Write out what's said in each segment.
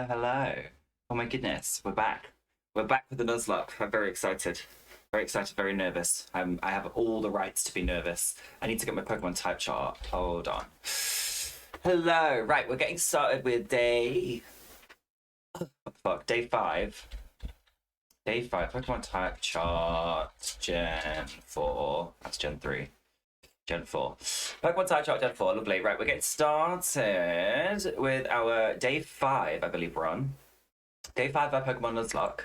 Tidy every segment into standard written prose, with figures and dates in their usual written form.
Hello. Oh my goodness, we're back. We're back with the Nuzlocke. I'm very excited. Very excited, very nervous. I have all the rights to be nervous. I need to get my Pokemon type chart. Hold on. Hello. Right, we're getting started with day 5. Day 5, Pokemon type chart, Gen 4. That's Gen 3. Gen 4. Pokemon type chart, Gen 4. Lovely. Right, we're getting started with our day 5, I believe we're on. Day 5 of our Pokemon Nuzlocke.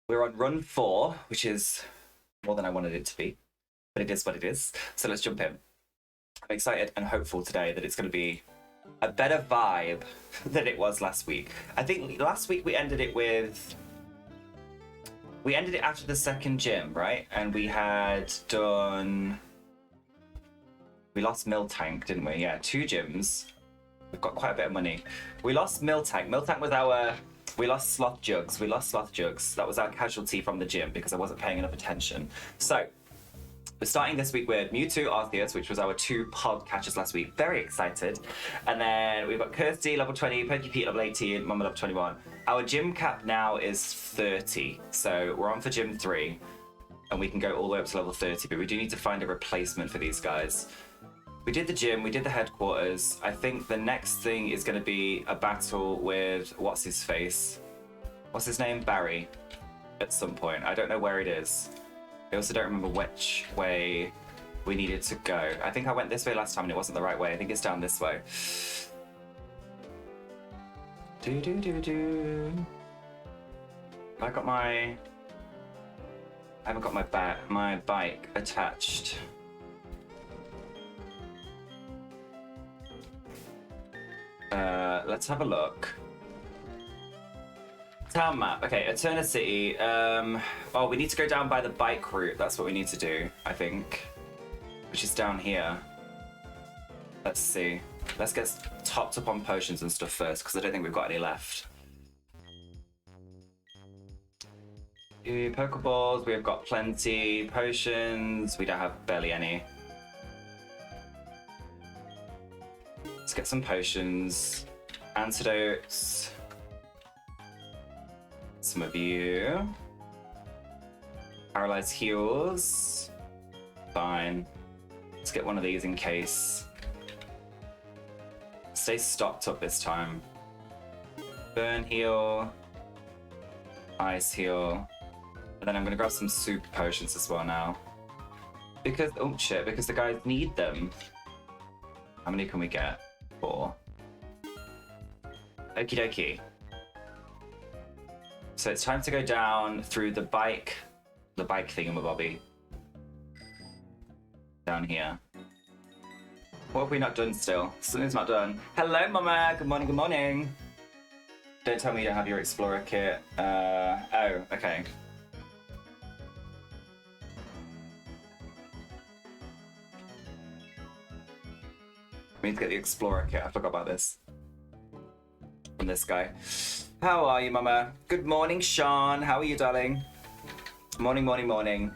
We're on run 4, which is more than I wanted it to be. But it is what it is. So let's jump in. I'm excited and hopeful today that it's going to be a better vibe than it was last week. I think last week we ended it with... We ended it after the second gym, right? And we had done... We lost Miltank, didn't we? Yeah, 2 gyms. We've got quite a bit of money. We lost Miltank. Miltank was our... We lost Sloth Jugs. That was our casualty from the gym because I wasn't paying enough attention. So, we're starting this week with MEWTWO Arceus, which was our 2 pod catchers last week. Very excited. And then we've got Kirsty, level 20, Pokepete, level 18, Mama, level 21. Our gym cap now is 30. So, we're on for gym 3. And we can go all the way up to level 30, but we do need to find a replacement for these guys. We did the gym, we did the headquarters. I think the next thing is going to be a battle with, what's his face? What's his name? Barry, at some point. I don't know where it is. I also don't remember which way we needed to go. I think I went this way last time and it wasn't the right way. I think it's down this way. I haven't got my bike attached. Let's have a look. Town map. Okay, Eterna City. Oh, we need to go down by the bike route. That's what we need to do, I think. Which is down here. Let's see. Let's get topped up on potions and stuff first, because I don't think we've got any left. Pokeballs, we've got plenty. Potions, we don't have barely any. Let's get some potions. Antidotes. some of you. Paralyzed heals. Fine. Let's get one of these in case. Stay stocked up this time. Burn heal. Ice heal. And then I'm gonna grab some super potions as well now. Because, oh shit, because the guys need them. How many can we get? 4. Okie dokie. So it's time to go down through the bike thingamabobby. Down here. What have we not done still? Something's not done. Hello, Mama! Good morning, good morning! Don't tell me you don't have your Explorer kit. Oh, okay. We need to get the Explorer kit. I forgot about this. From this guy. How are you, Mama? Good morning, Sean. How are you, darling? Morning, morning, morning.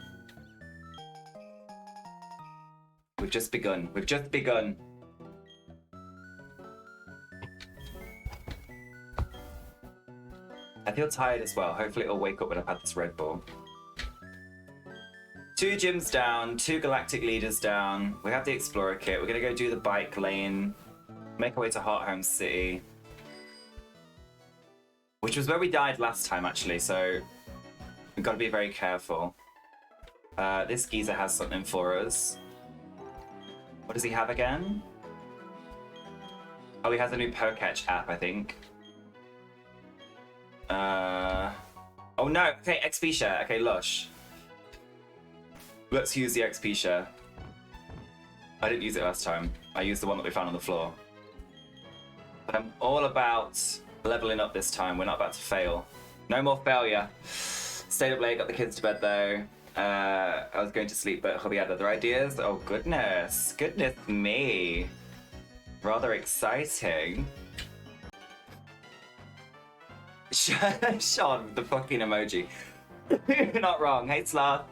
We've just begun. We've just begun. I feel tired as well. Hopefully it'll wake up when I've had this Red Bull. 2 gyms down, 2 galactic leaders down. We have the Explorer kit. We're gonna go do the bike lane. Make our way to Hearthome City. Which was where we died last time, actually, so we've got to be very careful. This geezer has something for us. What does he have again? Oh, he has a new Poketch app, I think. Oh no, okay, XP share. Okay, Lush. Let's use the XP share. I didn't use it last time. I used the one that we found on the floor. But I'm all about leveling up this time. We're not about to fail. No more failure. Stayed up late, got the kids to bed though. I was going to sleep, but hubby had other ideas. Oh goodness. Goodness me. Rather exciting. Sean, the fucking emoji. You're not wrong. Hey, Sloth.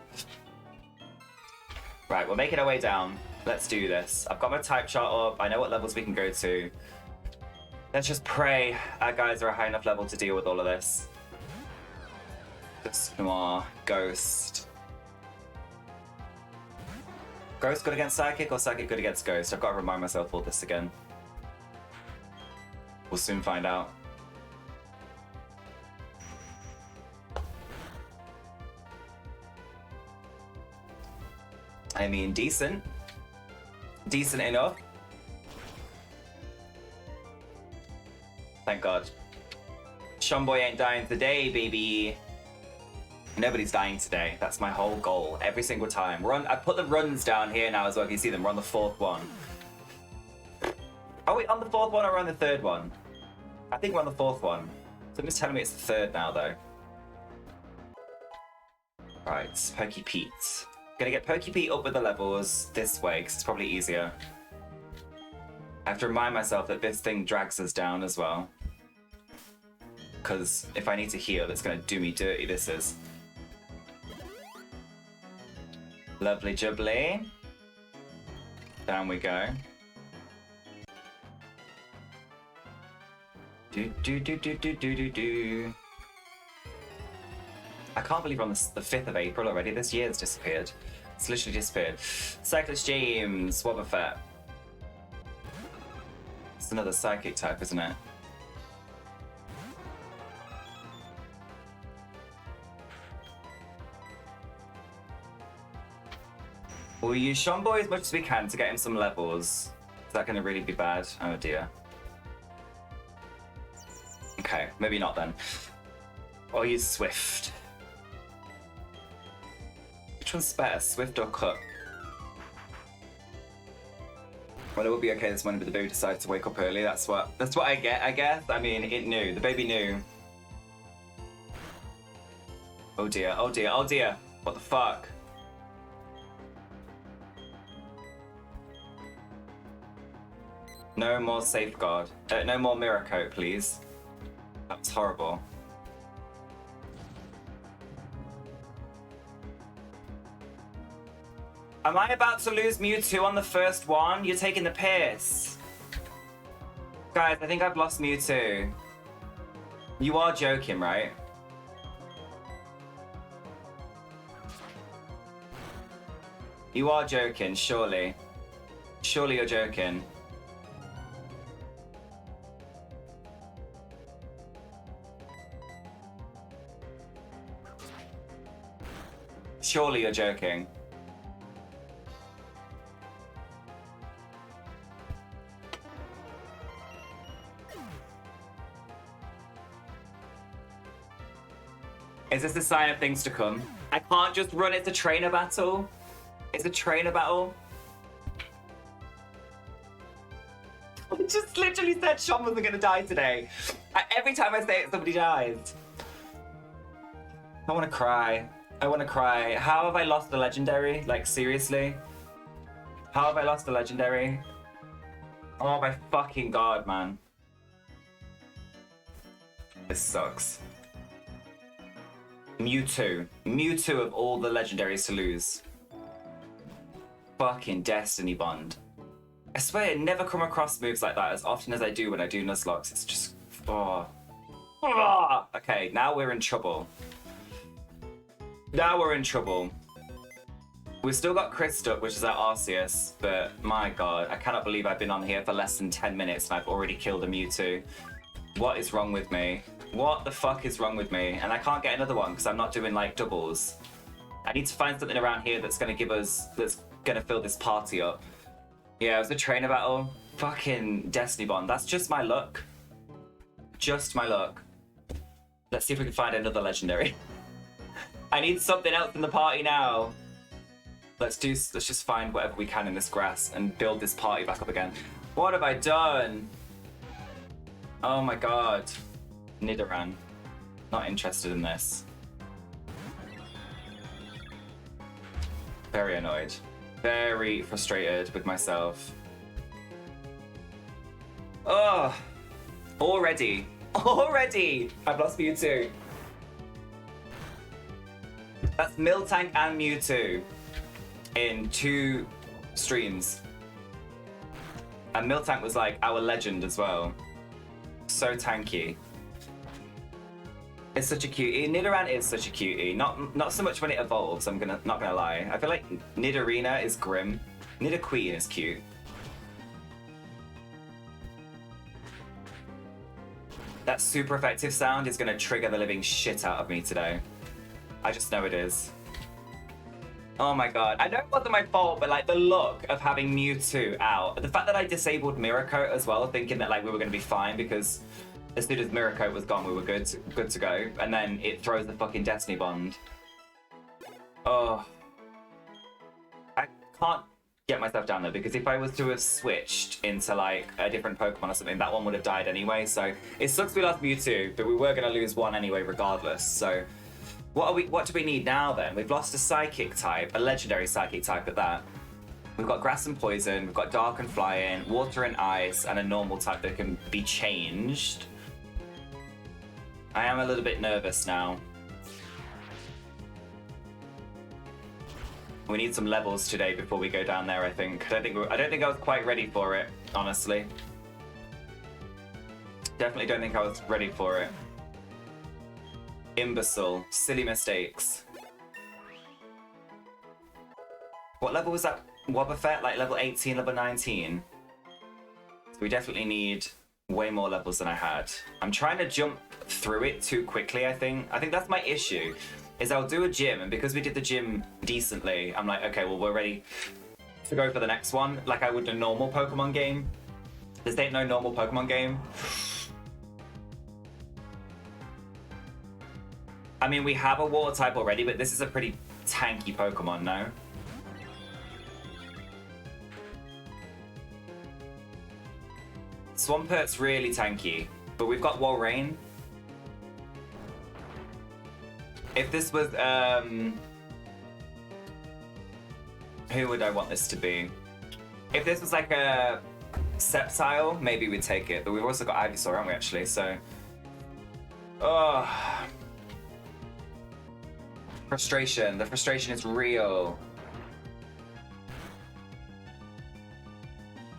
Right, we're making our way down. Let's do this. I've got my type chart up. I know what levels we can go to. Let's just pray our guys are a high enough level to deal with all of this. Just, come on, Ghost. Ghost good against Psychic or Psychic good against Ghost? I've got to remind myself all this again. We'll soon find out. I mean, decent. Decent enough. Thank God. Sean Boy ain't dying today, baby. Nobody's dying today. That's my whole goal. Every single time. We're on. I put the runs down here now as well. Can you see them? We're on the 4th one. Are we on the 4th one or on the 3rd one? I think we're on the 4th one. Something's telling me it's the 3rd now, though. Right, Pokey Pete. Gonna get Pokey Pete up with the levels this way, because it's probably easier. I have to remind myself that this thing drags us down as well. Because if I need to heal, it's gonna do me dirty, this is. Lovely jubbly. Down we go. Do do do do do do do do. I can't believe we're on the 5th of April already. This year has disappeared. It's literally disappeared. Cyclist James, Wobbuffet. It's another psychic type, isn't it? We'll use Sean Boy as much as we can to get him some levels. Is that going to really be bad? Oh dear. Okay, maybe not then. I'll use Swift. Which one's better, Swift or Cut? Well, it will be okay this morning, but the baby decided to wake up early. That's what I get, I guess. I mean, it knew. The baby knew. Oh dear, oh dear, oh dear. What the fuck? No more safeguard. No more mirror coat, please. That's horrible. Am I about to lose MEWTWO on the first one? You're taking the piss. Guys, I think I've lost MEWTWO. You are joking, right? You are joking, surely. Surely you're joking. Surely you're joking. Is this a sign of things to come? I can't just run, it's a trainer battle. It's a trainer battle. I just literally said Sean wasn't gonna die today. Every time I say it, somebody dies. I wanna cry. I wanna cry. How have I lost the legendary? Like, seriously? How have I lost the legendary? Oh my fucking god, man. This sucks. MEWTWO. MEWTWO of all the legendaries to lose. Fucking Destiny Bond. I swear I never come across moves like that as often as I do when I do Nuzlocke. It's just... Oh. Oh. Okay, now we're in trouble. Now we're in trouble. We've still got Christuck, which is our Arceus, but my god, I cannot believe I've been on here for less than 10 minutes and I've already killed a MEWTWO. What is wrong with me? What the fuck is wrong with me? And I can't get another one because I'm not doing like doubles. I need to find something around here that's gonna give us, that's gonna fill this party up. Yeah, it was a trainer battle. Fucking Destiny Bond. That's just my luck. Just my luck. Let's see if we can find another legendary. I need something else in the party now. Let's just find whatever we can in this grass and build this party back up again. What have I done? Oh my god. Nidoran. Not interested in this. Very annoyed. Very frustrated with myself. Oh, already. I've lost MEWTWO. That's Miltank and MEWTWO in 2 streams. And Miltank was like our legend as well. So tanky. It's such a cutie. Nidoran is such a cutie. Not so much when it evolves, not gonna lie. I feel like Nidorina is grim. Nidoqueen is cute. That super effective sound is gonna trigger the living shit out of me today. I just know it is. Oh my god. I know it wasn't my fault, but like the look of having MEWTWO out. The fact that I disabled Mirror Coat as well, thinking that like we were gonna be fine because as soon as Mirror Coat was gone, we were good to go. And then it throws the fucking Destiny Bond. Oh. I can't get myself down there because if I was to have switched into like a different Pokemon or something, that one would have died anyway. So it sucks we lost MEWTWO, but we were gonna lose one anyway regardless. So what do we need now then? We've lost a Psychic type, a legendary Psychic type at that. We've got Grass and Poison, we've got Dark and Flying, Water and Ice, and a normal type that can be changed. I am a little bit nervous now. We need some levels today before we go down there, I think. I don't think I was quite ready for it, honestly. Definitely don't think I was ready for it. Imbecile. Silly mistakes. What level was that Wobbuffet? Like level 18, level 19? So we definitely need way more levels than I had. I'm trying to jump through it too quickly, I think. I think that's my issue, is I'll do a gym, and because we did the gym decently, I'm like, okay, well, we're ready to go for the next one, like I would a normal Pokemon game. This ain't no normal Pokemon game. I mean, we have a water type already, but this is a pretty tanky Pokemon, no? Swampert's really tanky, but we've got Walrein. If this was, who would I want this to be? If this was like a Sceptile, maybe we'd take it, but we've also got Ivysaur, haven't we, actually, so... Oh. Frustration. The frustration is real.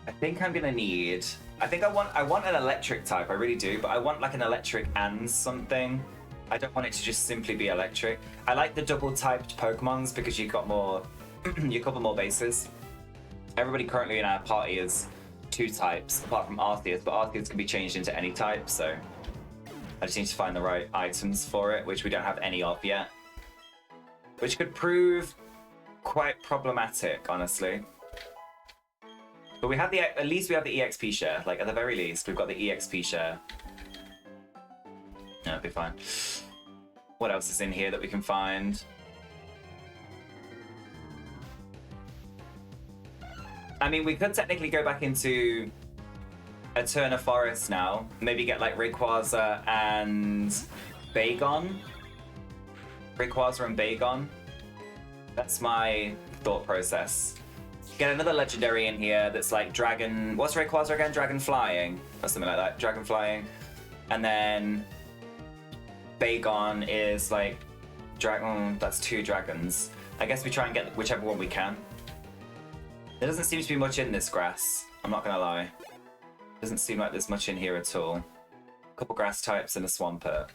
I think I'm gonna need... I think I want an electric type, I really do, but I want like an electric and something. I don't want it to just simply be electric. I like the double typed Pokemons because you've got more a couple more bases. Everybody currently in our party is 2 types, apart from Arceus, but Arceus can be changed into any type, so I just need to find the right items for it, which we don't have any of yet. Which could prove quite problematic, honestly. But we have at least we have the EXP share. Like, at the very least, we've got the EXP share. Yeah, it'll be fine. What else is in here that we can find? I mean, we could technically go back into Eterna Forest now. Maybe get, like, Rayquaza and Bagon. Rayquaza and Bagon. That's my thought process. Get another legendary in here that's like Dragon... What's Rayquaza again? Dragon Flying? Or something like that. Dragon Flying. And then Bagon is like... Dragon... That's 2 dragons. I guess we try and get whichever one we can. There doesn't seem to be much in this grass. I'm not gonna lie. Doesn't seem like there's much in here at all. A couple grass types and a Swampert.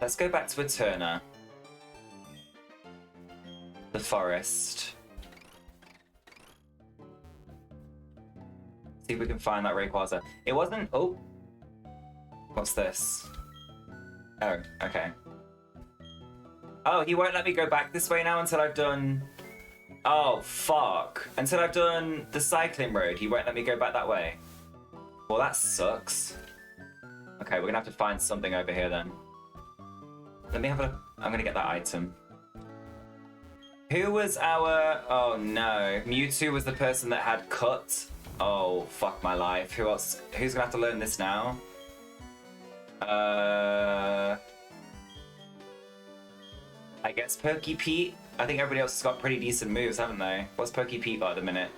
Let's go back to Eterna. The forest. See if we can find that Rayquaza. It wasn't... Oh! What's this? Oh, okay. Oh, he won't let me go back this way now until I've done... Oh, fuck. Until I've done the cycling road, he won't let me go back that way. Well, that sucks. Okay, we're gonna have to find something over here then. Let me have a... I'm gonna get that item. Who was our... Oh no. MEWTWO was the person that had cut. Oh, fuck my life. Who else? Who's gonna have to learn this now? I guess Perky Pete. I think everybody else has got pretty decent moves, haven't they? What's Perky Pete got at the minute?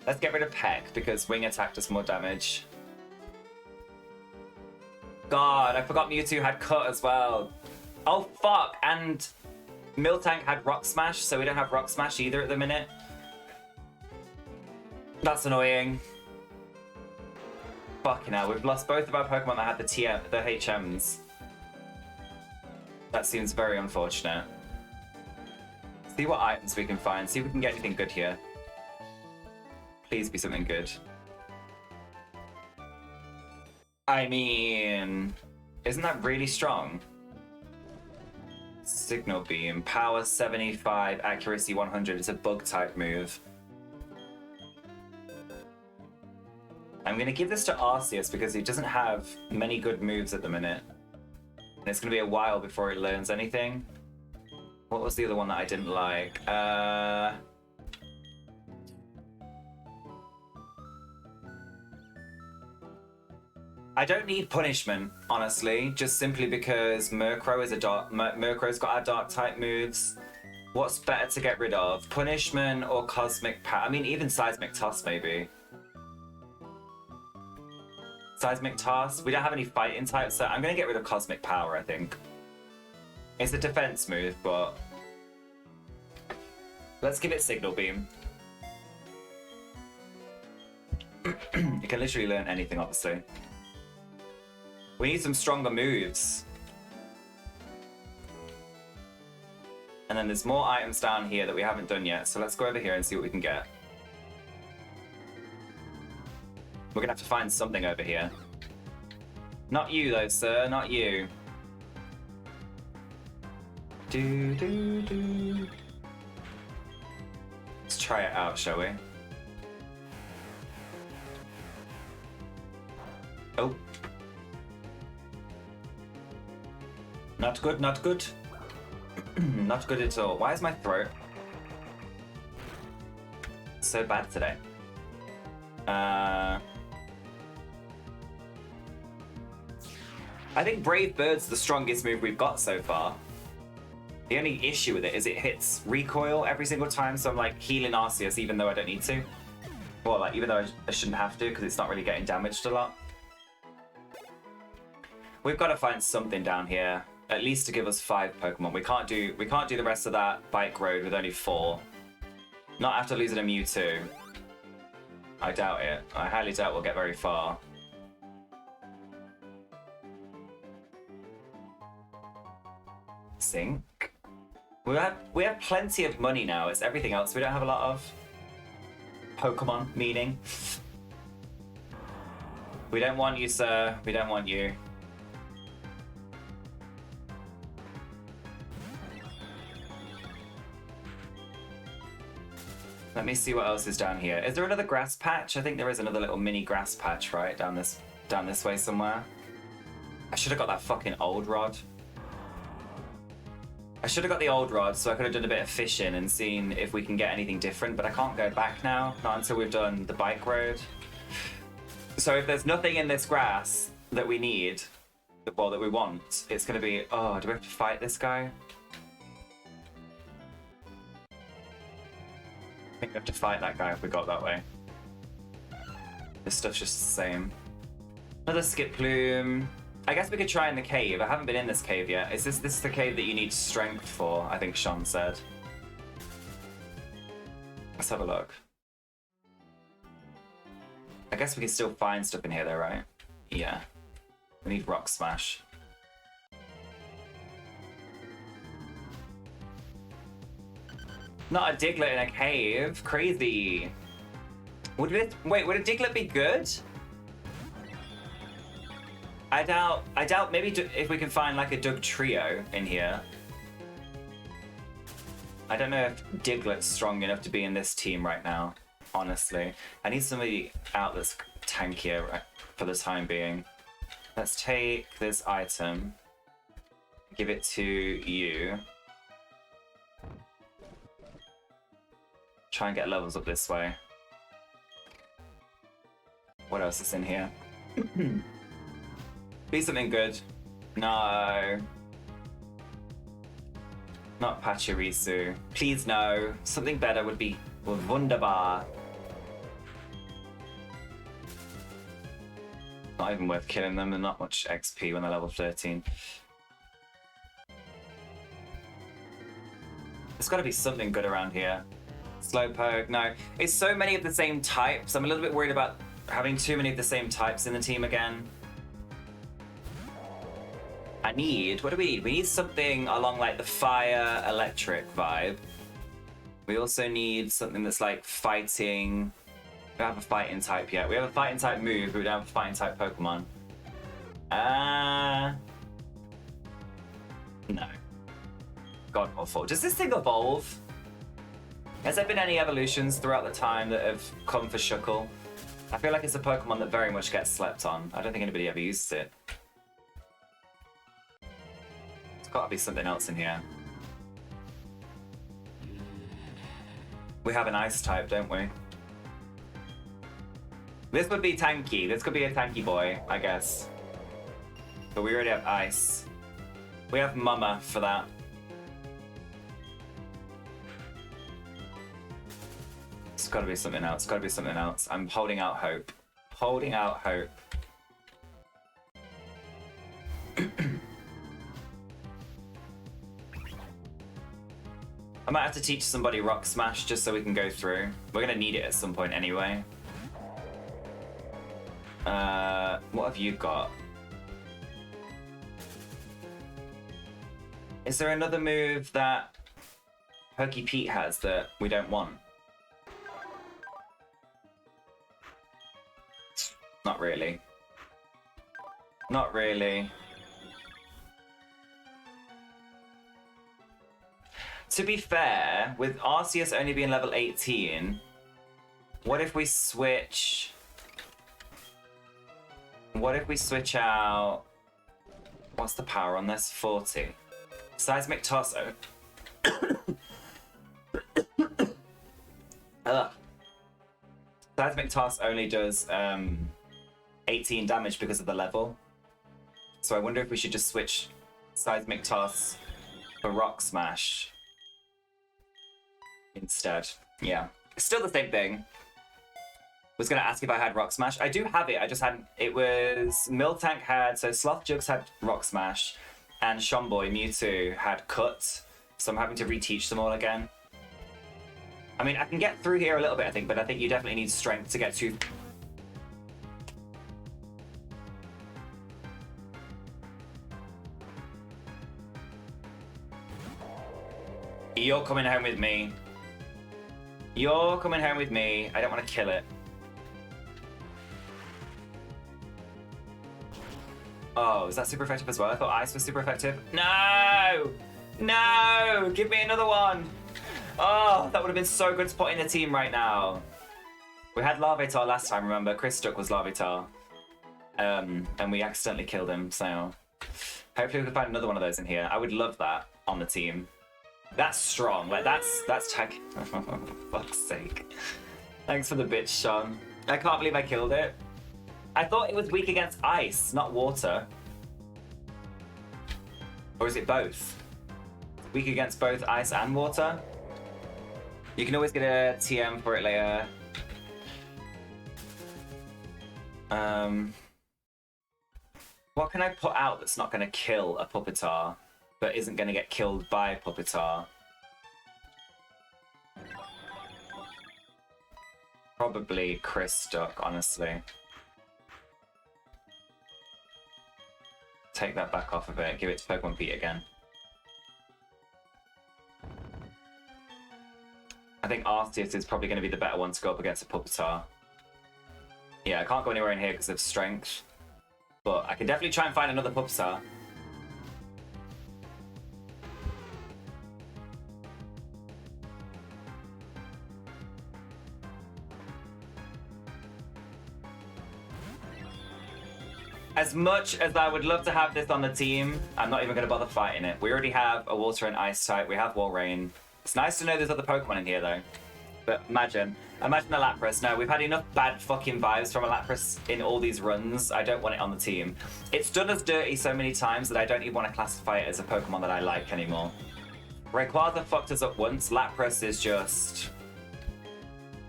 Let's get rid of Peck because Wing Attack does more damage. God, I forgot MEWTWO had cut as well. Oh, fuck. And Miltank had Rock Smash, so we don't have Rock Smash either at the minute. That's annoying. Fucking hell, we've lost both of our Pokemon that had the HMs. That seems very unfortunate. See what items we can find, see if we can get anything good here. Please be something good. I mean, isn't that really strong? Signal Beam, power 75, accuracy 100. It's a bug type move. I'm gonna give this to Arceus because he doesn't have many good moves at the minute. And it's gonna be a while before he learns anything. What was the other one that I didn't like? I don't need punishment, honestly, just simply because Murkrow's got our dark type moves. What's better to get rid of? Punishment or Cosmic Power? I mean, even Seismic Toss, maybe. Seismic Toss? We don't have any fighting types, so I'm gonna get rid of Cosmic Power, I think. It's a defense move, but... Let's give it Signal Beam. You can literally learn anything, obviously. We need some stronger moves. And then there's more items down here that we haven't done yet, so let's go over here and see what we can get. We're gonna have to find something over here. Not you though, sir, not you. Let's try it out, shall we? Oh. Not good, not good. Not good at all. Why is my throat so bad today? I think Brave Bird's the strongest move we've got so far. The only issue with it is it hits recoil every single time, so I'm like healing Arceus even though I don't need to. Well, like even though I shouldn't have to because it's not really getting damaged a lot. We've got to find something down here, at least to give us 5 Pokemon. We can't do the rest of that bike road with only 4. Not after losing a MEWTWO. I doubt it. I highly doubt we'll get very far. Sink. We have plenty of money now. It's everything else we don't have a lot of. Pokemon, meaning. We don't want you, sir. We don't want you. Let me see what else is down here. Is there another grass patch? I think there is another little mini grass patch, right? Down this way somewhere. I should have got that fucking old rod. I should have got the old rod so I could have done a bit of fishing and seen if we can get anything different, but I can't go back now, not until we've done the bike road. So if there's nothing in this grass that we need, well, that we want, it's gonna be, oh, do we have to fight this guy? I think we have to fight that guy if we got that way. This stuff's just the same. Another skip plume. I guess we could try in the cave. I haven't been in this cave yet. Is this the cave that you need strength for? I think Sean said. Let's have a look. I guess we can still find stuff in here though, right? Yeah. We need rock smash. Not a Diglett in a cave. Crazy. Would a Diglett be good? I doubt maybe if we can find like a Doug trio in here. I don't know if Diglett's strong enough to be in this team right now, honestly. I need somebody out that's tankier for the time being. Let's take this item, give it to you. Try and get levels up this way. What else is in here? Be something good. No. Not Pachirisu. Please no. Something better would be wunderbar. Not even worth killing them, and not much XP when they're level 13. There's gotta be something good around here. Slowpoke, no. It's so many of the same types. I'm a little bit worried about having too many of the same types in the team again. What do we need? We need something along like the fire electric vibe. We also need something that's like fighting. We don't have a fighting type yet. We have a fighting type move, but we don't have a fighting type Pokemon. No. God awful. Does this thing evolve? Has there been any evolutions throughout the time that have come for Shuckle? I feel like it's a Pokemon that very much gets slept on. I don't think anybody ever uses it. There's gotta be something else in here. We have an ice type, don't we? This would be tanky. This could be a tanky boy, I guess. But we already have ice. We have Mama for that. It's gotta be something else. Gotta be something else. I'm holding out hope. Holding out hope. I might have to teach somebody Rock Smash just so we can go through. We're gonna need it at some point anyway. What have you got? Is there another move that Pokey Pete has that we don't want? Not really. Not really. To be fair, with Arceus only being level 18, what if we switch... What if we switch out... What's the power on this? 40. Seismic Toss... Ugh. Seismic Toss only does 18 damage because of the level. So I wonder if we should just switch Seismic Toss for Rock Smash instead. Yeah. Still the same thing. Was gonna ask if I had Rock Smash. I do have it, I just hadn't. It was Miltank had, so Sloth Jugs had Rock Smash, and Shomboy MEWTWO had Cut, so I'm having to reteach them all again. I mean, I can get through here a little bit, I think, but I think you definitely need strength to get to. You're coming home with me. You're coming home with me. I don't want to kill it. Oh, is that super effective as well? I thought ice was super effective. No! No! Give me another one! Oh, that would have been so good to put in the team right now. We had Larvitar last time, remember? GlamourDuck was Larvitar. And we accidentally killed him, so... Hopefully we can find another one of those in here. I would love that on the team. That's strong. Like, that's tech. Oh, for fuck's sake. Thanks for the bitch, Sean. I can't believe I killed it. I thought it was weak against ice, not water. Or is it both? Weak against both ice and water? You can always get a TM for it later. What can I put out that's not going to kill a Puppetar, but isn't going to get killed by a Puppetar? Probably GlamourDuck, honestly. Take that back off of it, give it to Pokemon Pete again. I think Arceus is probably going to be the better one to go up against a Puppetar. Yeah, I can't go anywhere in here because of strength. But I can definitely try and find another Puppetar. As much as I would love to have this on the team, I'm not even going to bother fighting it. We already have a Water and Ice type. We have Walrein. It's nice to know there's other Pokemon in here, though. But imagine a Lapras. No, we've had enough bad fucking vibes from a Lapras in all these runs. I don't want it on the team. It's done us dirty so many times that I don't even want to classify it as a Pokemon that I like anymore. Rayquaza fucked us up once. Lapras is just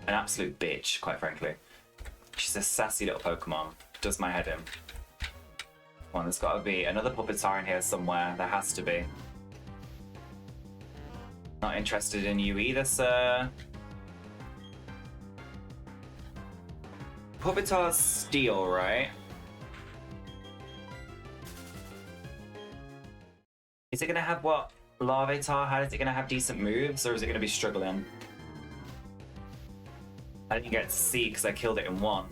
an absolute bitch, quite frankly. She's a sassy little Pokemon. Does my head in. Come on, there's got to be another Puppetar in here somewhere. There has to be. Not interested in you either, sir. Puppetar's Steel, right? Is it going to have what Larvitar had? Is it going to have decent moves, or is it going to be struggling? I didn't get to see because I killed it in one.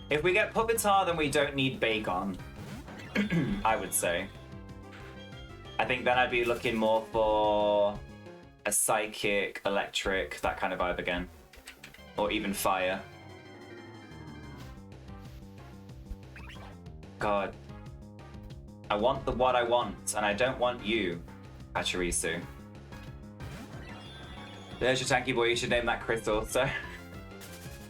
If we get Puppetar, then we don't need Bagon, I would say. I think then I'd be looking more for a Psychic, Electric, that kind of vibe again. Or even Fire. God. I want what I want, and I don't want you, Pachirisu. There's your tanky boy, you should name that Chris also.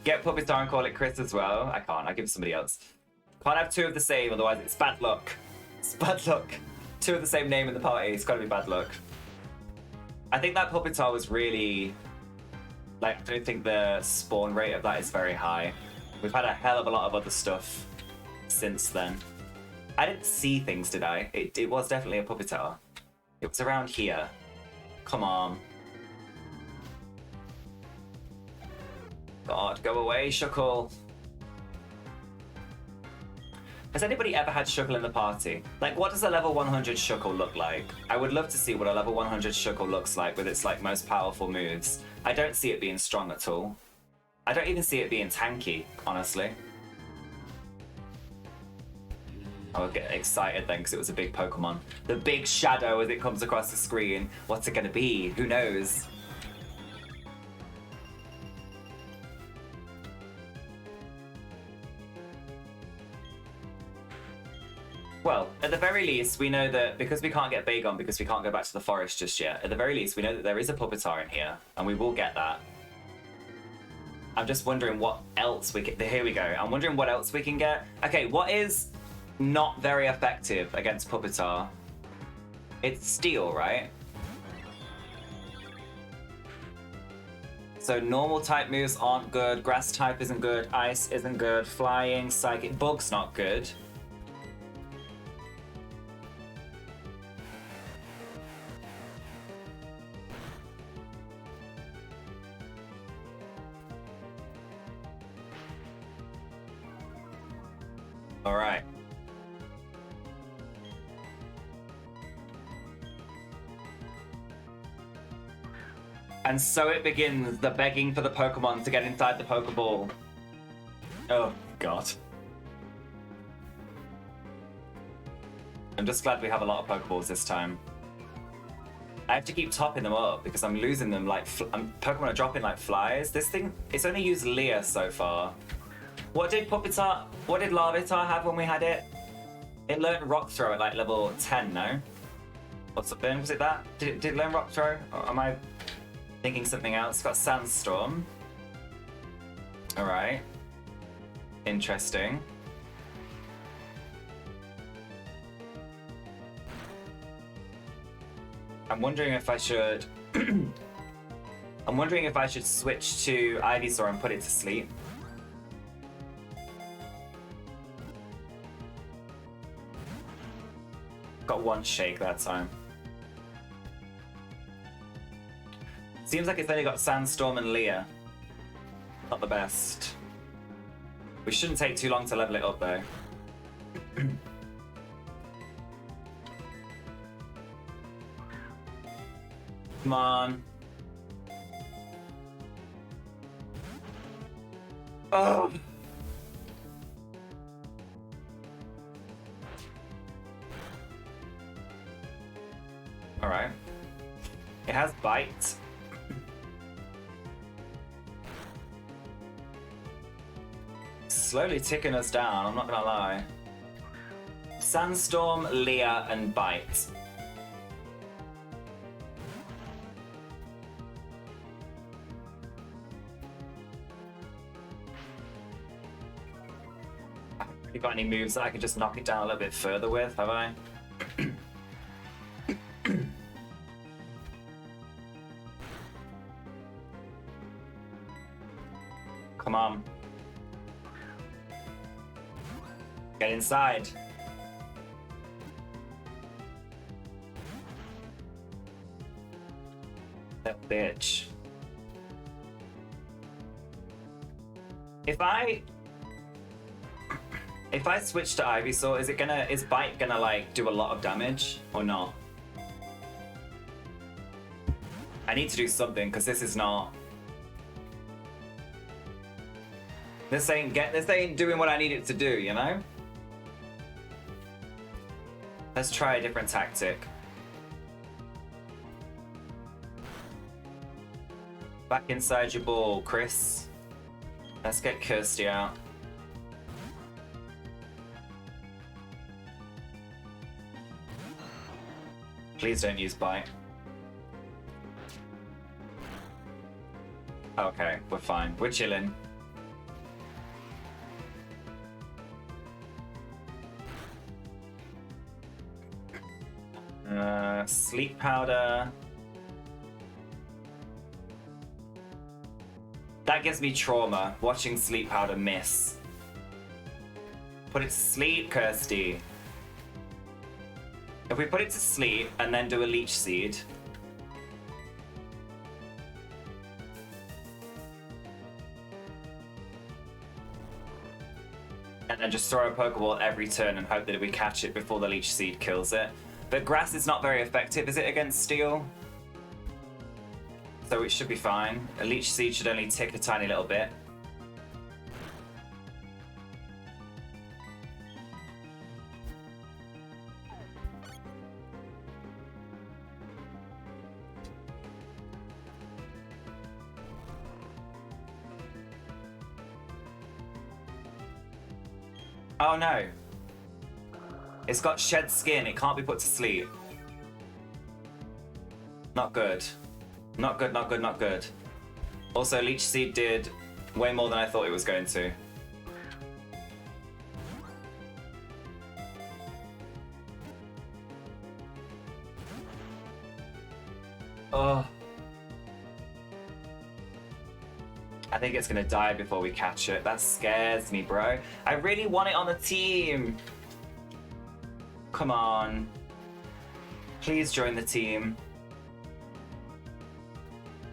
Get Puppetar and call it Chris as well. I can't, I'll give it to somebody else. Can't have two of the same, otherwise it's bad luck. It's bad luck. Two of the same name in the party, it's gotta be bad luck. I think that Puppetar was really... Like, I don't think the spawn rate of that is very high. We've had a hell of a lot of other stuff since then. I didn't see things, did I? It was definitely a Puppetar. It was around here. Come on. God, go away, Shuckle. Has anybody ever had Shuckle in the party? Like, what does a level 100 Shuckle look like? I would love to see what a level 100 Shuckle looks like with its, like, most powerful moves. I don't see it being strong at all. I don't even see it being tanky, honestly. I would get excited then because it was a big Pokemon. The big shadow as it comes across the screen. What's it gonna be? Who knows? Well, at the very least, we know that because we can't get Bagon because we can't go back to the forest just yet, at the very least, we know that there is a Puppetar in here, and we will get that. I'm just wondering what else we can... Here we go. I'm wondering what else we can get. Okay, what is not very effective against Puppetar? It's Steel, right? So normal type moves aren't good, grass type isn't good, ice isn't good, flying, psychic, bug's not good. All right. And so it begins, the begging for the Pokemon to get inside the Pokeball. Oh, God. I'm just glad we have a lot of Pokeballs this time. I have to keep topping them up because I'm losing them like... Pokemon are dropping like flies. This thing, it's only used Leah so far. What did Larvitar have when we had it? It learned Rock Throw at like level 10, no? Or something, was it that? Did it learn Rock Throw? Or am I thinking something else? It's got Sandstorm. Alright. Interesting. I'm wondering if I should... I'm wondering if I should switch to Ivysaur and put it to sleep. Got one shake that time. Seems like it's only got Sandstorm and Leah. Not the best. We shouldn't take too long to level it up though. Come on. Oh. All right. It has Bite. Slowly ticking us down, I'm not gonna lie. Sandstorm, Leah, and Bite. You got any moves that I could just knock it down a little bit further with, have I? Come on. Get inside. That bitch. If I switch to Ivysaur, is Bite gonna like do a lot of damage or not? I need to do something because this is not. This ain't doing what I need it to do, you know? Let's try a different tactic. Back inside your ball, Chris. Let's get Kirsty out. Please don't use Bite. Okay, we're fine. We're chilling. Sleep powder. That gives me trauma, watching sleep powder miss. Put it to sleep, Kirsty. If we put it to sleep and then do a leech seed. And then just throw a Pokeball every turn and hope that we catch it before the leech seed kills it. But grass is not very effective, is it, against steel? So it should be fine. A leech seed should only tick a tiny little bit. Oh no. It's got shed skin, it can't be put to sleep. Not good. Not good, not good, not good. Also, Leech Seed did way more than I thought it was going to. Oh. I think it's gonna die before we catch it. That scares me, bro. I really want it on the team. Come on. Please join the team.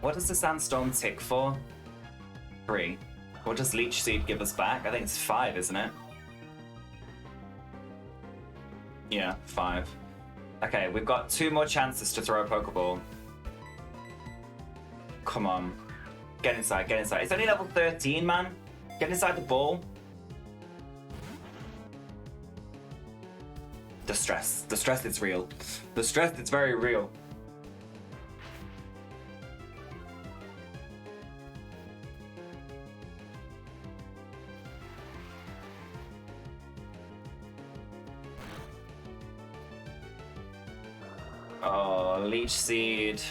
What does the Sandstorm tick for? 3. What does Leech Seed give us back? I think it's 5, isn't it? Yeah, 5. Okay, we've got 2 more chances to throw a Pokeball. come on. Get inside, get inside. It's only level 13, man. Get inside the ball. The stress. The stress is real. The stress is very real. Oh, Leech Seed.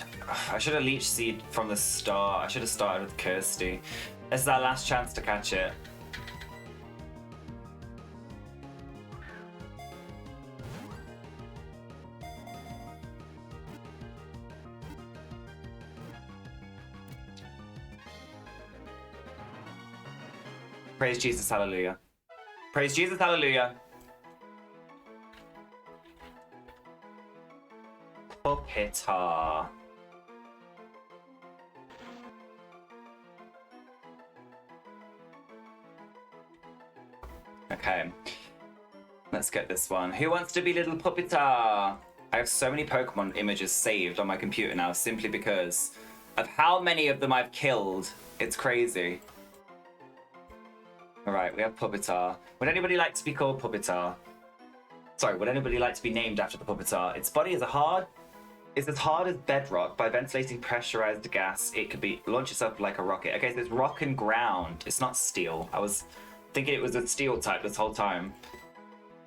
I should have Leech Seed from the start. I should have started with Kirsty. This is our last chance to catch it. Praise Jesus, hallelujah. Praise Jesus, hallelujah. Puppeta. Okay. Let's get this one. Who wants to be little Puppeta? I have so many Pokemon images saved on my computer now simply because of how many of them I've killed. It's crazy. Alright, we have Puppeta. Would anybody like to be called Puppeta? Sorry, would anybody like to be named after the Puppeta? Its body is as hard as bedrock. By ventilating pressurized gas, it could be launch itself like a rocket. Okay, so it's rock and ground. It's not steel. I was thinking it was a steel type this whole time.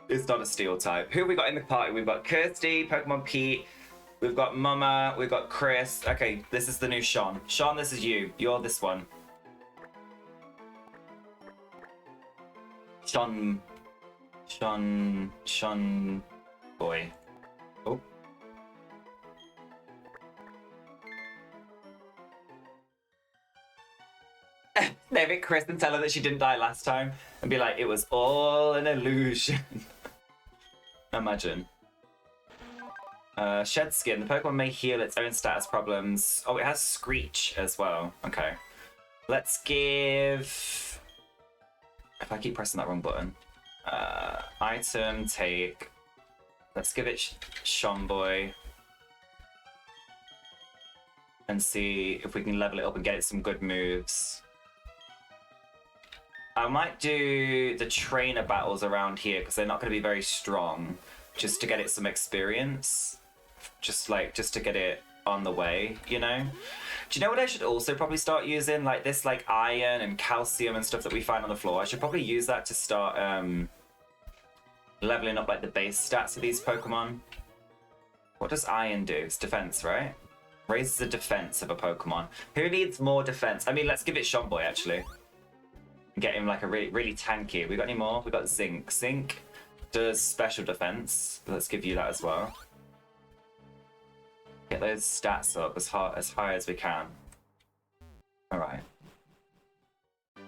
It's not a steel type. Who have we got in the party? We've got Kirsty, Pokemon Pete. We've got Mama. We've got Chris. Okay, this is the new Sean. Sean, this is you. You're this one. Sean boy. Oh. Name it Chris and tell her that she didn't die last time and be like, it was all an illusion. Imagine. Shed Skin. The Pokemon may heal its own status problems. Oh, it has Screech as well. Okay. Let's give... If I keep pressing that wrong button. Item, take. Let's give it Sean Boy. And see if we can level it up and get it some good moves. I might do the trainer battles around here because they're not going to be very strong. Just to get it some experience. Just to get it on the way, you know? Do you know what I should also probably start using? Like this iron and calcium and stuff that we find on the floor. I should probably use that to start leveling up like the base stats of these Pokemon. What does iron do? It's defense, right? Raises the defense of a Pokemon. Who needs more defense? I mean, let's give it Sean Boy actually. Get him like a really tanky. We got any more? We got Zinc. Zinc does special defense. Let's give you that as well. Get those stats up as high as we can. Alright.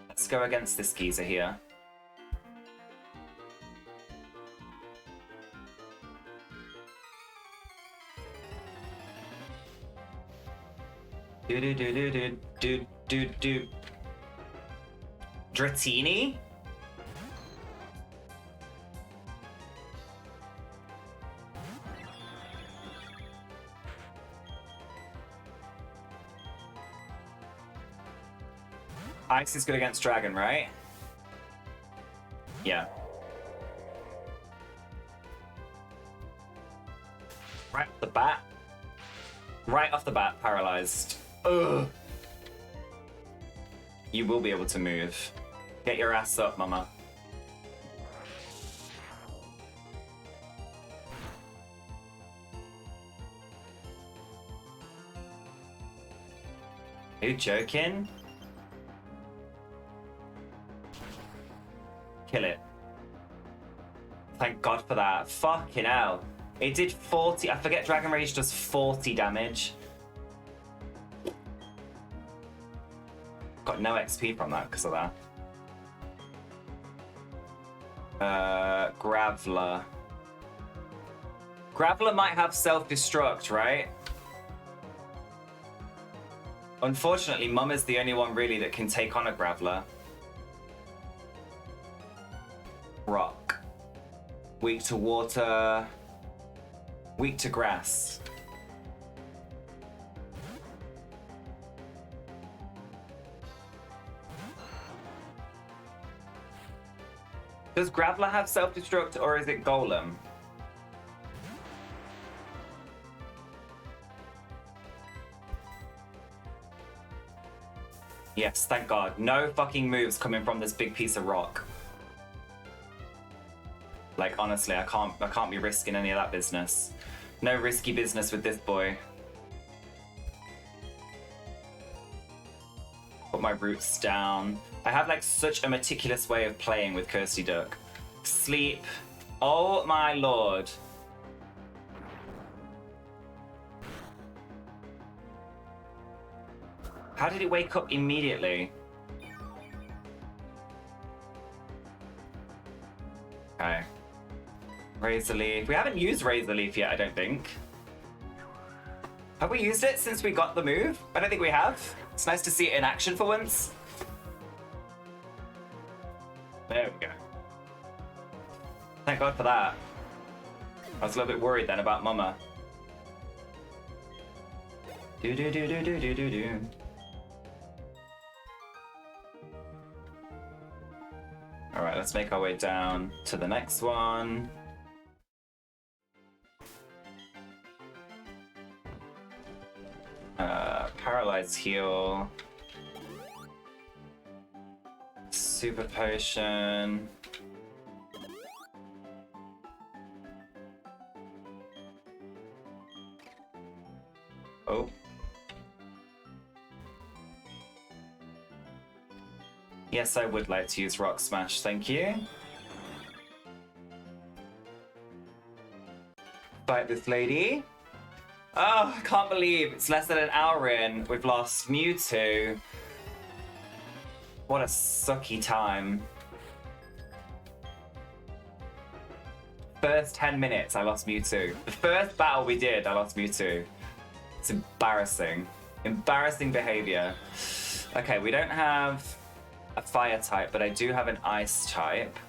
Let's go against this geezer here. Do. Dratini? Ice is good against Dragon, right? Yeah. Right off the bat. Right off the bat, paralyzed. Ugh. You will be able to move. Get your ass up, mama. Are you joking? Kill it. Thank God for that. Fucking hell. It did 40. I forget Dragon Rage does 40 damage. Got no XP from that because of that. Graveler. Graveler might have self-destruct, right? Unfortunately, Mum is the only one really that can take on a Graveler. Rock. Weak to water. Weak to grass. Does Graveler have self-destruct or is it Golem? Yes, thank God. No fucking moves coming from this big piece of rock. Like, honestly, I can't be risking any of that business. No risky business with this boy. Put my roots down. I have like such a meticulous way of playing with Kirsty Duck. Sleep. Oh my lord. How did it wake up immediately? Okay. Razor Leaf. We haven't used Razor Leaf yet, I don't think. Have we used it since we got the move? I don't think we have. It's nice to see it in action for once. There we go. Thank God for that. I was a little bit worried then about Mama. Do do do do do do do do. All right, let's make our way down to the next one. Paralyzed heal. Super potion. Oh. Yes, I would like to use Rock Smash, thank you. Fight this lady. Oh, I can't believe it's less than an hour in. We've lost MEWTWO. What a sucky time. First 10 minutes, I lost MEWTWO. The first battle we did, I lost MEWTWO. It's embarrassing. Embarrassing behavior. Okay, we don't have a fire type, but I do have an ice type.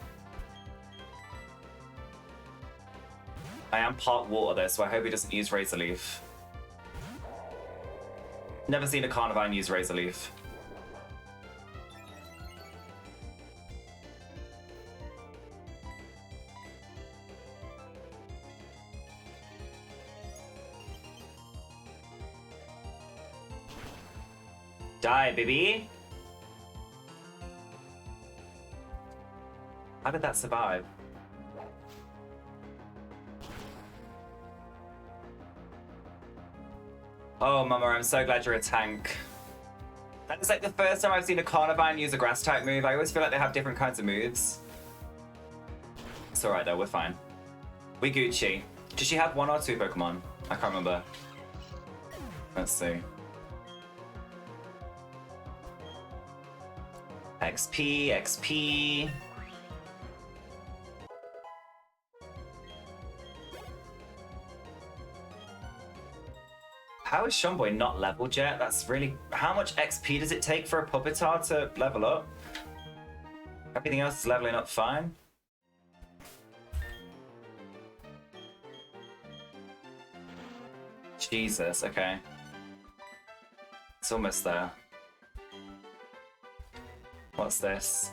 I am part water though, so I hope he doesn't use Razor Leaf. Never seen a Carnivine use Razor Leaf. Die, baby! How did that survive? Oh, Mama, I'm so glad you're a tank. That is like the first time I've seen a Carnivine use a grass type move. I always feel like they have different kinds of moves. It's alright though, we're fine. We Gucci. Does she have 1 or 2 Pokemon? I can't remember. Let's see. XP, XP. How is Shumboy not leveled yet? That's really... How much XP does it take for a Pupitar to level up? Everything else is leveling up fine. Jesus, okay. It's almost there. What's this?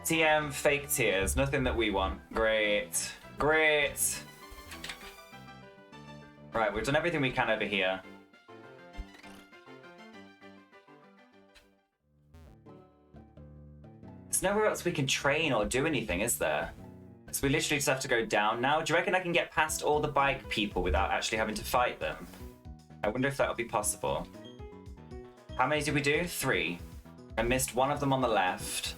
TM fake tears, nothing that we want. Great. Great. Right, we've done everything we can over here. There's nowhere else we can train or do anything, is there? So we literally just have to go down now. Do you reckon I can get past all the bike people without actually having to fight them? I wonder if that'll be possible. How many did we do? 3. I missed one of them on the left.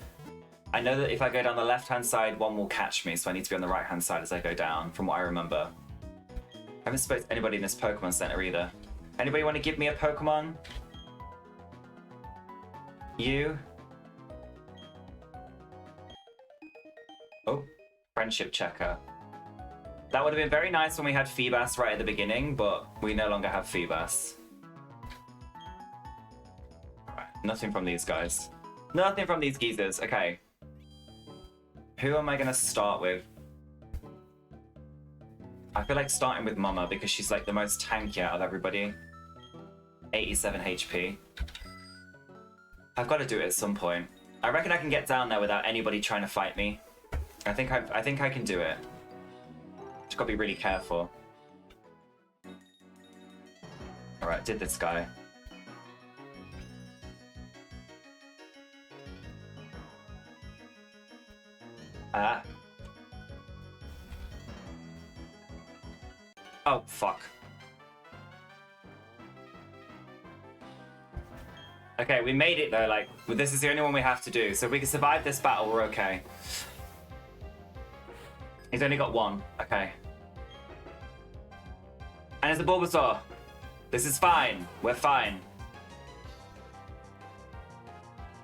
I know that if I go down the left-hand side, one will catch me, so I need to be on the right-hand side as I go down, from what I remember. I haven't spoken to anybody in this Pokemon Center either. Anybody want to give me a Pokemon? You? Oh, friendship checker. That would have been very nice when we had Feebas right at the beginning, but we no longer have Feebas. Alright, nothing from these guys. Nothing from these geezers. Okay. Who am I going to start with? I feel like starting with Mama because she's like the most tanky out of everybody. 87 HP. I've got to do it at some point. I reckon I can get down there without anybody trying to fight me. I think I can do it. Just gotta be really careful. Alright, did this guy. Ah. Oh, fuck. Okay, we made it though, like, this is the only one we have to do. So if we can survive this battle, we're okay. He's only got one, okay. And it's a Bulbasaur. This is fine, we're fine.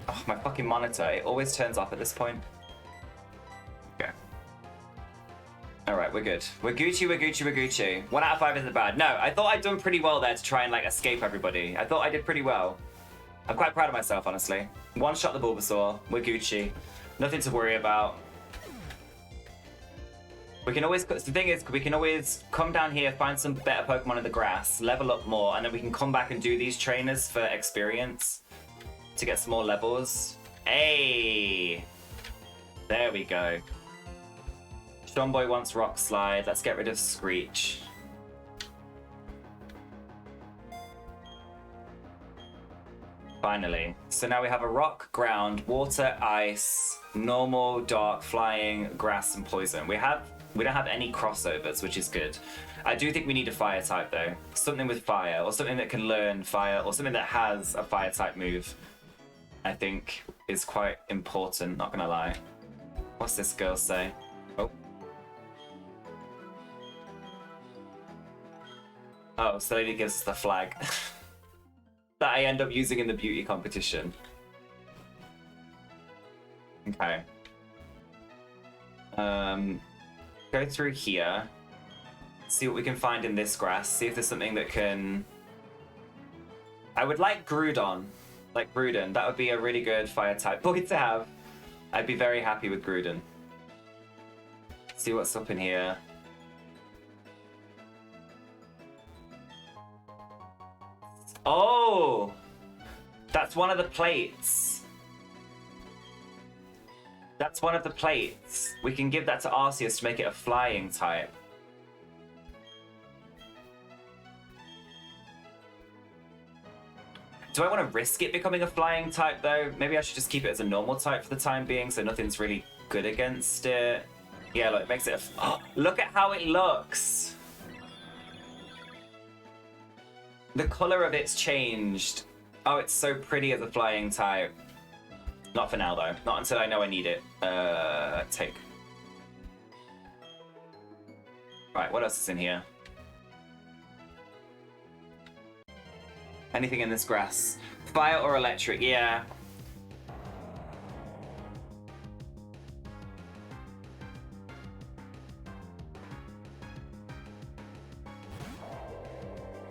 Oh, my fucking monitor, it always turns off at this point. Okay. Alright, we're good. We're Gucci, we're Gucci, we're Gucci. 1 out of 5 isn't bad. No, I thought I'd done pretty well there to try and, like, escape everybody. I thought I did pretty well. I'm quite proud of myself, honestly. One shot the Bulbasaur, we're Gucci. Nothing to worry about. We can always, the thing is, we can always come down here, find some better Pokemon in the grass, level up more, and then we can come back and do these trainers for experience to get some more levels. Hey! There we go. Sean Boy wants Rock Slide. Let's get rid of Screech. Finally. So now we have a rock, ground, water, ice, normal, dark, flying, grass, and poison. We don't have any crossovers, which is good. I do think we need a fire type though. Something with fire, or something that can learn fire, or something that has a fire type move, I think is quite important, not gonna lie. What's this girl say? Oh. Oh, so lady gives us the flag. That I end up using in the beauty competition. Okay. Go through here. See what we can find in this grass. See if there's something that can... I would like Groudon. Like Groudon. That would be a really good fire type boy to have. I'd be very happy with Groudon. See what's up in here. Oh! That's one of the plates. That's one of the plates. We can give that to Arceus to make it a flying type. Do I want to risk it becoming a flying type though? Maybe I should just keep it as a normal type for the time being so nothing's really good against it. Yeah, look, it makes it a... Oh, look at how it looks! The color of it's changed. Oh, it's so pretty as a flying type. Not for now, though. Not until I know I need it. Take. Right, what else is in here? Anything in this grass? Fire or electric? Yeah.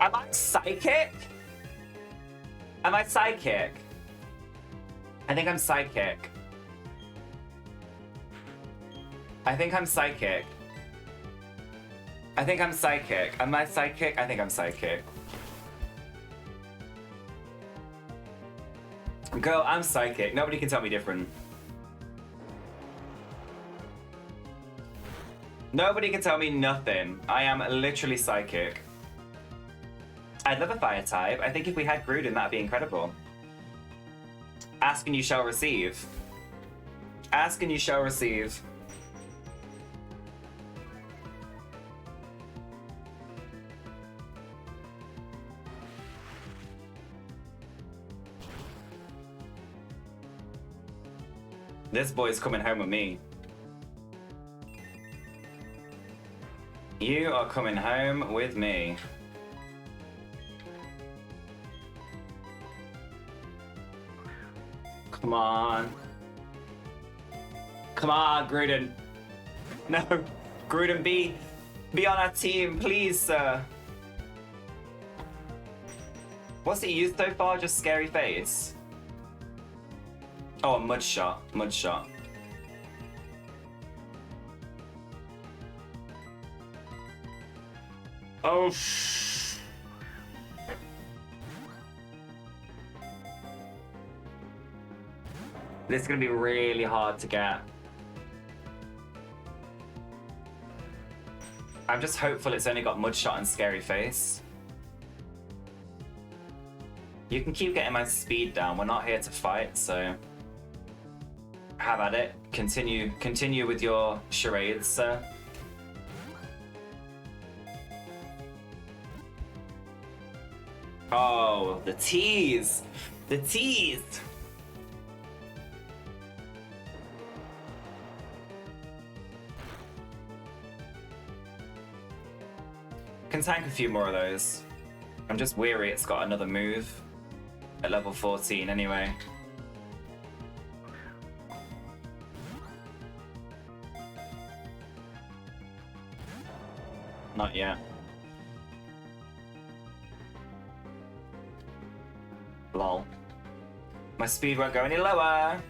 Am I psychic? Am I psychic? I think I'm psychic. I think I'm psychic. I think I'm psychic. Am I psychic? I think I'm psychic. Girl, I'm psychic. Nobody can tell me different. Nobody can tell me nothing. I am literally psychic. I'd love a fire type. I think if we had Groudon, that'd be incredible. Ask and you shall receive. Ask and you shall receive. This boy's coming home with me. You are coming home with me. Come on. Come on, Groudon. No, Groudon, be on our team, please, sir. What's he used so far? Just scary face. Oh, a mud shot. Mud shot. Oh, this is gonna be really hard to get. I'm just hopeful it's only got Mudshot and Scary Face. You can keep getting my speed down. We're not here to fight, so have at it. Continue with your charades, sir. Oh, the tease! The tease! Can tank a few more of those. I'm just weary it's got another move at level 14 anyway. Not yet. Lol. My speed won't go any lower.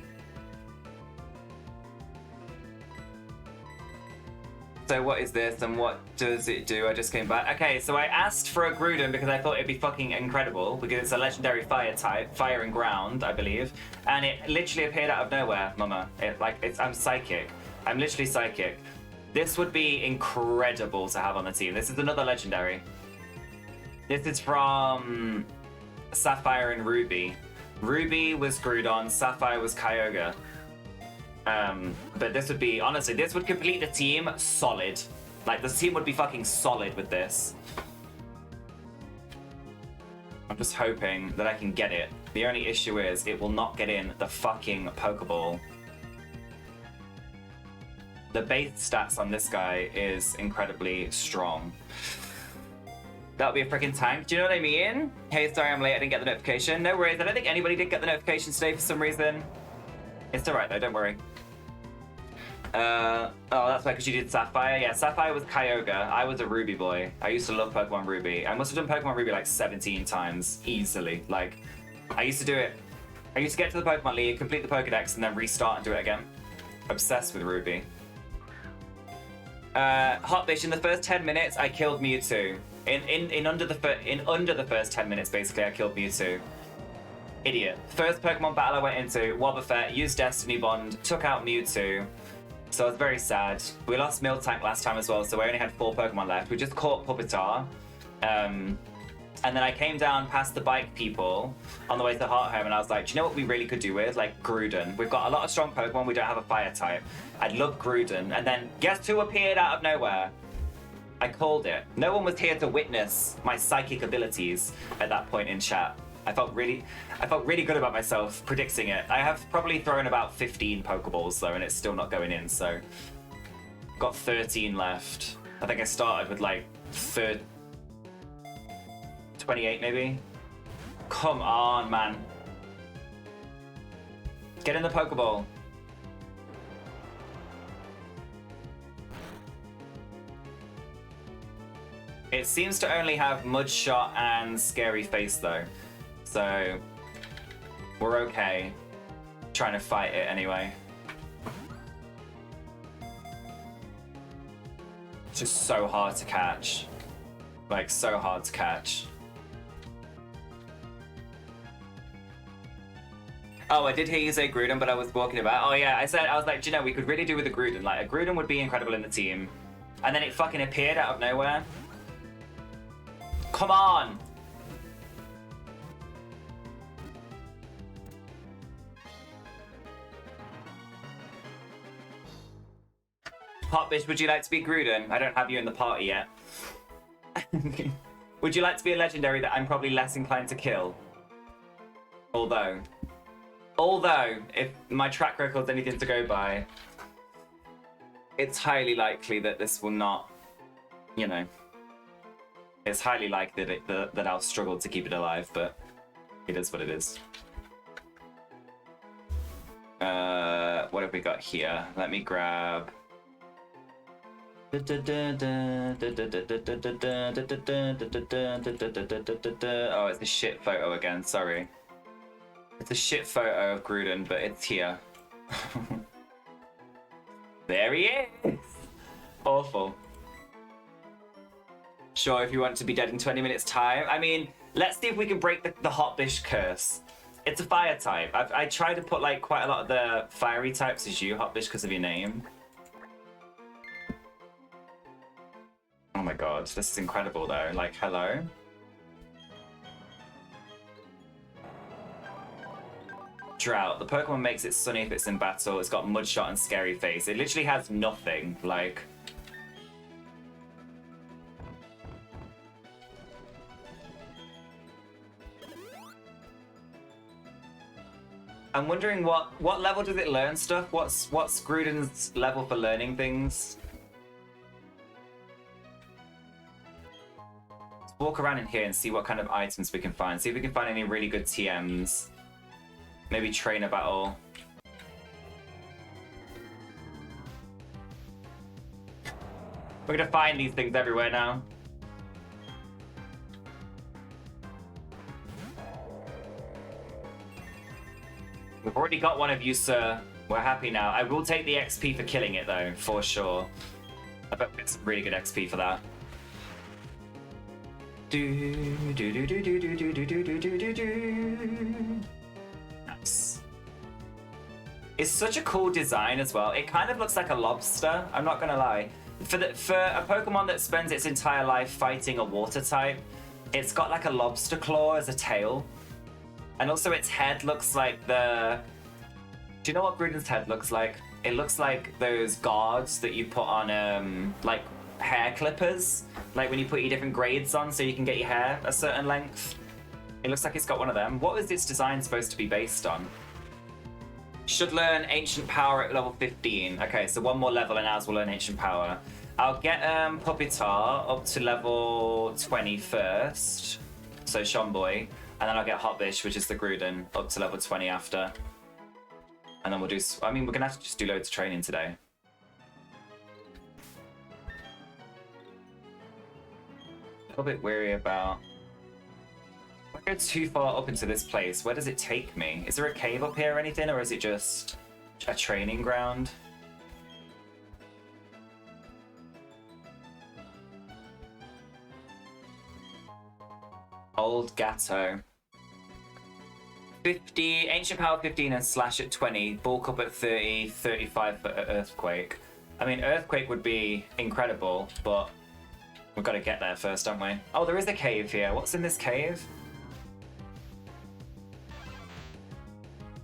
So what is this and what does it do? I just came back. Okay, so I asked for a Gruden because I thought it'd be fucking incredible because it's a legendary fire type, fire and ground, I believe. And it literally appeared out of nowhere, mama. I'm psychic. I'm literally psychic. This would be incredible to have on the team. This is another legendary. This is from Sapphire and Ruby. Ruby was Groudon, Sapphire was Kyogre. But this would be, honestly, this would complete the team solid. Like, the team would be fucking solid with this. I'm just hoping that I can get it. The only issue is it will not get in the fucking Pokeball. The base stats on this guy is incredibly strong. That would be a freaking tank. Do you know what I mean? Hey, sorry I'm late. I didn't get the notification. No worries. I don't think anybody did get the notification today for some reason. It's alright though, don't worry. Oh, that's why, because you did Sapphire? Yeah, Sapphire was Kyogre. I was a Ruby boy. I used to love Pokemon Ruby. I must have done Pokemon Ruby like 17 times, easily. Like, I used to do it. I used to get to the Pokemon League, complete the Pokedex, and then restart and do it again. Obsessed with Ruby. Hot Bitch, in the first 10 minutes, I killed Mewtwo. In under the first 10 minutes, basically, I killed Mewtwo. Idiot. First Pokemon battle I went into, Wobbuffet, used Destiny Bond, took out Mewtwo. So I was very sad. We lost Miltank last time as well, so we only had 4 Pokemon left. We just caught Pupitar. And then I came down past the bike people on the way to Hearthome, and I was like, do you know what we really could do with? Like, Gruden. We've got a lot of strong Pokemon, we don't have a fire type. I'd love Gruden. And then, guess who appeared out of nowhere? I called it. No one was here to witness my psychic abilities at that point in chat. I felt really good about myself predicting it. I have probably thrown about 15 Pokeballs though, and it's still not going in, so. Got 13 left. I think I started with like 28 maybe? Come on, man. Get in the Pokeball. It seems to only have Mudshot and Scary Face though. So, we're okay. Trying to fight it anyway. It's just so hard to catch. Like, so hard to catch. Oh, I did hear you say Gruden, but I was walking about. Oh yeah, I was like, do you know, we could really do with a Gruden. Like, a Gruden would be incredible in the team. And then it fucking appeared out of nowhere. Come on! Hot Bitch, would you like to be Gruden? I don't have you in the party yet. Would you like to be a legendary that I'm probably less inclined to kill? Although, if my track record's anything to go by, it's highly likely that this will not, you know, it's highly likely that I'll struggle to keep it alive, but it is what it is. What have we got here? Let me grab... Oh, it's a shit photo again, sorry. It's a shit photo of Gruden, but it's here. There he is! Awful. Sure, if you want to be dead in 20 minutes time. I mean, let's see if we can break the Hot Bish curse. It's a fire type. I tried to put like quite a lot of the fiery types as you, Hot Bish, because of your name. my god, this is incredible though. Like, hello? Drought. The Pokemon makes it sunny if it's in battle. It's got Mudshot and Scary Face. It literally has nothing. Like... I'm wondering what level does it learn stuff? What's Gruden's level for learning things? Let's walk around in here and see what kind of items we can find. See if we can find any really good TMs. Maybe trainer battle. We're gonna find these things everywhere now. We've already got one of you, sir. We're happy now. I will take the XP for killing it, though, for sure. I bet we get some really good XP for that. Nice. It's such a cool design as well. It kind of looks like a lobster, I'm not gonna lie. For a Pokemon that spends its entire life fighting a water type, it's got like a lobster claw as a tail. And also its head looks like the... Do you know what Gruden's head looks like? It looks like those guards that you put on, like, hair clippers. Like when you put your different grades on so you can get your hair a certain length. It looks like it's got one of them. What was its design supposed to be based on? Should learn Ancient Power at level 15. Okay, so one more level and ours will learn Ancient Power. I'll get Pupitar up to level 20 first. So Shomboy. And then I'll get Hotbish, which is the Gruden, up to level 20 after. And then we'll do... I mean, we're going to have to just do loads of training today. A little bit wary about... If I go too far up into this place, where does it take me? Is there a cave up here or anything, or is it just a training ground? Old Gatto. 50, Ancient Power 15 and Slash at 20, Bulk up at 30, 35 for Earthquake. I mean, Earthquake would be incredible, but we've got to get there first, don't we? Oh, there is a cave here. What's in this cave?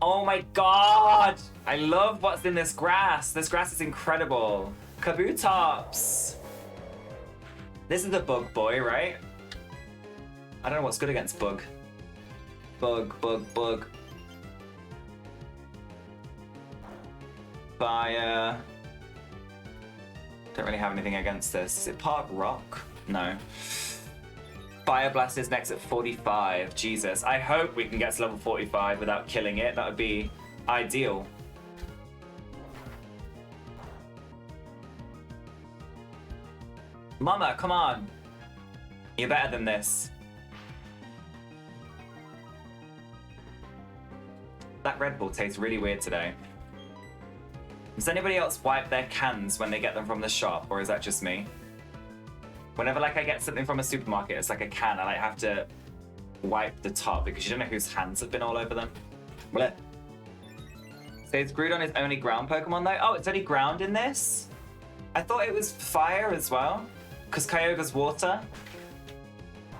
Oh my god! I love what's in this grass. This grass is incredible. Kabutops! This is the bug boy, right? I don't know what's good against bug. Bug. Fire. Don't really have anything against this. Is it Park Rock? No. Fire Blast is next at 45. Jesus. I hope we can get to level 45 without killing it. That would be ideal. Mama, come on. You're better than this. That Red Bull tastes really weird today. Does anybody else wipe their cans when they get them from the shop, or is that just me? Whenever like I get something from a supermarket, it's like a can, I like have to wipe the top because you don't know whose hands have been all over them. Blech. Says Groudon is only ground Pokemon though? Oh, it's only ground in this? I thought it was fire as well, because Kyogre's water.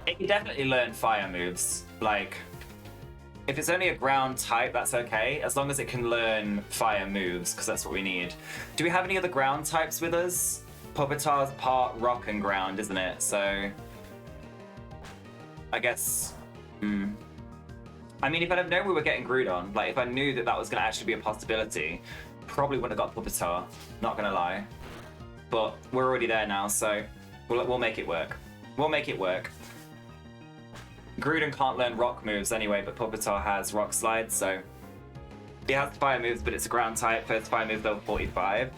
It can definitely learn fire moves, like... If it's only a ground type, that's okay, as long as it can learn fire moves, because that's what we need. Do we have any other ground types with us? Pupitar's part rock and ground, isn't it? So... I guess... I mean, if I'd have known we were getting Groudon, like, if I knew that that was going to actually be a possibility, probably wouldn't have got Pupitar, not going to lie. But we're already there now, so we'll make it work. We'll make it work. Groudon can't learn rock moves anyway, but Pupitar has rock slides, so he has fire moves, but it's a ground type. First fire move level 45.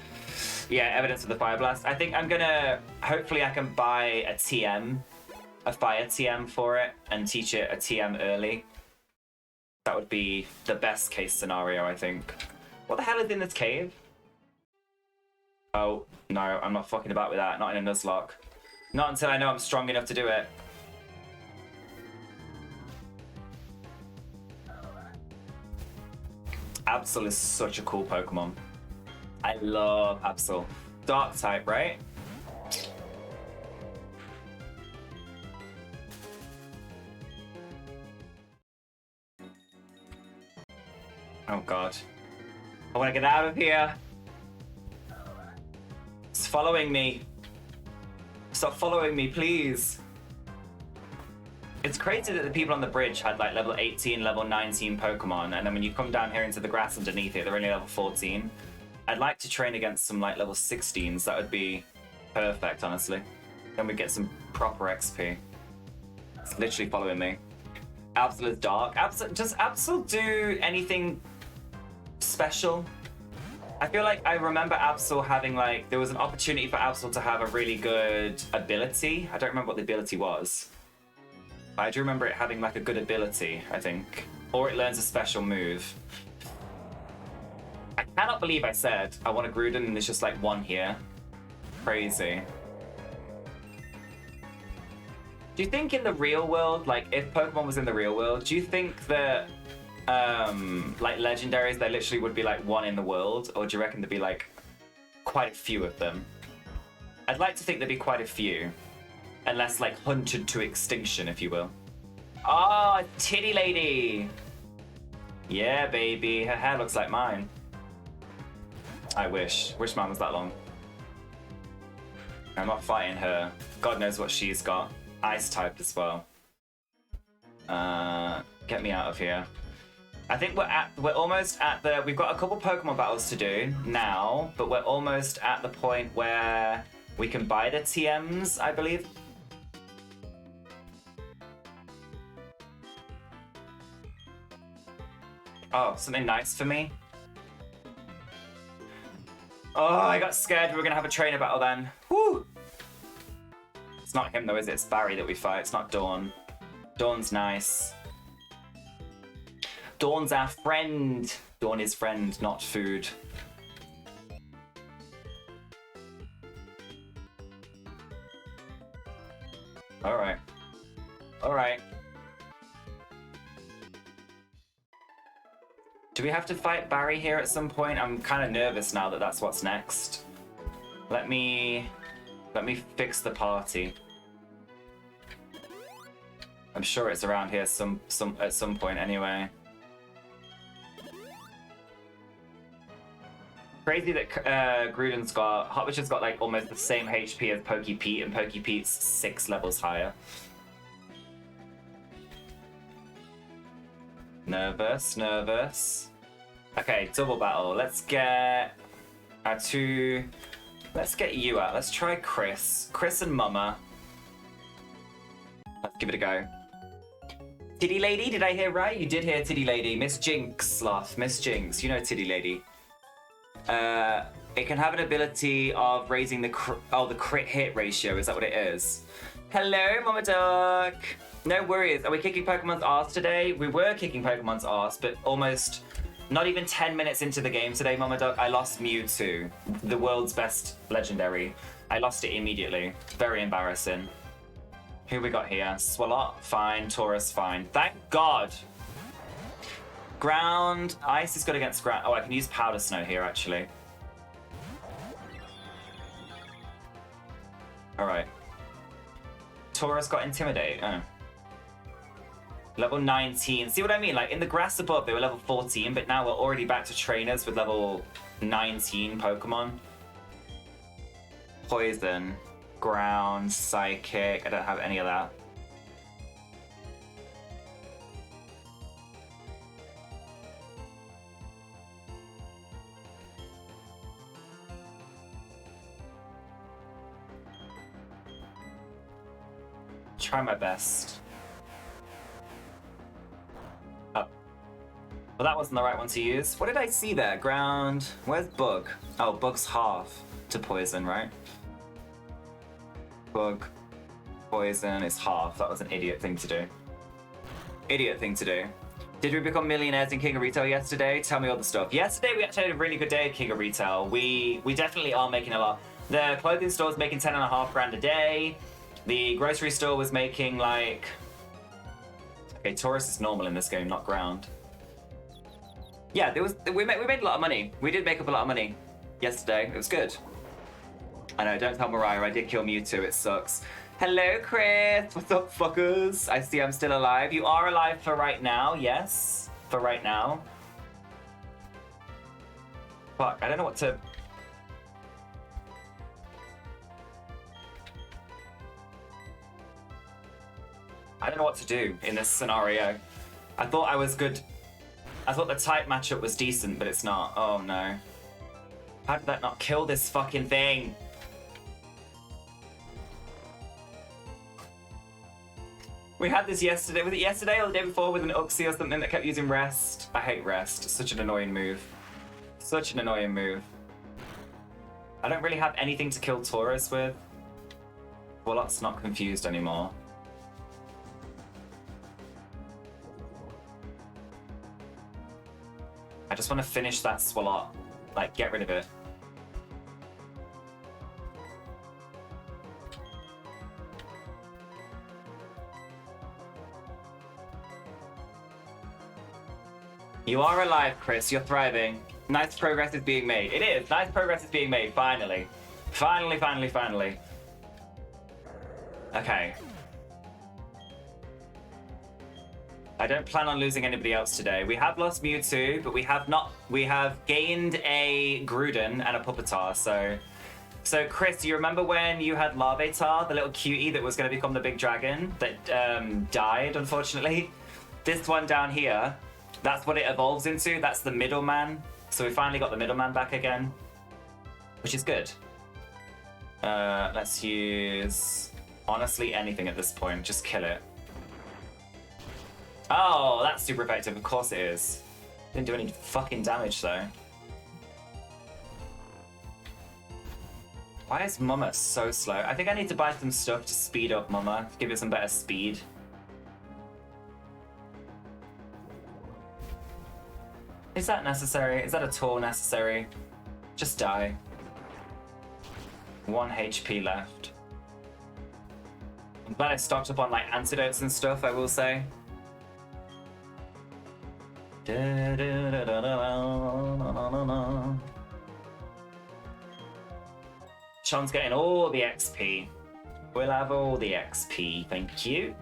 Yeah, evidence of the Fire Blast. I think I'm gonna, hopefully I can buy a TM, a fire TM for it, and teach it a TM early. That would be the best case scenario, I think. What the hell is in this cave? Oh, no, I'm not fucking about with that, not in a Nuzlocke. Not until I know I'm strong enough to do it. Absol is such a cool Pokemon. I love Absol. Dark type, right? Oh god. I want to get out of here. It's following me. Stop following me, please. It's crazy that the people on the bridge had like level 18, level 19 Pokemon, and then when you come down here into the grass underneath it, they're only level 14. I'd like to train against some like level 16s. That would be perfect, honestly. Then we get some proper XP. It's literally following me. Absol is dark. Does Absol do anything special? I feel like I remember Absol having like, there was an opportunity for Absol to have a really good ability. I don't remember what the ability was. But I do remember it having like a good ability, I think. Or it learns a special move. I cannot believe I said I want a Gruden and there's just like one here. Crazy. Do you think in the real world, like if Pokemon was in the real world, do you think that like legendaries, there literally would be like one in the world? Or do you reckon there'd be like quite a few of them? I'd like to think there'd be quite a few. Unless like hunted to extinction, if you will. Oh, titty lady. Yeah, baby. Her hair looks like mine. I wish. Wish mine was that long. I'm not fighting her. God knows what she's got. Ice type as well. Get me out of here. I think we're almost at the, we've got a couple Pokemon battles to do now, but we're almost at the point where we can buy the TMs, I believe. Oh, something nice for me. Oh, I got scared we were gonna have a trainer battle then. Woo! It's not him though, is it? It's Barry that we fight. It's not Dawn. Dawn's nice. Dawn's our friend. Dawn is friend, not food. Alright. Alright. Do we have to fight Barry here at some point? I'm kind of nervous now that that's what's next. Let me fix the party. I'm sure it's around here at some point anyway. Crazy that Gruden's got, Hot Witch has got like almost the same HP as Pokepete, and Pokepete's 6 levels higher. Nervous, nervous. Okay, double battle. Let's get our two. Let's get you out. Let's try Chris. Chris and Mama. Let's give it a go. Titty Lady, did I hear right? You did hear Titty Lady. Miss Jinx, Sloth. Miss Jinx, you know Titty Lady. It can have an ability of raising the crit hit ratio. Is that what it is? Hello, Mama Duck. No worries. Are we kicking Pokemon's ass today? We were kicking Pokemon's ass, but almost not even 10 minutes into the game today, Mama Duck, I lost MEWTWO, the world's best legendary. I lost it immediately. Very embarrassing. Who we got here? Swalot, fine. Taurus, fine. Thank God. Ground. Ice is good against ground. Oh, I can use Powder Snow here, actually. All right. Taurus got Intimidate. Oh. Level 19. See what I mean? Like, in the grass above, they were level 14, but now we're already back to trainers with level 19 Pokemon. Poison. Ground. Psychic. I don't have any of that. Try my best. Oh. Well, that wasn't the right one to use. What did I see there? Ground. Where's Bug? Oh, Bug's half to poison, right? Bug. Poison is half. That was an idiot thing to do. Idiot thing to do. Did we become millionaires in King of Retail yesterday? Tell me all the stuff. Yesterday we actually had a really good day at King of Retail. We definitely are making a lot. The clothing store's making 10.5 grand a day. The grocery store was making like... Okay, Taurus is normal in this game, not ground. Yeah, we made a lot of money. We did make up a lot of money yesterday. It was good. I know, don't tell Mariah, I did kill MEWTWO, it sucks. Hello, Chris. What's up, fuckers? I see I'm still alive. You are alive for right now, yes. For right now. Fuck, I don't know what to... I don't know what to do in this scenario. I thought I was good. I thought the type matchup was decent, but it's not. Oh no. How did that not kill this fucking thing? We had this yesterday. Was it yesterday or the day before with an Uxie or something that kept using rest? I hate rest. It's such an annoying move. Such an annoying move. I don't really have anything to kill Taurus with. Warlock's not confused anymore. I just want to finish that Swalot. Like, get rid of it. You are alive, Chris. You're thriving. Nice progress is being made. It is. Nice progress is being made. Finally. Finally, finally, finally. Okay. I don't plan on losing anybody else today. We have lost MEWTWO, but we have not. We have gained a Gruden and a Pupitar. So Chris, you remember when you had Larvitar, the little cutie that was going to become the big dragon that died, unfortunately? This one down here, that's what it evolves into. That's the middleman. So we finally got the middleman back again, which is good. Let's use honestly anything at this point. Just kill it. Oh, that's super effective. Of course it is. Didn't do any fucking damage though. Why is Mama so slow? I think I need to buy some stuff to speed up Mama, give it some better speed. Is that necessary? Is that at all necessary? Just die. 1 HP left. I'm glad I stocked up on like antidotes and stuff, I will say. Sean's getting all the XP. We'll have all the XP, thank you.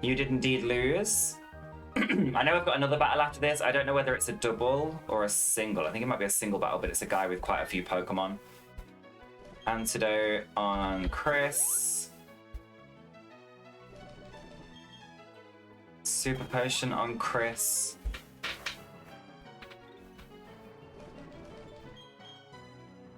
You did indeed lose. I know I've got another battle after this. I don't know whether it's a double or a single. I think it might be a single battle, but it's a guy with quite a few Pokemon. Antidote on Chris. Super Potion on Chris.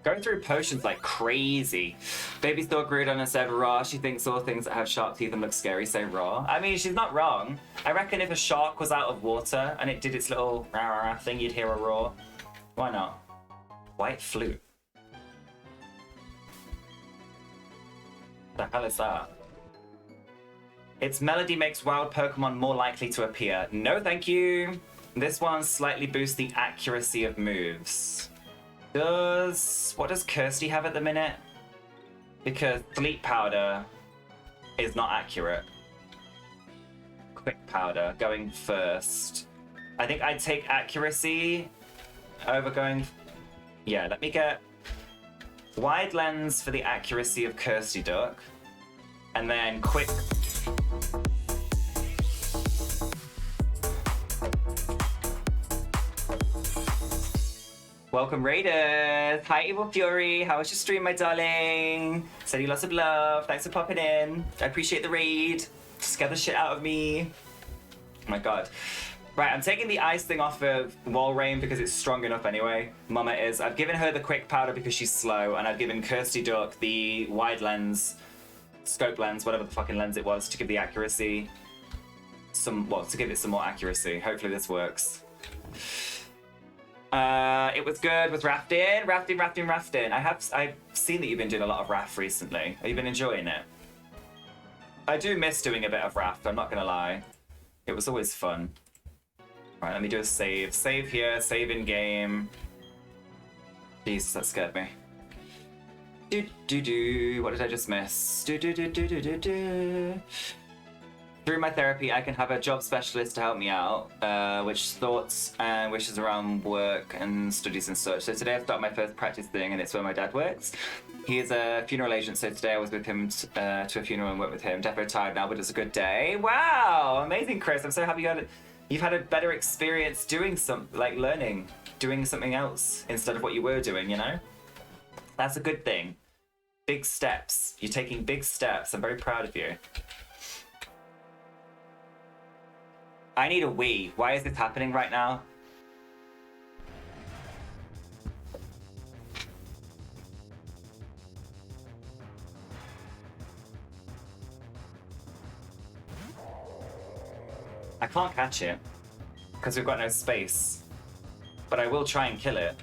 Going through potions like crazy. Baby still grew on and said raw. She thinks all things that have sharp teeth and look scary say raw. I mean, she's not wrong. I reckon if a shark was out of water and it did its little rah rah thing, you'd hear a roar. Why not? White flute. The hell is that? Its melody makes wild Pokemon more likely to appear. No, thank you. This one slightly boosts the accuracy of moves. What does Kirsty have at the minute? Because Sleep Powder is not accurate. Quick Powder going first. I think I'd take accuracy over going... Yeah, let me get Wide Lens for the accuracy of Kirsty Duck. And then Quick... Welcome Raiders! Hi Evil Fury, how was your stream, my darling? Sending you lots of love, thanks for popping in. I appreciate the raid. Scare the shit out of me. Oh my god. Right, I'm taking the ice thing off of Walrein because it's strong enough anyway. Mama is. I've given her the quick powder because she's slow, and I've given Kirsty Duck the wide lens, scope lens, whatever the fucking lens it was, to give the accuracy to give it some more accuracy. Hopefully this works. It was good with rafting. I've seen that you've been doing a lot of raft recently. Have you been enjoying it? I do miss doing a bit of raft, I'm not gonna lie. It was always fun. Right, let me do a save. Save here, save in game. Jesus, that scared me. What did I just miss? Through my therapy, I can have a job specialist to help me out, which thoughts and wishes around work and studies and such. So today I started my first practice thing, and it's where my dad works. He is a funeral agent, so today I was with him to a funeral and worked with him. Definitely tired now, but it's a good day. Wow, amazing, Chris. I'm so happy you had You've had a better experience doing doing something else instead of what you were doing, you know? That's a good thing. Big steps. You're taking big steps. I'm very proud of you. I need a Wii. Why is this happening right now? I can't catch it because we've got no space, but I will try and kill it.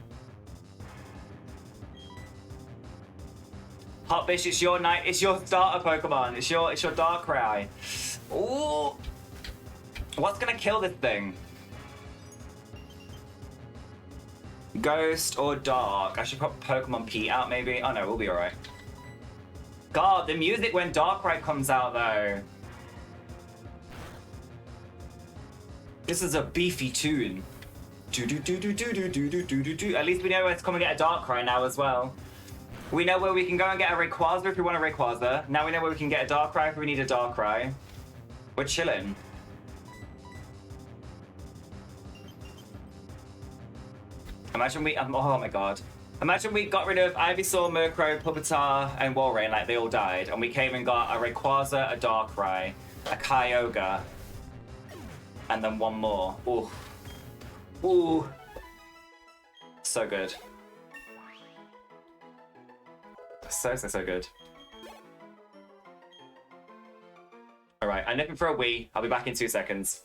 Hotbish, it's your night. It's your starter Pokemon. It's your Darkrai. Ooh, what's gonna kill this thing? Ghost or Dark? I should put Pokemon Pete out maybe. Oh no, we'll be alright. God, the music when Darkrai comes out though. This is a beefy tune. At least we know where to come and get a Darkrai now as well. We know where we can go and get a Rayquaza if we want a Rayquaza. Now we know where we can get a Darkrai if we need a Darkrai. We're chilling. Imagine we, oh my god. Imagine we got rid of Ivysaur, Murkrow, Pupitar, and Walrein, like they all died, and we came and got a Rayquaza, a Darkrai, a Kyogre, and then one more. Ooh. Ooh. So good. So good. Alright, I'm looking for a Wii. I'll be back in 2 seconds.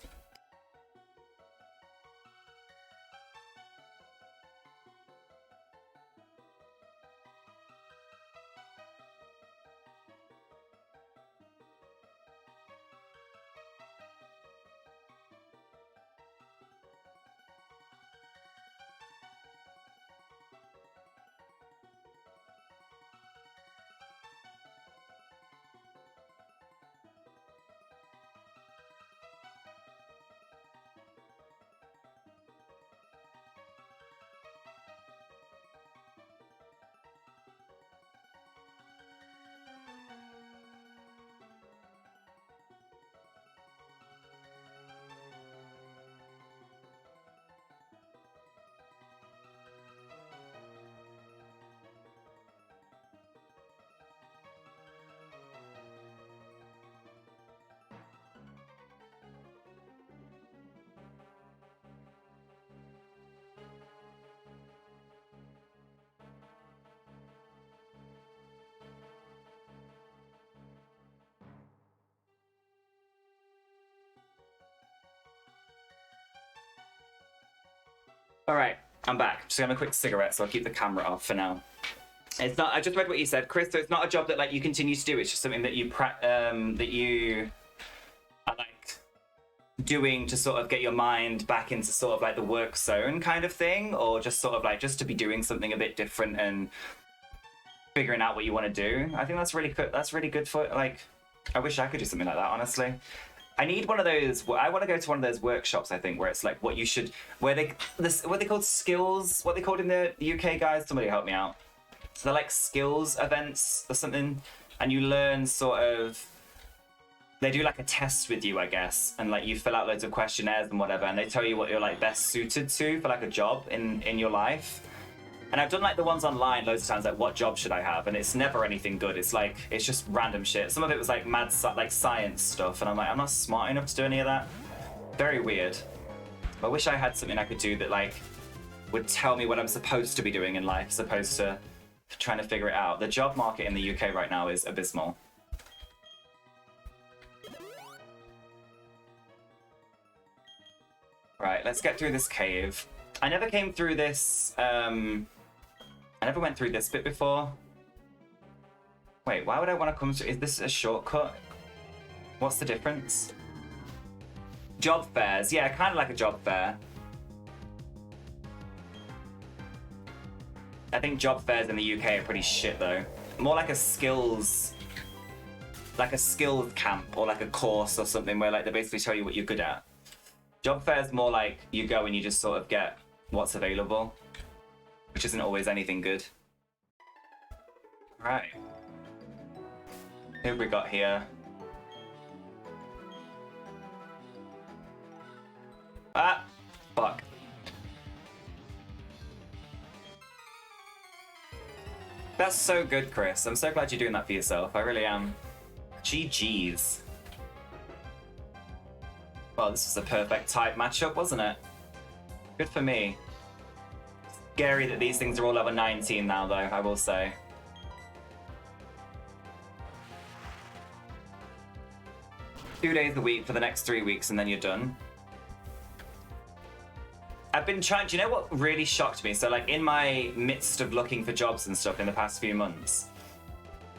All right, I'm back. Just having a quick cigarette, so I'll keep the camera off for now. It's not. I just read what you said, Chris. So it's not a job that like you continue to do. It's just something that you are like doing to sort of get your mind back into sort of like the work zone kind of thing, or just sort of like just to be doing something a bit different and figuring out what you want to do. I think that's really good. That's really good for like. I wish I could do something like that, honestly. I need one of those. I want to go to one of those workshops. I think where it's like what you should, what they called skills, what they called in the UK, guys. Somebody help me out. So they're like skills events or something, and you learn sort of. They do like a test with you, I guess, and like you fill out loads of questionnaires and whatever, and they tell you what you're like best suited to for like a job in your life. And I've done like the ones online loads of times, like what job should I have? And it's never anything good. It's like, it's just random shit. Some of it was like mad, like science stuff. And I'm like, I'm not smart enough to do any of that. Very weird. I wish I had something I could do that like would tell me what I'm supposed to be doing in life, as opposed to trying to figure it out. The job market in the UK right now is abysmal. Right, let's get through this cave. I never came through this, I never went through this bit before. Wait, why would I want to come to... Is this a shortcut? What's the difference? Job fairs. Yeah, kind of like a job fair. I think job fairs in the UK are pretty shit, though. More like a skills... Like a skills camp or like a course or something where like they basically tell you what you're good at. Job fair's more like you go and you just sort of get what's available, which isn't always anything good. Right. Who have we got here? Ah, fuck. That's so good, Chris. I'm so glad you're doing that for yourself. I really am. GG's. Well, this was a perfect type matchup, wasn't it? Good for me. Scary that these things are all over 19 now, though, I will say. Two days a week for the next 3 weeks, and then you're done. I've been trying, do you know what really shocked me? So like in my midst of looking for jobs and stuff in the past few months,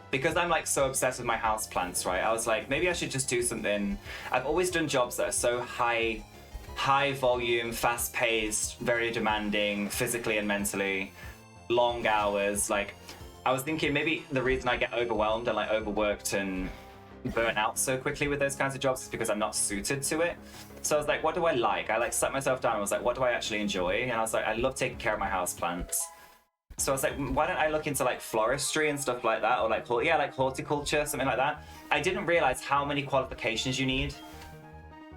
because I'm like so obsessed with my house plants, right? I was like, maybe I should just do something. I've always done jobs that are so high volume, fast paced, very demanding, physically and mentally, long hours. Like I was thinking maybe the reason I get overwhelmed and like overworked and burnt out so quickly with those kinds of jobs is because I'm not suited to it. So I was like, what do I like? I like sat myself down and was like, what do I actually enjoy? And I was like, I love taking care of my house plants. So I was like, why don't I look into like floristry and stuff like that, or like like horticulture, something like that. I didn't realize how many qualifications you need.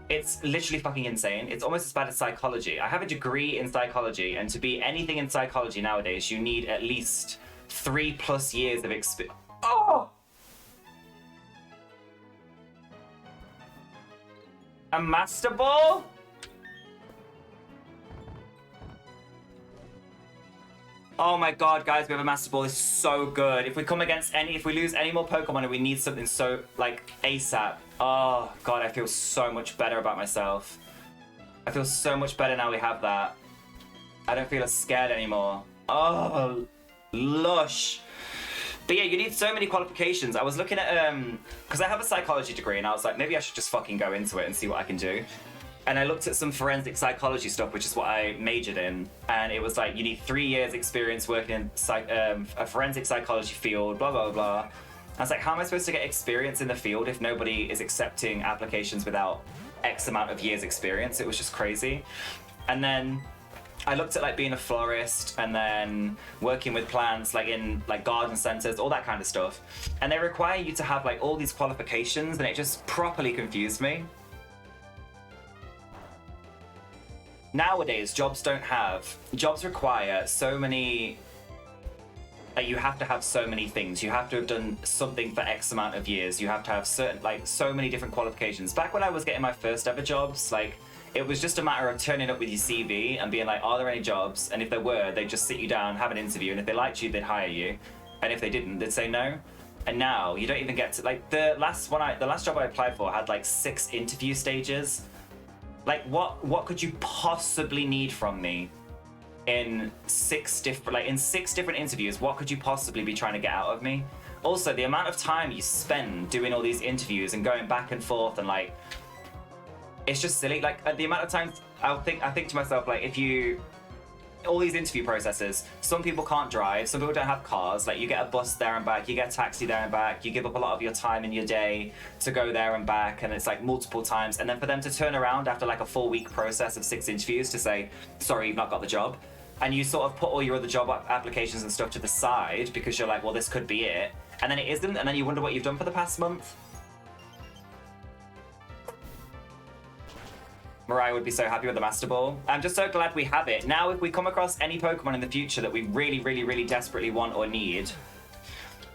It's literally fucking insane. It's almost as bad as psychology. I have a degree in psychology, and to be anything in psychology nowadays, you need at least 3+ years of experience. Oh! A Master Ball? Oh my god, guys, we have a Master Ball. It's so good. If we lose any more Pokemon and we need something so, like, ASAP. Oh god, I feel so much better about myself. I feel so much better now we have that. I don't feel as scared anymore. Oh, lush. But yeah, you need so many qualifications. I was looking at, because I have a psychology degree, and I was like, maybe I should just fucking go into it and see what I can do. And I looked at some forensic psychology stuff, which is what I majored in. And it was like, you need 3 years experience working in a forensic psychology field, blah, blah, blah. I was like, how am I supposed to get experience in the field if nobody is accepting applications without X amount of years experience? It was just crazy. And then I looked at like being a florist and then working with plants like in like garden centers, all that kind of stuff. And they require you to have like all these qualifications, and it just properly confused me. Nowadays, jobs require so many, like you have to have so many things. You have to have done something for X amount of years. You have to have certain, like so many different qualifications. Back when I was getting my first ever jobs, like it was just a matter of turning up with your CV and being like, are there any jobs? And if there were, they'd just sit you down, have an interview, and if they liked you, they'd hire you. And if they didn't, they'd say no. And now you don't even get to, like the last job I applied for had like 6 interview stages. Like what could you possibly need from me in 6 different interviews? What could you possibly be trying to get out of me? Also, the amount of time you spend doing all these interviews and going back and forth and like, it's just silly. Like the amount of times I think to myself, like all these interview processes, some people can't drive, some people don't have cars, like you get a bus there and back, you get a taxi there and back, you give up a lot of your time in your day to go there and back, and it's like multiple times, and then for them to turn around after like a 4-week process of 6 interviews to say, sorry, you've not got the job, and you sort of put all your other job applications and stuff to the side because you're like, well, this could be it, and then it isn't, and then you wonder what you've done for the past month. Mariah would be so happy with the Master Ball. I'm just so glad we have it. Now, if we come across any Pokemon in the future that we really, really, really desperately want or need,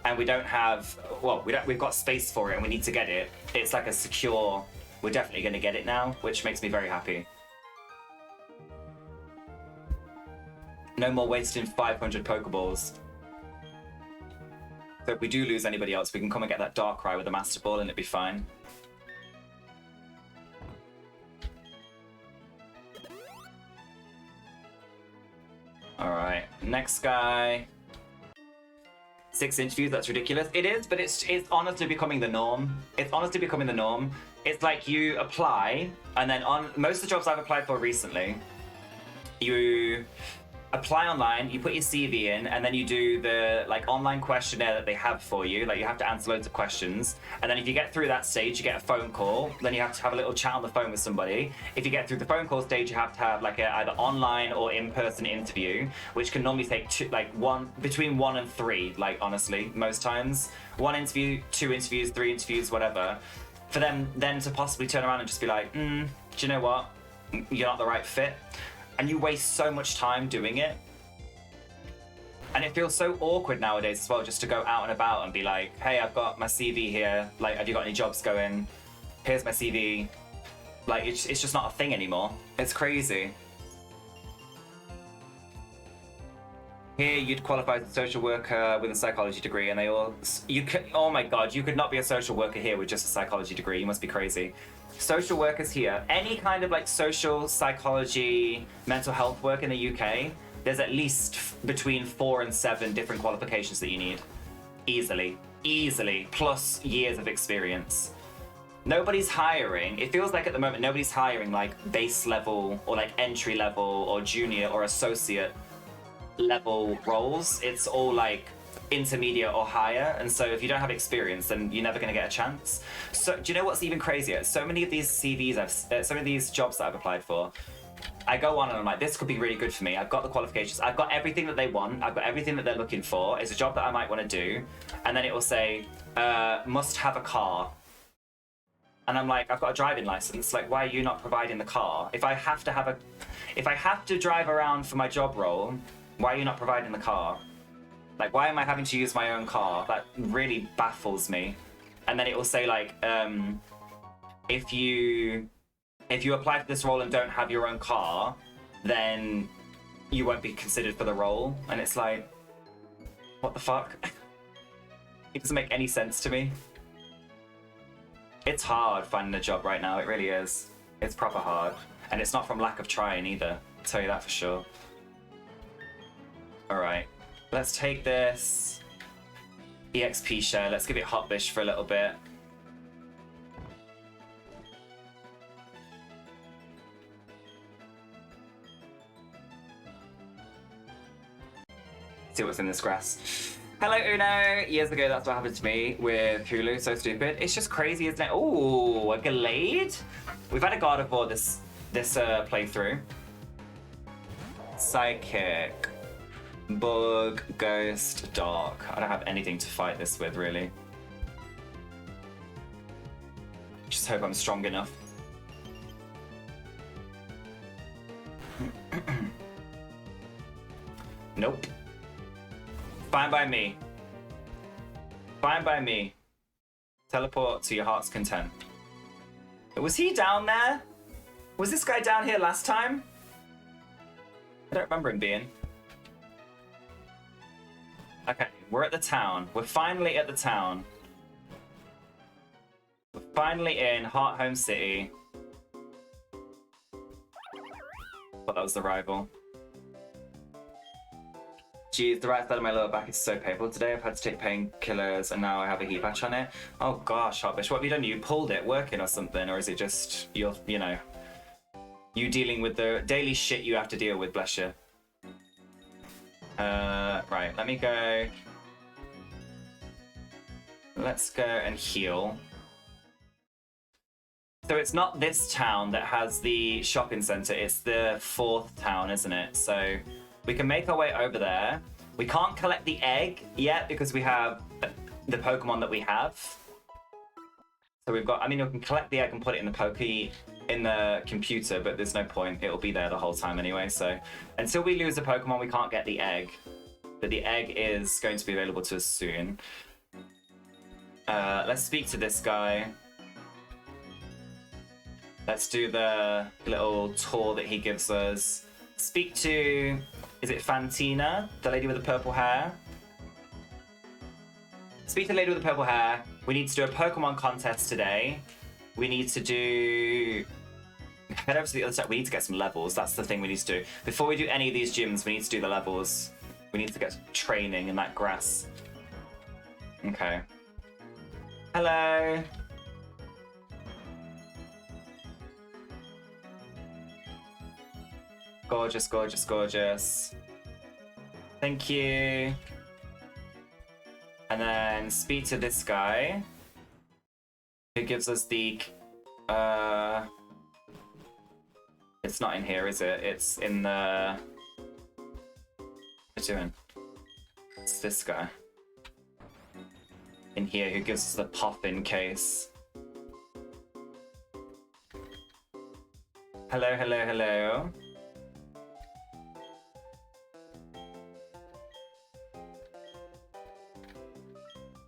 and we don't have, well, we've got space for it and we need to get it, it's like a secure, we're definitely going to get it now, which makes me very happy. No more wasting 500 Pokeballs. So if we do lose anybody else, we can come and get that Darkrai with the Master Ball and it'd be fine. Alright, next guy. 6 interviews, that's ridiculous. It is, but it's honestly becoming the norm. It's honestly becoming the norm. It's like you apply, and then on most of the jobs I've applied for recently, you apply online, you put your CV in, and then you do the like online questionnaire that they have for you. Like you have to answer loads of questions, and then if you get through that stage, you get a phone call. Then you have to have a little chat on the phone with somebody. If you get through the phone call stage, you have to have like a either online or in-person interview, which can normally take between 1 and 3. Like honestly, most times 1 interview, 2 interviews, 3 interviews, whatever. For them then to possibly turn around and just be like, do you know what? you're not the right fit, and you waste so much time doing it. And it feels so awkward nowadays as well, just to go out and about and be like, hey, I've got my CV here. Like, have you got any jobs going? Here's my CV. Like, it's just not a thing anymore. It's crazy. Here, you'd qualify as a social worker with a psychology degree, and they all... You could... Oh my god, you could not be a social worker here with just a psychology degree. You must be crazy. Social workers here, any kind of like social psychology, mental health work in the UK, there's at least between 4 and 7 different qualifications that you need. Easily, plus years of experience. Nobody's hiring. It feels like at the moment nobody's hiring like base level or like entry level or junior or associate level roles. It's all like intermediate or higher, and so if you don't have experience, then you're never going to get a chance. So do you know what's even crazier? So many of these CVs, so many of these jobs that I've applied for, I go on and I'm like, this could be really good for me. I've got the qualifications. I've got everything that they want. I've got everything that they're looking for. It's a job that I might want to do. And then it will say, must have a car. And I'm like, I've got a driving license. Like, why are you not providing the car? If I have to drive around for my job role, why are you not providing the car? Like, why am I having to use my own car? That really baffles me. And then it will say like, if you apply for this role and don't have your own car, then you won't be considered for the role. And it's like, what the fuck? It doesn't make any sense to me. It's hard finding a job right now, it really is. It's proper hard. And it's not from lack of trying either, I'll tell you that for sure. Alright, let's take this EXP share, let's give it Hotbish for a little bit. See what's in this grass. Hello, Uno! Years ago, that's what happened to me with Hulu. So stupid. It's just crazy, isn't it? Ooh, a Glade? We've had a God of War this playthrough. Psychic. Bug, Ghost, Dark. I don't have anything to fight this with, really. Just hope I'm strong enough. Nope. Fine by me. Fine by me. Teleport to your heart's content. Was he down there? Was this guy down here last time? I don't remember him being. Okay, we're at the town. We're finally at the town. We're finally in Heart Home City. Thought that was the rival. Geez, the right side of my lower back is so painful today. I've had to take painkillers and now I have a heat patch on it. Oh gosh, Hotbish, what have you done? You pulled it working or something? Or is it just, you know, you dealing with the daily shit you have to deal with, bless you. Right, let me go. Let's go and heal. So it's not this town that has the shopping center, it's the 4th town, isn't it? So we can make our way over there. We can't collect the egg yet because we have the Pokemon that we have. So we've got, I mean, you can collect the egg and put it in the computer, but there's no point. It'll be there the whole time anyway. So until we lose a Pokemon, we can't get the egg. But the egg is going to be available to us soon. Let's speak to this guy. Let's do the little tour that he gives us. Speak to, is it Fantina, the lady with the purple hair? Speak to the lady with the purple hair. We need to do a Pokemon contest today. We need to do... Head over to the other side. We need to get some levels. That's the thing we need to do. Before we do any of these gyms, we need to do the levels. We need to get training in that grass. Okay. Hello. Gorgeous, gorgeous, gorgeous. Thank you. And then speak to this guy, who gives us the... It's not in here, is it? It's in the... What are you doing? It's this guy. In here, who gives us the pop-in case. Hello, hello, hello.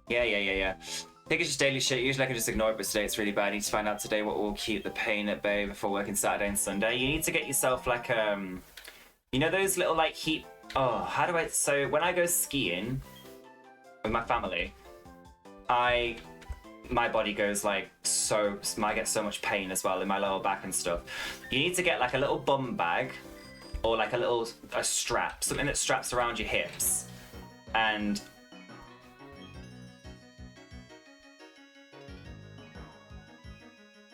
Yeah. I think it's just daily shit. Usually I can just ignore it, but today it's really bad. I need to find out today what will keep the pain at bay before working Saturday and Sunday. You need to get yourself like, you know those little like heat... Oh, how do I... So when I go skiing with my family, my body goes like so... I get so much pain as well in my lower back and stuff. You need to get like a little bum bag or like a strap, something that straps around your hips. And...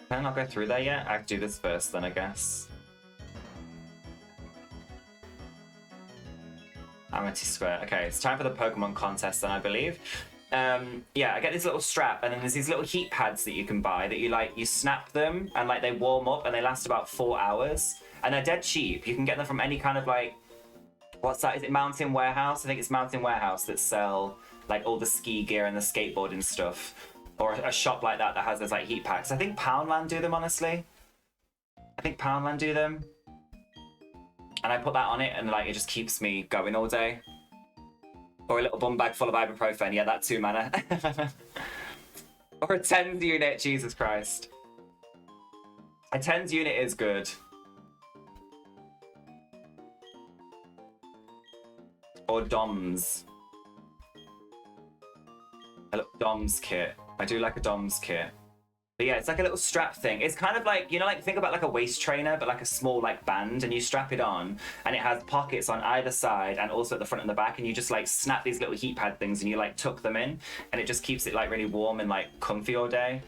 Can I not go through there yet? I have to do this first then, I guess. Amity Square. Okay, it's time for the Pokemon contest then, I believe. Yeah, I get this little strap, and then there's these little heat pads that you can buy that you snap them, and like they warm up, and they last about 4 hours. And they're dead cheap. You can get them from any kind of like... What's that? Is it Mountain Warehouse? I think it's Mountain Warehouse that sell like all the ski gear and the skateboarding stuff. Or a shop like that has those like heat packs. I think Poundland do them, honestly. I think Poundland do them. And I put that on it and like it just keeps me going all day. Or a little bum bag full of ibuprofen. Yeah, that too, man. Or a TENS unit, Jesus Christ. A TENS unit is good. Or DOMS. A little DOMS kit. I do like a DOMS kit. But yeah, it's like a little strap thing. It's kind of like, you know, like think about like a waist trainer, but like a small like band, and you strap it on and it has pockets on either side and also at the front and the back, and you just like snap these little heat pad things and you like tuck them in, and it just keeps it like really warm and like comfy all day.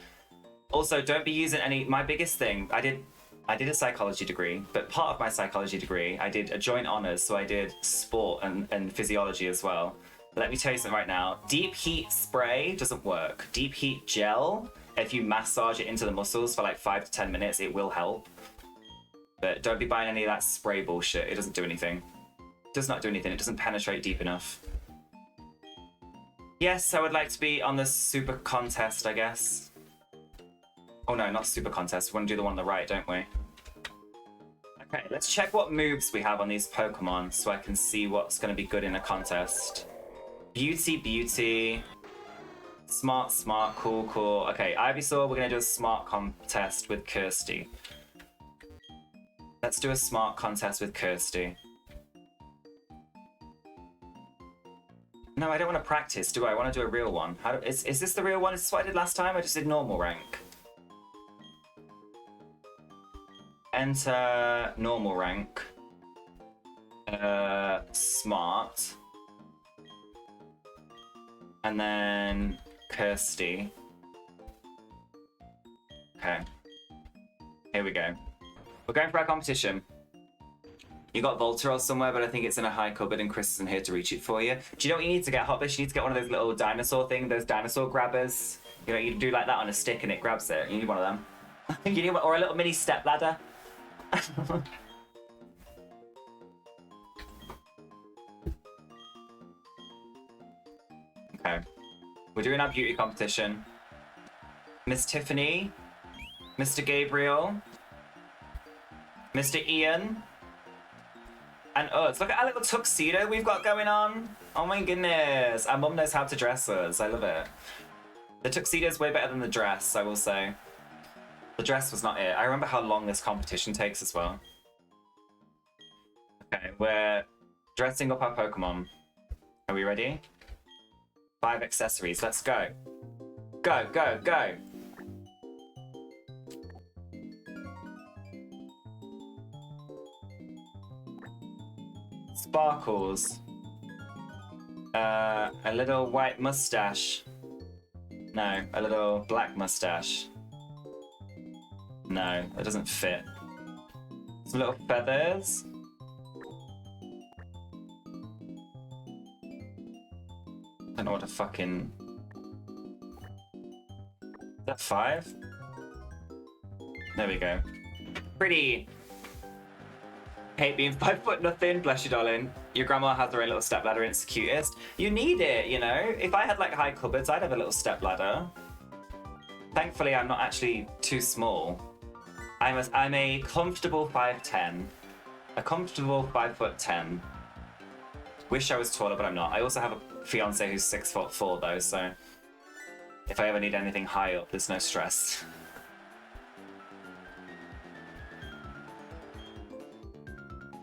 Also, don't be using any... My biggest thing, I did a psychology degree, but part of my psychology degree, I did a joint honours, so I did sport and physiology as well. Let me tell you something right now. Deep heat spray doesn't work. Deep heat gel, if you massage it into the muscles for like 5 to 10 minutes, it will help. But don't be buying any of that spray bullshit. It doesn't do anything. It does not do anything. It doesn't penetrate deep enough. Yes, I would like to be on the super contest, I guess. Oh no, not super contest. We want to do the one on the right, don't we? Okay, let's check what moves we have on these Pokemon so I can see what's going to be good in a contest. Beauty. Smart, cool. Okay, Ivysaur, we're going to do a smart contest with Kirsty. Let's do a smart contest with Kirsty. No, I don't want to practice, do I? I want to do a real one. Is this the real one? Is this what I did last time? I just did normal rank. Enter normal rank. Smart. And then Kirsty. Okay. Here we go. We're going for our competition. You got Voltorol somewhere, but I think it's in a high cupboard and Chris isn't here to reach it for you. Do you know what you need to get, Hotbish? You need to get one of those little dinosaur things, those dinosaur grabbers. You know, you do like that on a stick and it grabs it. You need one of them. You need one, or a little mini step ladder. Okay. We're doing our beauty competition. Miss Tiffany, Mr. Gabriel, Mr. Ian, and us. Look at our little tuxedo we've got going on. Oh my goodness. Our mum knows how to dress us. I love it. The tuxedo is way better than the dress, I will say. The dress was not it. I remember how long this competition takes as well. Okay, we're dressing up our Pokemon. Are we ready? 5 accessories. Let's go. Go. Sparkles. A little white mustache. No, a little black mustache. No, that doesn't fit. Some little feathers. I don't know what a fucking... Is that 5? There we go. Pretty. Hate being 5 foot nothing, bless you, darling. Your grandma has her own little stepladder and it's the cutest. You need it, you know? If I had like high cupboards, I'd have a little stepladder. Thankfully, I'm not actually too small. I'm a comfortable 5'10". A comfortable 5'10". Wish I was taller, but I'm not. I also have a fiance who's 6'4" though, so if I ever need anything high up, there's no stress.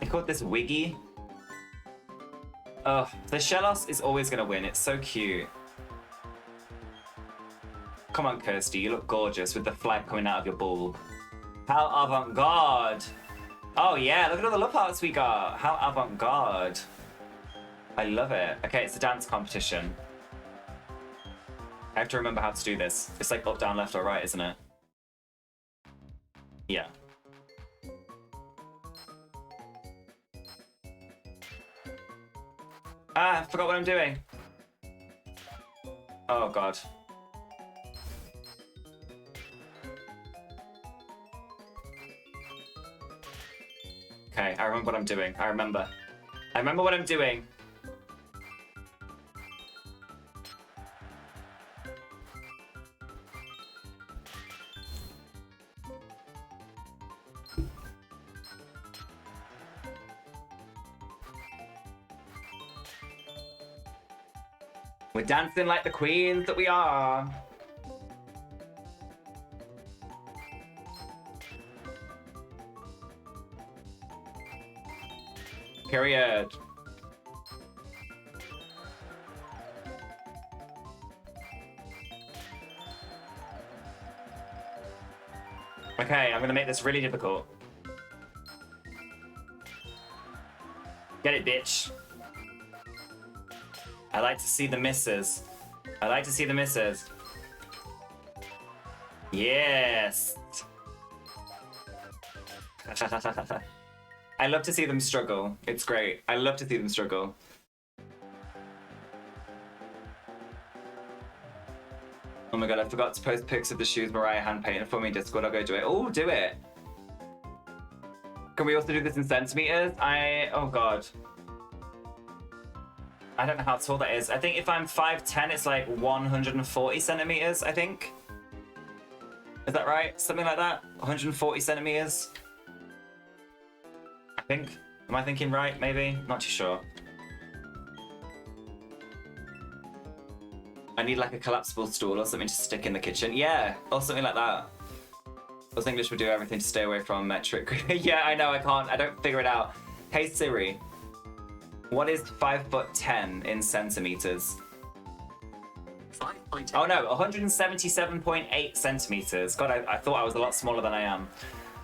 I caught this Wiggy. Oh, the Shellos is always gonna win. It's so cute. Come on, Kirsty, you look gorgeous with the flag coming out of your bulb. How avant-garde! Oh yeah, look at all the love hearts we got! How avant-garde! I love it. Okay, it's a dance competition. I have to remember how to do this. It's like up, down, left, or right, isn't it? Yeah. Ah, I forgot what I'm doing. Oh god. Okay, I remember what I'm doing. I remember what I'm doing. We're dancing like the queens that we are. Period. Okay, I'm gonna make this really difficult. Get it, bitch. I like to see the misses. I like to see the misses. Yes. I love to see them struggle. It's great. I love to see them struggle. Oh my god, I forgot to post pics of the shoes Mariah hand painted for me in Discord. I'll go do it. Oh, do it. Can we also do this in centimeters? Oh god. I don't know how tall that is. I think if I'm 5'10", it's like 140 centimeters, I think. Is that right? Something like that? 140 centimeters? I think. Am I thinking right, maybe? Not too sure. I need like a collapsible stool or something to stick in the kitchen. Yeah, or something like that. Us English would do everything to stay away from metric. Yeah, I know, I don't figure it out. Hey Siri, what is 5'10" in centimeters? 5.8. Oh no, 177.8 centimeters. God, I thought I was a lot smaller than I am.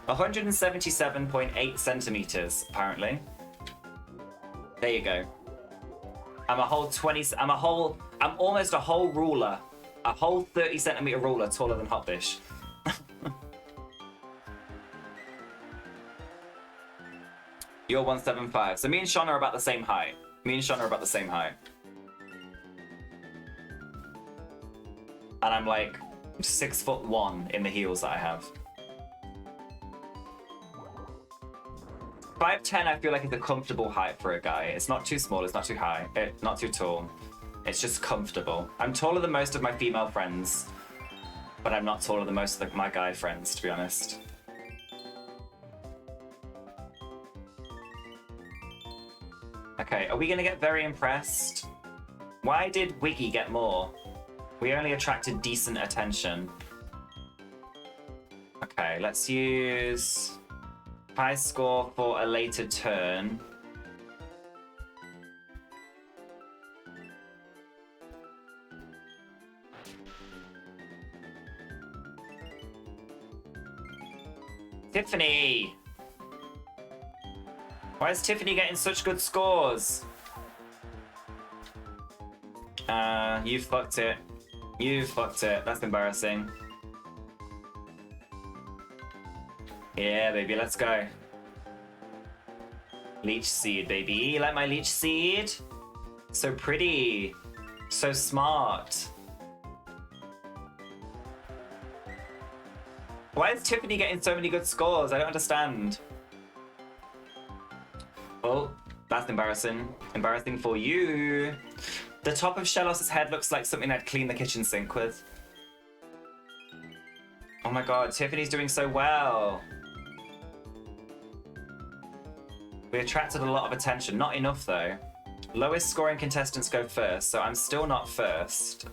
177.8 centimeters, apparently. There you go. I'm almost a whole ruler. A whole 30 centimeter ruler taller than Hotbish. You're 175. So me and Sean are about the same height. And I'm like 6'1" in the heels that I have. 5'10" I feel like is a comfortable height for a guy. It's not too small, it's not too high, not too tall. It's just comfortable. I'm taller than most of my female friends, but I'm not taller than most of my guy friends, to be honest. Okay, are we gonna get very impressed? Why did Wiggy get more? We only attracted decent attention. Okay, let's use high score for a later turn. Tiffany! Why is Tiffany getting such good scores? You fucked it. You fucked it. That's embarrassing. Yeah, baby, let's go. Leech seed, baby. You like my leech seed? So pretty. So smart. Why is Tiffany getting so many good scores? I don't understand. Oh, that's embarrassing. Embarrassing for you. The top of Shellos' head looks like something I'd clean the kitchen sink with. Oh my god, Tiffany's doing so well. We attracted a lot of attention. Not enough, though. Lowest scoring contestants go first, so I'm still not first.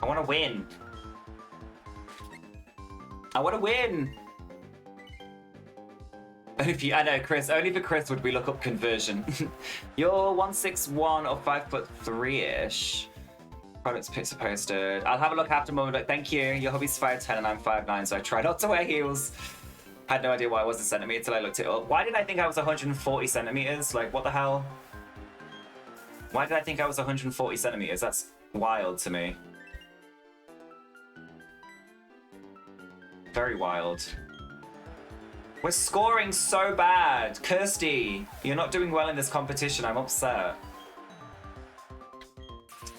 I want to win. I want to win. I know, Chris. Only for Chris would we look up conversion. You're 161 or 5'3"-ish. Products pics are posted. I'll have a look after moment. Thank you. Your hubby's 5'10" and I'm 5'9", so I try not to wear heels. Had no idea why I was a centimeter until I looked it up. Why did I think I was 140 centimeters? Like, what the hell? Why did I think I was 140 centimeters? That's wild to me. Very wild. We're scoring so bad. Kirsty, you're not doing well in this competition. I'm upset.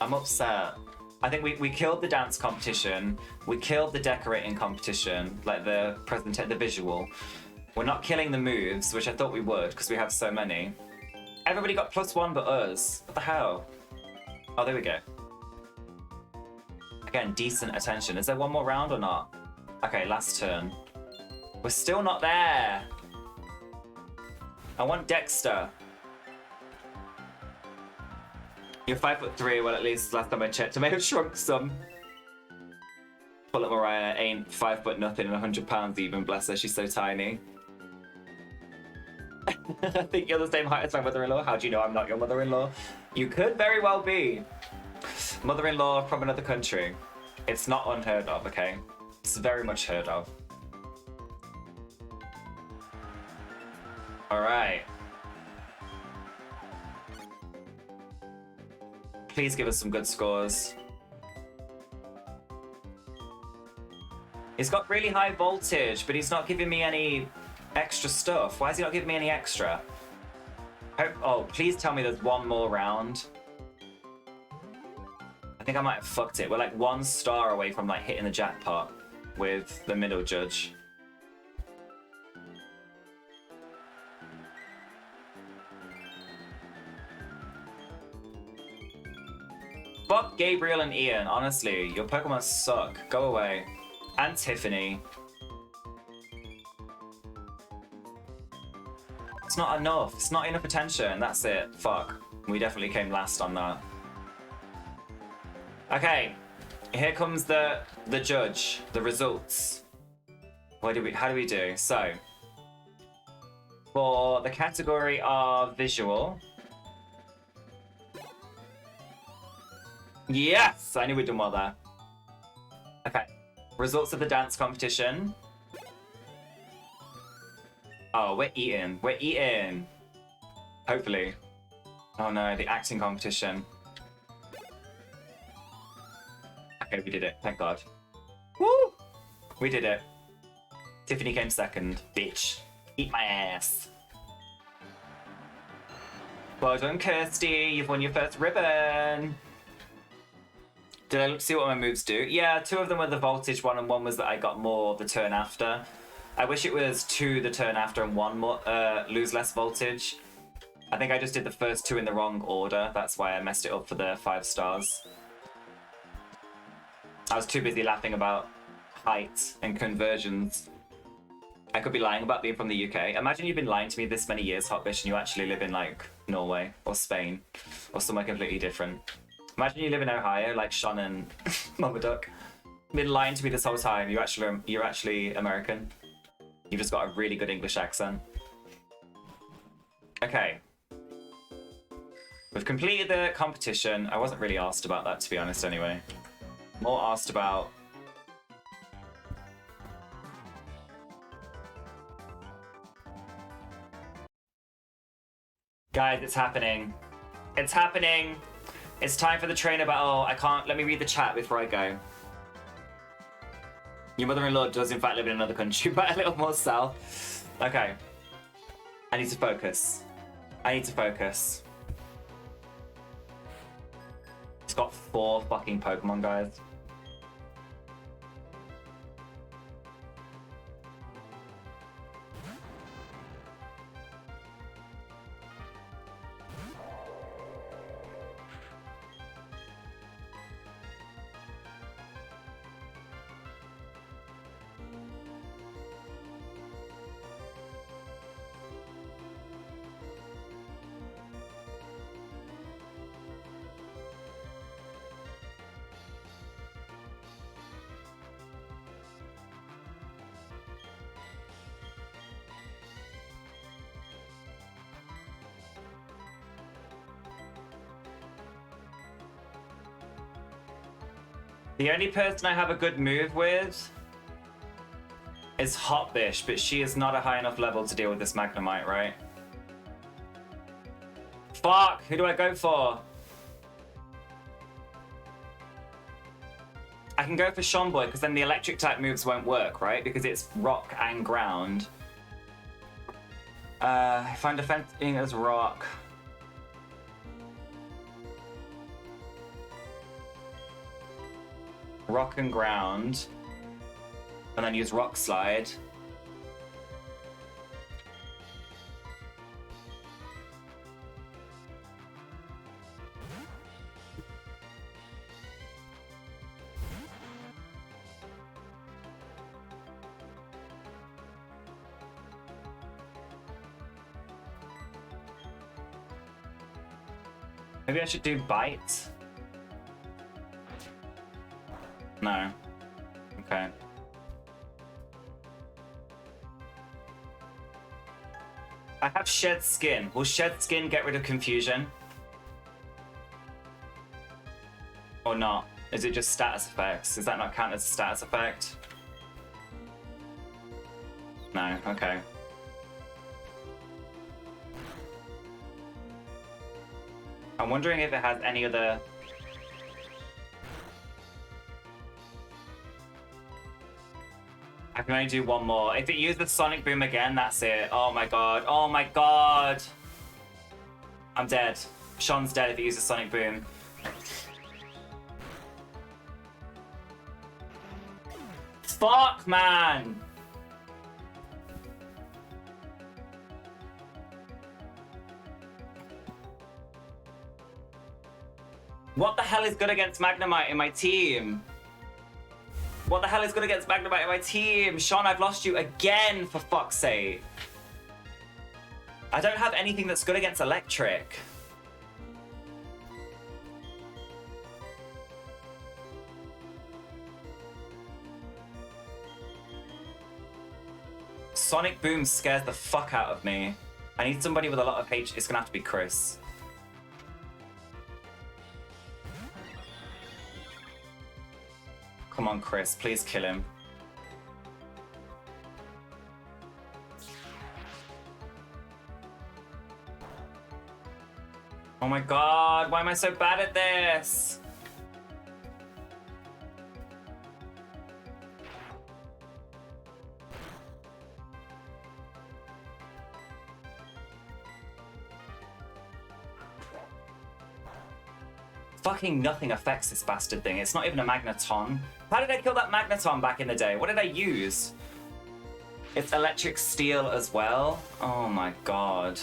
I'm upset. I think we killed the dance competition. We killed the decorating competition, like the visual. We're not killing the moves, which I thought we would because we have so many. Everybody got +1 but us. What the hell? Oh, there we go. Again, decent attention. Is there one more round or not? Okay, last turn. We're still not there. I want Dexter. You're 5'3", well, at least last time I checked. I may have shrunk some. But look, Mariah ain't 5 foot nothing and 100 pounds even, bless her, she's so tiny. I think you're the same height as my mother-in-law. How do you know I'm not your mother-in-law? You could very well be. Mother-in-law from another country. It's not unheard of, okay? It's very much heard of. All right. Please give us some good scores. He's got really high voltage, but he's not giving me any extra stuff. Why is he not giving me any extra? Oh, please tell me there's one more round. I think I might have fucked it. We're like 1 star away from like hitting the jackpot with the middle judge. Fuck Gabriel and Ian, honestly. Your Pokemon suck. Go away. And Tiffany. It's not enough. It's not enough attention. That's it. Fuck. We definitely came last on that. Okay. Here comes the judge. The results. How do we do? So, for the category of visual. Yes! I knew we'd done well there. Okay. Results of the dance competition. Oh, we're eating. We're eating. Hopefully. Oh no, the acting competition. Okay, we did it. Thank God. Woo! We did it. Tiffany came second. Bitch. Eat my ass. Well done, Kirsty. You've won your first ribbon. Did I see what my moves do? Yeah, 2 of them were the voltage one, and one was that I got more the turn after. I wish it was 2 the turn after and 1 more lose less voltage. I think I just did the first 2 in the wrong order. That's why I messed it up for the 5 stars. I was too busy laughing about height and conversions. I could be lying about being from the UK. Imagine you've been lying to me this many years, Hotbish, and you actually live in like Norway or Spain or somewhere completely different. Imagine you live in Ohio, like Sean and MEWTWO. Been lying to me this whole time. You're actually American. You've just got a really good English accent. Okay. We've completed the competition. I wasn't really asked about that, to be honest, anyway. More asked about... Guys, it's happening. It's happening. It's time for the trainer battle. I can't... Let me read the chat before I go. Your mother-in-law does, in fact, live in another country, but a little more south. Okay. I need to focus. I need to focus. It's got 4 fucking Pokemon, guys. The only person I have a good move with is Hotbish, but she is not a high enough level to deal with this Magnemite, right? Fuck! Who do I go for? I can go for Shonboy, because then the electric type moves won't work, right? Because it's rock and ground. If I'm defending as rock... Rock and ground. And then use Rock Slide. Maybe I should do Bite? No. Okay. I have Shed Skin. Will Shed Skin get rid of confusion? Or not? Is it just status effects? Does that not count as a status effect? No, okay. I'm wondering if it has any other... I can only do one more. If it uses Sonic Boom again, that's it. Oh my god. Oh my god. I'm dead. Sean's dead if it uses Sonic Boom. Fuck, man. What the hell is good against Magnemite in my team? What the hell is good against Magnemite in my team? Sean, I've lost you again, for fuck's sake. I don't have anything that's good against electric. Sonic Boom scares the fuck out of me. I need somebody with a lot of H. It's gonna have to be Chris. Come on, Chris, please kill him. Oh my god, why am I so bad at this? Fucking nothing affects this bastard thing. It's not even a Magneton. How did I kill that Magneton back in the day? What did I use? It's electric steel as well? Oh my god.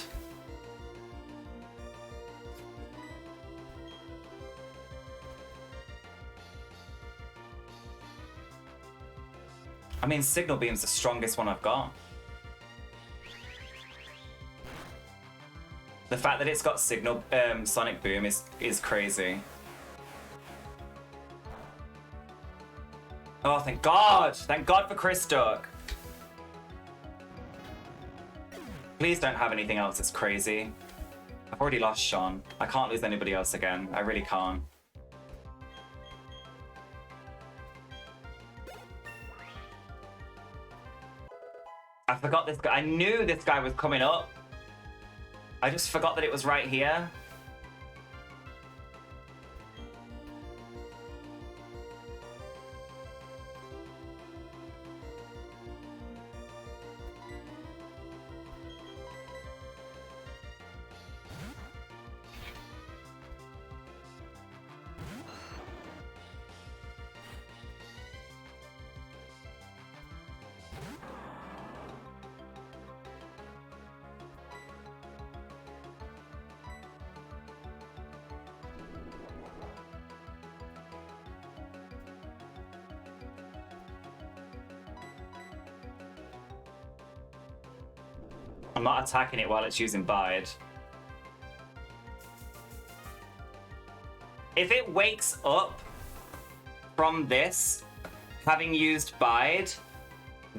I mean, Signal Beam's the strongest one I've got. The fact that it's got Sonic Boom is crazy. Oh, thank God! Thank God for Chris Duck. Please don't have anything else that's crazy. I've already lost Sean. I can't lose anybody else again. I really can't. I forgot this guy. I knew this guy was coming up. I just forgot that it was right here. I'm not attacking it while it's using Bide. If it wakes up from this, having used Bide,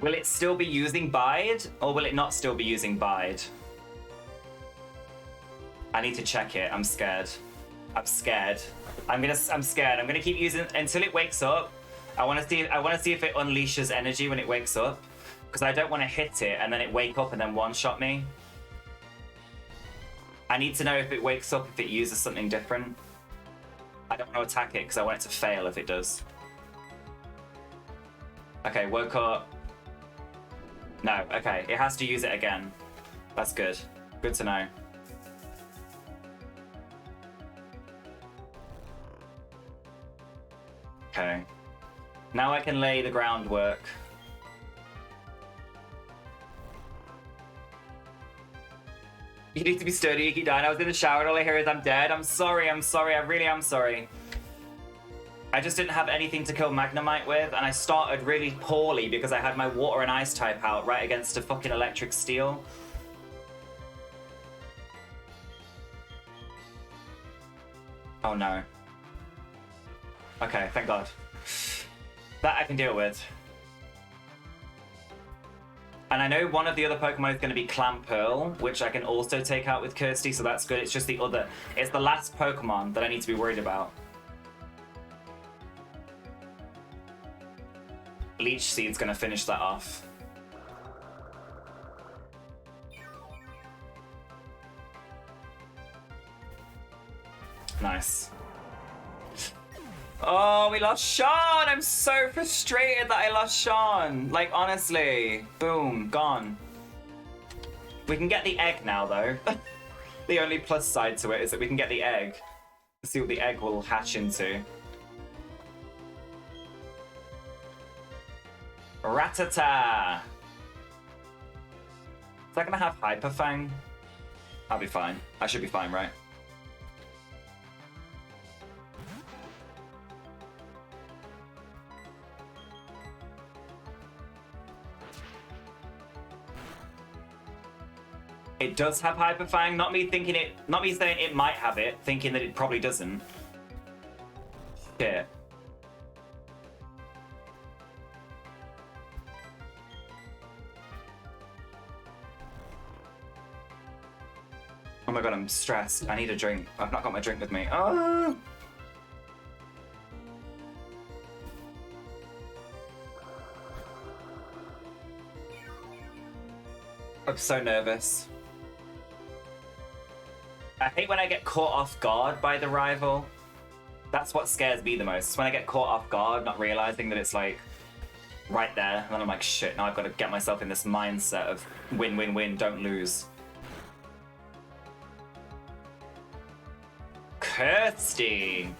will it still be using Bide, or will it not still be using Bide? I need to check it, I'm scared. I'm scared. I'm scared. I'm gonna keep using until it wakes up. I want to see if it unleashes energy when it wakes up, because I don't want to hit it and then it wake up and then one-shot me. I need to know if it wakes up, if it uses something different. I don't want to attack it because I want it to fail if it does. Okay, woke up. No, okay, it has to use it again. That's good. Good to know. Okay. Now I can lay the groundwork. You need to be sturdy, you keep dying. I was in the shower and all I hear is I'm dead. I'm sorry, I really am sorry. I just didn't have anything to kill Magnemite with, and I started really poorly because I had my water and ice type out right against a fucking electric steel. Oh no. Okay, thank God. That I can deal with. And I know one of the other Pokemon is going to be Clamperl, which I can also take out with Kirsty, so that's good. It's just the other... It's the last Pokemon that I need to be worried about. Leech Seed's going to finish that off. Nice. Oh, we lost Sean! I'm so frustrated that I lost Sean. Like, honestly. Boom, gone. We can get the egg now, though. The only plus side to it is that we can get the egg. Let's see what the egg will hatch into. Rattata! Is that gonna have Hyper Fang? I'll be fine. I should be fine, right? It does have Hyper Fang, not me saying it might have it, thinking that it probably doesn't. Shit. Oh my God, I'm stressed. I need a drink. I've not got my drink with me. Oh! I'm so nervous. I hate when I get caught off guard by the rival. That's what scares me the most. It's when I get caught off guard, not realizing that it's like right there. And then I'm like, shit, now I've got to get myself in this mindset of win, win, win, don't lose. Kirsty!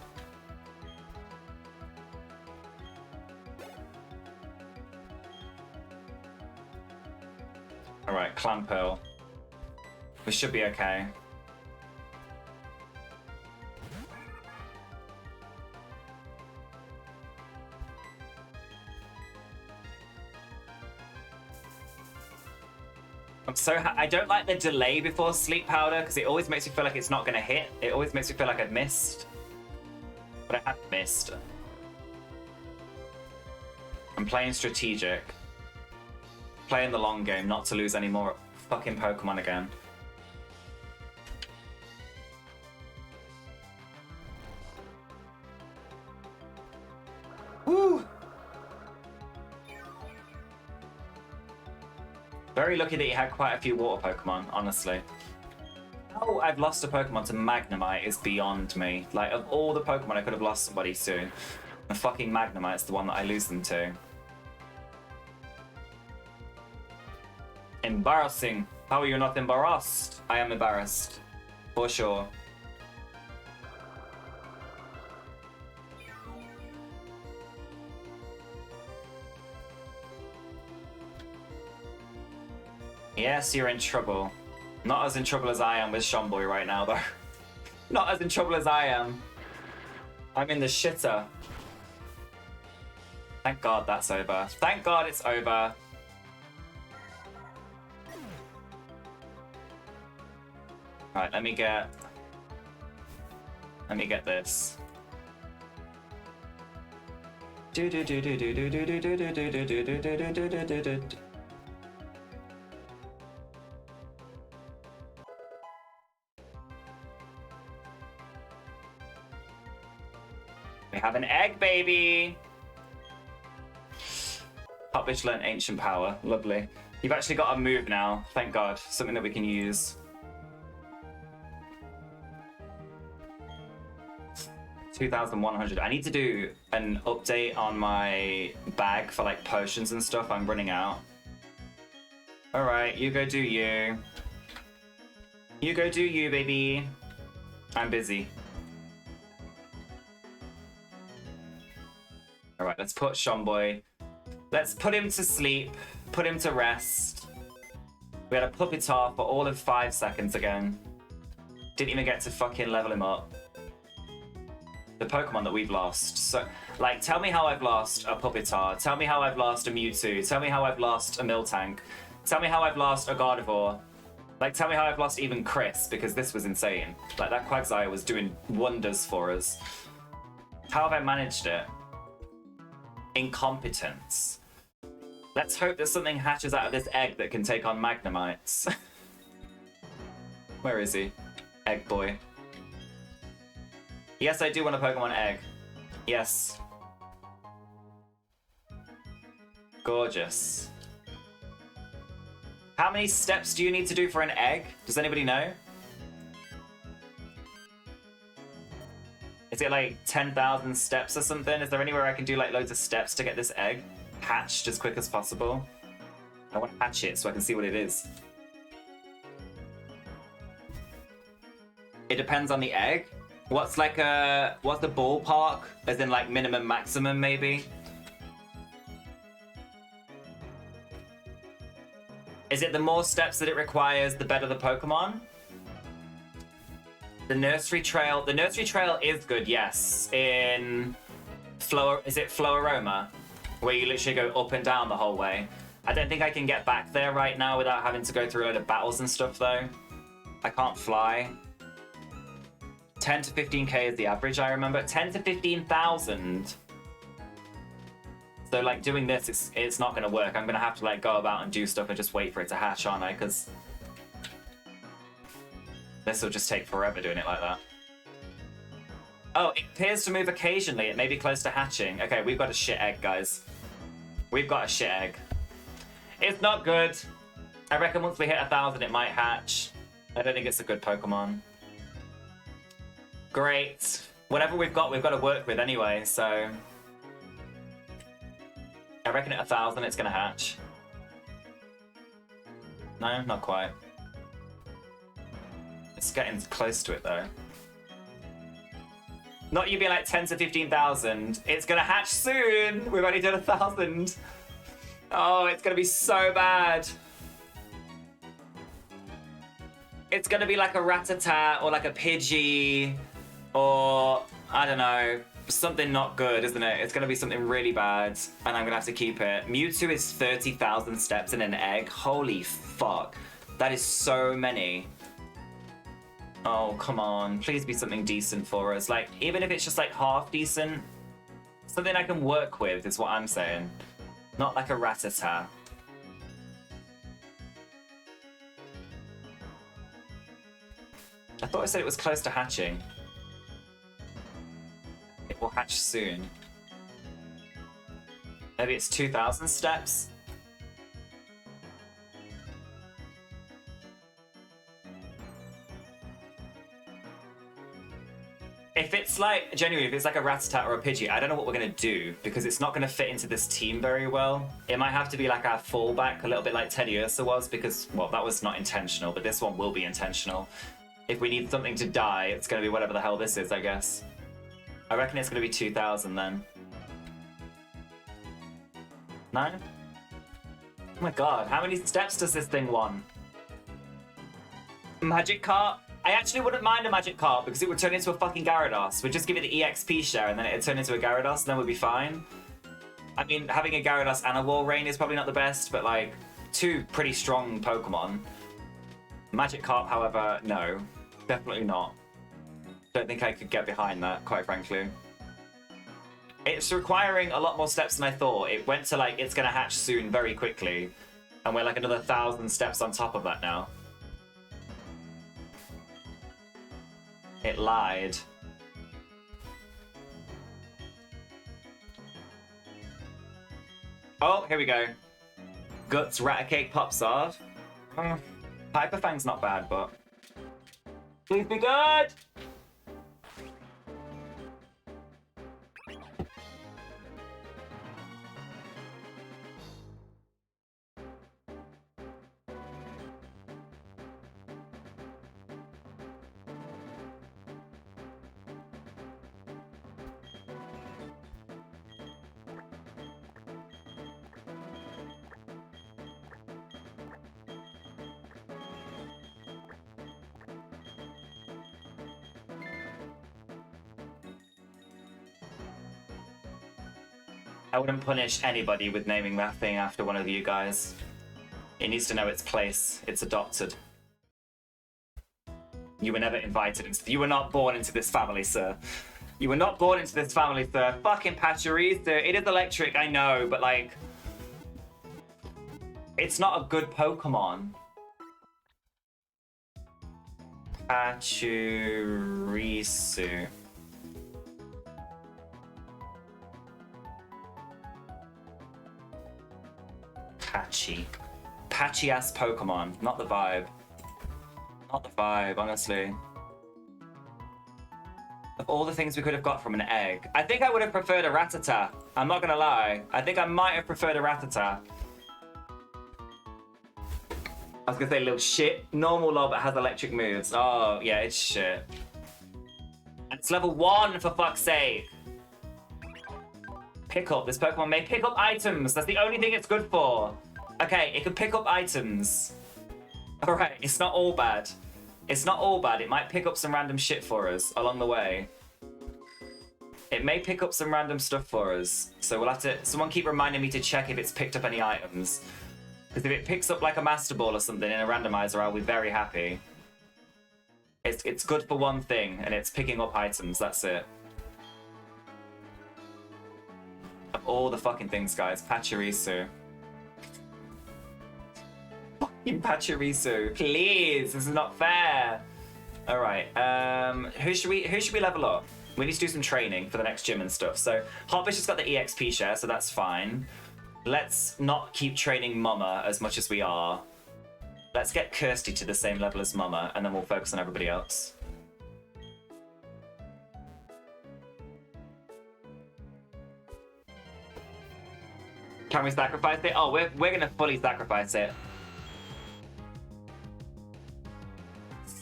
Alright, Clamperl. We should be okay. I don't like the delay before Sleep Powder because it always makes me feel like it's not going to hit. It always makes me feel like I've missed. But I haven't missed. I'm playing strategic. Playing the long game, not to lose any more fucking Pokemon again. Woo! Very lucky that you had quite a few water Pokemon, honestly. How I've lost a Pokemon to Magnemite is beyond me. Like, of all the Pokemon I could have lost somebody to, the fucking Magnemite's the one that I lose them to. Embarrassing. How are you not embarrassed? I am embarrassed. For sure. Yes, you're in trouble. Not as in trouble as I am with Shonboy right now, though. Not as in trouble as I am. I'm in the shitter. Thank God that's over. Thank God it's over. Right, let me get this. an egg, baby. Publish learn ancient power. Lovely. You've actually got a move now. Thank God. Something that we can use. 2,100. I need to do an update on my bag for like potions and stuff. I'm running out. All right, you go do you. You go do you, baby. I'm busy. All right, let's put Shomboy. Let's put him to sleep. Put him to rest. We had a Puppetar for all of 5 seconds again. Didn't even get to fucking level him up. The Pokemon that we've lost. So, like, tell me how I've lost a Puppetar. Tell me how I've lost a Mewtwo. Tell me how I've lost a Miltank. Tell me how I've lost a Gardevoir. Like, tell me how I've lost even Chris, because this was insane. Like, that Quagsire was doing wonders for us. How have I managed it? Incompetence. Let's hope that something hatches out of this egg that can take on Magnemites. Where is he? Egg boy. Yes, I do want a Pokemon egg. Yes. Gorgeous. How many steps do you need to do for an egg? Does anybody know? Is it like 10,000 steps or something? Is there anywhere I can do like loads of steps to get this egg hatched as quick as possible? I want to hatch it so I can see what it is. It depends on the egg. What's the ballpark? As in like minimum, maximum maybe? Is it the more steps that it requires, the better the Pokemon? The nursery trail is good, yes. In is it Floaroma? Where you literally go up and down the whole way. I don't think I can get back there right now without having to go through a load of battles and stuff though. I can't fly. 10 to 15k is the average, I remember. 10 to 15,000. So like doing this, it's not gonna work. I'm gonna have to like go about and do stuff and just wait for it to hatch, aren't I? Because this will just take forever doing it like that. Oh, it appears to move occasionally. It may be close to hatching. Okay, we've got a shit egg, guys. We've got a shit egg. It's not good. I reckon once we hit 1,000, it might hatch. I don't think it's a good Pokemon. Great. Whatever we've got to work with anyway, so... I reckon at 1,000 it's gonna hatch. No, not quite. It's getting close to it though. Not you being like 10 to 15,000. It's gonna hatch soon! We've only done 1,000. Oh, it's gonna be so bad. It's gonna be like a Rattata or like a Pidgey or I don't know, something not good, isn't it? It's gonna be something really bad and I'm gonna have to keep it. Mewtwo is 30,000 steps in an egg. Holy fuck. That is so many. Oh, come on. Please be something decent for us. Like, even if it's just like half decent, something I can work with is what I'm saying. Not like a Rattata. I thought I said it was close to hatching. It will hatch soon. Maybe it's 2,000 steps? If it's like, genuinely, if it's like a Rattata or a Pidgey, I don't know what we're going to do because it's not going to fit into this team very well. It might have to be like our fallback, a little bit like Teddy Ursa was because, well, that was not intentional, but this one will be intentional. If we need something to die, it's going to be whatever the hell this is, I guess. I reckon it's going to be 2,000 then. No? Oh my god, how many steps does this thing want? Magic Cart? I actually wouldn't mind a Magic Cart because it would turn into a fucking Gyarados. We'd just give it the EXP share and then it'd turn into a Gyarados and then we'd be fine. I mean, having a Gyarados and a Walrein is probably not the best, but like, two pretty strong Pokemon. Magic Carp, however, no. Definitely not. Don't think I could get behind that, quite frankly. It's requiring a lot more steps than I thought. It went to like, it's gonna hatch soon very quickly. And we're like another 1,000 steps on top of that now. It lied. Oh, here we go. Guts Raticate pops off. Hyperfang's not bad, but... Please be good! I wouldn't punish anybody with naming that thing after one of you guys. It needs to know its place. It's adopted. You were never invited. You were not born into this family, sir. You were not born into this family, sir. Fucking Pachirisu. It is electric, I know, but like... It's not a good Pokemon. Pachirisu. Patchy ass Pokemon, not the vibe. Not the vibe, honestly. Of all the things we could have got from an egg, I think I would have preferred a Rattata. I'm not gonna lie. I think I might have preferred a Rattata. I was gonna say little shit. Normal Lob has electric moves. Oh, yeah, it's shit. And it's level 1, for fuck's sake. Pick up. This Pokemon may pick up items. That's the only thing it's good for. Okay, it can pick up items. Alright, it's not all bad. It's not all bad. It might pick up some random shit for us along the way. It may pick up some random stuff for us. So we'll have to... Someone keep reminding me to check if it's picked up any items. Because if it picks up like a Master Ball or something in a randomizer, I'll be very happy. It's good for one thing, and it's picking up items. That's it. Of all the fucking things, guys. Pachirisu. Fucking Pachirisu. Please, this is not fair. Alright, who should we level up? We need to do some training for the next gym and stuff. So Hotfish has got the EXP share, so that's fine. Let's not keep training Mama as much as we are. Let's get Kirsty to the same level as Mama, and then we'll focus on everybody else. Can we sacrifice it? Oh, we're gonna fully sacrifice it.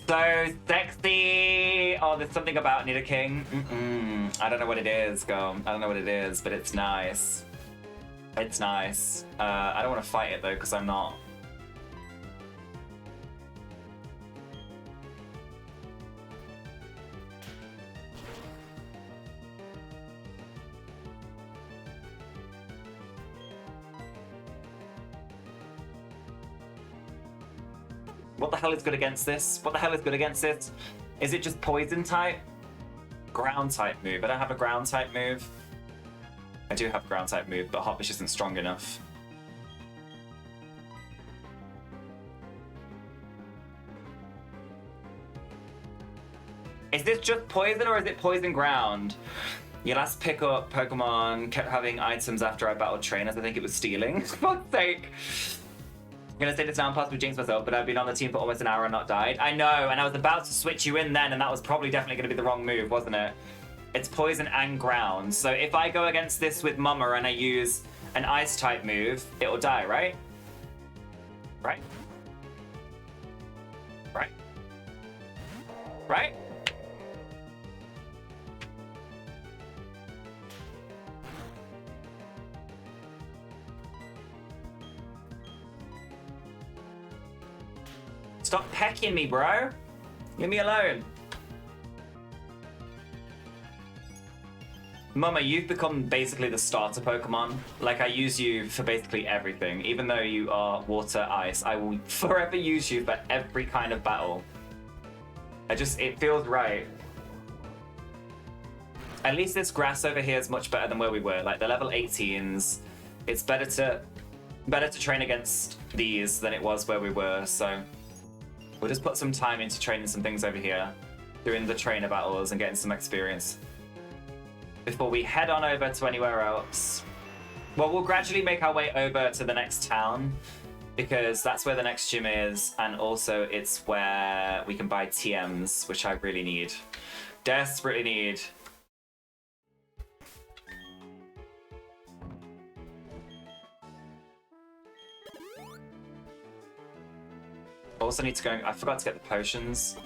So sexy! Oh, there's something about Nidoking. I don't know what it is, girl. I don't know what it is, but it's nice. It's nice. I don't want to fight it though, because I'm not. What the hell is good against this? What the hell is good against it? Is it just poison type? Ground type move. I don't have a ground type move. I do have a ground type move, but Hotfish isn't strong enough. Is this just poison or is it poison ground? Your last pickup Pokemon kept having items after I battled trainers. I think it was stealing. For fuck's sake. I'm gonna say this now and possibly jinx myself, but I've been on the team for almost an hour and not died. I know, and I was about to switch you in then, and that was probably definitely gonna be the wrong move, wasn't it? It's poison and ground. So if I go against this with Mama and I use an ice type move, it'll die, right? Right? Right? Right? Stop pecking me, bro. Leave me alone. Mama, you've become basically the starter Pokemon. Like, I use you for basically everything. Even though you are water, ice, I will forever use you for every kind of battle. It feels right. At least this grass over here is much better than where we were. Like, the level 18s, it's better to train against these than it was where we were, so... We'll just put some time into training some things over here, doing the trainer battles and getting some experience before we head on over to anywhere else. Well, we'll gradually make our way over to the next town because that's where the next gym is, and also it's where we can buy TMs, which I really need. Desperately need. Also need to go, I forgot to get the potions.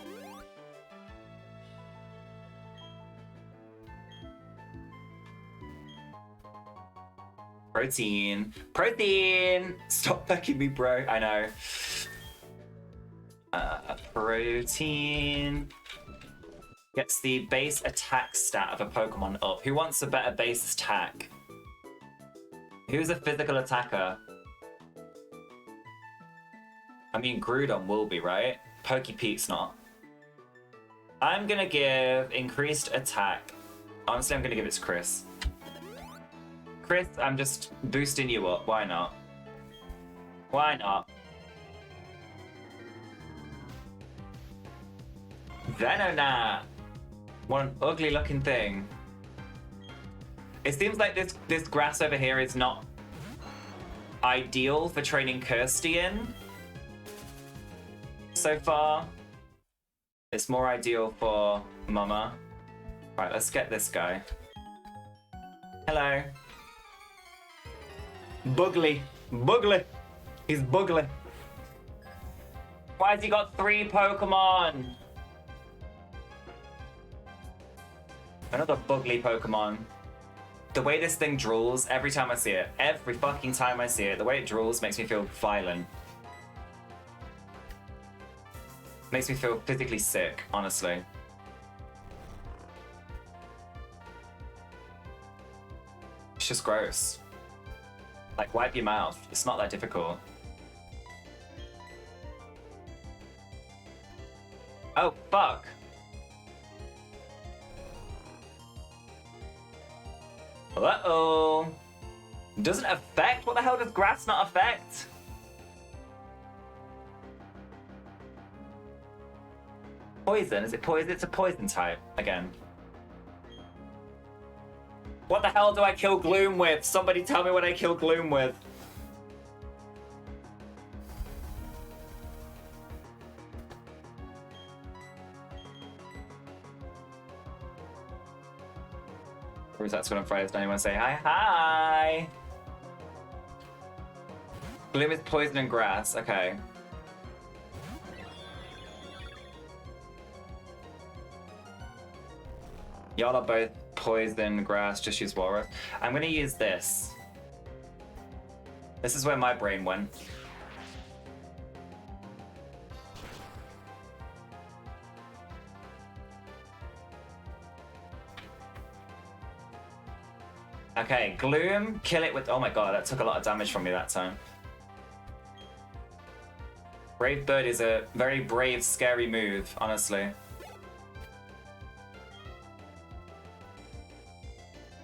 Protein. Protein! Stop fucking me, bro. I know. Protein. Gets the base attack stat of a Pokemon up. Who wants a better base attack? Who's a physical attacker? I mean, Groudon will be, right? Pokepete's not. I'm gonna give increased attack. Honestly, I'm gonna give it to Chris. Chris, I'm just boosting you up. Why not? Why not? Venonat! What an ugly looking thing. It seems like this grass over here is not ideal for training Kirsty in. So far, it's more ideal for Mama. Right, let's get this guy. Hello. Bugly. Bugly. He's Bugly. Why has he got 3 Pokemon? Another Bugly Pokemon. The way this thing drools every time I see it, every fucking time I see it, the way it drools makes me feel violent. Makes me feel physically sick, honestly. It's just gross. Like, wipe your mouth. It's not that difficult. Oh, fuck. Uh-oh. Doesn't affect? What the hell does grass not affect? Poison? Is it poison? It's a poison type, again. What the hell do I kill Gloom with? Somebody tell me what I kill Gloom with. Who's that on Friday? Does anyone say hi? Hi! Gloom is poison and grass. Okay. Y'all are both poison, grass, just use Walrus. I'm gonna use this. This is where my brain went. Okay, Gloom, kill it with... Oh my god, that took a lot of damage from me that time. Brave Bird is a very brave, scary move, honestly.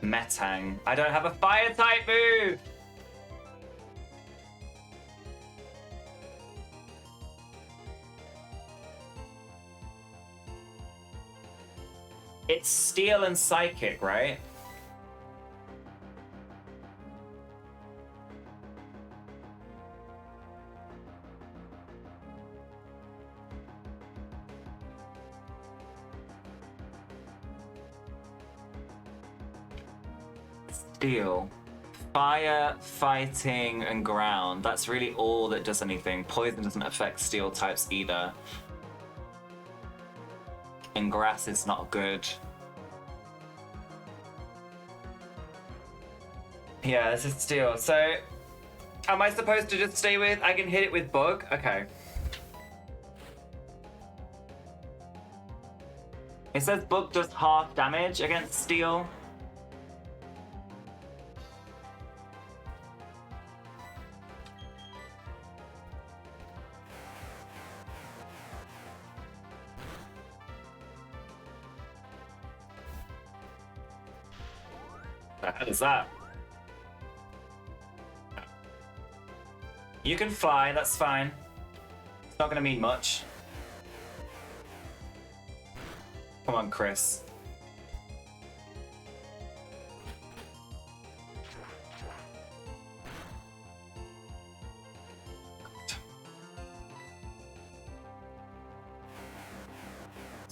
Metang. I don't have a fire type move! It's Steel and Psychic, right? Steel. Fire, fighting, and ground. That's really all that does anything. Poison doesn't affect steel types either. And grass is not good. Yeah, this is steel. So, am I supposed to just stay with... I can hit it with bug? Okay. It says bug does half damage against steel. The hell is that? You can fly, that's fine. It's not gonna mean much. Come on, Chris.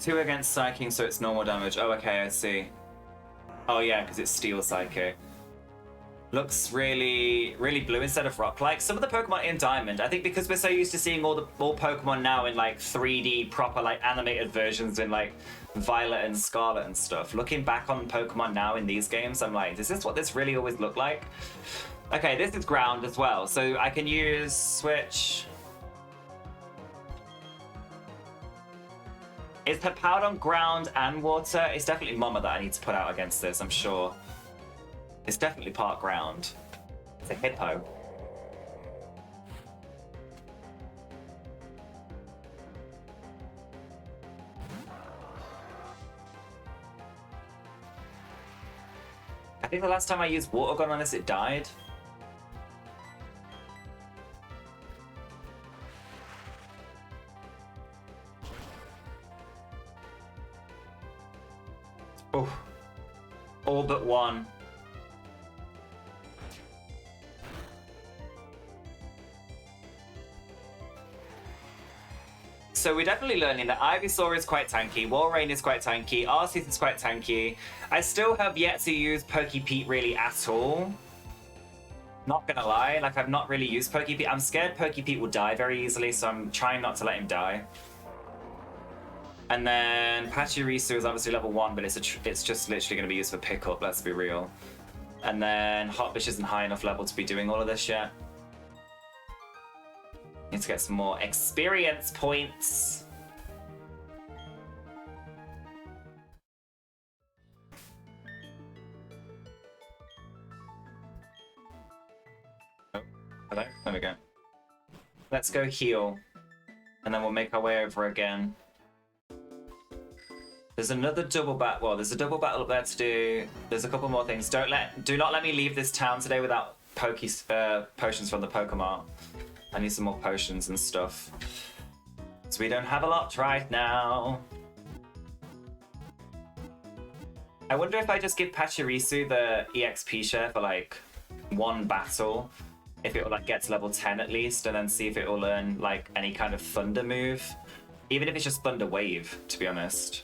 2 against Psychic, so it's normal damage. Oh, okay, I see. Oh yeah, because it's Steel Psychic. Looks really, really blue instead of rock-like. Some of the Pokemon in Diamond, I think because we're so used to seeing all Pokemon now in like 3D proper like animated versions in like Violet and Scarlet and stuff. Looking back on Pokemon now in these games, I'm like, is this what this really always looked like? Okay, this is ground as well, so I can use switch. Is Hippowdon ground and water? It's definitely Mama that I need to put out against this, I'm sure. It's definitely part ground. It's a hippo. I think the last time I used Water Gun on this, it died. Oh, all but one. So we're definitely learning that Ivysaur is quite tanky, Walrein is quite tanky, Arceus is quite tanky. I still have yet to use Pokepete really at all. Not gonna lie, like I've not really used Pokepete. I'm scared Pokepete will die very easily, so I'm trying not to let him die. And then Pachirisu is obviously level 1, but it's just literally going to be used for pickup, let's be real. And then Hotfish isn't high enough level to be doing all of this yet. Need to get some more experience points. Oh, hello? There we go. Let's go heal. And then we'll make our way over again. There's another double battle. Well, there's a double battle up there to do. There's a couple more things. Do not let me leave this town today without potions from the Pokemon. I need some more potions and stuff. So we don't have a lot right now. I wonder if I just give Pachirisu the EXP share for like one battle, if it will like get to level 10 at least, and then see if it will learn like any kind of Thunder move. Even if it's just Thunder Wave, to be honest.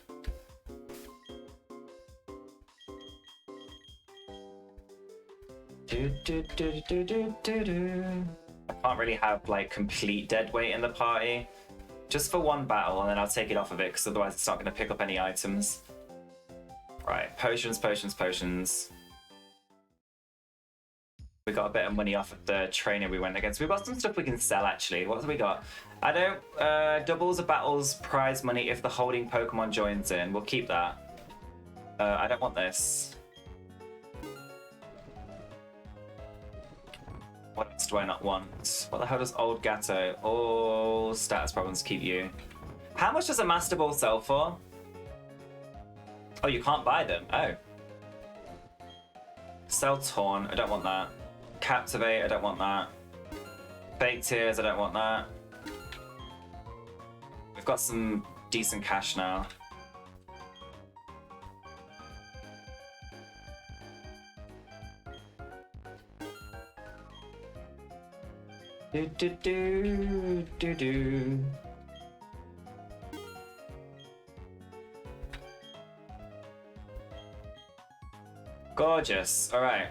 I can't really have like complete dead weight in the party. Just for one battle, and then I'll take it off of it, because otherwise it's not going to pick up any items. Right, potions, potions, potions. We got a bit of money off of the trainer we went against. We've got some stuff we can sell, actually. What have we got? I don't... doubles a battle's prize money if the holding Pokemon joins in. We'll keep that. I don't want this. What else do I not want? What the hell does Old Gato? All status problems keep you. How much does a Master Ball sell for? Oh, you can't buy them. Oh. Sell Torn. I don't want that. Captivate. I don't want that. Fake Tears. I don't want that. We've got some decent cash now. Do do do do do. Gorgeous. All right.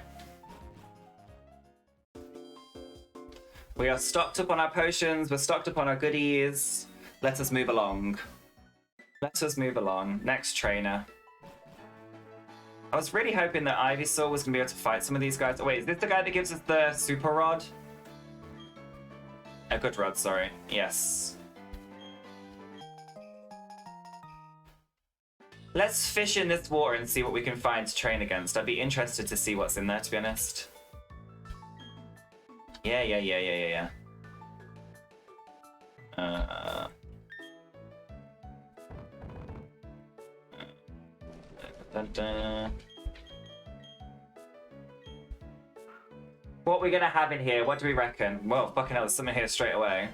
We are stocked up on our potions. We're stocked up on our goodies. Let us move along. Let us move along. Next trainer. I was really hoping that Ivysaur was going to be able to fight some of these guys. Oh, wait, is this the guy that gives us the Super Rod? A good rod, sorry. Yes. Let's fish in this water and see what we can find to train against. I'd be interested to see what's in there, to be honest. Yeah. What are we gonna have in here? What do we reckon? Well, fucking hell, there's something here straight away.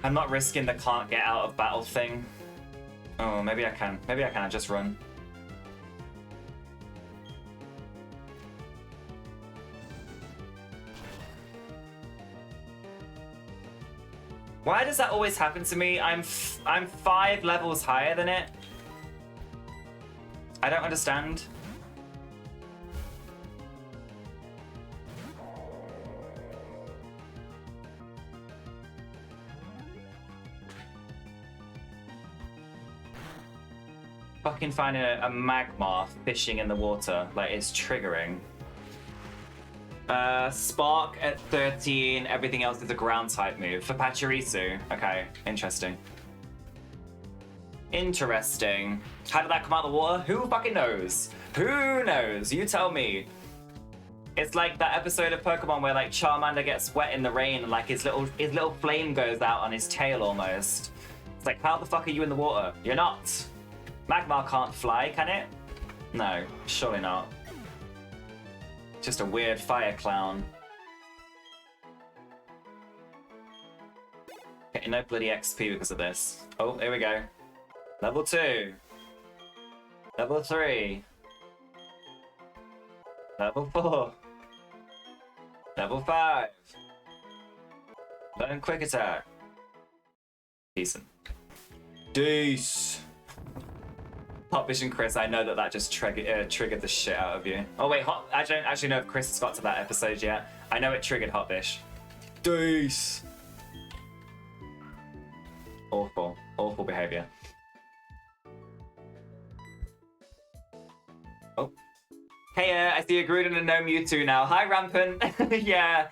I'm not risking the can't get out of battle thing. Oh, maybe I can. Maybe I can. I just run. Why does that always happen to me? I'm 5 levels higher than it. I don't understand. Fucking finding a magma fishing in the water, like it's triggering. Spark at 13, everything else is a ground type move. For Pachirisu, okay, interesting. Interesting. How did that come out of the water? Who fucking knows? Who knows? You tell me. It's like that episode of Pokemon where like Charmander gets wet in the rain and like his little flame goes out on his tail almost. It's like, how the fuck are you in the water? You're not. Magmar can't fly, can it? No, surely not. Just a weird fire clown. Getting no bloody XP because of this. Oh, here we go. Level 2. Level 3. Level 4. Level 5. Learn quick attack. Decent. Deuce. Hot Vision Chris, I know that just triggered the shit out of you. Oh wait, I don't actually know if Chris has got to that episode yet. I know it triggered Hot Vish. Deuce. Awful. Awful behavior. Oh. Hey, I see a Gruden and no Mewtwo now. Hi, Rampant. Yeah.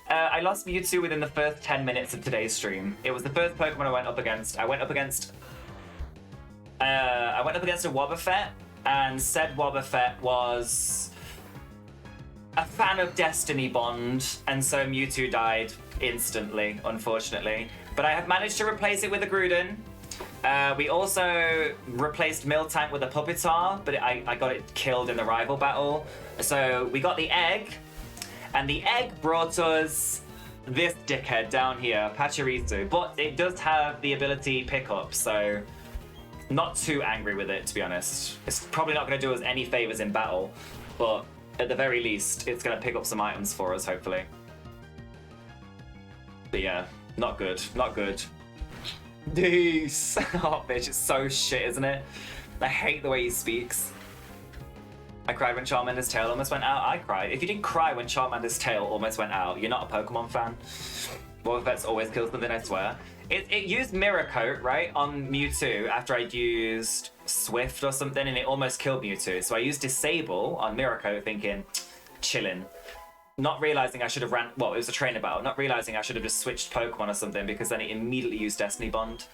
I lost Mewtwo within the first 10 minutes of today's stream. It was the first Pokemon I went up against. I went up against a Wobbuffet, and said Wobbuffet was a fan of Destiny Bond, and so Mewtwo died instantly, unfortunately. But I have managed to replace it with a Gruden. We also replaced Miltank with a Pupitar, but I got it killed in the rival battle. So we got the egg, and the egg brought us this dickhead down here, Pachirisu. But it does have the ability pickup, so not too angry with it, to be honest. It's probably not going to do us any favors in battle, but at the very least, it's going to pick up some items for us, hopefully. But yeah, not good. Not good. Deuce. Oh, bitch, it's so shit, isn't it? I hate the way he speaks. I cried when Charmander's tail almost went out. I cried. If you didn't cry when Charmander's tail almost went out, you're not a Pokemon fan. Wobbuffets always kills something, I swear. It used Mirror Coat, right, on Mewtwo after I'd used Swift or something, and it almost killed Mewtwo. So I used Disable on Mirror Coat thinking, chillin'. Not realizing I should have well, it was a trainer battle, not realizing I should have just switched Pokemon or something, because then it immediately used Destiny Bond.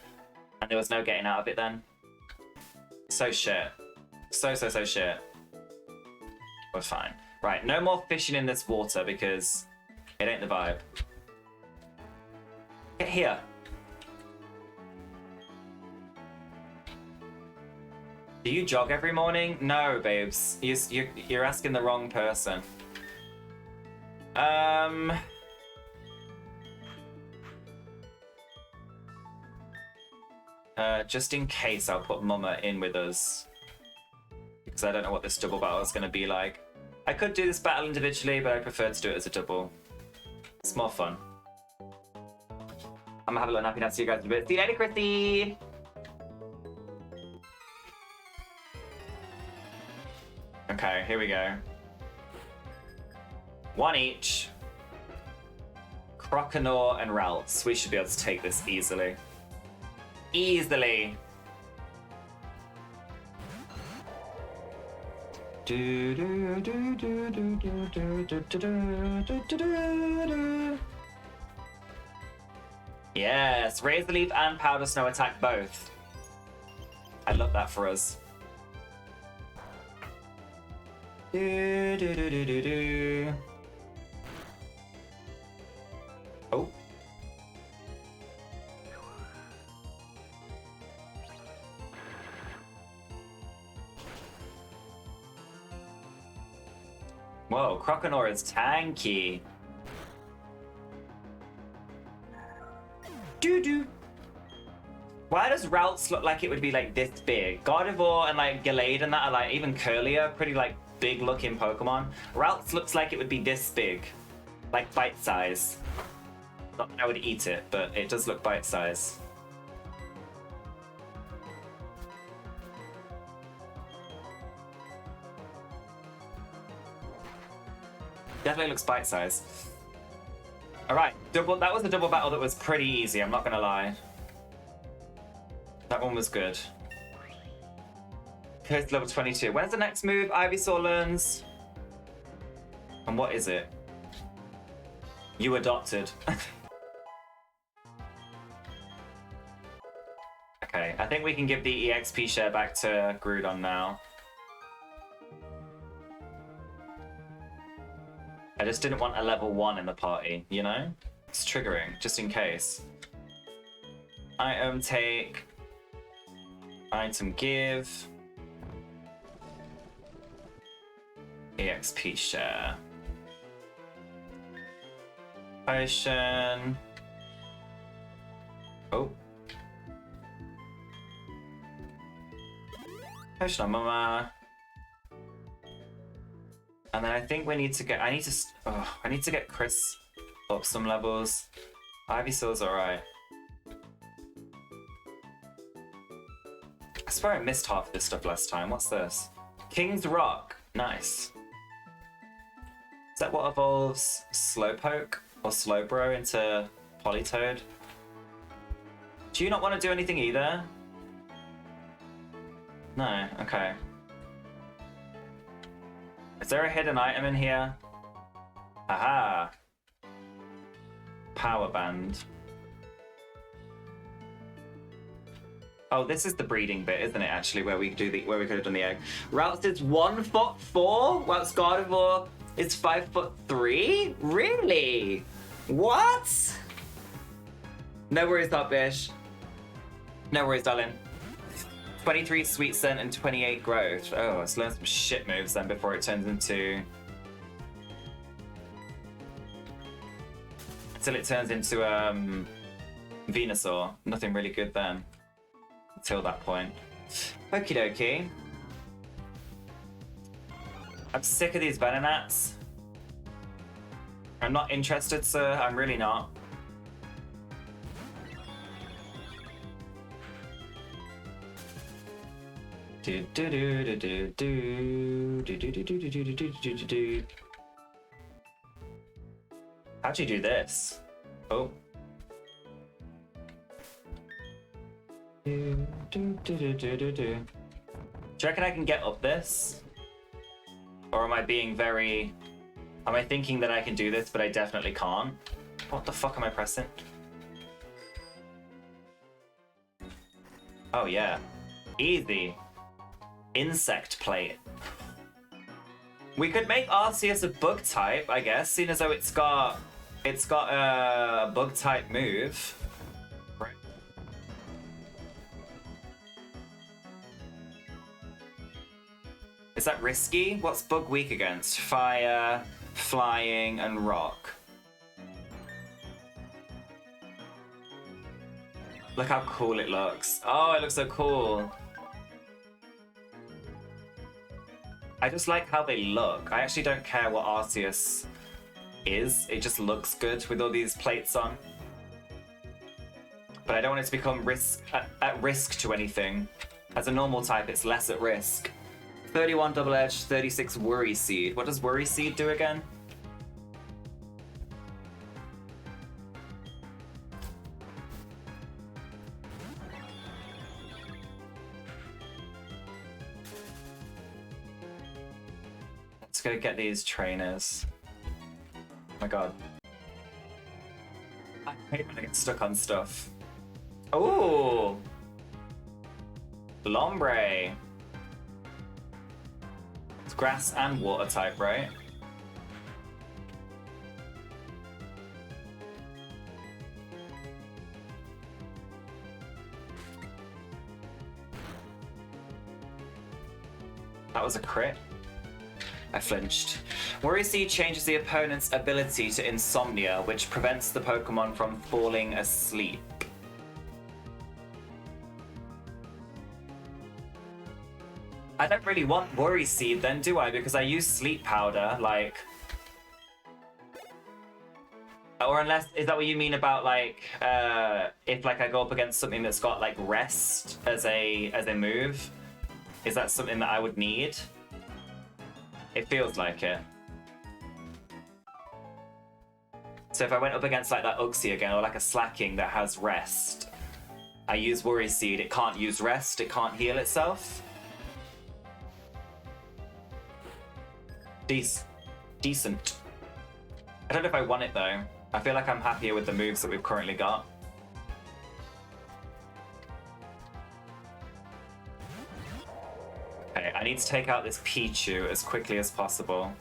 And there was no getting out of it then. So shit. So shit. It was fine. Right, no more fishing in this water because it ain't the vibe. Get here. Do you jog every morning? No, babes. You're asking the wrong person. Just in case, I'll put Mama in with us, because I don't know what this double battle is going to be like. I could do this battle individually, but I prefer to do it as a double. It's more fun. I'm gonna have a little nappy now. See you guys in a bit. See you later, Chrissy! Okay, here we go. One each. Croconaw and Ralts. We should be able to take this easily. Easily! Yes, Razor Leaf and Powder Snow attack both. I love that for us. Oh. Whoa, Croconaw is tanky. Doo-doo. Why does Ralts look like it would be like this big? Gardevoir and like Gallade and that are like even curlier, pretty like big looking Pokemon. Ralts looks like it would be this big, like bite size. Not that I would eat it, but it does look bite size. Definitely looks bite size. All right, that was a double battle that was pretty easy. I'm not gonna lie. That one was good. Here's level 22. When's the next move Ivysaur learns? And what is it? You adopted. Okay, I think we can give the EXP share back to Groudon now. I just didn't want a level 1 in the party, you know? It's triggering, just in case. Item take. Item give. EXP share. Potion. Oh. Potion on Mama. And then I think we need to get. I need to get Chris up some levels. Ivysaur's alright. I swear I missed half of this stuff last time. What's this? King's Rock. Nice. Is that what evolves Slowpoke or Slowbro into Politoed? Do you not want to do anything either? No, okay. Is there a hidden item in here? Aha! Power Band. Oh, this is the breeding bit, isn't it? Actually, where we could have done the egg. Ralts is 1'4", whilst Gardevoir is 5'3". Really? What? No worries, Dogbish. No worries, darling. 23 Sweet Scent and 28 Growth. Oh, let's learn some shit moves then before it turns into... Until it turns into, Venusaur. Nothing really good then. Until that point. Okie dokie. I'm sick of these Venonats. I'm not interested, sir. I'm really not. How'd you do this? Oh. Do you reckon I can get up this? Or am I being very... Am I thinking that I can do this, but I definitely can't? What the fuck am I pressing? Oh yeah. Easy. Insect Plate. We could make Arceus a bug type, I guess, seeing as though it's got a bug type move. Right. Is that risky? What's bug weak against? Fire, flying, and rock. Look how cool it looks. Oh, it looks so cool. I just like how they look. I actually don't care what Arceus is. It just looks good with all these plates on. But I don't want it to become at risk to anything. As a normal type, it's less at risk. 31 Double Edge, 36 Worry Seed. What does Worry Seed do again? Let's go get these trainers. Oh my god. I hate when I get stuck on stuff. Ooh! Lombre. It's grass and water type, right? That was a crit. I flinched. Worry Seed changes the opponent's ability to Insomnia, which prevents the Pokemon from falling asleep. I don't really want Worry Seed then, do I? Because I use Sleep Powder, like... Or unless, is that what you mean about, like, if, like, I go up against something that's got, like, Rest as a move? Is that something that I would need? It feels like it. So if I went up against, like, that Uxie again, or, like, a Slacking that has Rest, I use Worry Seed, it can't use Rest, it can't heal itself? Decent. I don't know if I want it, though. I feel like I'm happier with the moves that we've currently got. Okay, I need to take out this Pichu as quickly as possible.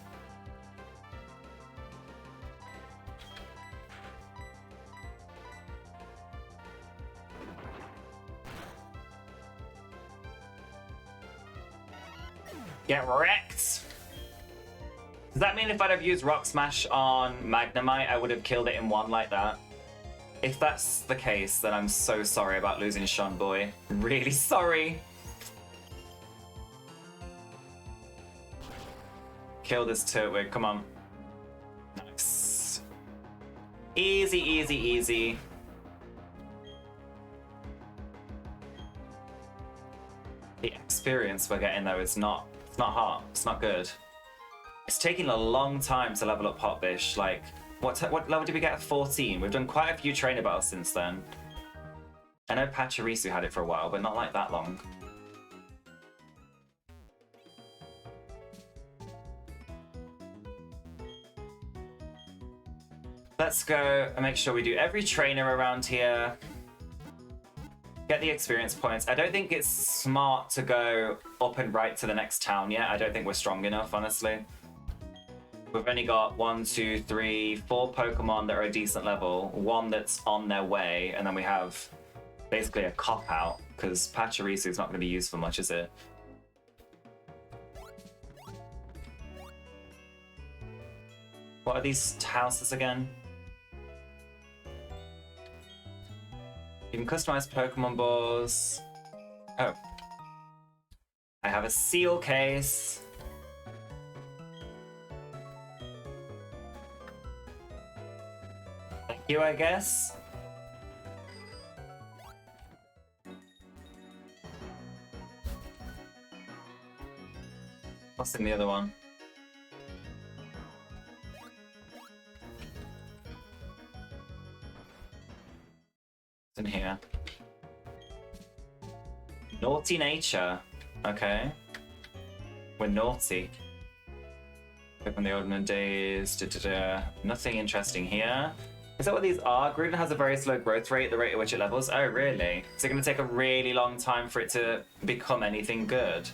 Get wrecked! Does that mean if I'd have used Rock Smash on Magnemite, I would have killed it in one like that? If that's the case, then I'm so sorry about losing Sean Boy. Really sorry. Kill this Turtwig, come on. Nice. Easy, easy, easy. The experience we're getting though is not, it's not hot, it's not good. It's taking a long time to level up Hotbish. Like, what level did we get at 14? We've done quite a few trainer battles since then. I know Pachirisu had it for a while, but not like that long. Let's go and make sure we do every trainer around here. Get the experience points. I don't think it's smart to go up and right to the next town yet. I don't think we're strong enough, honestly. We've only got 1, 2, 3, 4 Pokemon that are a decent level, one that's on their way, and then we have basically a cop-out, because Pachirisu is not going to be used for much, is it? What are these houses again? You can customize Pokemon balls. Oh. I have a seal case. Thank you, I guess. What's in the other one? In here. Naughty nature. Okay. We're naughty. Open the olden days. Nothing interesting here. Is that what these are? Gruden has a very slow growth rate, the rate at which it levels. Oh, really? Is it going to take a really long time for it to become anything good?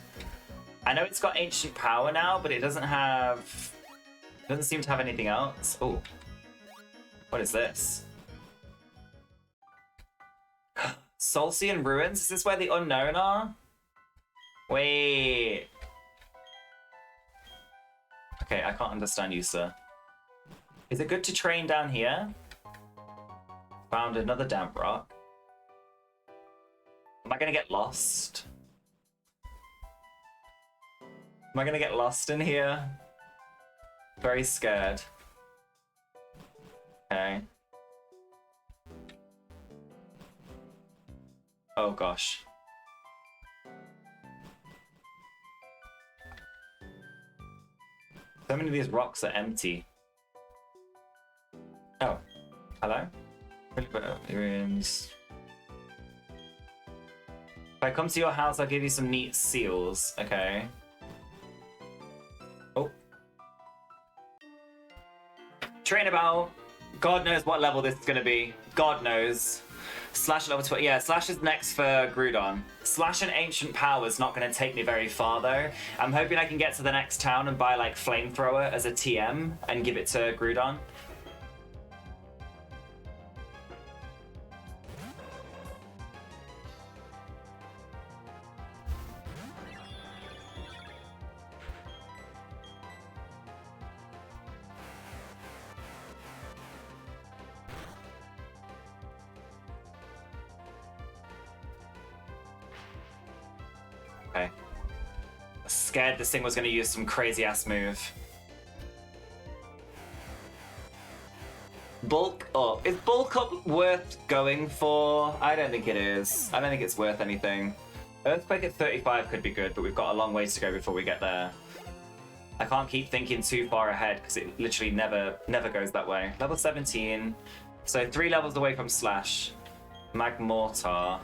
I know it's got ancient power now, but it doesn't have... It doesn't seem to have anything else. Oh. What is this? Solcian Ruins? Is this where the unknown are? Wait. Okay, I can't understand you, sir. Is it good to train down here? Found another damp rock. Am I gonna get lost? Am I gonna get lost in here? Very scared. Okay. Oh gosh. So many of these rocks are empty. Oh. Hello? Rooms. If I come to your house, I'll give you some neat seals. Okay. Oh. Train about. God knows what level this is gonna be. God knows. Slash level 20. Yeah, Slash is next for Groudon. Slash and Ancient Power is not going to take me very far, though. I'm hoping I can get to the next town and buy, like, Flamethrower as a TM and give it to Groudon. Okay. scared this thing was going to use some crazy ass move. Bulk up. Is bulk up worth going for? I don't think it is. I don't think it's worth anything. Earthquake at 35 could be good, but we've got a long ways to go before we get there. I can't keep thinking too far ahead because it literally never goes that way. Level 17. So 3 levels away from Slash. Magmortar.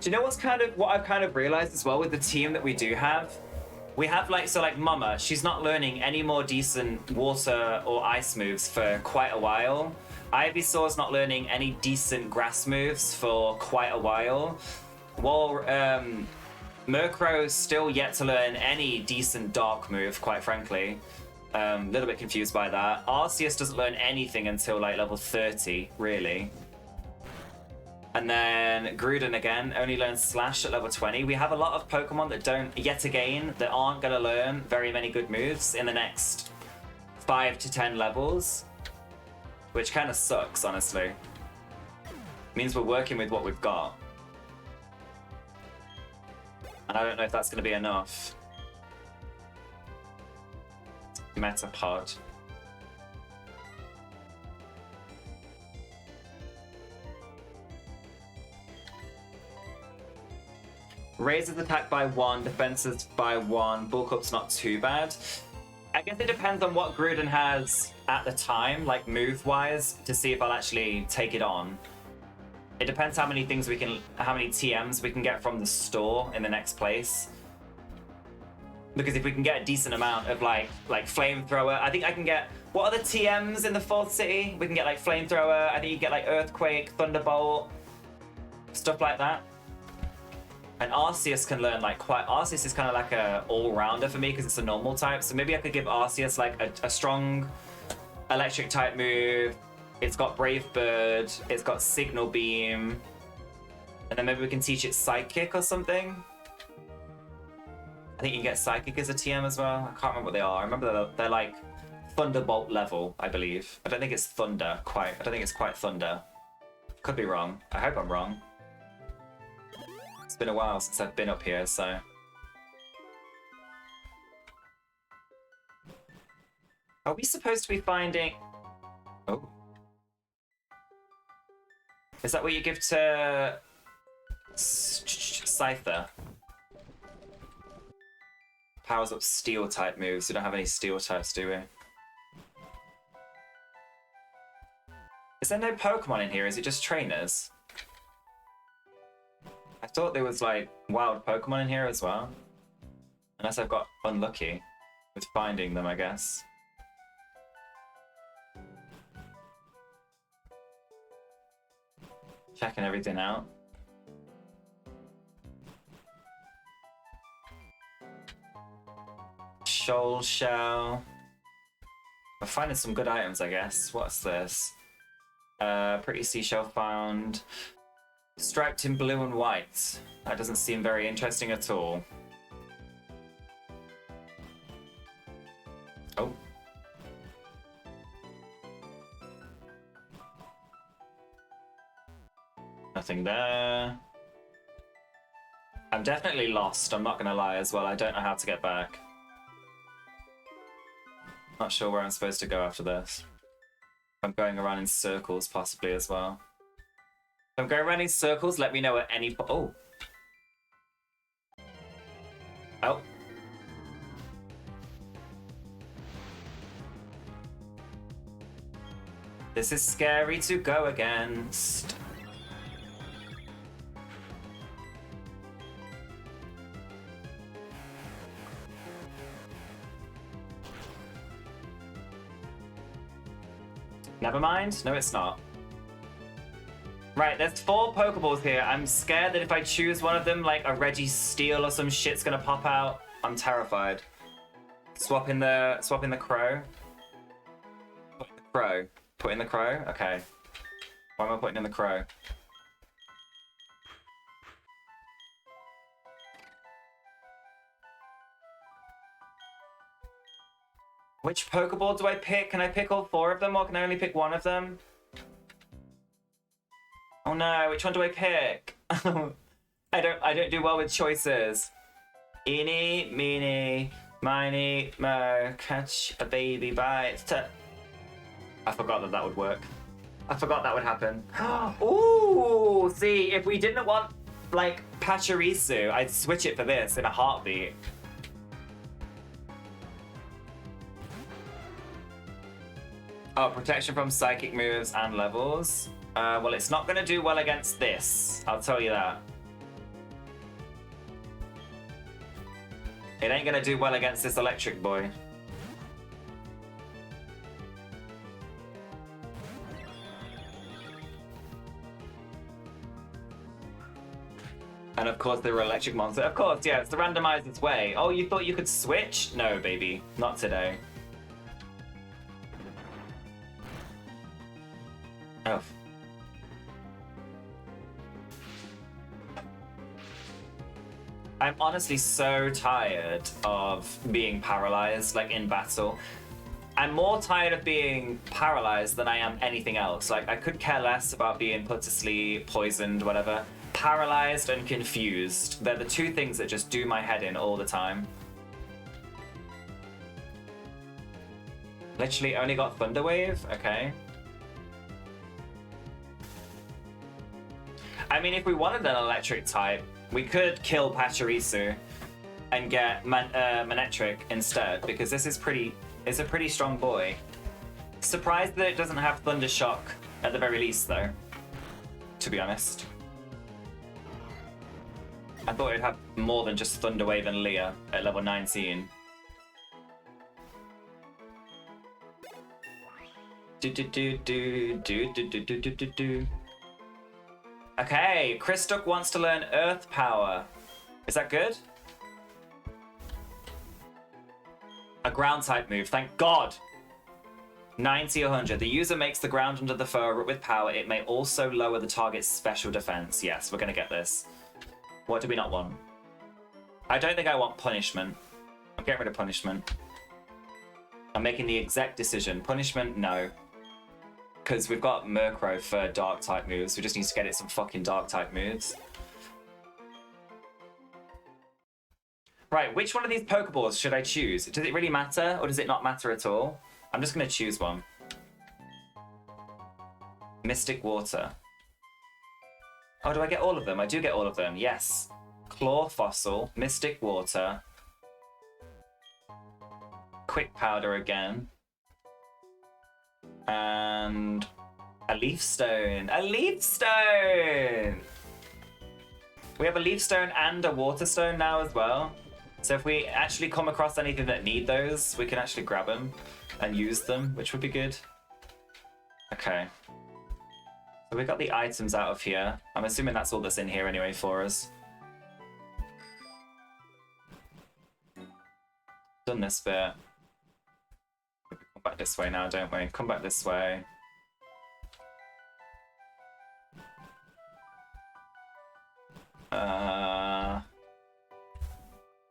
Do you know what I've kind of realized as well with the team that we do have? We have like Mama, she's not learning any more decent water or ice moves for quite a while. Ivysaur's not learning any decent grass moves for quite a while. While Murkrow's still yet to learn any decent dark move, quite frankly. A little bit confused by that. Arceus doesn't learn anything until like level 30, really. And then Groudon again only learns Slash at level 20. We have a lot of Pokemon that aren't going to learn very many good moves in the next 5 to 10 levels. Which kind of sucks, honestly. Means we're working with what we've got. And I don't know if that's going to be enough. Metapod. Raises attack by 1, defenses by 1, bulk up's not too bad. I guess it depends on what Groudon has at the time, like move-wise, to see if I'll actually take it on. It depends how many TMs we can get from the store in the next place. Because if we can get a decent amount of like Flamethrower, I think I can get, what are the TMs in the 4th city? We can get like Flamethrower, I think you can get like Earthquake, Thunderbolt, stuff like that. And Arceus can learn Arceus is kind of like a all-rounder for me because it's a normal type. So maybe I could give Arceus like a strong electric type move. It's got Brave Bird. It's got Signal Beam. And then maybe we can teach it Psychic or something. I think you can get Psychic as a TM as well. I can't remember what they are. I remember they're like Thunderbolt level, I believe. I don't think it's Thunder quite. I don't think it's quite Thunder. Could be wrong. I hope I'm wrong. It's been a while since I've been up here, so... Are we supposed to be finding... Oh. Is that what you give to... Scyther? Powers up Steel type moves. We don't have any Steel types, do we? Is there no Pokemon in here? Is it just trainers? I thought there was like wild Pokemon in here as well. Unless I've got unlucky with finding them, I guess. Checking everything out. Shoal Shell. We're finding some good items, I guess. What's this? Pretty seashell found. Striped in blue and white. That doesn't seem very interesting at all. Oh. Nothing there. I'm definitely lost, I'm not gonna lie as well. I don't know how to get back. Not sure where I'm supposed to go after this. I'm going around in circles possibly as well. If I'm going around in circles, let me know at any point. Oh. Oh. This is scary to go against. Never mind. No, it's not. Right, there's 4 Pokeballs here. I'm scared that if I choose one of them, like a Registeel or some shit's gonna pop out. I'm terrified. Swap in the crow. Put in the crow. Put in the crow? Okay. Why am I putting in the crow? Which Pokeball do I pick? Can I pick all 4 of them or can I only pick one of them? Oh no, which one do I pick? I don't do well with choices. Eeny, meeny, miny, mo, catch a baby by its tail. I forgot that would work. I forgot that would happen. Ooh, see, if we didn't want, like, Pachirisu, I'd switch it for this in a heartbeat. Oh, protection from psychic moves and levels. Well, it's not going to do well against this. I'll tell you that. It ain't going to do well against this electric boy. And of course, there were electric monsters. Of course, yeah, it's the randomizer's way. Oh, you thought you could switch? No, baby. Not today. Oh. I'm honestly so tired of being paralyzed, like, in battle. I'm more tired of being paralyzed than I am anything else. Like, I could care less about being put to sleep, poisoned, whatever. Paralyzed and confused. They're the two things that just do my head in all the time. Literally only got Thunder Wave? Okay. I mean, if we wanted an electric type, we could kill Pachirisu and get Manectric instead, because this is a pretty strong boy. Surprised that it doesn't have Thunder Shock at the very least, though, to be honest. I thought it'd have more than just Thunder Wave and Leah at level 19. Okay, Chris Duck wants to learn Earth Power. Is that good? A ground type move, thank God. 90 or 100. The user makes the ground under the foe erupt with power. It may also lower the target's special defense. Yes, we're gonna get this. What do we not want? I don't think I want punishment. I'm getting rid of punishment. I'm making the exact decision. Punishment, no. Because we've got Murkrow for dark type moves. We just need to get it some fucking dark type moves. Right, which one of these Pokeballs should I choose? Does it really matter, or does it not matter at all? I'm just going to choose one. Mystic Water. Oh, do I get all of them? I do get all of them, yes. Claw Fossil, Mystic Water, Quick Powder again, and a Leaf Stone. A Leaf Stone! We have a Leaf Stone and a Water Stone now as well. So if we actually come across anything that need those, we can actually grab them and use them, which would be good. Okay. So we got the items out of here. I'm assuming that's all that's in here anyway for us. Done this bit. Come back this way now, don't we? Come back this way.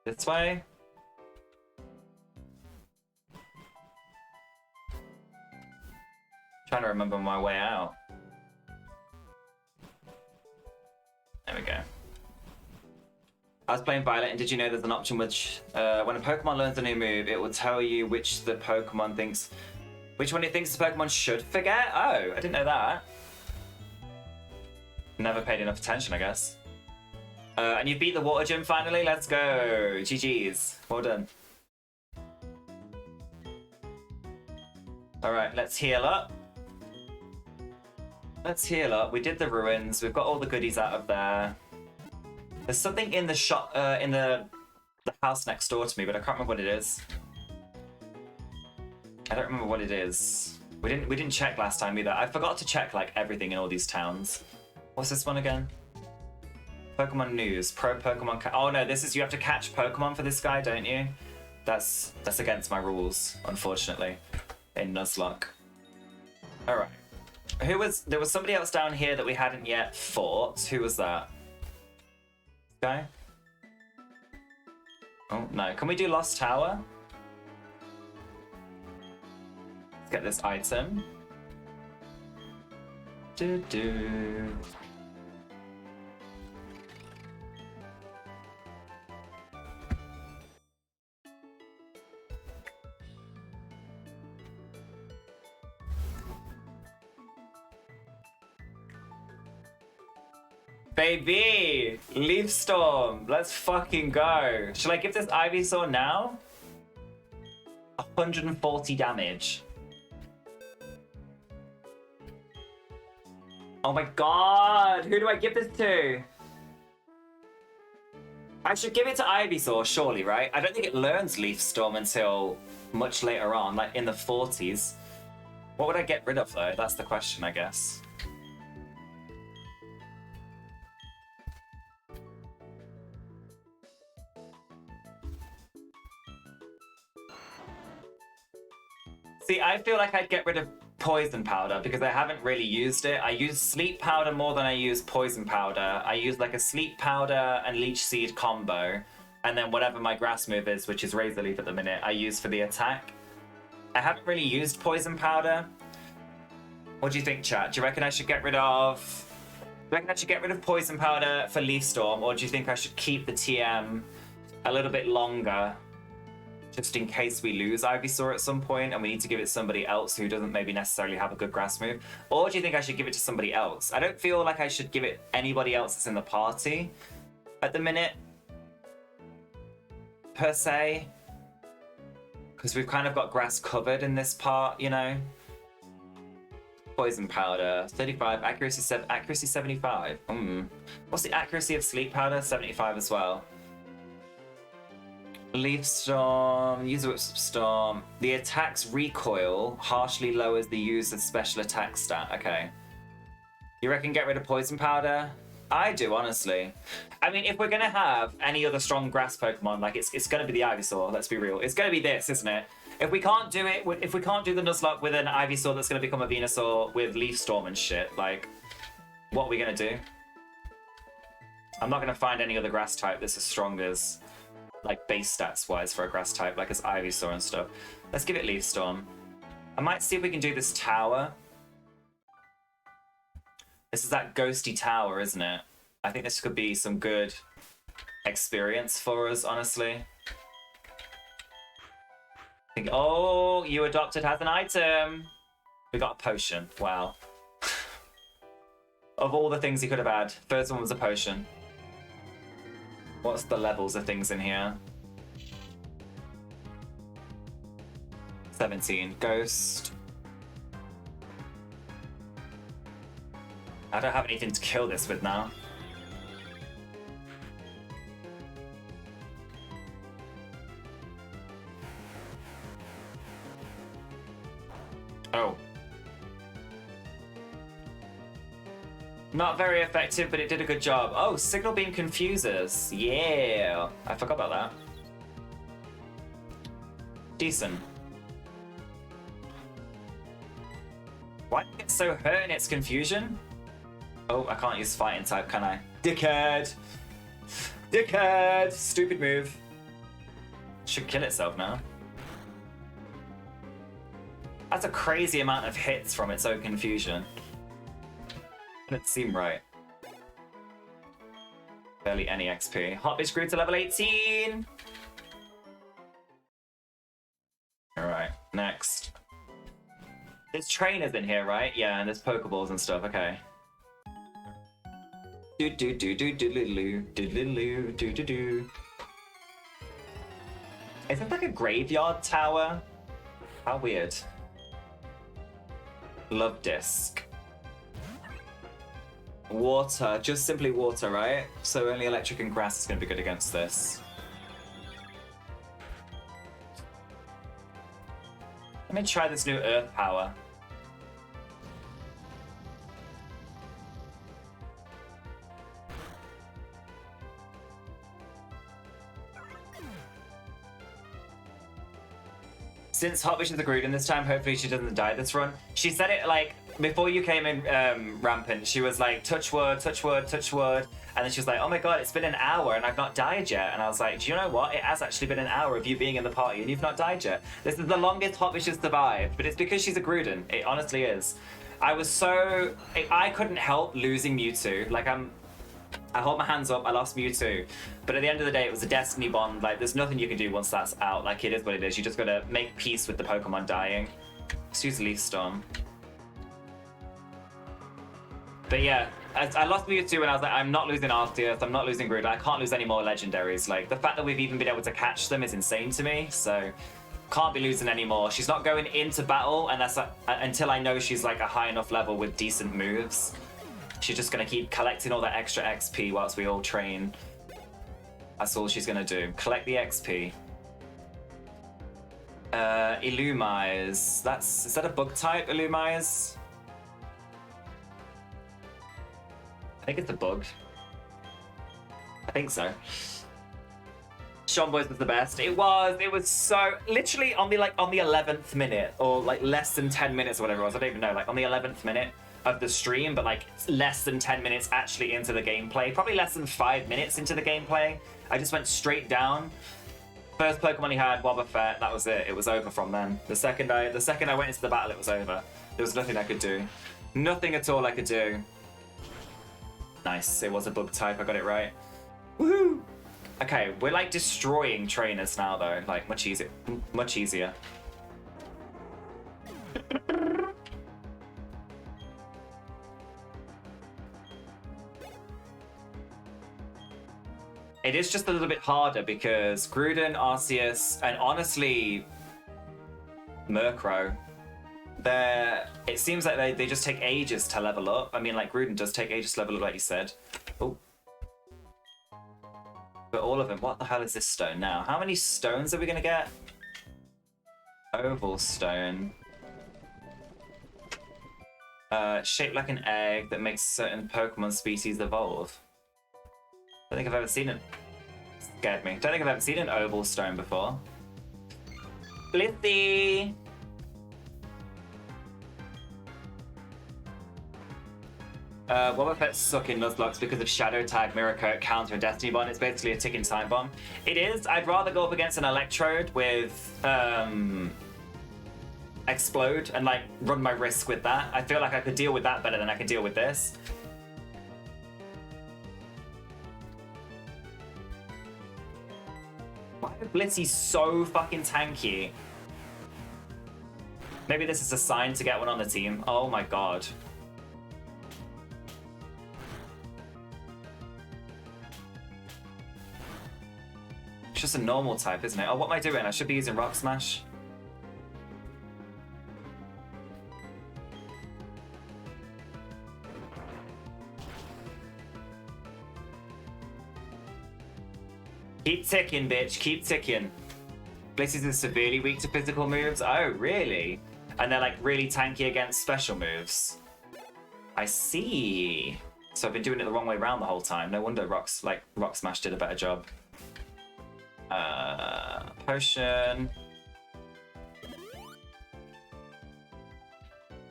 This way? Trying to remember my way out. There we go. I was playing Violet, and did you know there's an option which, when a Pokemon learns a new move, it will tell you which one it thinks the Pokemon should forget? Oh, I didn't know that. Never paid enough attention, I guess. And you beat the Water Gym finally? Let's go. GG's. Well done. Alright, let's heal up. Let's heal up. We did the ruins. We've got all the goodies out of there. There's something in the shop, in the house next door to me, but I can't remember what it is. I don't remember what it is. We didn't check last time either. I forgot to check like everything in all these towns. What's this one again? Pokemon News. Pro Pokemon. Oh no, this is you have to catch Pokemon for this guy, don't you? That's against my rules, unfortunately, in Nuzlocke. All right. There was somebody else down here that we hadn't yet fought. Who was that? This guy? Oh, no. Can we do Lost Tower? Let's get this item. Baby! Leaf Storm! Let's fucking go! Shall I give this Ivysaur now? 140 damage. Oh my god! Who do I give this to? I should give it to Ivysaur, surely, right? I don't think it learns Leaf Storm until much later on, like in the 40s. What would I get rid of, though? That's the question, I guess. See, I feel like I'd get rid of Poison Powder because I haven't really used it. I use Sleep Powder more than I use Poison Powder. I use like a Sleep Powder and Leech Seed combo. And then whatever my grass move is, which is Razor Leaf at the minute, I use for the attack. I haven't really used Poison Powder. What do you think, chat? Do you reckon I should get rid of... Do you reckon I should get rid of Poison Powder for Leaf Storm? Or do you think I should keep the TM a little bit longer? Just in case we lose Ivysaur at some point and we need to give it to somebody else who doesn't maybe necessarily have a good grass move? Or do you think I should give it to somebody else? I don't feel like I should give it anybody else that's in the party at the minute, per se. Because we've kind of got grass covered in this part, you know? Poison Powder, 35, accuracy 75. What's the accuracy of Sleep Powder? 75 as well. Leaf Storm, user Whip Storm. The attack's recoil harshly lowers the user's special attack stat. Okay. You reckon get rid of Poison Powder? I do, honestly. I mean, if we're gonna have any other strong grass Pokemon, like it's gonna be the Ivysaur, let's be real. It's gonna be this, isn't it? If we can't do it, if we can't do the Nuzlocke with an Ivysaur that's gonna become a Venusaur with Leaf Storm and shit, like, what are we gonna do? I'm not gonna find any other grass type that's as strong as, like, base stats wise for a grass type, like as Ivysaur and stuff. Let's give it Leaf Storm. I might see if we can do this tower. This is that ghosty tower, isn't it? I think this could be some good experience for us, honestly. Oh, you adopted has an item. We got a potion. Wow. Of all the things he could have had, first one was a potion. What's the levels of things in here? 17. Ghost. I don't have anything to kill this with now. Oh. Not very effective, but it did a good job. Oh, Signal Beam confuses. Yeah. I forgot about that. Decent. Why did it get so hurt in its confusion? Oh, I can't use fighting type, can I? Dickhead! Dickhead! Stupid move. Should kill itself now. That's a crazy amount of hits from its own confusion. Doesn't seem right. Barely any XP. Hot Bitch grew to level 18! Alright, next. There's trainers in here, right? Yeah, and there's Pokeballs and stuff, okay. Do do do do do do do do do do do. Is it like a graveyard tower? How weird. Love Disc. Water, just simply water, right? So only electric and grass is going to be good against this. Let me try this new Earth Power. Since Hot Wish is agreed in this time, hopefully she doesn't die this run. She said it like, before you came in rampant, she was like, touch wood, touch wood, touch wood. And then she was like, oh my god, it's been an hour and I've not died yet. And I was like, do you know what? It has actually been an hour of you being in the party and you've not died yet. This is the longest Hot Wish has survived, but it's because she's a Gruden. It honestly is. I was so... I couldn't help losing Mewtwo. Like, I hold my hands up, I lost Mewtwo. But at the end of the day, it was a destiny bond. Like, there's nothing you can do once that's out. Like, it is what it is. You just gotta make peace with the Pokemon dying. Let's use Leaf Storm. But yeah, I lost MEWTWO and I was like, I'm not losing Arceus, I'm not losing Groudon, I can't lose any more legendaries. Like, the fact that we've even been able to catch them is insane to me, so can't be losing anymore. She's not going into battle unless until I know she's like a high enough level with decent moves. She's just gonna keep collecting all that extra XP whilst we all train. That's all she's gonna do. Collect the XP. Illumise. Is that a bug type, Illumise? I think it's a bug. I think so. Sean Boys was the best. It was so literally on the 11th minute or like less than 10 minutes or whatever it was. I don't even know. Like on the 11th minute of the stream, but like less than 10 minutes actually into the gameplay. Probably less than 5 minutes into the gameplay. I just went straight down. First Pokemon he had, Wobbuffet. That was it. It was over from then. The second I went into the battle, it was over. There was nothing I could do. Nothing at all I could do. Nice. It was a bug type. I got it right. Woohoo! Okay, we're like destroying trainers now though. Like much easier. Much easier. It is just a little bit harder because Groudon, Arceus, and honestly, Murkrow, it seems like they just take ages to level up. I mean, like Groudon does take ages to level up, like you said. Oh. But all of them, what the hell is this stone now? How many stones are we gonna get? Oval stone. Shaped like an egg that makes certain Pokemon species evolve. I don't think I've ever seen it. Scared me. Don't think I've ever seen an oval stone before. Blissey! Wobbuffets suck in Nuzlocke because of Shadow Tag, Mirror Coat, Counter, and Destiny Bond. It's basically a ticking time bomb. It is. I'd rather go up against an Electrode with Explode and like run my risk with that. I feel like I could deal with that better than I can deal with this. Why is Blissey so fucking tanky? Maybe this is a sign to get one on the team. Oh my god. It's just a normal type, isn't it? Oh, what am I doing? I should be using Rock Smash. Keep ticking, bitch. Keep ticking. Blissey's is severely weak to physical moves. Oh, really? And they're like really tanky against special moves. I see. So I've been doing it the wrong way around the whole time. No wonder Rock Smash did a better job. Potion.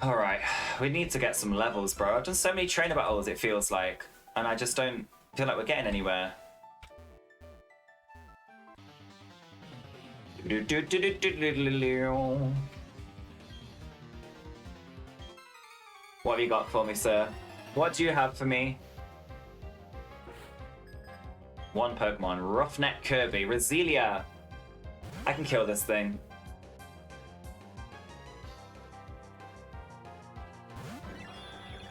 Alright, we need to get some levels, bro. I've done so many trainer battles, it feels like. And I just don't feel like we're getting anywhere. What have you got for me, sir? What do you have for me? One Pokemon, Roughneck Kirby, Roselia. I can kill this thing.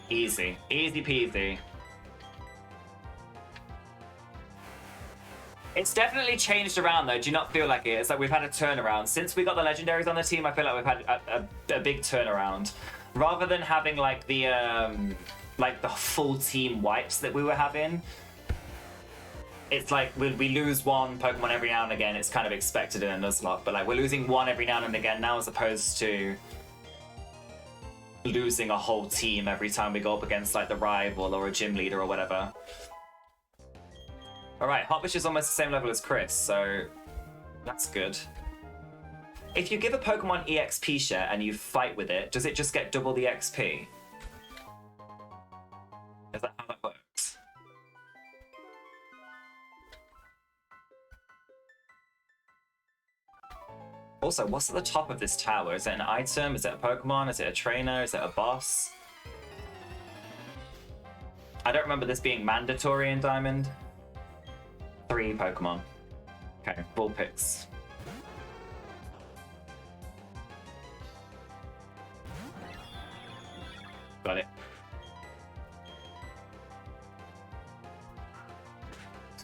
Easy. Easy peasy. It's definitely changed around though. Do you not feel like it? It's like we've had a turnaround. Since we got the legendaries on the team, I feel like we've had a big turnaround. Rather than having like the full team wipes that we were having, it's like we lose one Pokemon every now and again. It's kind of expected in a Nuzlocke, but like we're losing one every now and again now as opposed to losing a whole team every time we go up against like the rival or a gym leader or whatever. Alright, Hotwish is almost the same level as Chris, so that's good. If you give a Pokemon EXP share and you fight with it, does it just get double the XP? Is that how that works? Also, what's at the top of this tower? Is it an item? Is it a Pokemon? Is it a trainer? Is it a boss? I don't remember this being mandatory in Diamond. 3 Pokemon. Okay, Bullpix. Got it.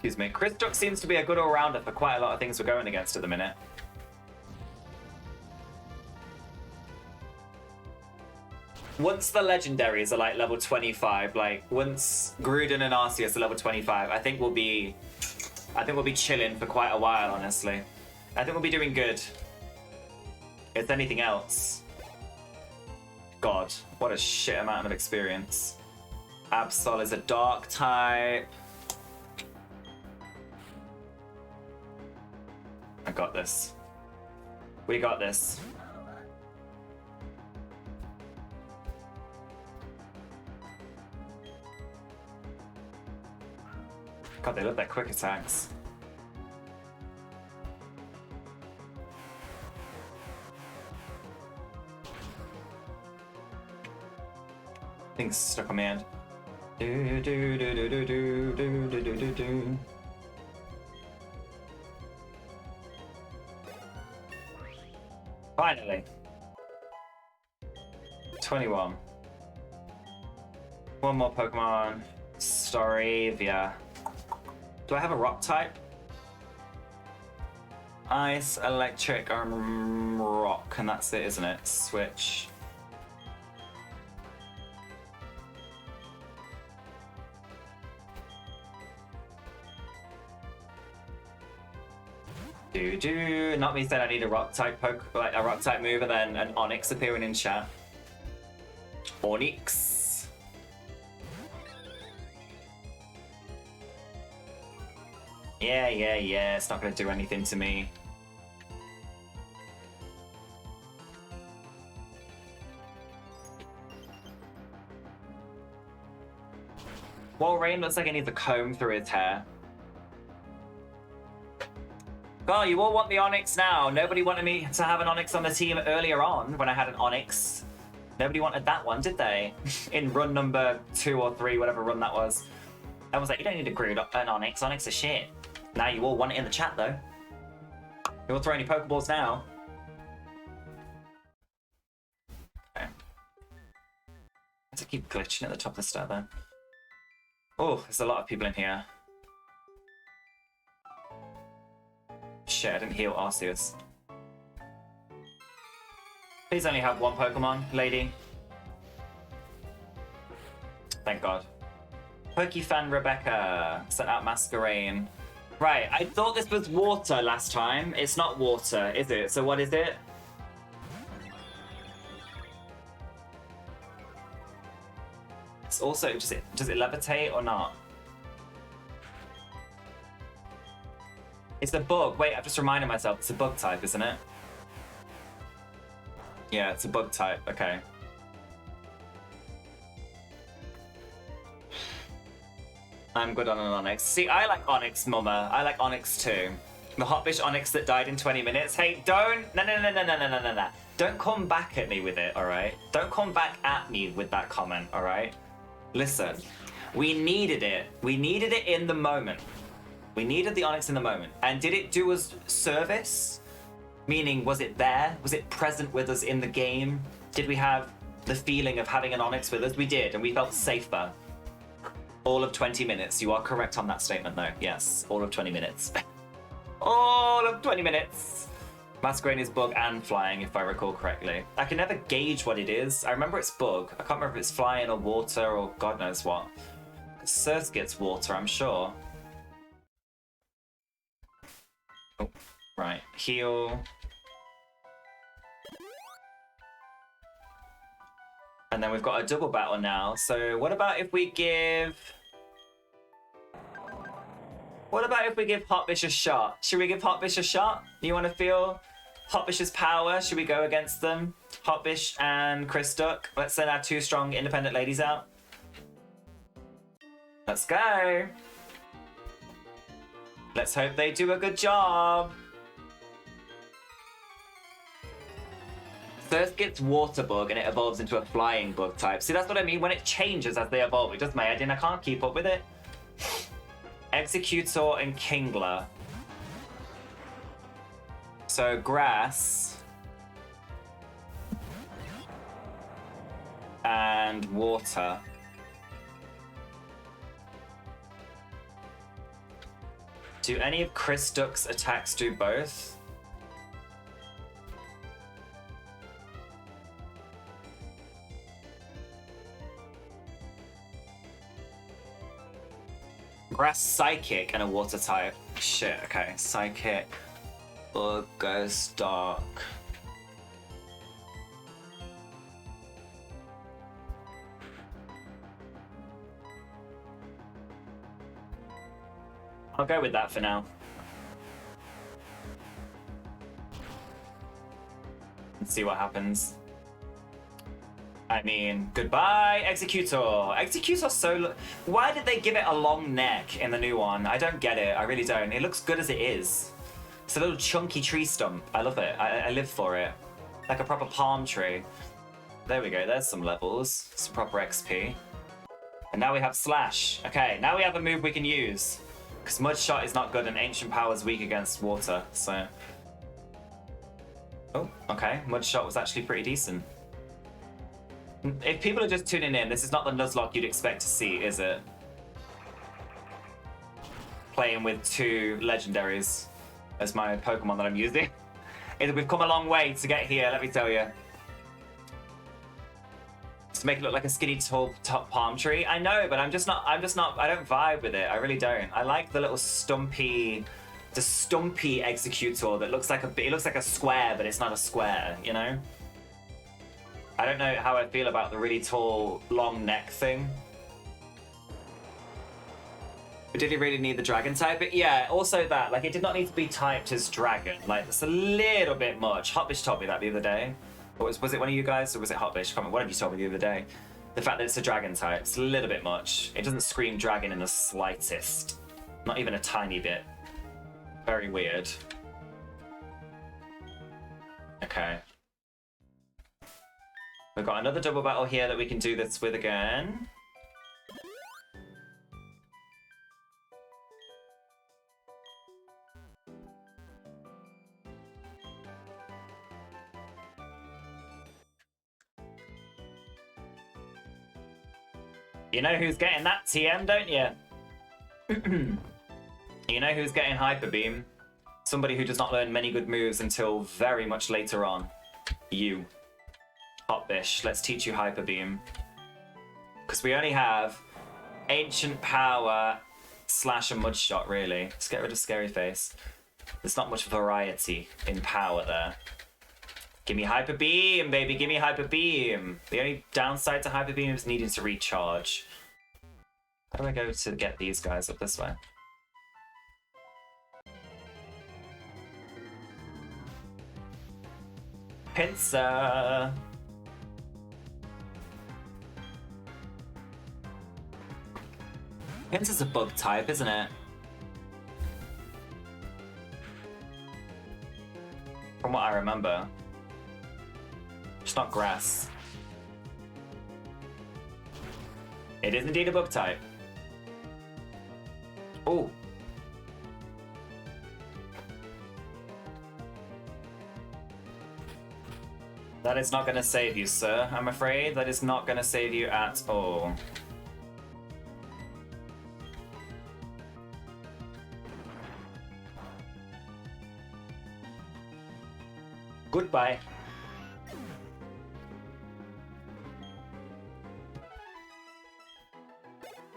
Excuse me. GlamourDuck seems to be a good all-rounder for quite a lot of things we're going against at the minute. Once the legendaries are like level 25, like once Gruden and Arceus are level 25, I think we'll be chilling for quite a while, honestly. I think we'll be doing good. If anything else. God, what a shit amount of experience. Absol is a dark type. I got this. We got this. God, they love their quick attacks. Things stuck on my hand. Do do do do do do do do do do do. Finally. 21. One more Pokemon. Staravia. Do I have a rock type? Ice, electric, rock, and that's it, isn't it? Switch. Not me saying I need a rock type like a rock type move and then an Onyx appearing in chat. Onyx. Yeah, it's not gonna do anything to me. Well, Rain looks like he needs a comb through his hair. Oh, you all want the Onyx now. Nobody wanted me to have an Onyx on the team earlier on when I had an Onyx. Nobody wanted that one, did they? In run number 2 or 3, whatever run that was. I was like, you don't need to groove an Onyx. Onyx is shit. Now you all want it in the chat, though. You all throw any Pokeballs now? Okay. I have to keep glitching at the top of the stat, though. Oh, there's a lot of people in here. Shit, I didn't heal Arceus. Please only have one Pokemon, lady. Thank God. Pokefan Rebecca sent out Masquerain. Right, I thought this was water last time. It's not water, is it? So what is it? It's also, does it levitate or not? It's a bug. Wait, I've just reminded myself. It's a bug type, isn't it? Yeah, it's a bug type. Okay. I'm good on an Onyx. See, I like Onyx, Mama. I like Onyx too. The Hotbish Onyx that died in 20 minutes. Hey, don't... No. Don't come back at me with it, alright? Don't come back at me with that comment, alright? Listen, we needed it. We needed it in the moment. We needed the Onyx in the moment. And did it do us service? Meaning, was it there? Was it present with us in the game? Did we have the feeling of having an Onyx with us? We did, and we felt safer. All of 20 minutes. You are correct on that statement, though. Yes, all of 20 minutes. All of 20 minutes. Masquerain is bug and flying, if I recall correctly. I can never gauge what it is. I remember it's bug. I can't remember if it's flying or water or God knows what. Surskit's water, I'm sure. Oh, right. Heal. And then we've got a double battle now. So what about if we give... What about if we give Hotbish a shot? Should we give Hotbish a shot? You want to feel Hotbish's power? Should we go against them? Hotbish and GlamourDuck. Let's send our 2 strong independent ladies out. Let's go. Let's hope they do a good job. First gets water bug and it evolves into a flying bug type. See, that's what I mean. When it changes as they evolve, it does my head in. I can't keep up with it. Executor and Kingler. So grass and water. Do any of Chris Duck's attacks do both? Grass Psychic and a water type. Shit, okay. Psychic. Bug, Ghost, Dark. I'll go with that for now. Let's see what happens. I mean, goodbye, Executor. Executor's so... Why did they give it a long neck in the new one? I don't get it. I really don't. It looks good as it is. It's a little chunky tree stump. I love it. I live for it. Like a proper palm tree. There we go. There's some levels. Some proper XP. And now we have Slash. Okay, now we have a move we can use. Because Mud Shot is not good and Ancient Power is weak against water, so... Oh, okay. Mud Shot was actually pretty decent. If people are just tuning in, this is not the Nuzlocke you'd expect to see, is it? Playing with two legendaries as my Pokemon that I'm using. We've come a long way to get here, let me tell you. To make it look like a skinny tall top palm tree. I know, but I don't vibe with it. I really don't. I like the little stumpy Executor that looks like it looks like a square, but it's not a square, you know? I don't know how I feel about the really tall, long neck thing. But did he really need the dragon type? But yeah, also that, like, it did not need to be typed as dragon. Like, that's a little bit much. Hotbish told me that the other day. Or was it one of you guys, or was it Hotbish? One of you told me the other day. The fact that it's a dragon type, it's a little bit much. It doesn't scream dragon in the slightest. Not even a tiny bit. Very weird. Okay. We've got another double battle here that we can do this with again. You know who's getting that TM, don't you? You know who's getting Hyper Beam? Somebody who does not learn many good moves until very much later on. You. Hotbish, let's teach you Hyper Beam. Because we only have Ancient Power, Slash, and Mud Shot, really. Let's get rid of Scary Face. There's not much variety in power there. Give me Hyper Beam, baby, give me Hyper Beam. The only downside to Hyper Beam is needing to recharge. How do I go to get these guys up this way? Pinsir. Pinsir's a bug type, isn't it? From what I remember. It's not grass. It is indeed a bug type. Oh. That is not going to save you, sir. I'm afraid that is not going to save you at all. Goodbye.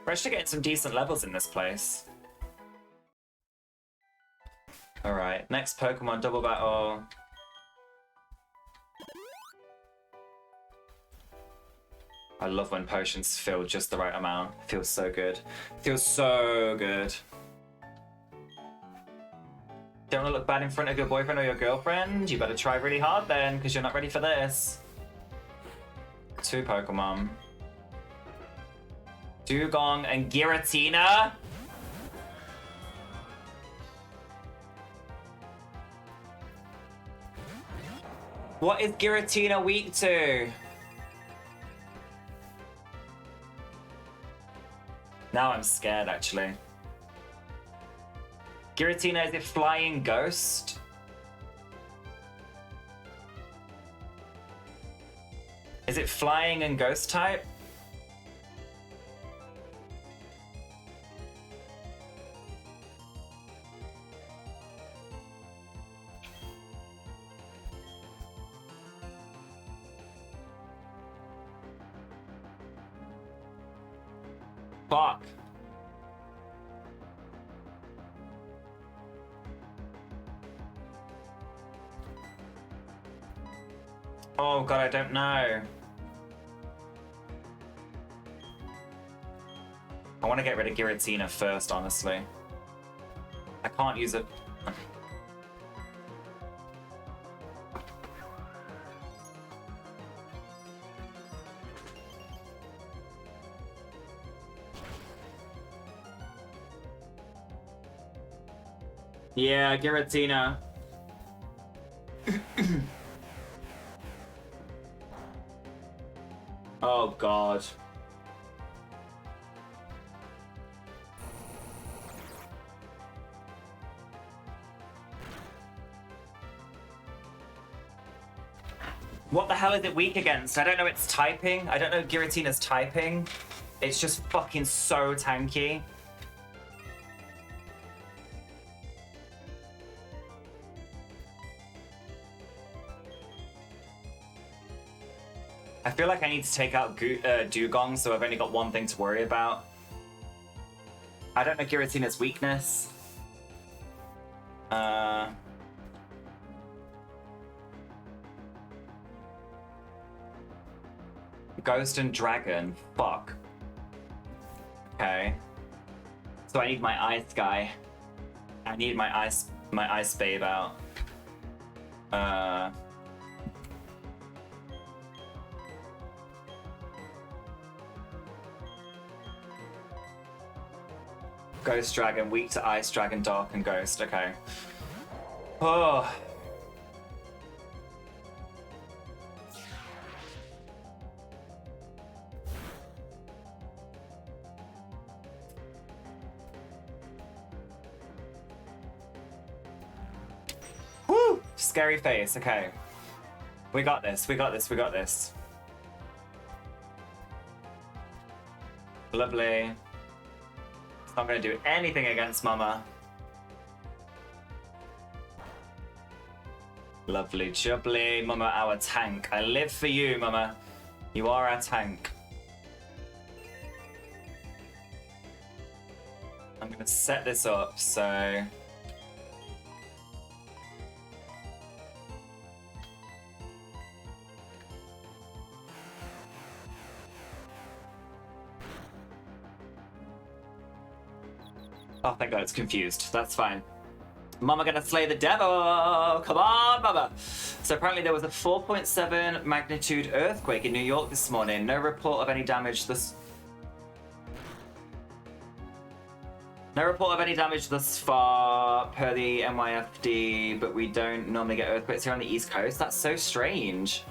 We're actually getting some decent levels in this place. Alright, next Pokemon double battle. I love when potions fill just the right amount. It feels so good. It feels so good. Don't want to look bad in front of your boyfriend or your girlfriend? You better try really hard then, because you're not ready for this. Two Pokemon. Dugong and Giratina? What is Giratina weak to? Now I'm scared, actually. Giratina, is it Flying Ghost? Is it Flying and Ghost type? Fuck. Oh god, I don't know. I want to get rid of Giratina first, honestly. I can't use it. Yeah, Giratina. Oh god. What the hell is it weak against? I don't know its typing. I don't know Giratina's typing. It's just fucking so tanky. I feel like I need to take out Dugong, so I've only got one thing to worry about. I don't know Giratina's weakness. Ghost and Dragon. Fuck. Okay. So I need my Ice Guy. I need my Ice Babe out. Ghost Dragon, weak to Ice Dragon, Dark, and Ghost. Okay. Oh. Woo! Scary face. Okay. We got this. We got this. We got this. Lovely. It's not going to do anything against Mama. Lovely jubbly. Mama, our tank. I live for you, Mama. You are our tank. I'm going to set this up, so... Oh, thank God, it's confused. That's fine. Mama gonna slay the devil! Come on, Mama! So apparently there was a 4.7 magnitude earthquake in New York this morning. No report of any damage No report of any damage thus far per the NYFD, but we don't normally get earthquakes here on the East Coast. That's so strange.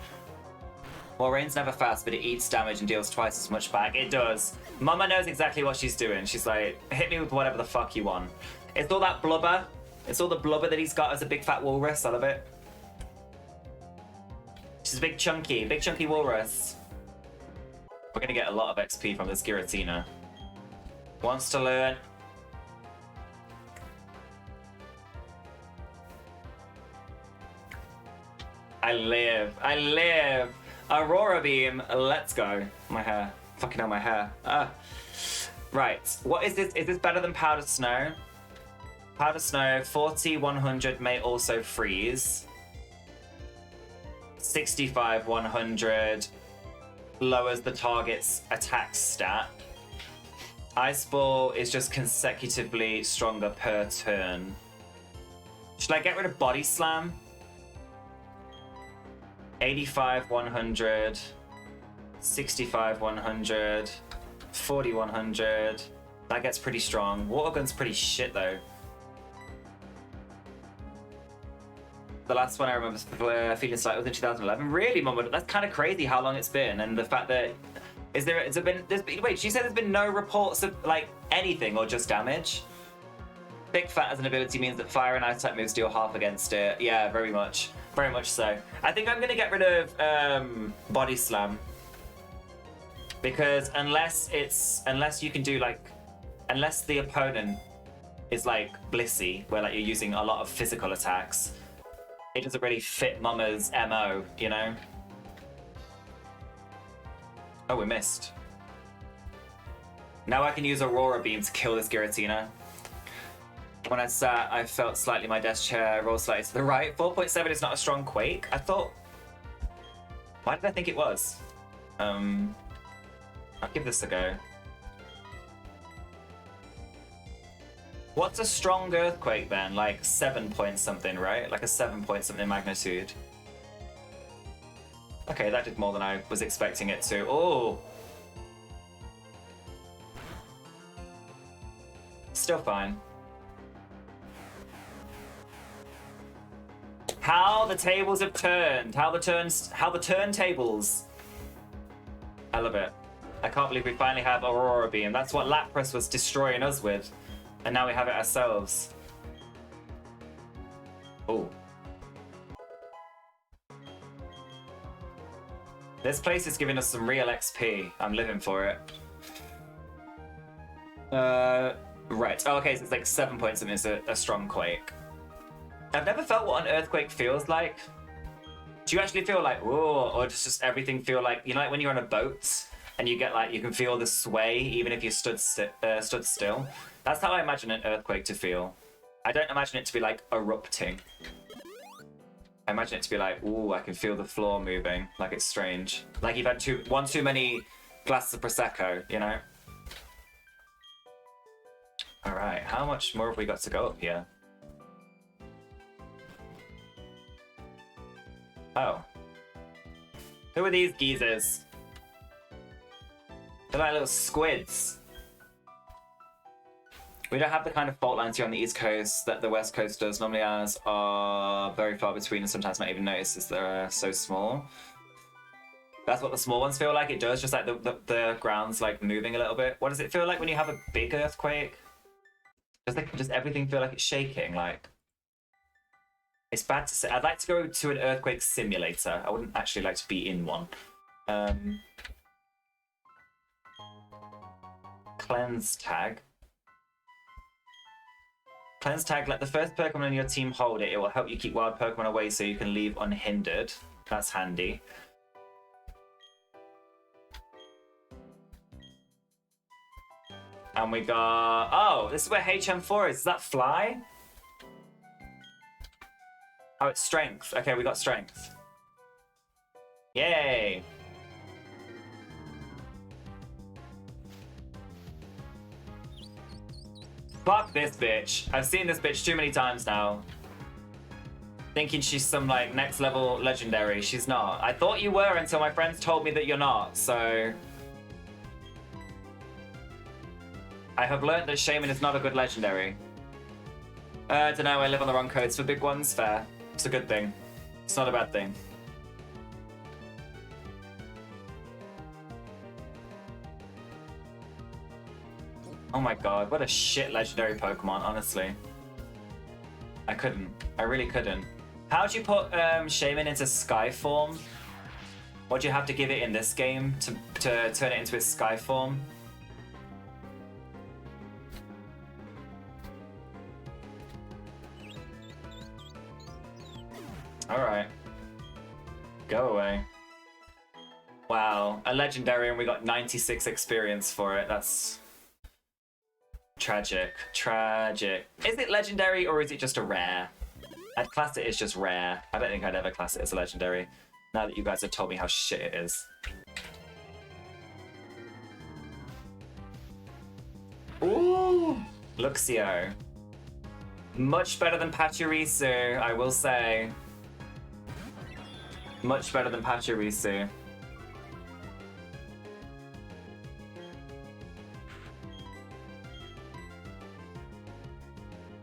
Well, rain's never fast, but it eats damage and deals twice as much back. It does. Mama knows exactly what she's doing. She's like, hit me with whatever the fuck you want. It's all that blubber. It's all the blubber that he's got as a big fat walrus. I love it. She's a big chunky walrus. We're gonna get a lot of XP from this Giratina. Wants to learn. I live. Aurora Beam, let's go. My hair. Fucking hell, my hair. Right, what is this? Is this better than Powder Snow? Powder Snow, 40, 100 may also freeze. 65, 100 lowers the target's attack stat. Ice Ball is just consecutively stronger per turn. Should I get rid of Body Slam? 85, 100, 65, 100, 40, 100. That gets pretty strong. Water Gun's pretty shit, though. The last one I remember feeling slight was in 2011. Really, Mum? That's kind of crazy how long it's been, and the fact that wait, she said there's been no reports of like anything or just damage. Big Fat as an ability means that fire and ice type moves deal half against it. Yeah, very much so. I think I'm gonna get rid of Body Slam because unless you can do like, unless the opponent is like Blissey, where like you're using a lot of physical attacks, it doesn't really fit Mama's MO, you know? Oh, we missed. Now I can use Aurora Beam to kill this Giratina. When I sat, I felt slightly my desk chair roll slightly to the right. 4.7 is not a strong quake. I thought... Why did I think it was? I'll give this a go. What's a strong earthquake then? Like 7 point something, right? Like a 7 point something magnitude. Okay, that did more than I was expecting it to. Oh! Still fine. How the tables have turned. How the turntables. I love it. I can't believe we finally have Aurora Beam. That's what Lapras was destroying us with. And now we have it ourselves. Oh. This place is giving us some real XP. I'm living for it. Right. Oh, okay, so it's like 7 points and it's a strong quake. I've never felt what an earthquake feels like. Do you actually feel like, whoa, or does just everything feel like, you know, like when you're on a boat and you get like, you can feel the sway even if you stood still? That's how I imagine an earthquake to feel. I don't imagine it to be like erupting. I imagine it to be like, ooh, I can feel the floor moving, like it's strange. Like you've had one too many glasses of Prosecco, you know? All right, how much more have we got to go up here? Oh. Who are these geezers? They're like little squids. We don't have the kind of fault lines here on the East Coast that the West Coast does. Normally ours are very far between and sometimes not even notice as they're so small. That's what the small ones feel like. It does, just like the ground's like moving a little bit. What does it feel like when you have a big earthquake? Does everything feel like it's shaking? Like, it's bad to say. I'd like to go to an earthquake simulator. I wouldn't actually like to be in one. Cleanse tag. Cleanse tag, let the first Pokemon on your team hold it. It will help you keep wild Pokemon away so you can leave unhindered. That's handy. And we got... Oh, this is where HM4 is. Is that Fly? Oh, it's Strength. Okay, we got Strength. Yay! Fuck this bitch. I've seen this bitch too many times now. Thinking she's some, like, next level legendary. She's not. I thought you were until my friends told me that you're not, so... I have learned that Shaman is not a good legendary. I don't know, I live on the wrong codes for big ones. Fair. It's a good thing. It's not a bad thing. Oh my god, what a shit legendary Pokemon, honestly. I couldn't. I really couldn't. How'd you put Shaman into Sky form? What'd you have to give it in this game to turn it into its Sky form? Alright. Go away. Wow, a legendary and we got 96 experience for it. That's... tragic. Tragic. Is it legendary or is it just a rare? I'd class it as just rare. I don't think I'd ever class it as a legendary. Now that you guys have told me how shit it is. Ooh! Luxio. Much better than Pachirisu, I will say. Much better than Pachirisu.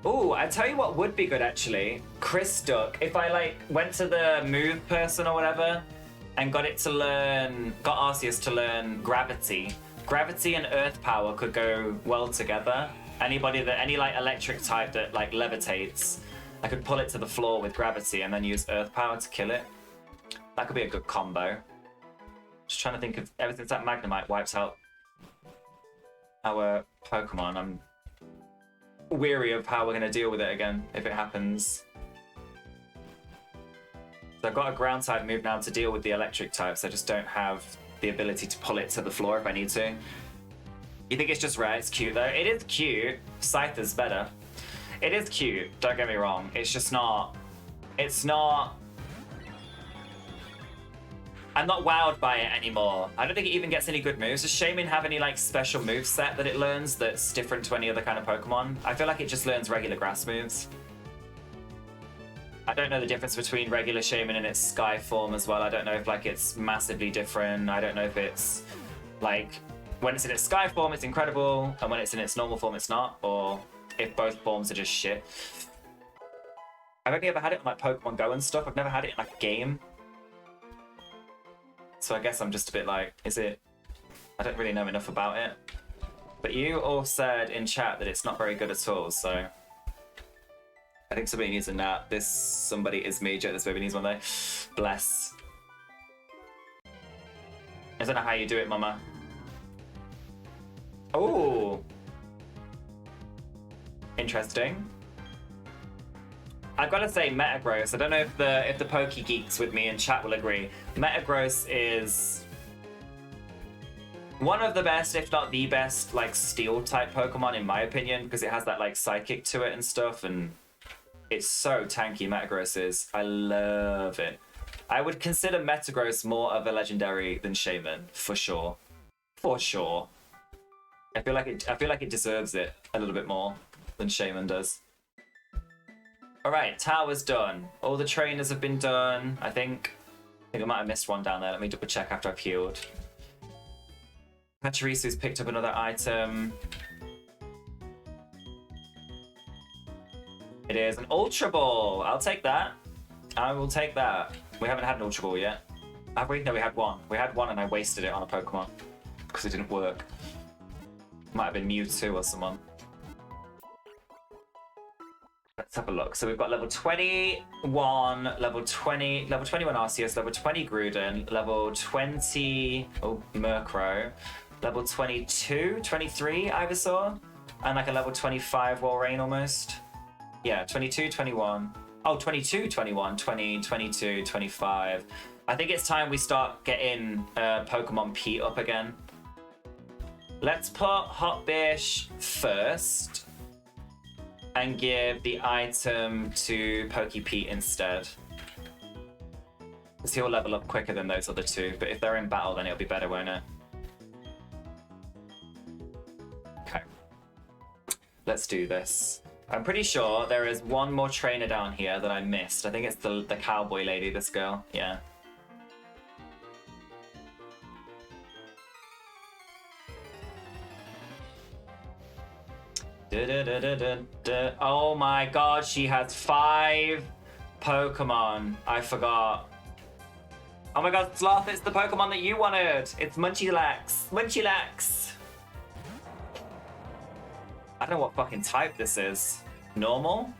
Ooh, I tell you what would be good actually. Chris Duck. If I like went to the move person or whatever and got it to learn, got Arceus to learn gravity. Gravity and earth power could go well together. Any like electric type that like levitates, I could pull it to the floor with gravity and then use earth power to kill it. That could be a good combo. Just trying to think of ever since that Magnemite wipes out our Pokemon, I'm weary of how we're going to deal with it again if it happens. So I've got a ground type move now to deal with the electric types. I just don't have the ability to pull it to the floor if I need to. You think it's just rare? It's cute though. It is cute. Scyther's better. It is cute, don't get me wrong. It's just not... It's not... I'm not wowed by it anymore. I don't think it even gets any good moves. Does Shaman have any like special move set that it learns that's different to any other kind of Pokemon? I feel like it just learns regular grass moves. I don't know the difference between regular Shaman and its Sky form as well. I don't know if like it's massively different. I don't know if it's like when it's in its Sky form it's incredible and when it's in its normal form it's not, or if both forms are just shit. I've only ever had it on like Pokemon Go and stuff. I've never had it in like a game. So I guess I'm just a bit like, is it... I don't really know enough about it. But you all said in chat that it's not very good at all, so... I think somebody needs a nap. This somebody is me. This baby needs one though. Bless. I don't know how you do it, mama. Oh! Interesting. I've got to say Metagross. I don't know if the Poke Geeks with me in chat will agree. Metagross is one of the best, if not the best, like Steel type Pokemon in my opinion, because it has that like Psychic to it and stuff, and it's so tanky. Metagross is. I love it. I would consider Metagross more of a legendary than Shaman for sure. For sure. I feel like it deserves it a little bit more than Shaman does. Alright, tower's done. All the trainers have been done. I think I might have missed one down there. Let me double check after I've healed. Pachirisu's picked up another item. It is an Ultra Ball. I'll take that. I will take that. We haven't had an Ultra Ball yet. Have we? No, we had one. We had one and I wasted it on a Pokemon because it didn't work. Might have been MEWTWO or someone. Let's have a look. So we've got level 21, level 20, level 21 Arceus, level 20 Gruden, level 20 Murkrow, level 22, 23 Ivysaur, and like a level 25 Walrein almost. Yeah, 22, 21. Oh, 22, 21, 20, 22, 25. I think it's time we start getting Pokemon Pete up again. Let's put Hot Bish first and give the item to Poke Pete instead. Because he'll level up quicker than those other two, but if they're in battle then it'll be better, won't it? Okay. Let's do this. I'm pretty sure there is one more trainer down here that I missed. I think it's the cowboy lady, this girl. Yeah. Oh my god, she has 5 Pokemon. I forgot. Oh my god, Sloth, it's the Pokemon that you wanted. It's Munchlax. Munchlax. I don't know what fucking type this is. Normal?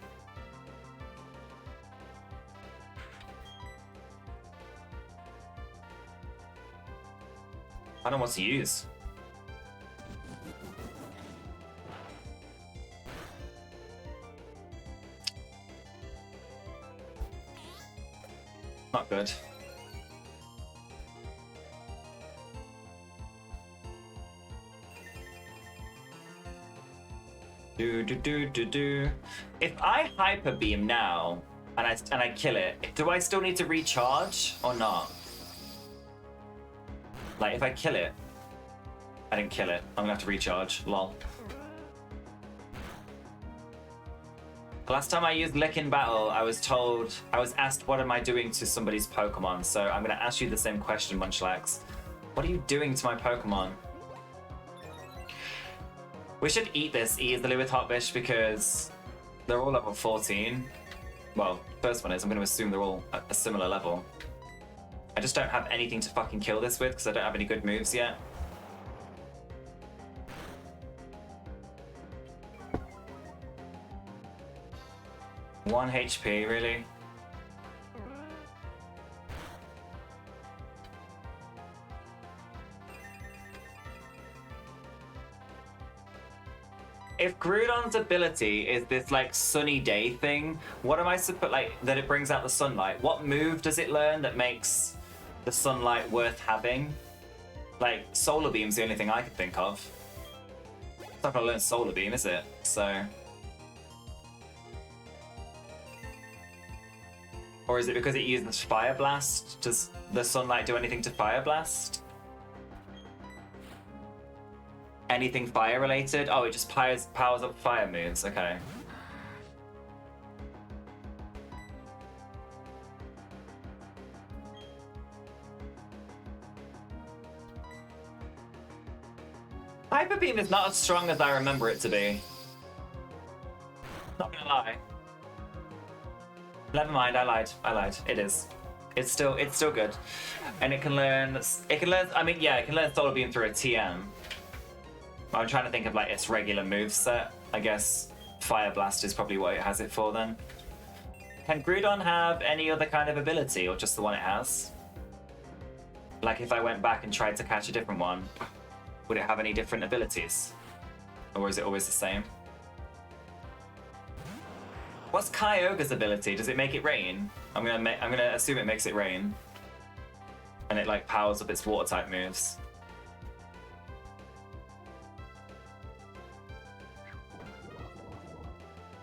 I don't know what to use. Not good. If I Hyper Beam now and I kill it, do I still need to recharge or not? Like if I kill it, I didn't kill it. I'm gonna have to recharge. Lol. Last time I used Lick in battle, I was asked what am I doing to somebody's Pokemon, so I'm gonna ask you the same question, Munchlax. What are you doing to my Pokemon? We should eat this easily with Hot Bish because they're all level 14. Well, first one is, I'm gonna assume they're all at a similar level. I just don't have anything to fucking kill this with because I don't have any good moves yet. One HP, really? If Groudon's ability is this like sunny day thing, what am I supposed like that it brings out the sunlight? What move does it learn that makes the sunlight worth having? Like Solar Beam's the only thing I could think of. It's not gonna learn Solar Beam, is it? So... Or is it because it uses Fire Blast? Does the Sunlight do anything to Fire Blast? Anything fire related? Oh, it just powers up fire moves. Okay. Hyper Beam is not as strong as I remember it to be. Not gonna lie. Never mind, I lied. It is. It's still good. And it can learn, I mean, yeah, it can learn Solar Beam through a TM. I'm trying to think of like its regular moveset. I guess Fire Blast is probably what it has it for then. Can Groudon have any other kind of ability or just the one it has? Like if I went back and tried to catch a different one, would it have any different abilities? Or is it always the same? What's Kyogre's ability? Does it make it rain? I'm gonna assume it makes it rain. And it like powers up its water type moves.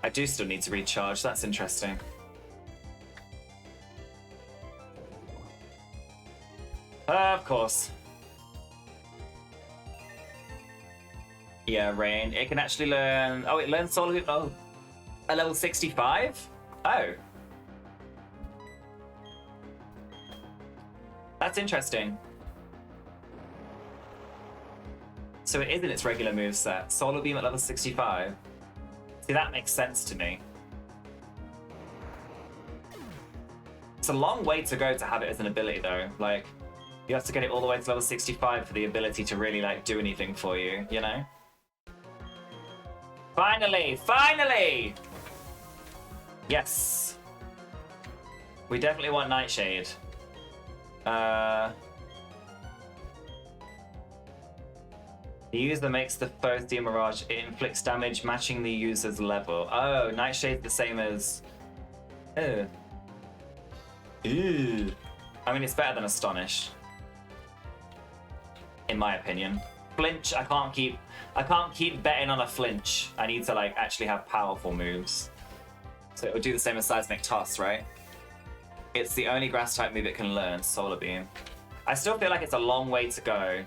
I do still need to recharge, that's interesting. Of course. Yeah, rain. It can actually learn... Oh, it learns Solar... Oh, a level 65? Oh. That's interesting. So it is in its regular moveset. Solar Beam at level 65. See, that makes sense to me. It's a long way to go to have it as an ability, though. Like, you have to get it all the way to level 65 for the ability to really, like, do anything for you, you know? Finally! Finally! Yes. We definitely want Nightshade. The user makes the foe's Mirage. It inflicts damage matching the user's level. Oh, Nightshade's the same as... Ew. Ew. I mean, it's better than Astonish. In my opinion. Flinch, I can't keep betting on a flinch. I need to, like, actually have powerful moves. So it would do the same as Seismic Toss, right? It's the only grass-type move it can learn, Solar Beam. I still feel like it's a long way to go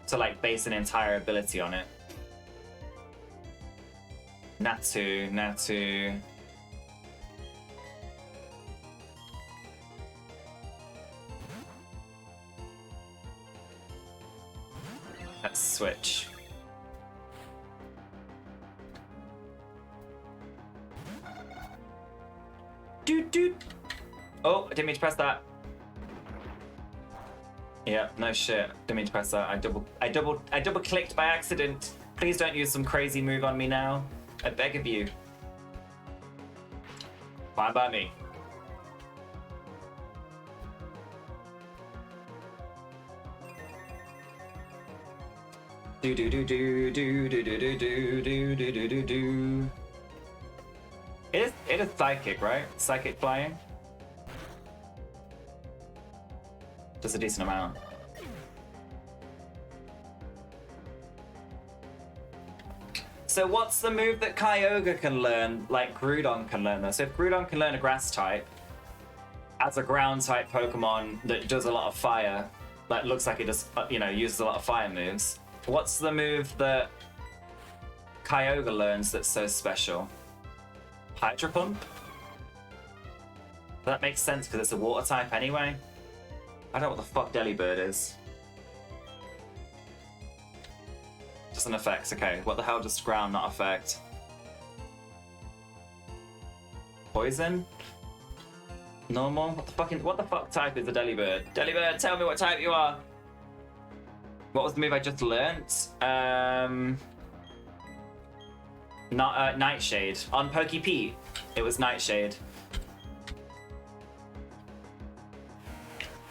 to, like, base an entire ability on it. Natu. Let's switch. Doot. Oh, I didn't mean to press that. Yeah, no shit. Didn't mean to press that. I double clicked by accident. Please don't use some crazy move on me now. I beg of you. Fine by me. Do. It is psychic, right? Psychic flying. Just a decent amount. So what's the move that Kyogre can learn, like Groudon can learn though? So if Groudon can learn a grass type, as a ground type Pokemon that does a lot of fire, that looks like it does, you know, uses a lot of fire moves. What's the move that Kyogre learns that's so special? Hydro Pump? That makes sense because it's a water type anyway. I don't know what the fuck Delibird is. Just an effect, okay. What the hell does ground not affect? Poison? Normal? What the fuck type is a Delibird? Delibird, tell me what type you are! What was the move I just learnt? Nightshade. On Pokepete, it was Nightshade.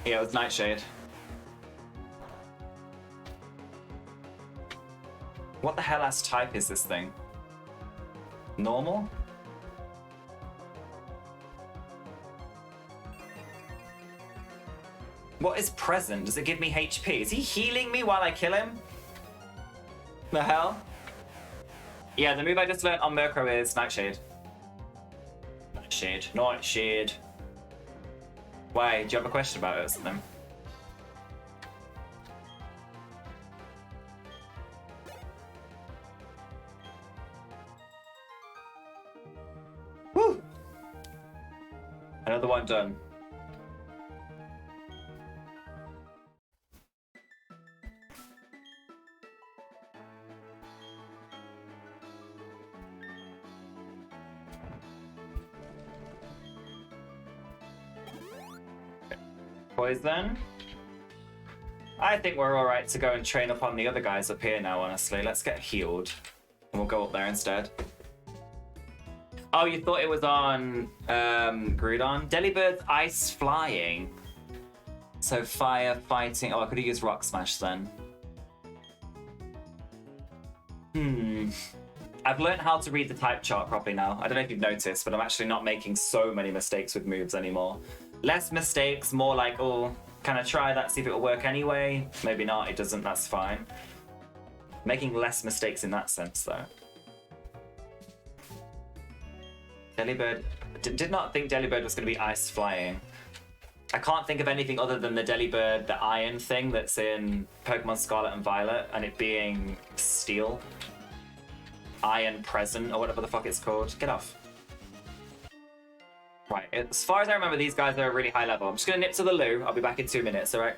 Yeah, it was Nightshade. What the hell ass type is this thing? Normal? What is present? Does it give me HP? Is he healing me while I kill him? The hell? Yeah, the move I just learned on Murkrow is Nightshade. Nightshade. Why? Do you have a question about it or something? Woo! Another one done. Poison. I think we're alright to go and train up on the other guys up here now, honestly. Let's get healed. And we'll go up there instead. Oh, you thought it was on Groudon? Delibird's ice flying. So fire fighting. Oh, I could have used Rock Smash then. I've learned how to read the type chart properly now. I don't know if you've noticed, but I'm actually not making so many mistakes with moves anymore. Less mistakes, more like, oh, can I try that, see if it'll work anyway? Maybe not, it doesn't, that's fine. Making less mistakes in that sense, though. Delibird, did not think Delibird was going to be ice flying. I can't think of anything other than the Delibird, the iron thing that's in Pokemon Scarlet and Violet, and it being steel. Iron present, or whatever the fuck it's called. Get off. Right, as far as I remember, these guys are really high level. I'm just going to nip to the loo. I'll be back in 2 minutes, alright?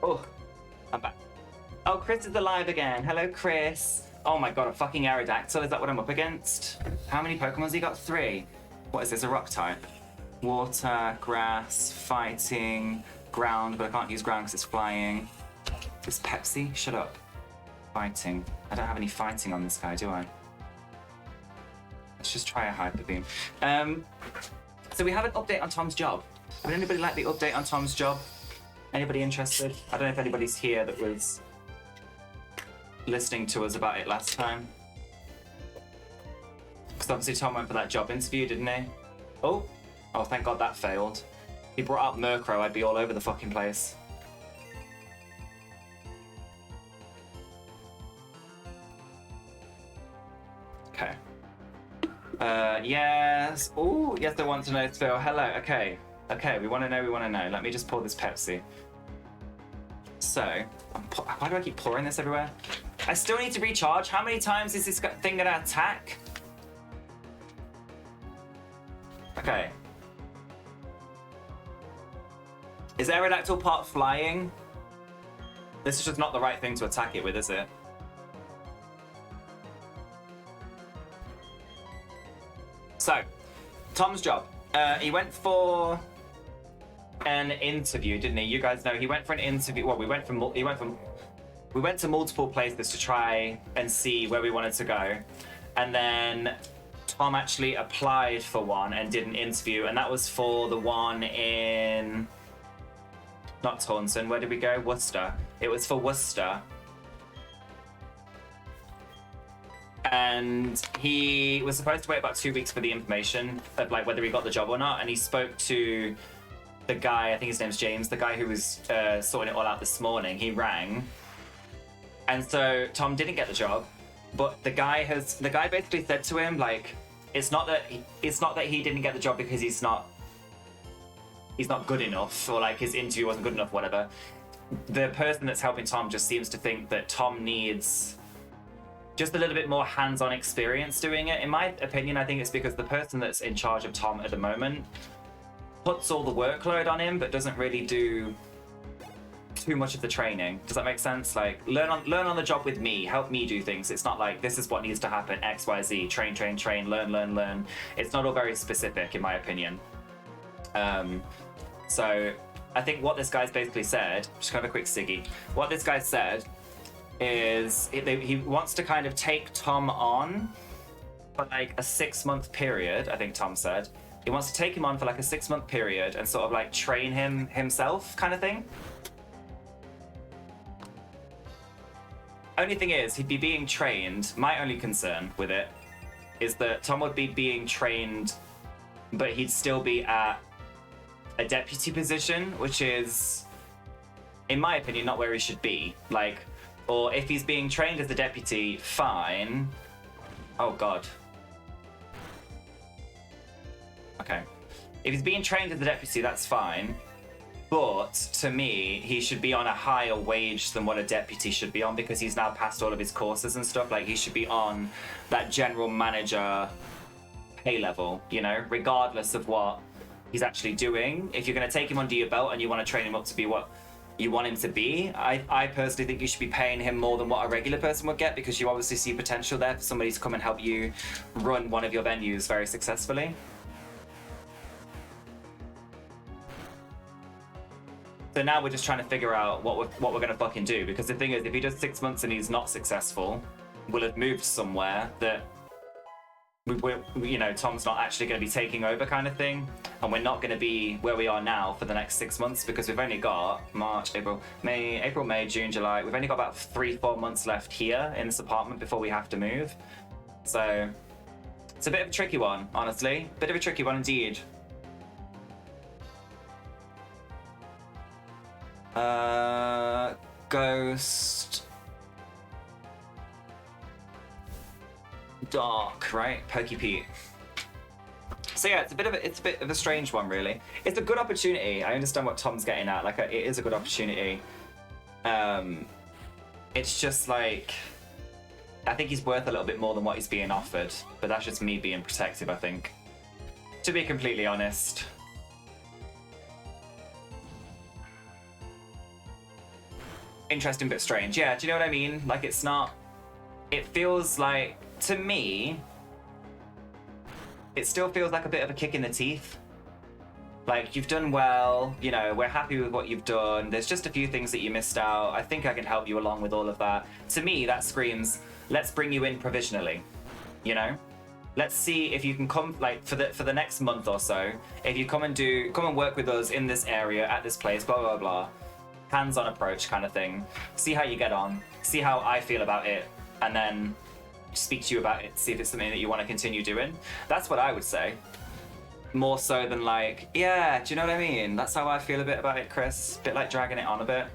Oh, I'm back. Oh, Chris is alive again. Hello, Chris. Oh my god, a fucking Aerodactyl. Is that what I'm up against? How many Pokemons he got? 3. What is this, a rock type? Water, grass, fighting, ground, but I can't use ground because it's flying. This Pepsi? Shut up. Fighting. I don't have any fighting on this guy, do I? Let's just try a Hyper Beam. So we have an update on Tom's job. Would anybody like the update on Tom's job? Anybody interested? I don't know if anybody's here that was listening to us about it last time. Because obviously Tom went for that job interview, didn't he? Oh, thank God that failed. He brought up Murkrow, I'd be all over the fucking place. Okay. Yes. Oh, yes, I want to know, Phil. Hello, okay. Okay, we want to know. Let me just pour this Pepsi. So, why do I keep pouring this everywhere? I still need to recharge. How many times is this thing gonna attack? Okay. Is Aerodactyl part flying? This is just not the right thing to attack it with, is it? So, Tom's job. He went for an interview, didn't he? You guys know he went for an interview. Well, we went to multiple places to try and see where we wanted to go, and then Tom actually applied for one and did an interview, and that was for the one in not Taunton. Where did we go? Worcester. It was for Worcester. and he was supposed to wait about 2 weeks for the information of like whether he got the job or not. And he spoke to the guy, I think his name's James, the guy who was sorting it all out this morning. He rang, and so Tom didn't get the job, but the guy basically said to him like, it's not that he didn't get the job because he's not good enough, or like his interview wasn't good enough, whatever. The person that's helping Tom just seems to think that Tom needs just a little bit more hands-on experience doing it. In my opinion, I think it's because the person that's in charge of Tom at the moment puts all the workload on him, but doesn't really do too much of the training. Does that make sense? Like, learn on the job with me, help me do things. It's not like, this is what needs to happen, X, Y, Z, train, learn. It's not all very specific, in my opinion. So I think what this guy's basically said, just kind of a quick siggy, what this guy said is he wants to kind of take Tom on for like a 6-month period. I think Tom said he wants to take him on for like a 6-month period and sort of like train him himself, kind of thing. Only thing is, he'd be being trained. My only concern with it is that Tom would be being trained, but he'd still be at a deputy position, which is, in my opinion, not where he should be. Like, or if he's being trained as a deputy, fine. Oh God. Okay. If he's being trained as a deputy, that's fine. But to me, he should be on a higher wage than what a deputy should be on, because he's now passed all of his courses and stuff. Like, he should be on that general manager pay level, you know, regardless of what he's actually doing. If you're going to take him under your belt and you want to train him up to be what you want him to be, I personally think you should be paying him more than what a regular person would get, because you obviously see potential there for somebody to come and help you run one of your venues very successfully. So now we're just trying to figure out what we're going to fucking do, because the thing is, if he does 6 months and he's not successful, we'll have moved somewhere that you know, Tom's not actually going to be taking over, kind of thing, and we're not going to be where we are now for the next 6 months, because we've only got March, April, May, June, July. We've only got about 3-4 months left here in this apartment before we have to move. So it's a bit of a tricky one, honestly. Bit of a tricky one indeed. Ghost. Dark, right? Pokey Pete. So yeah, it's a bit of a strange one, really. It's a good opportunity. I understand what Tom's getting at. Like, it is a good opportunity. It's just like, I think he's worth a little bit more than what he's being offered, but that's just me being protective, I think, to be completely honest. Interesting but strange. Yeah, do you know what I mean? Like, it's not, it feels like, to me, it still feels like a bit of a kick in the teeth. Like, you've done well, you know, we're happy with what you've done. There's just a few things that you missed out. I think I can help you along with all of that. To me, that screams, let's bring you in provisionally, you know? Let's see if you can come, like, for the next month or so, if you come and work with us in this area, at this place, blah, blah, blah. Hands-on approach kind of thing. See how you get on. See how I feel about it. And then speak to you about it, see if it's something that you want to continue doing. That's what I would say. More so than like, yeah, do you know what I mean? That's how I feel a bit about it, Chris. A bit like dragging it on a bit.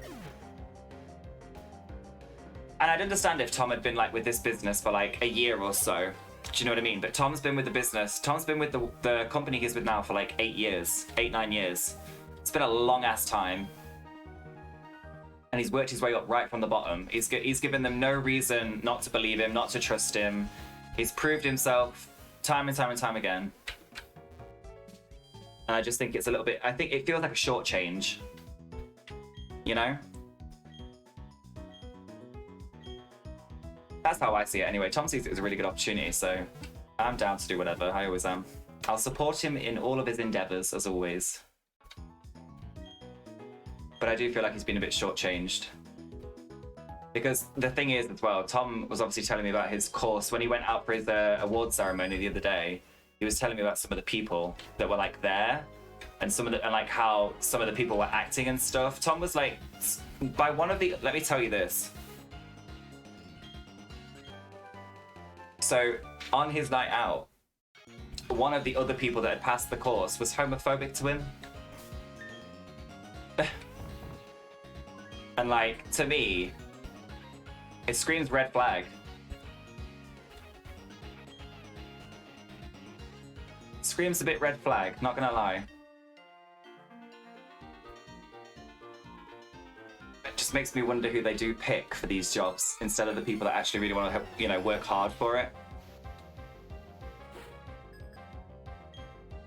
And I'd understand if Tom had been like with this business for like a year or so. Do you know what I mean? But Tom's been with the business. Tom's been with the company he's with now for like 8 years, 8-9 years. It's been a long ass time. And he's worked his way up right from the bottom. He's given them no reason not to believe him, not to trust him. He's proved himself time and time and time again. And I just think it's a little bit, I think it feels like a short change. You know? That's how I see it anyway. Tom sees it as a really good opportunity, so I'm down to do whatever. I always am. I'll support him in all of his endeavors, as always. But I do feel like he's been a bit shortchanged. Because the thing is as well, Tom was obviously telling me about his course. When he went out for his award ceremony the other day, he was telling me about some of the people that were like there, and like how some of the people were acting and stuff. Tom was like, let me tell you this. So on his night out, one of the other people that had passed the course was homophobic to him. And like, to me, it screams red flag. Screams a bit red flag, not gonna lie. It just makes me wonder who they do pick for these jobs instead of the people that actually really want to, you know, work hard for it.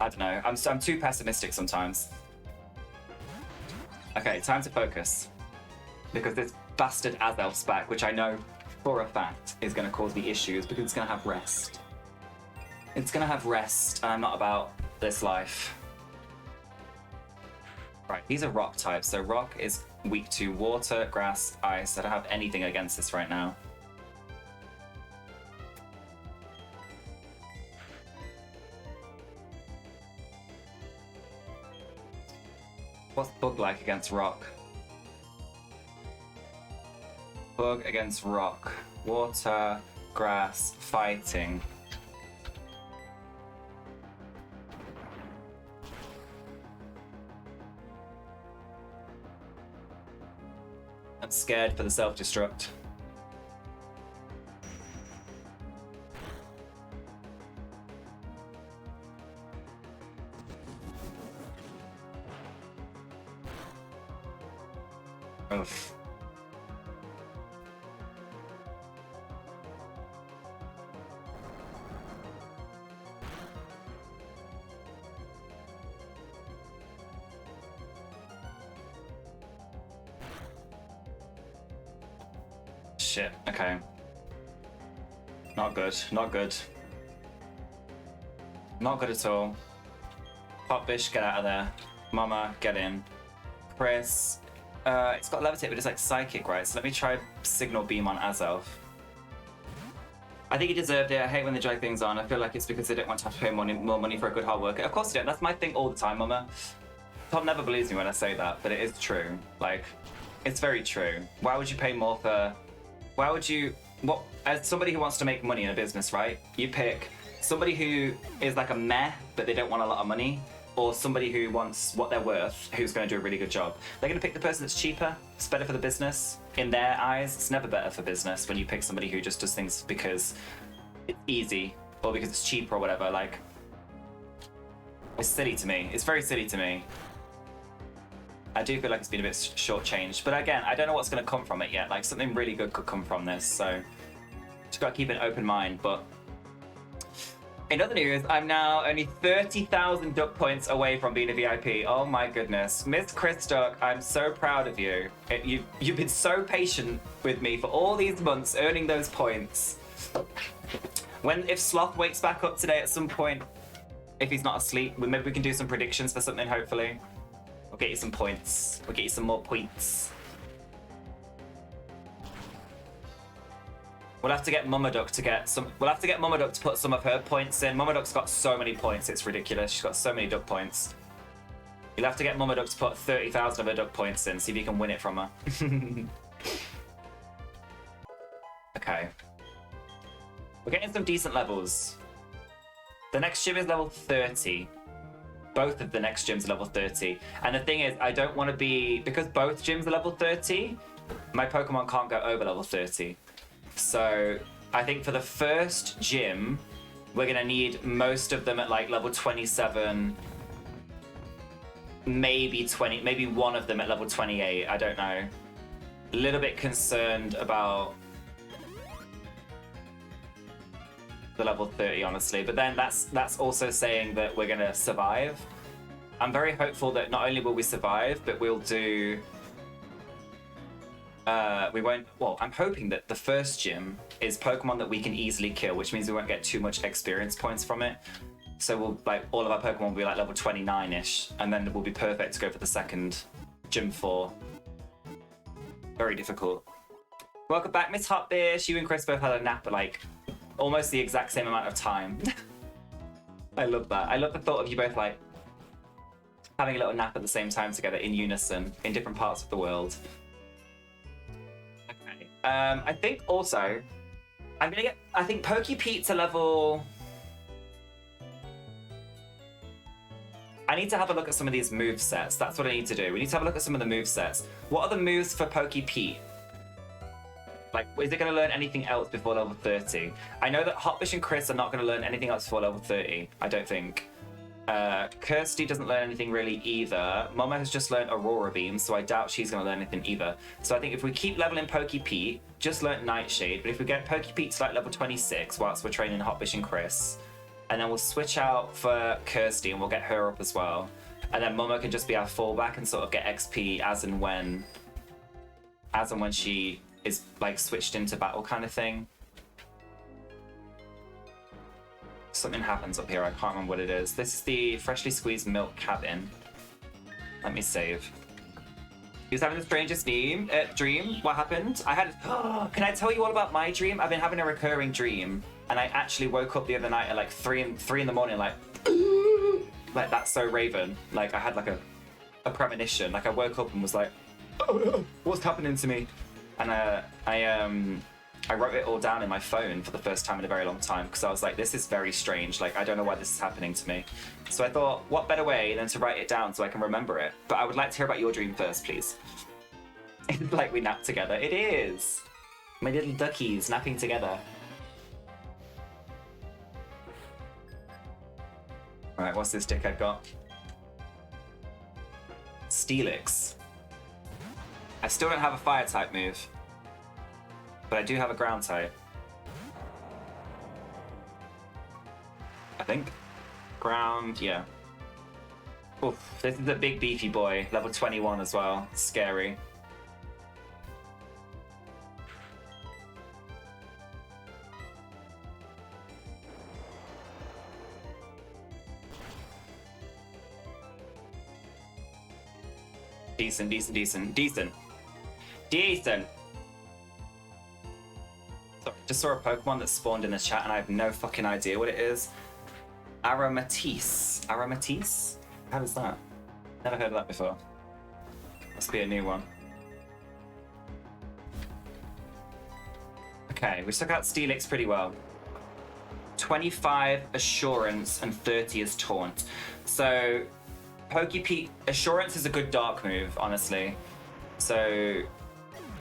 I don't know. I'm too pessimistic sometimes. Okay, time to focus. Because this bastard Azelf's back, which I know for a fact is going to cause me issues because it's going to have rest. It's going to have rest, and I'm not about this life. Right, these are rock types. So rock is weak to water, grass, ice. I don't have anything against this right now. What's bug like against rock? Bug against rock. Water, grass, fighting. I'm scared for the self-destruct. Oof. Shit, okay. Not good, not good. Not good at all. Hotfish, get out of there. Mama, get in. Chris, it's got levitate, but it's like psychic, right? So let me try signal beam on Azelf. I think he deserved it. I hate when they drag things on. I feel like it's because they don't want to have to pay more money for a good hard worker. Of course they don't. That's my thing all the time, Mama. Tom never believes me when I say that, but it is true. Like, it's very true. Why would you pay more for... Why would you... What? As somebody who wants to make money in a business, right? You pick somebody who is like a meh, but they don't want a lot of money, or somebody who wants what they're worth, who's going to do a really good job. They're going to pick the person that's cheaper. It's better for the business. In their eyes, it's never better for business when you pick somebody who just does things because it's easy or because it's cheap or whatever. Like, it's silly to me. It's very silly to me. I do feel like it's been a bit shortchanged, but again, I don't know what's going to come from it yet. Like, something really good could come from this, so just got to keep an open mind. But in other news, I'm now only 30,000 duck points away from being a VIP. Oh my goodness. Miss Chris Duck, I'm so proud of you. You've been so patient with me for all these months, earning those points. If Sloth wakes back up today at some point, if he's not asleep, maybe we can do some predictions for something, hopefully. We'll get you some points. We'll get you some more points. We'll have to get MEWTWO to get some. We'll have to get MEWTWO to put some of her points in. MEWTWO's got so many points, it's ridiculous. She's got so many duck points. You'll have to get MEWTWO to put 30,000 of her duck points in, see if you can win it from her. Okay. We're getting some decent levels. The next gym is level 30. Both of the next gyms are level 30. And the thing is, I don't want to be... Because both gyms are level 30, my Pokemon can't go over level 30. So I think for the first gym, we're going to need most of them at like level 27, maybe one of them at level 28. I don't know. A little bit concerned about the level 30, honestly, but then that's also saying that we're going to survive. I'm very hopeful that not only will we survive, but we'll do... we won't... Well, I'm hoping that the first gym is Pokemon that we can easily kill, which means we won't get too much experience points from it. So we'll, like, all of our Pokemon will be like level 29-ish, and then we'll be perfect to go for the second gym 4. Very difficult. Welcome back, Miss Hotfish. You and Chris both had a nap at like almost the exact same amount of time. I love that. I love the thought of you both like having a little nap at the same time together in unison in different parts of the world. Okay. I think also, I'm gonna get, I think Pokepete's level... I need to have a look at some of these move sets. That's what I need to do. We need to have a look at some of the move sets. What are the moves for Pokepete? Like, is it going to learn anything else before level 30? I know that Hotfish and Chris are not going to learn anything else before level 30. I don't think. Kirsty doesn't learn anything really either. Momo has just learned Aurora Beam, so I doubt she's going to learn anything either. So I think if we keep leveling Pokepete, just learn Nightshade, but if we get Pokepete to like level 26 whilst we're training Hotfish and Chris, and then we'll switch out for Kirsty and we'll get her up as well. And then Momo can just be our fallback and sort of get XP as and when she is like switched into battle kind of thing. Something happens up here, I can't remember what it is. This is the freshly squeezed milk cabin. Let me save. He was having the strangest dream. What happened? I had. Can I tell you all about my dream? I've been having a recurring dream, and I actually woke up the other night at like 3 in the morning, like that's so Raven. Like I had like a premonition. Like I woke up and was like, what's happening to me? And I wrote it all down in my phone for the first time in a very long time because I was like, this is very strange. Like I don't know why this is happening to me. So I thought, what better way than to write it down so I can remember it? But I would like to hear about your dream first, please. It's like we nap together. It is. My little duckies napping together. Alright, what's this dickhead got? Steelix. I still don't have a fire type move. But I do have a ground type. I think. Ground, yeah. Oof, this is a big beefy boy. Level 21 as well. Scary. Decent. Sorry, just saw a Pokemon that spawned in the chat and I have no fucking idea what it is. Aromatisse. Aromatisse? How does that? Never heard of that before. Must be a new one. Okay, we stuck out Steelix pretty well. 25 Assurance and 30 is Taunt. So, Pokepete, Assurance is a good dark move, honestly. So,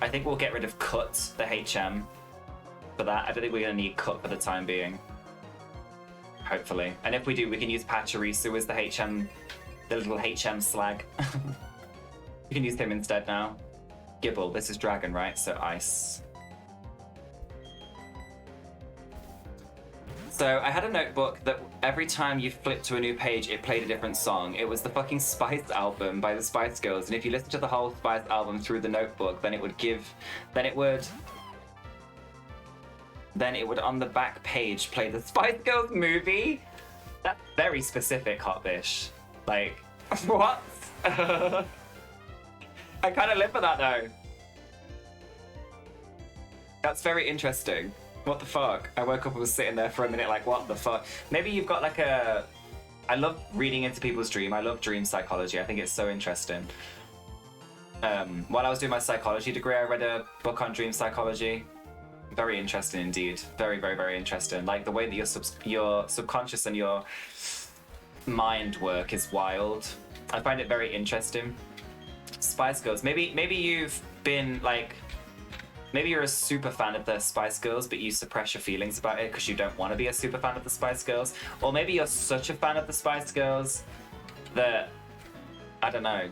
I think we'll get rid of Cut, the HM, for that. I don't think we're going to need Cut for the time being. Hopefully. And if we do, we can use Pachirisu as the HM, the little HM slag. We can use him instead now. Gibble, this is Dragon, right? So Ice. So I had a notebook that every time you flipped to a new page, it played a different song. It was the fucking Spice album by the Spice Girls. And if you listen to the whole Spice album through the notebook, then it would on the back page play the Spice Girls movie. That's very specific, Hotfish. Like, what? I kind of live for that though. That's very interesting. What the fuck? I woke up and was sitting there for a minute like, what the fuck? Maybe you've got like a... I love reading into people's dream. I love dream psychology. I think it's so interesting. While I was doing my psychology degree, I read a book on dream psychology. Very interesting indeed. Very, very, very interesting. Like the way that your subconscious and your mind work is wild. I find it very interesting. Spice Girls. Maybe you've been like... Maybe you're a super fan of the Spice Girls, but you suppress your feelings about it because you don't want to be a super fan of the Spice Girls. Or maybe you're such a fan of the Spice Girls that, I don't know,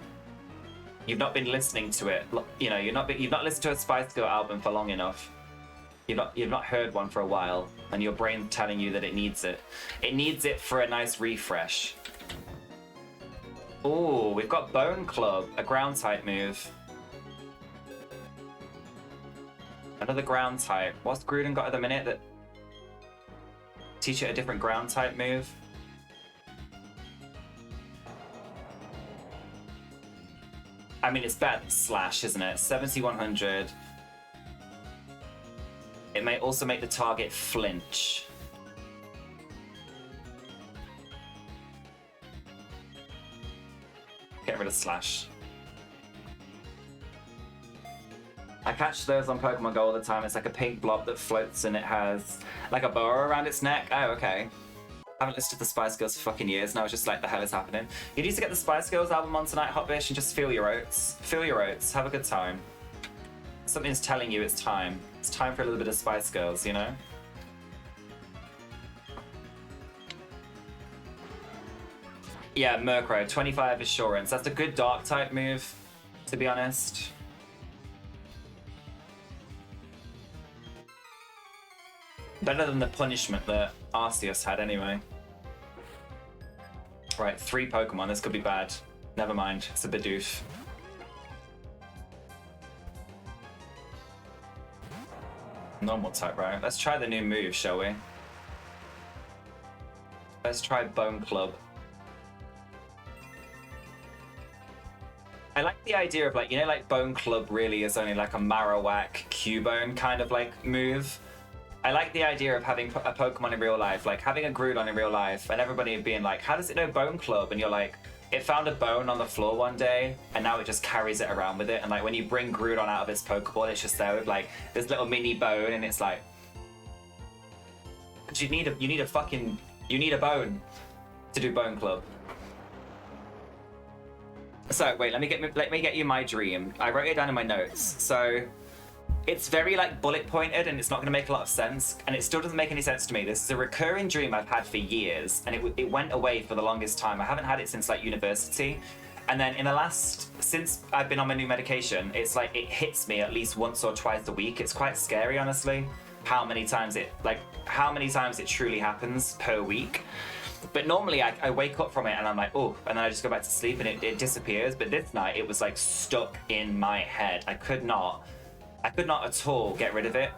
you've not been listening to it. You know, you've not listened to a Spice Girl album for long enough. You've not heard one for a while, and your brain's telling you that it needs it. It needs it for a nice refresh. Ooh, we've got Bone Club, a ground type move. Another ground type. What's Gruden got at the minute that teach it a different ground type move? I mean, it's better than Slash, isn't it? 7100. It may also make the target flinch. Get rid of Slash. I catch those on Pokemon Go all the time. It's like a pink blob that floats and it has like a boa around its neck. Oh, okay. I haven't listened to the Spice Girls for fucking years, and I was just like, the hell is happening? You need to get the Spice Girls album on tonight, Hotbish, and just feel your oats. Feel your oats. Have a good time. Something's telling you it's time. It's time for a little bit of Spice Girls, you know? Yeah, Murkrow, 25 Assurance. That's a good Dark type move, to be honest. Better than the punishment that Arceus had anyway. Right, 3 Pokemon. This could be bad. Never mind. It's a Bidoof. Normal type, right? Let's try the new move, shall we? Let's try Bone Club. I like the idea of like, you know, like Bone Club really is only like a Marowak Cubone kind of like move. I like the idea of having a Pokemon in real life, like having a Groudon in real life, and everybody being like, how does it know Bone Club? And you're like, it found a bone on the floor one day, and now it just carries it around with it. And like when you bring Groudon out of its Pokeball, it's just there with like this little mini bone, and it's like, you need a bone to do Bone Club. So wait, let me get you my dream. I wrote it down in my notes. So it's very like bullet pointed, and it's not going to make a lot of sense, and it still doesn't make any sense to me. This is a recurring dream I've had for years, and it went away for the longest time. I haven't had it since like university, and then since I've been on my new medication, it's like it hits me at least once or twice a week. It's quite scary, honestly, how many times it truly happens per week. But normally I wake up from it and I'm like, oh, and then I just go back to sleep and it disappears. But this night it was like stuck in my head. I could not at all get rid of it.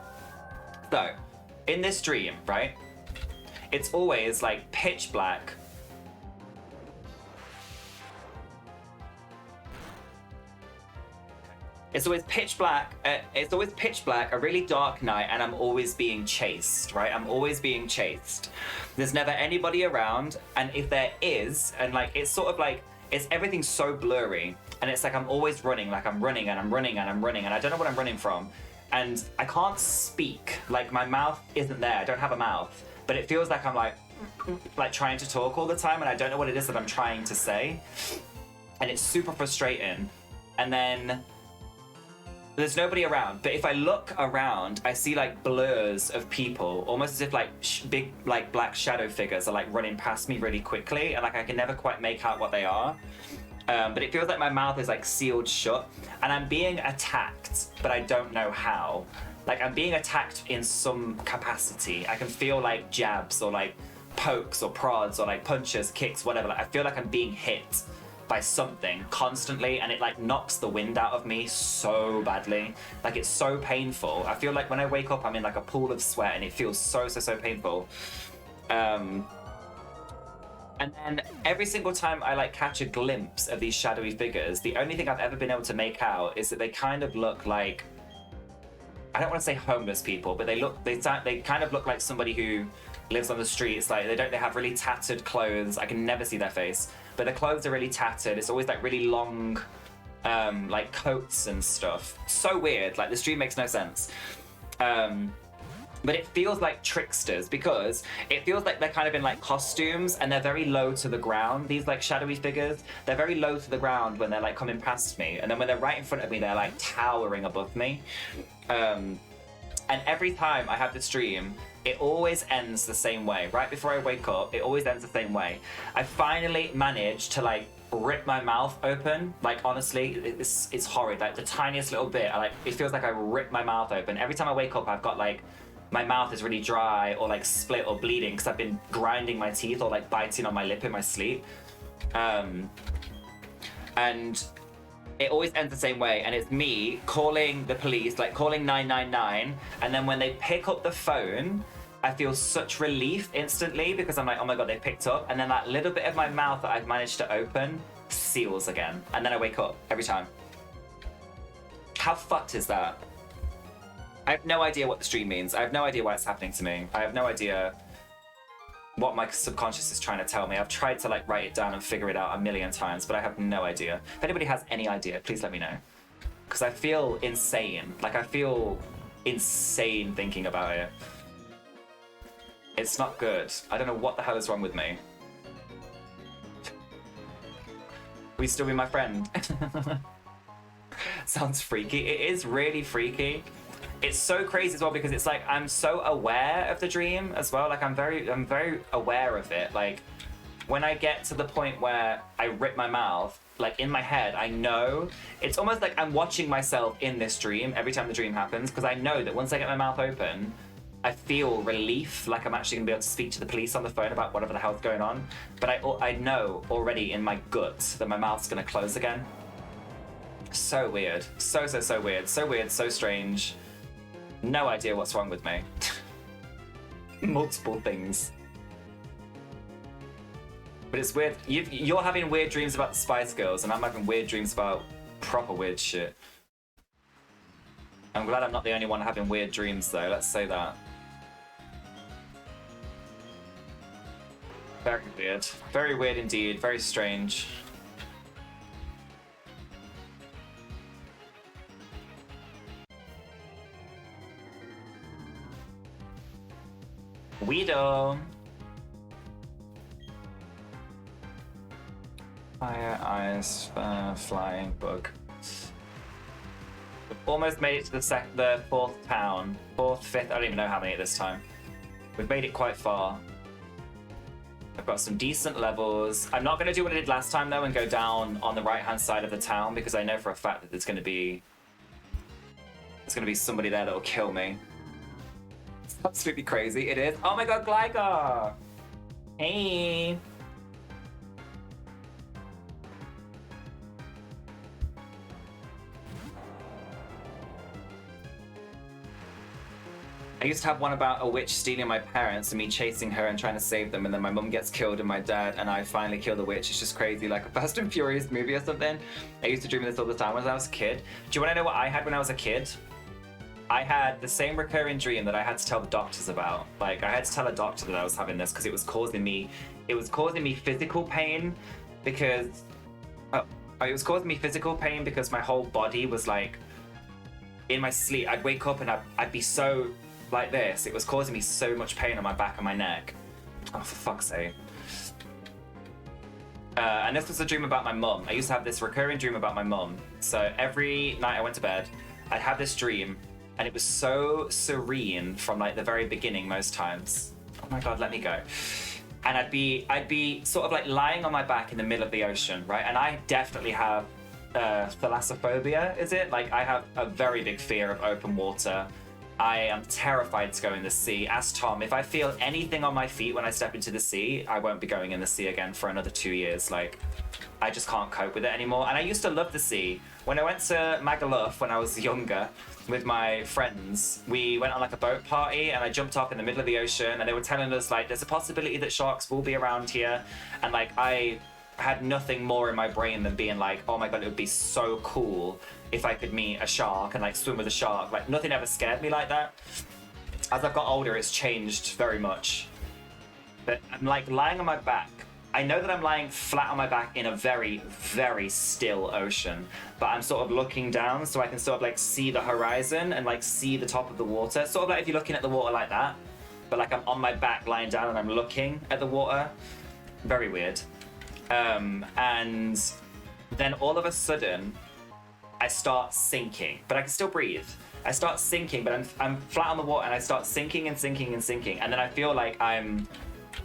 So, in this dream, right, it's always like pitch black. It's always pitch black. A really dark night, and I'm always being chased, right? I'm always being chased. There's never anybody around, and if there is, and like it's sort of like everything's so blurry, and it's like I'm always running, like I'm running and I'm running and I'm running, and I don't know what I'm running from, and I can't speak. Like my mouth isn't there. I don't have a mouth, but it feels like I'm like trying to talk all the time, and I don't know what it is that I'm trying to say, and it's super frustrating. And then there's nobody around, but if I look around, I see like blurs of people, almost as if like big like black shadow figures are like running past me really quickly, and like I can never quite make out what they are. But it feels like my mouth is like sealed shut, and I'm being attacked, but I don't know how. Like I'm being attacked in some capacity. I can feel like jabs or like pokes or prods or like punches, kicks, whatever. Like I feel like I'm being hit by something constantly, and it like knocks the wind out of me so badly. Like it's so painful. I feel like when I wake up I'm in like a pool of sweat, and it feels so painful. And then every single time I like catch a glimpse of these shadowy figures, the only thing I've ever been able to make out is that they kind of look like, I don't want to say homeless people, but they kind of look like somebody who lives on the streets. Like they have really tattered clothes. I can never see their face, but the clothes are really tattered. It's always like really long like coats and stuff. So weird. Like this dream makes no sense. But it feels like tricksters, because it feels like they're kind of in like costumes, and they're very low to the ground. These like shadowy figures, they're very low to the ground when they're like coming past me, and then when they're right in front of me, they're like towering above me. And every time I have this dream, it always ends the same way. Right before I wake up, it always ends the same way. I finally managed to like rip my mouth open. Like honestly, it's horrid. Like the tiniest little bit, it feels like I ripped my mouth open. Every time I wake up, I've got like, my mouth is really dry or like split or bleeding because I've been grinding my teeth or like biting on my lip in my sleep. And it always ends the same way, and it's me calling the police, like calling 999, and then when they pick up the phone, I feel such relief instantly because I'm like, oh my god, they picked up, and then that little bit of my mouth that I've managed to open seals again, and then I wake up every time. How fucked is that? I have no idea what the stream means. I have no idea why it's happening to me. I have no idea what my subconscious is trying to tell me. I've tried to like write it down and figure it out a million times, but I have no idea. If anybody has any idea, please let me know. because I feel insane. Like, I feel insane thinking about it. It's not good. I don't know what the hell is wrong with me. Will you still be my friend? Sounds freaky. It is really freaky. It's so crazy as well because it's like I'm so aware of the dream as well. Like I'm very aware of it. Like when I get to the point where I rip my mouth, like in my head, I know it's almost like I'm watching myself in this dream every time the dream happens because I know that once I get my mouth open, I feel relief, like I'm actually gonna be able to speak to the police on the phone about whatever the hell's going on. But I know already in my gut that my mouth's gonna close again. So weird. So weird. So weird, so strange. No idea what's wrong with me. Multiple things. But it's weird. You're having weird dreams about the Spice Girls, and I'm having weird dreams about proper weird shit. I'm glad I'm not the only one having weird dreams, though. Let's say that. Very weird. Very weird indeed. Very strange. Weirdo. Fire, ice, flying bug. We've almost made it to the fourth town. Fourth, fifth, I don't even know how many at this time. We've made it quite far. I've got some decent levels. I'm not going to do what I did last time though and go down on the right hand side of the town because I know for a fact that there's going to be somebody there that will kill me. It's absolutely crazy. It is. Oh my god, Gligar! Hey! I used to have one about a witch stealing my parents and me chasing her and trying to save them, and then my mum gets killed and my dad and I finally kill the witch. It's just crazy, like a Fast and Furious movie or something. I used to dream of this all the time when I was a kid. Do you want to know what I had when I was a kid? I had the same recurring dream that I had to tell the doctors about. Like I had to tell a doctor that I was having this because it was causing me physical pain because it was causing me physical pain because my whole body was like in my sleep. I'd wake up and I'd be so like this. It was causing me so much pain on my back and my neck. Oh, for fuck's sake. And this was a dream about my mum. I used to have this recurring dream about my mum. So every night I went to bed, I'd have this dream, and it was so serene from like the very beginning most times. Oh my god, let me go. And I'd be sort of like lying on my back in the middle of the ocean, right? And I definitely have thalassophobia, is it? Like I have a very big fear of open water. I am terrified to go in the sea. Ask Tom, if I feel anything on my feet when I step into the sea, I won't be going in the sea again for another 2 years. Like, I just can't cope with it anymore. And I used to love the sea. When I went to Magaluf when I was younger with my friends, we went on like a boat party and I jumped off in the middle of the ocean and they were telling us like, there's a possibility that sharks will be around here. And like, I had nothing more in my brain than being like, oh my god, it would be so cool if I could meet a shark and like swim with a shark. Like nothing ever scared me like that. As I've got older, it's changed very much. But I'm like lying on my back. I know that I'm lying flat on my back in a very, very still ocean, but I'm sort of looking down so I can sort of like see the horizon and like see the top of the water. Sort of like if you're looking at the water like that, but like I'm on my back lying down and I'm looking at the water. Very weird. And then all of a sudden, I start sinking, but I can still breathe. I start sinking, but I'm flat on the water, and I start sinking and sinking and sinking, and then I feel like I'm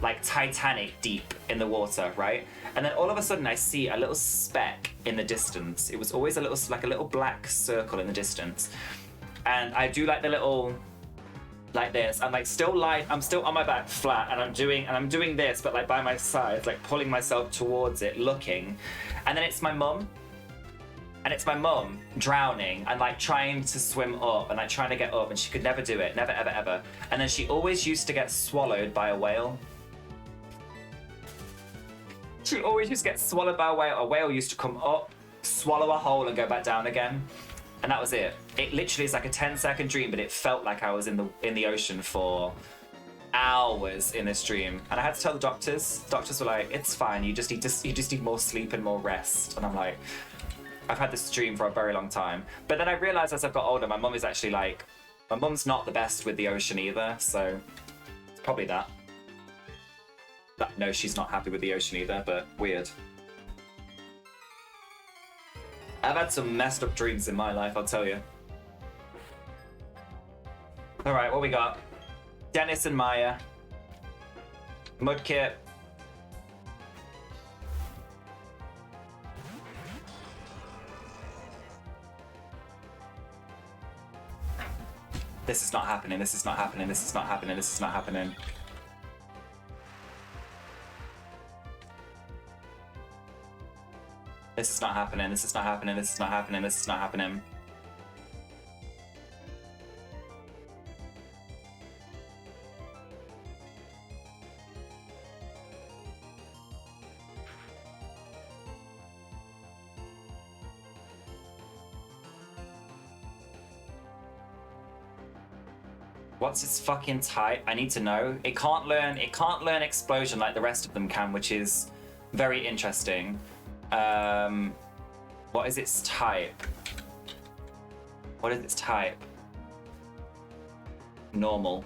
like Titanic deep in the water, right? And then all of a sudden, I see a little speck in the distance. It was always a little black circle in the distance, and I do like the little. Like this, I'm like I'm still on my back flat, and I'm doing this, but like by my side, like pulling myself towards it, looking, and then it's my mum, drowning and like trying to swim up and like trying to get up, and she could never do it, never ever ever, and then she always used to get swallowed by a whale. She always used to get swallowed by a whale. A whale used to come up, swallow a hole, and go back down again. And that was it. It literally is like a 10-second dream, but it felt like I was in the ocean for hours in this dream. And I had to tell the doctors. Doctors were like, "It's fine. You just need more sleep and more rest." And I'm like, I've had this dream for a very long time. But then I realized as I've got older, my mum is actually like, my mum's not the best with the ocean either, so it's probably that. No, she's not happy with the ocean either, but weird. I've had some messed up dreams in my life, I'll tell you. Alright, what we got? Dennis and Maya. Mudkip. This is not happening, this is not happening, this is not happening, this is not happening. This is not happening, this is not happening, this is not happening, this is not happening. What's its fucking type? I need to know. It can't learn explosion like the rest of them can, which is very interesting. What is its type? What is its type? Normal.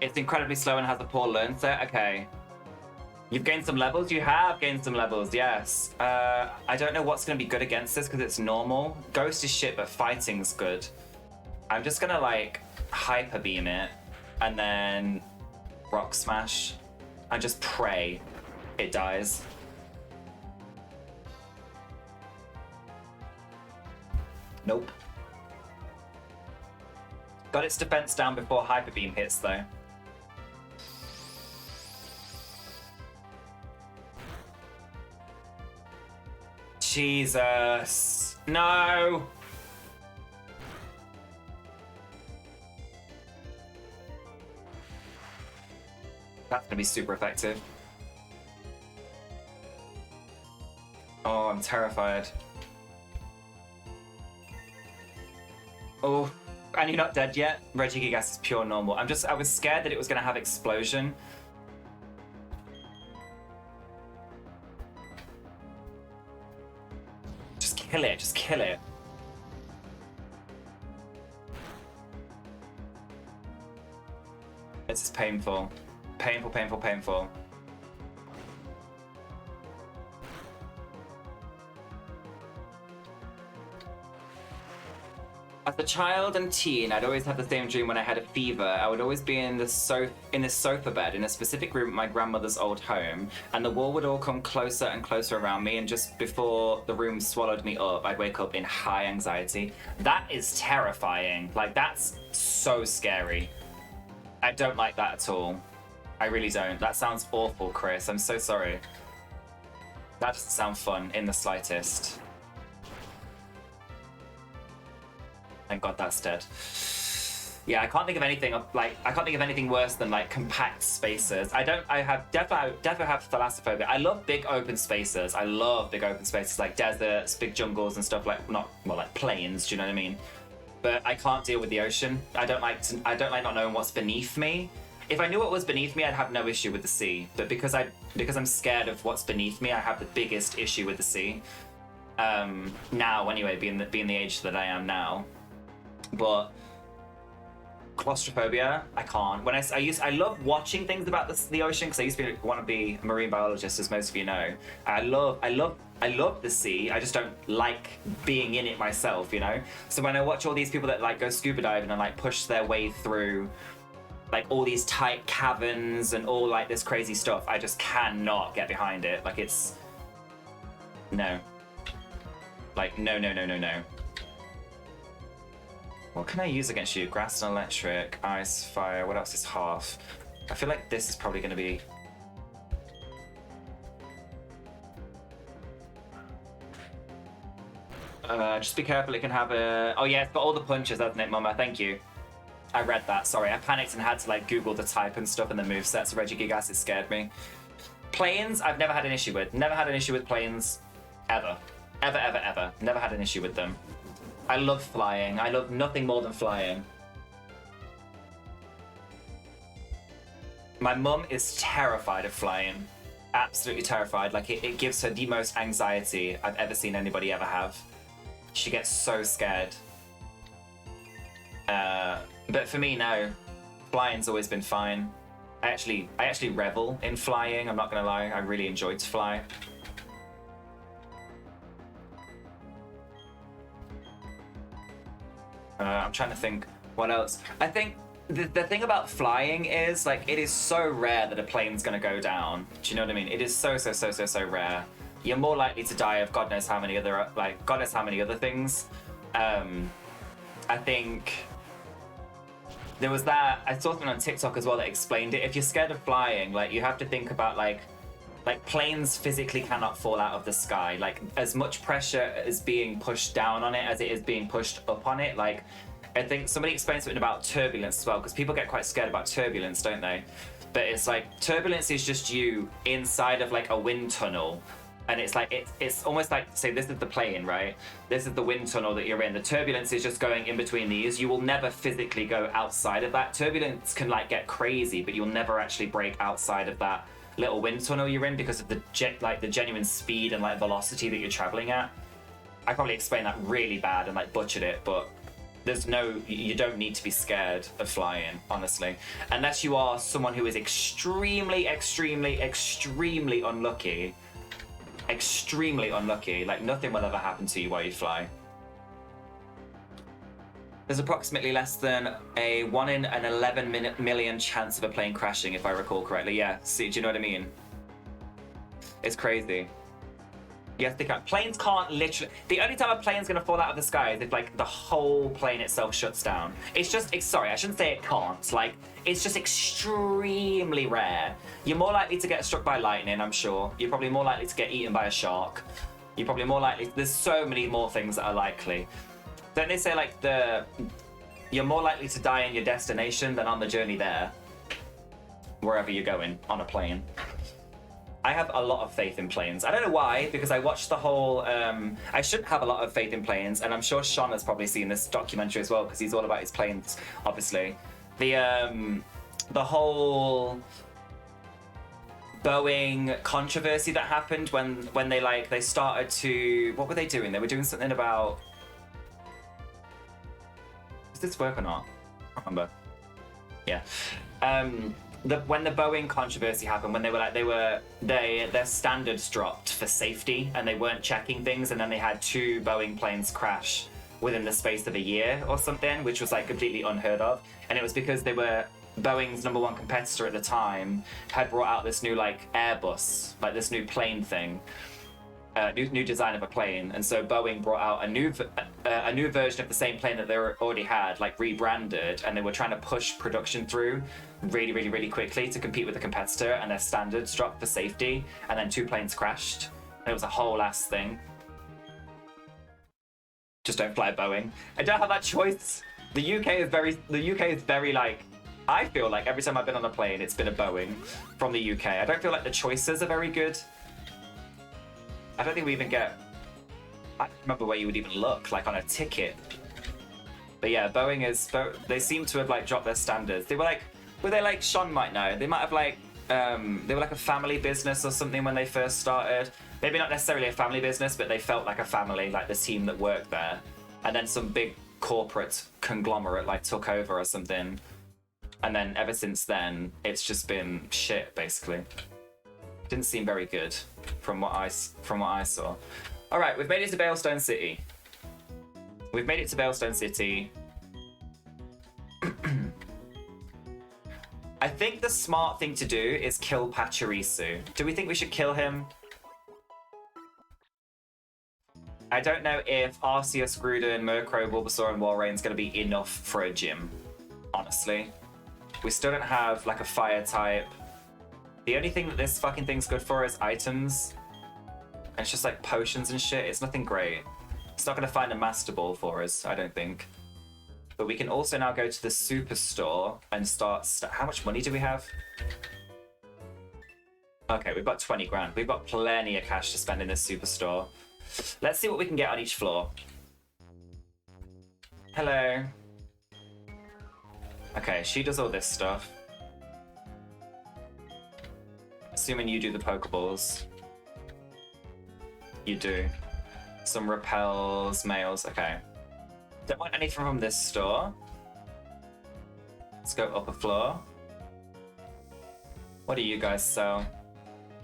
It's incredibly slow and has a poor learn set. Okay. You've gained some levels? You have gained some levels, yes. I don't know what's going to be good against this because it's normal. Ghost is shit, but fighting's good. I'm just going to, like, Hyper Beam it and then Rock Smash and just pray it dies. Nope. Got its defense down before Hyper Beam hits, though. Jesus. No. That's gonna be super effective. Oh, I'm terrified. Oh, and you're not dead yet? Regigigas is pure normal. I was scared that it was gonna have explosion. Kill it, just kill it. This is painful. Painful, painful, painful. As a child and teen, I'd always have the same dream when I had a fever. I would always be in this sofa bed in a specific room at my grandmother's old home, and the wall would all come closer and closer around me, and just before the room swallowed me up, I'd wake up in high anxiety. That is terrifying. Like, that's so scary. I don't like that at all. I really don't. That sounds awful, Chris. I'm so sorry. That doesn't sound fun in the slightest. Thank God that's dead. Yeah, I can't think of anything worse than like compact spaces. I definitely have thalassophobia. I love big open spaces. I love big open spaces like deserts, big jungles and stuff like like plains. Do you know what I mean? But I can't deal with the ocean. I don't like not knowing what's beneath me. If I knew what was beneath me, I'd have no issue with the sea. But because I'm scared of what's beneath me, I have the biggest issue with the sea. Now anyway, being the age that I am now. But claustrophobia, I can't. I love watching things about the ocean because I used to want to be a marine biologist, as most of you know. I love the sea. I just don't like being in it myself, you know. So when I watch all these people that like go scuba diving and like push their way through like all these tight caverns and all like this crazy stuff, I just cannot get behind it. Like it's no. Like no. What can I use against you? Grass and electric, ice, fire, what else is half? I feel like this is probably going to be... just be careful, it can have a... Oh yeah, it's got all the punches, hasn't it, Mama? Thank you. I read that, sorry. I panicked and had to like Google the type and stuff and the movesets of Regigigas, it scared me. Planes, I've never had an issue with. Never had an issue with planes, ever. Ever. Never had an issue with them. I love flying. I love nothing more than flying. My mum is terrified of flying. Absolutely terrified. Like, it gives her the most anxiety I've ever seen anybody ever have. She gets so scared. But for me, no. Flying's always been fine. I actually revel in flying, I'm not gonna lie. I really enjoy to fly. I'm trying to think what else. I think the thing about flying is, like, it is so rare that a plane's gonna go down. Do you know what I mean? It is so rare. You're more likely to die of God knows how many other things. I think there was that, I saw something on TikTok as well that explained it. If you're scared of flying, like, you have to think about like planes physically cannot fall out of the sky. Like, as much pressure is being pushed down on it as it is being pushed up on it. Like, I think somebody explained something about turbulence as well, because people get quite scared about turbulence, don't they? But it's like, turbulence is just you inside of like a wind tunnel. And it's like, it's almost like, say, this is the plane, right? This is the wind tunnel that you're in. The turbulence is just going in between these. You will never physically go outside of that. Turbulence can like get crazy, but you'll never actually break outside of that little wind tunnel you're in because of the genuine speed and like velocity that you're traveling at. I probably explained that really bad and like butchered it, but you don't need to be scared of flying, honestly, unless you are someone who is extremely unlucky. Extremely unlucky. Like, nothing will ever happen to you while you fly. There's approximately less than a 1 in an 11 million chance of a plane crashing, if I recall correctly. Yeah, see, do you know what I mean? It's crazy. Yes, planes can't literally... The only time a plane's gonna fall out of the sky is if, like, the whole plane itself shuts down. Sorry, I shouldn't say it can't. Like, it's just extremely rare. You're more likely to get struck by lightning, I'm sure. You're probably more likely to get eaten by a shark. You're probably more likely... There's so many more things that are likely. Don't they say, like, you're more likely to die in your destination than on the journey there? Wherever you're going, on a plane. I have a lot of faith in planes. I don't know why, because I watched the whole... I shouldn't have a lot of faith in planes, and I'm sure Sean has probably seen this documentary as well, because he's all about his planes, obviously. The whole Boeing controversy that happened when they started to... What were they doing? They were doing something about... Does this work or not? I can't remember. Yeah. When the Boeing controversy happened, when their standards dropped for safety and they weren't checking things, and then they had 2 Boeing planes crash within the space of a year or something, which was like completely unheard of. And it was because Boeing's #1 competitor at the time had brought out this new like Airbus, like this new plane thing, new design of a plane, and so Boeing brought out a new version of the same plane that they already had, like rebranded, and they were trying to push production through really quickly to compete with the competitor, and their standards dropped for safety, and then 2 planes crashed, and it was a whole ass thing. Just don't fly Boeing. I don't have that choice. The UK is very like, I feel like every time I've been on a plane, it's been a Boeing from the UK. I don't feel like the choices are very good. I don't think we even get... I don't remember where you would even look, like on a ticket. But yeah, Boeing is... They seem to have like dropped their standards. They were like, Sean might know, they might have like... they were like a family business or something when they first started. Maybe not necessarily a family business, but they felt like a family, like the team that worked there. And then some big corporate conglomerate like took over or something. And then ever since then, it's just been shit, basically. Didn't seem very good from what I saw. All right, we've made it to Balestone City. I think the smart thing to do is kill Pachirisu. Do we think we should kill him? I don't know if Arceus, Groudon, Murkrow, Bulbasaur, and Walreign's going to be enough for a gym, honestly. We still don't have like a fire type. The only thing that this fucking thing's good for is items. And it's just like potions and shit. It's nothing great. It's not going to find a Master Ball for us, I don't think. But we can also now go to the Superstore and start... How much money do we have? Okay, we've got 20 grand. We've got plenty of cash to spend in this Superstore. Let's see what we can get on each floor. Hello. Okay, she does all this stuff. Assuming you do the Pokeballs. You do. Some repels, males, okay. Don't want anything from this store. Let's go up a floor. What do you guys sell?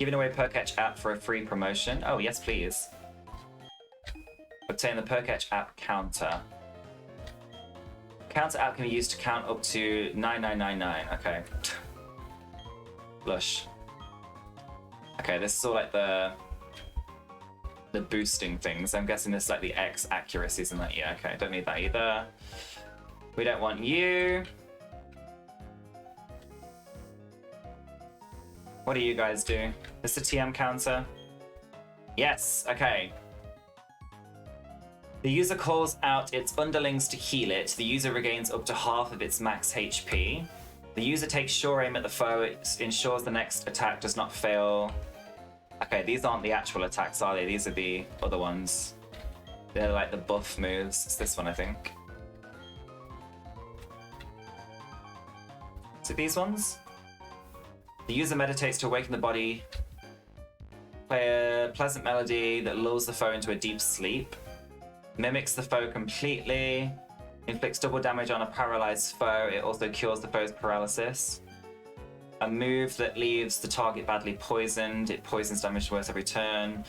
Giving away Perketch app for a free promotion. Oh, yes, please. Obtain the Perketch app counter. Counter app can be used to count up to 9999. Okay. Blush. Okay, this is all like the boosting things. I'm guessing this is like the X accuracies and that. Yeah, okay, don't need that either. We don't want you. What do you guys do? This is a TM counter? Yes, okay. The user calls out its underlings to heal it. The user regains up to half of its max HP. The user takes sure aim at the foe. It ensures the next attack does not fail. Okay, these aren't the actual attacks, are they? These are the other ones. They're like the buff moves. It's this one, I think. Is it these ones? The user meditates to awaken the body. Play a pleasant melody that lulls the foe into a deep sleep. Mimics the foe completely. Inflicts double damage on a paralyzed foe. It also cures the foe's paralysis. A move that leaves the target badly poisoned. It poisons damage worse every turn.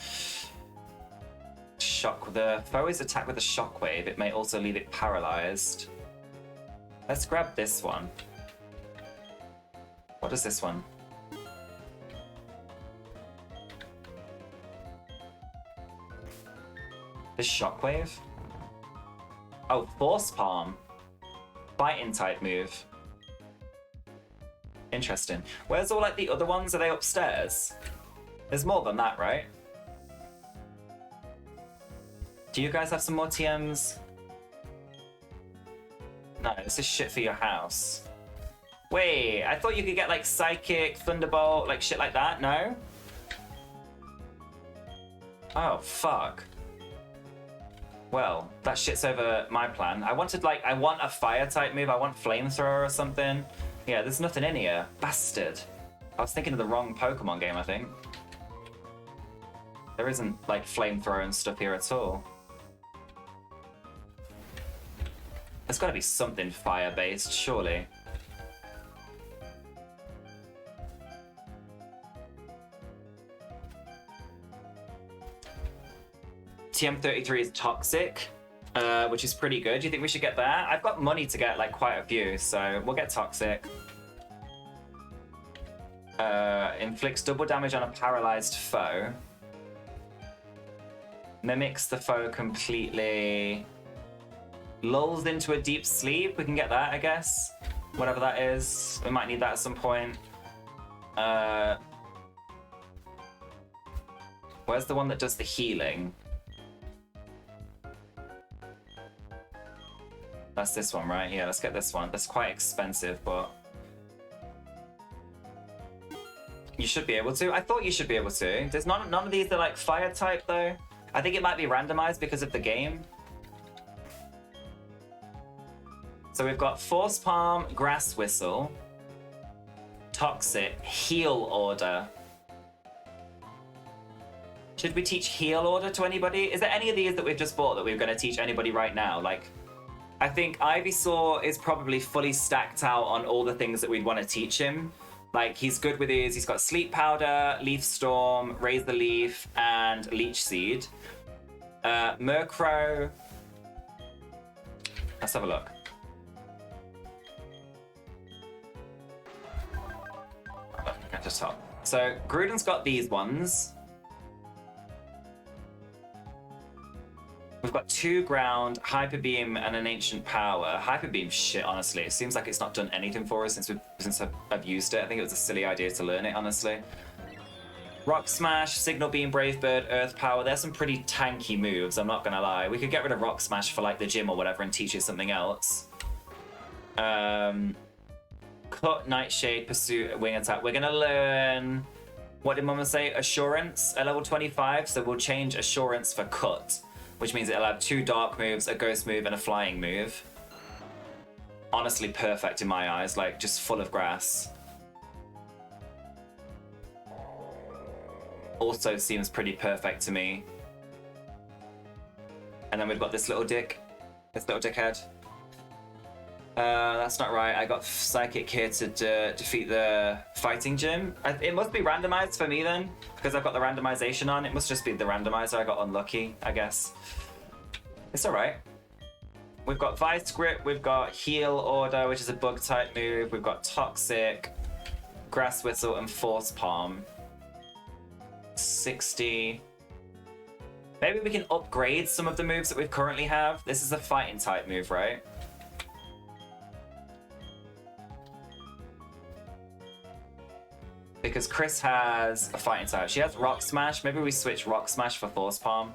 Shock. The foe is attacked with a shockwave. It may also leave it paralyzed. Let's grab this one. What is this one? This shockwave? Oh, Force Palm. Fighting type move. Interesting. Where's all like the other ones? Are they upstairs? There's more than that, right? Do you guys have some more TMs? No, this is shit for your house. Wait, I thought you could get like Psychic, Thunderbolt, like shit like that, no? Oh, fuck. Well, that shit's over my plan. I want a fire type move. I want Flamethrower or something. Yeah, there's nothing in here. Bastard. I was thinking of the wrong Pokemon game, I think. There isn't, like, Flamethrower and stuff here at all. There's gotta be something fire-based, surely. TM33 is Toxic, which is pretty good. Do you think we should get that? I've got money to get like quite a few, so we'll get Toxic. Inflicts double damage on a paralyzed foe. Mimics the foe completely. Lulls into a deep sleep. We can get that, I guess. Whatever that is. We might need that at some point. Where's the one that does the healing? That's this one, right? Yeah, let's get this one. That's quite expensive, but you should be able to. I thought you should be able to. There's none of these are like fire type though. I think it might be randomized because of the game. So we've got Force Palm, Grass Whistle, Toxic, Heal Order. Should we teach Heal Order to anybody? Is there any of these that we've just bought that we're going to teach anybody right now? Like, I think Ivysaur is probably fully stacked out on all the things that we'd want to teach him. Like, he's good with his, he's got Sleep Powder, Leaf Storm, Raise the Leaf, and Leech Seed. Murkrow. Let's have a look. Okay, just top. So, Gruden's got these ones. We've got 2 ground, Hyper Beam, and an Ancient Power. Hyper Beam, shit, honestly. It seems like it's not done anything for us since I've used it. I think it was a silly idea to learn it, honestly. Rock Smash, Signal Beam, Brave Bird, Earth Power. There's some pretty tanky moves, I'm not gonna lie. We could get rid of Rock Smash for like the gym or whatever and teach it something else. Cut, Nightshade, Pursuit, Wing Attack. We're gonna learn, what did Mama say? Assurance at level 25. So we'll change Assurance for Cut, which means it'll have 2 dark moves, a ghost move, and a flying move. Honestly perfect in my eyes, like just full of grass. also seems pretty perfect to me. And then we've got this little dick. This little dickhead. That's not right. I got Psychic here to defeat the fighting gym. It must be randomized for me then, because I've got the randomization on. It must just be the randomizer. I got unlucky, I guess. It's alright. We've got Vice Grip, we've got Heal Order, which is a bug type move. We've got Toxic, Grass Whistle, and Force Palm. 60. Maybe we can upgrade some of the moves that we currently have. This is a fighting type move, right? Because Chris has a fighting type. She has Rock Smash. Maybe we switch Rock Smash for Force Palm.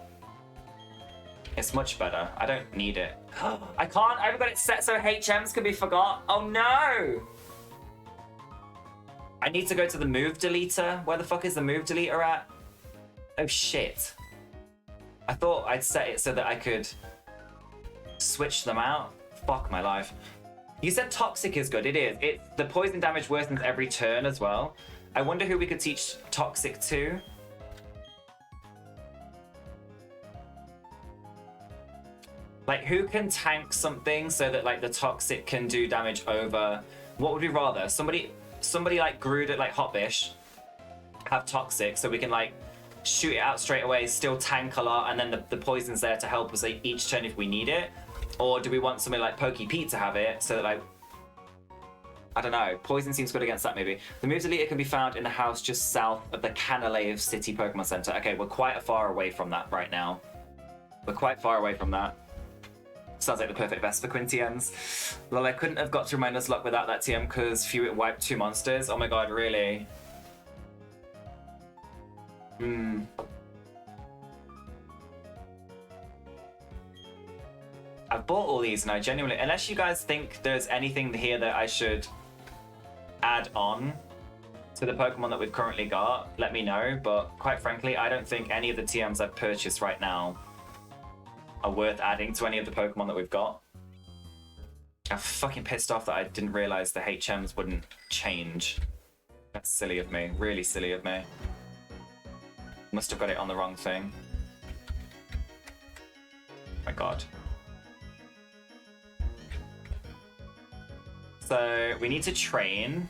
It's much better. I don't need it. I can't. I haven't got it set so HMs can be forgot. Oh no! I need to go to the move deleter. Where the fuck is the move deleter at? Oh shit. I thought I'd set it so that I could switch them out. Fuck my life. You said Toxic is good. It is. The poison damage worsens every turn as well. I wonder who we could teach Toxic to. Like, who can tank something so that, like, the Toxic can do damage over... What would we rather? Somebody like, Groot at, like, Hotbish, have Toxic, so we can, like, shoot it out straight away, still tank a lot, and then the poison's there to help us, like, each turn if we need it? Or do we want somebody like Pokey Pete to have it, so that, like... I don't know. Poison seems good against that, maybe. The move deleter can be found in the house just south of the Canalave City Pokemon Center. Okay, we're quite far away from that right now. We're quite far away from that. Sounds like the perfect Vespiquen TMs. Well, I couldn't have got through my Nuzlocke without that TM because Fewit wiped 2 monsters. Oh my god, really? I've bought all these and I genuinely... Unless you guys think there's anything here that I should add on to the Pokemon that we've currently got, let me know. But quite frankly, I don't think any of the TMs I've purchased right now are worth adding to any of the Pokemon that we've got. I'm fucking pissed off that I didn't realize the HMs wouldn't change. That's silly of me. Really silly of me. Must have got it on the wrong thing. Oh my god. So we need to train.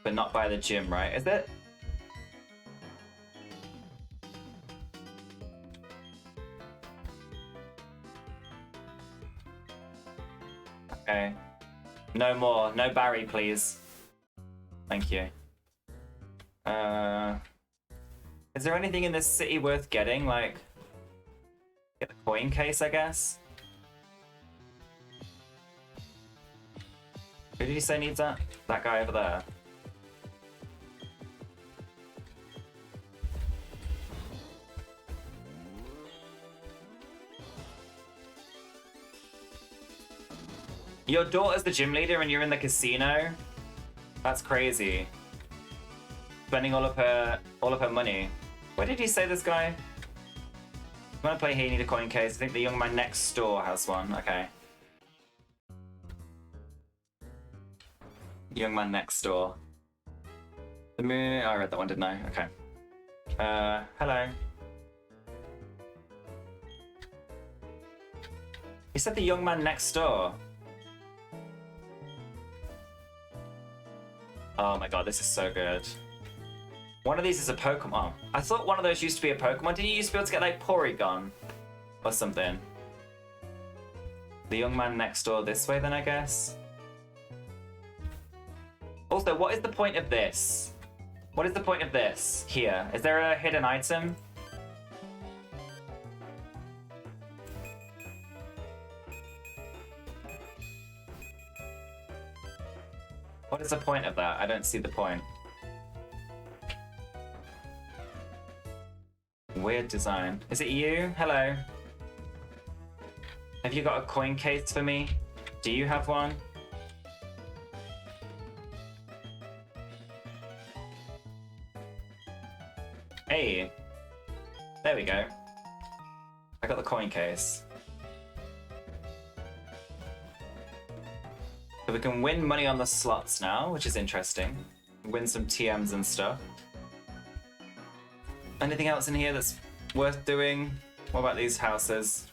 But not by the gym, right? Is it? Okay. No more. No Barry, please. Thank you. Is there anything in this city worth getting? Like, get the coin case, I guess? Who did you say needs that? That guy over there. Your daughter's the gym leader and you're in the casino? That's crazy. Spending all of her money. Where did you say this guy? If you want to play here, you need a coin case. I think the young man next door has one. Okay. Young man next door. The moon. Oh, I read that one, didn't I? Okay. Hello. You said the young man next door. Oh my god, this is so good. One of these is a Pokemon. I thought one of those used to be a Pokemon. Didn't you used to be able to get like Porygon? Or something? The young man next door this way then, I guess? Also, what is the point of this? What is the point of this here? Is there a hidden item? What is the point of that? I don't see the point. Weird design. Is it you? Hello. Have you got a coin case for me? Do you have one? Hey. There we go. I got the coin case. So we can win money on the slots now, which is interesting. win some TMs and stuff. Anything else in here that's worth doing? What about these houses?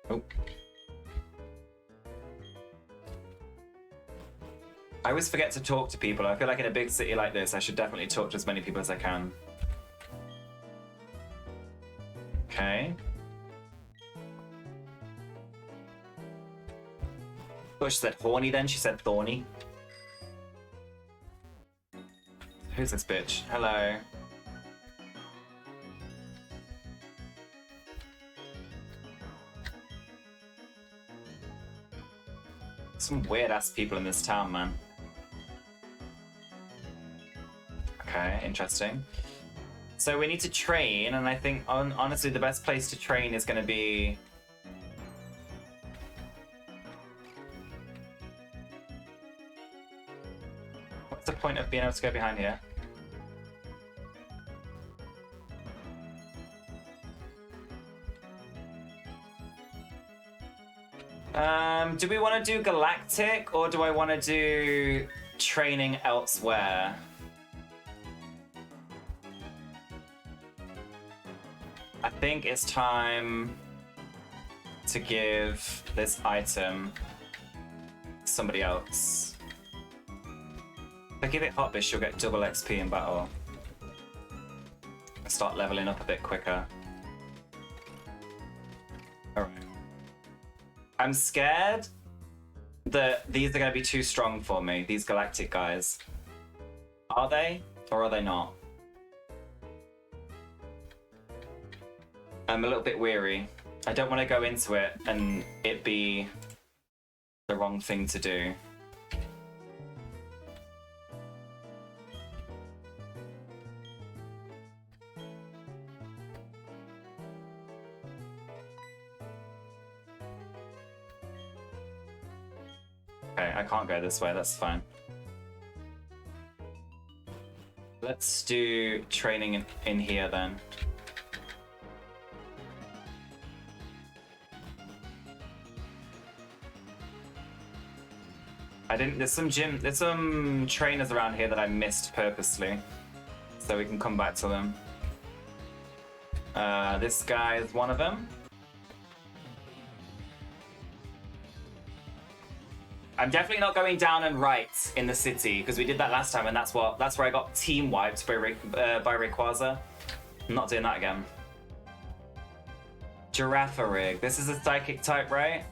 Oh. I always forget to talk to people. I feel like in a big city like this, I should definitely talk to as many people as I can. Okay. Oh, she said horny then, she said thorny. Who's this bitch? Hello. Some weird ass people in this town, man. Okay, interesting. So we need to train, and I think honestly the best place to train is going to be... What's the point of being able to go behind here? Do we want to do Galactic, or do I want to do training elsewhere? I think it's time to give this item to somebody else. If I give it Hot Bish, you'll get double XP in battle. Start leveling up a bit quicker. Alright. I'm scared that these are going to be too strong for me, these Galactic guys. Are they? Or are they not? I'm a little bit weary. I don't want to go into it and it be the wrong thing to do. Okay, I can't go this way, that's fine. Let's do training in here then. There's some trainers around here that I missed purposely, so we can come back to them. This guy is one of them. I'm definitely not going down and right in the city, because we did that last time, and that's where I got team wiped by Rayquaza. I'm not doing that again. Girafarig. This is a psychic type, right?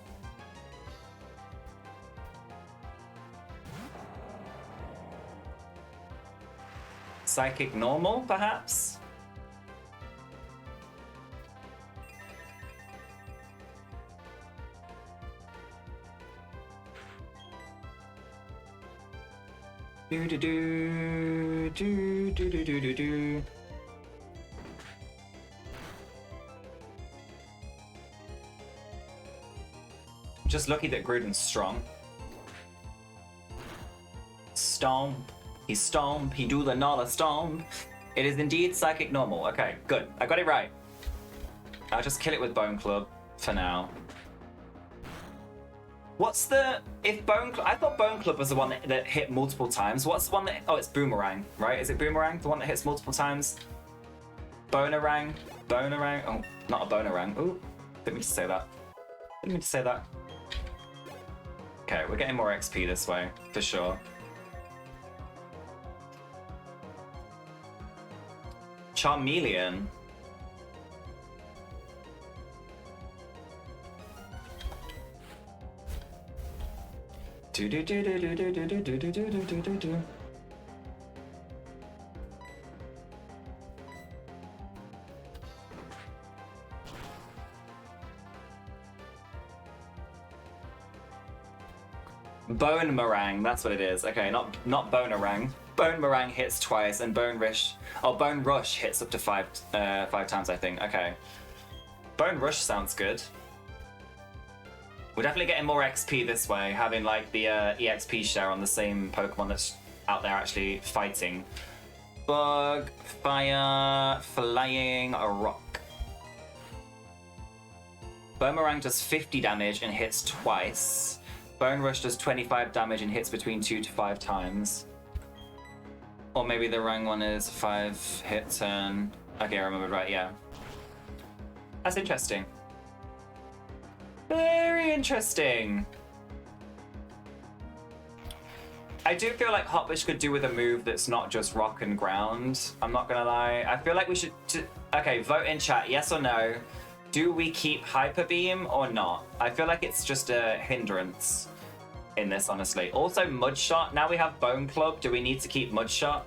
Psychic normal, perhaps? Do do do do do do do do do. Just lucky that Gruden's strong. Stomp. He stomp. He do the Nala stomp. It is indeed psychic normal. Okay, good. I got it right. I'll just kill it with Bone Club for now. What's the... If Bone Club... I thought Bone Club was the one that hit multiple times. What's the one that... Oh, it's Boomerang, right? Is it Boomerang? The one that hits multiple times? Bonerang? Bonerang? Oh, not a Bonerang. Ooh, didn't mean to say that. Didn't mean to say that. Okay, we're getting more XP this way, for sure. Charmeleon. Do do do do do do do do do do do do do. Bonemerang, that's what it is. Okay, not Bonerang. Bonemerang hits twice, and Bone Rush hits up to five times, I think. Okay. Bone Rush sounds good. We're definitely getting more XP this way, having like the EXP share on the same Pokemon that's out there actually fighting. Bug, fire, flying, a rock. Boomerang does 50 damage and hits twice. Bone Rush does 25 damage and hits between 2 to 5 times. Or maybe the wrong one is 5 hit turn. Okay, I remembered right, yeah. That's interesting. Very interesting. I do feel like Hotbush could do with a move that's not just rock and ground. I'm not gonna lie. I feel like we should... Okay, vote in chat, yes or no. Do we keep Hyper Beam or not? I feel like it's just a hindrance in this, honestly. Also, Mudshot. Now we have Bone Club. Do we need to keep Mudshot?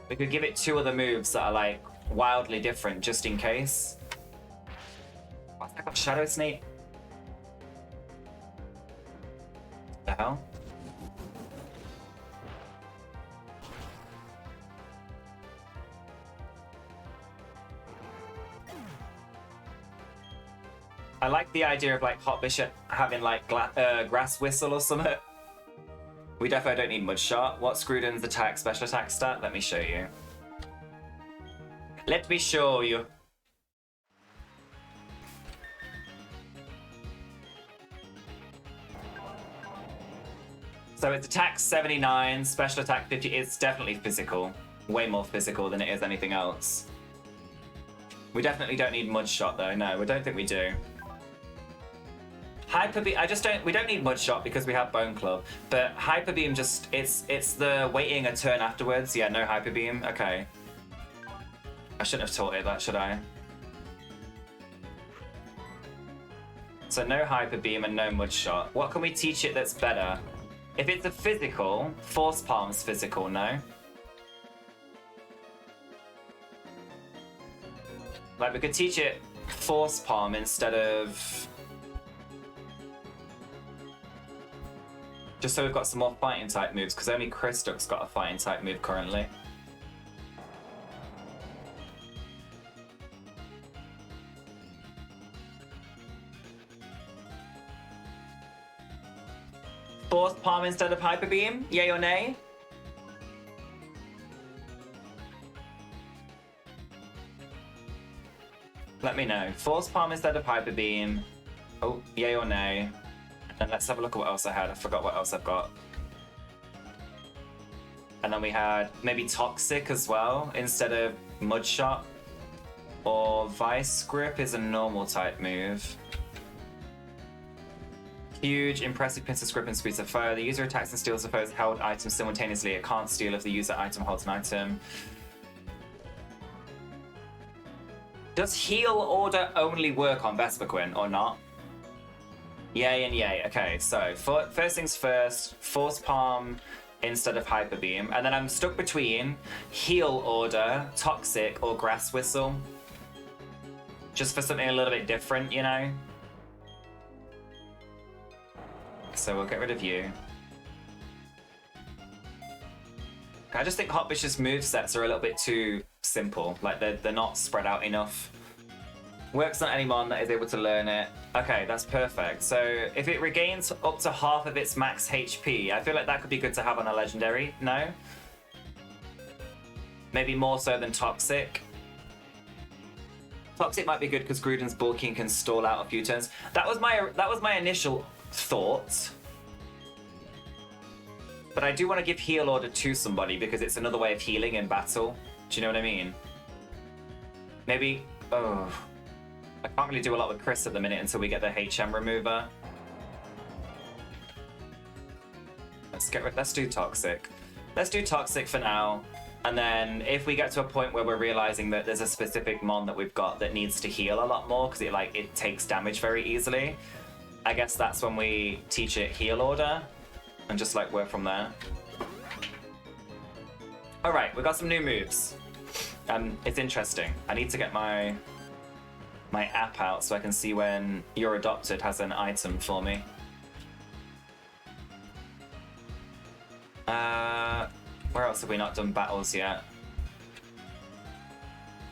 We could give it 2 other moves that are, like, wildly different, just in case. What's that got? Shadow Sneak? The hell? I like the idea of like Hot Bishop having like Grass Whistle or something. We definitely don't need Mudshot. What's Screwdon's attack, special attack stat? Let me show you. Let me show you. So it's attack 79, special attack 50. It's definitely physical. Way more physical than it is anything else. We definitely don't need Mudshot though. No, we don't think we do. Hyper Beam, we don't need Mudshot because we have Bone Club, but Hyper Beam just, it's the waiting a turn afterwards. Yeah, no Hyper Beam, okay. I shouldn't have taught it that, should I? So no Hyper Beam and no Mudshot. What can we teach it that's better? If it's a physical, Force Palm's physical, no? Like we could teach it Force Palm instead of... Just so we've got some more fighting type moves, because only Kristook's got a fighting type move currently. Force Palm instead of Hyper Beam? Yay or nay? Let me know. Force Palm instead of Hyper Beam. Oh, yay or nay? And let's have a look at what else I had. I forgot what else I've got. And then we had maybe Toxic as well instead of Mudshot. Or Vice Grip is a normal type move. Huge, impressive Pinson's Grip and Squeeze of Fire. The user attacks and steals the foe's held item simultaneously. It can't steal if the user item holds an item. Does Heal Order only work on Vespiquen or not? Yay and yay. Okay, so first things first, Force Palm instead of Hyper Beam. And then I'm stuck between Heal Order, Toxic, or Grass Whistle. Just for something a little bit different, you know? So we'll get rid of you. I just think Hotbish's movesets are a little bit too simple. Like, they're not spread out enough. Works on anyone that is able to learn it. Okay, that's perfect. So if it regains up to half of its max HP, I feel like that could be good to have on a legendary. No? Maybe more so than Toxic. Toxic might be good because Gruden's bulky and can stall out a few turns. That was my initial thought. But I do want to give Heal Order to somebody because it's another way of healing in battle. Do you know what I mean? Maybe... Oh... I can't really do a lot with Chris at the minute until we get the HM remover. Let's do Toxic. Let's do Toxic for now. And then if we get to a point where we're realizing that there's a specific mon that we've got that needs to heal a lot more because it takes damage very easily, I guess that's when we teach it Heal Order and just like work from there. All right, we got some new moves. It's interesting. I need to get my app out so I can see when Your Adopted has an item for me. Where else have we not done battles yet?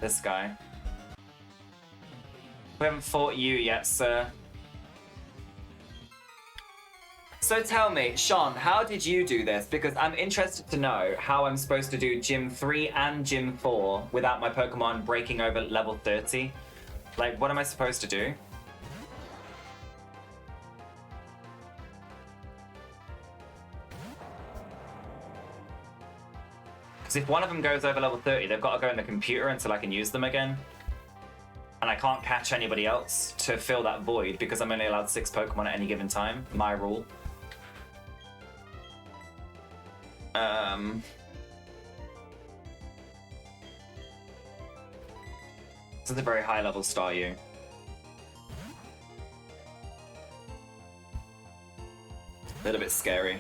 This guy. We haven't fought you yet, sir. So tell me, Sean, how did you do this? Because I'm interested to know how I'm supposed to do Gym 3 and Gym 4 without my Pokemon breaking over level 30. Like, what am I supposed to do? Because if one of them goes over level 30, they've got to go in the computer until I can use them again. And I can't catch anybody else to fill that void because I'm only allowed 6 Pokemon at any given time. My rule. This is a very high level Staryu. A little bit scary.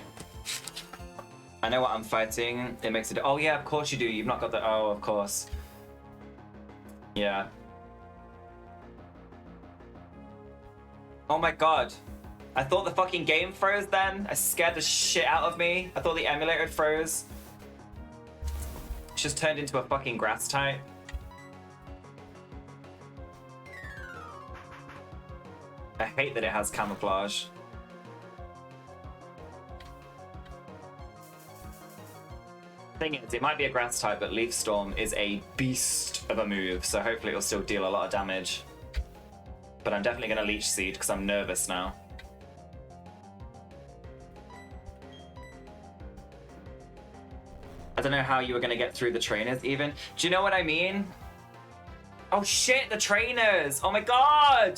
I know what I'm fighting. It makes it. Oh yeah, of course you do. You've not got the. Oh, of course. Yeah. Oh my god. I thought the fucking game froze then. I scared the shit out of me. I thought the emulator froze. It's just turned into a fucking grass type. I hate that it has camouflage. Thing is, it might be a grass type, but Leaf Storm is a beast of a move, so hopefully it'll still deal a lot of damage. But I'm definitely going to Leech Seed because I'm nervous now. I don't know how you were going to get through the trainers even. Do you know what I mean? Oh shit, the trainers! Oh my god!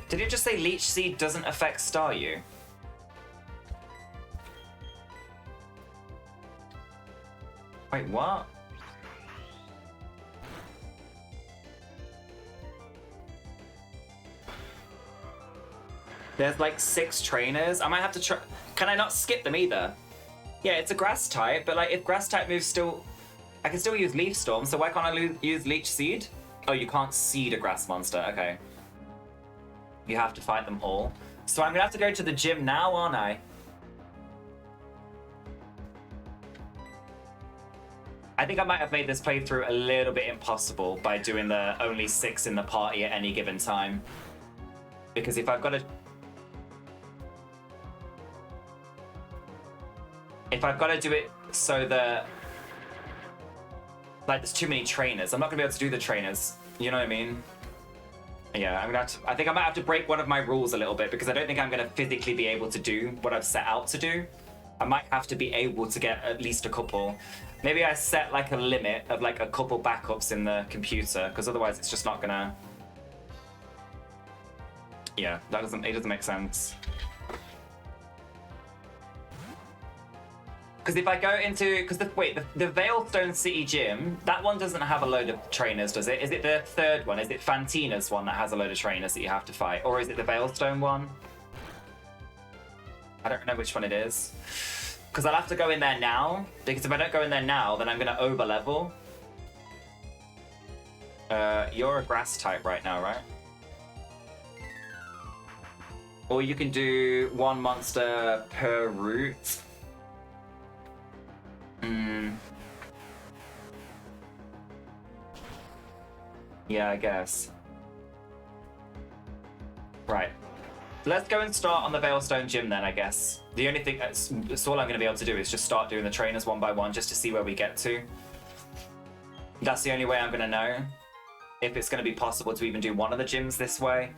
Did it just say Leech Seed doesn't affect Staryu? Wait, what? There's like 6 trainers. I might have to try. Can I not skip them either? Yeah, it's a grass type, but like if grass type moves still, I can still use Leaf Storm. So why can't I use Leech Seed? Oh, you can't seed a grass monster. Okay. You have to fight them all. So I'm gonna have to go to the gym now, aren't I? I think I might have made this playthrough a little bit impossible by doing the only 6 in the party at any given time. Because if I've got to... If I've got to do it so that... Like, there's too many trainers. I'm not going to be able to do the trainers. You know what I mean? Yeah, I'm gonna have to... I think I might have to break one of my rules a little bit because I don't think I'm going to physically be able to do what I've set out to do. I might have to be able to get at least a couple. Maybe I set like a limit of like a couple backups in the computer because otherwise it's just not gonna... Yeah, it doesn't make sense. Because if I go into... Because the Veilstone City Gym, that one doesn't have a load of trainers, does it? Is it the third one? Is it Fantina's one that has a load of trainers that you have to fight? Or is it the Veilstone one? I don't know which one it is. Because I'll have to go in there now. Because if I don't go in there now, then I'm going to over-level. You're a grass type right now, right? Or you can do 1 monster per route. Yeah, I guess. Right. Let's go and start on the Veilstone Gym then, I guess. The only thing, that's all I'm going to be able to do is just start doing the trainers one by one just to see where we get to. That's the only way I'm going to know if it's going to be possible to even do one of the gyms this way.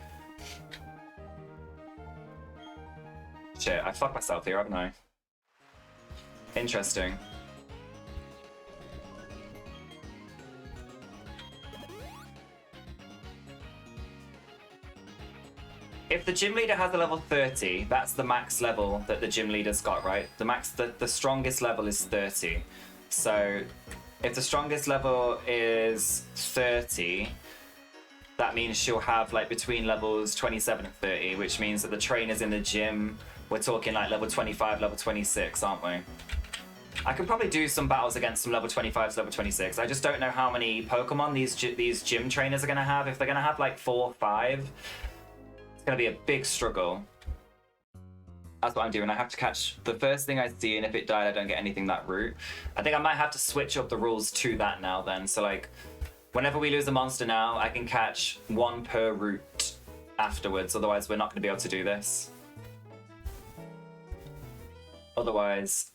Shit, I fucked myself here, haven't I? Interesting. If the gym leader has a level 30, that's the max level that the gym leader's got, right? The strongest level is 30. So if the strongest level is 30, that means she'll have like between levels 27 and 30, which means that the trainers in the gym, we're talking like level 25, level 26, aren't we? I could probably do some battles against some level 25 to level 26. I just don't know how many Pokemon these gym trainers are going to have. If they're going to have like 4 or 5, it's going to be a big struggle. That's what I'm doing. I have to catch the first thing I see, and if it died, I don't get anything that route. I think I might have to switch up the rules to that now then. So like, whenever we lose a monster now, I can catch 1 per route afterwards. Otherwise, we're not going to be able to do this. Otherwise,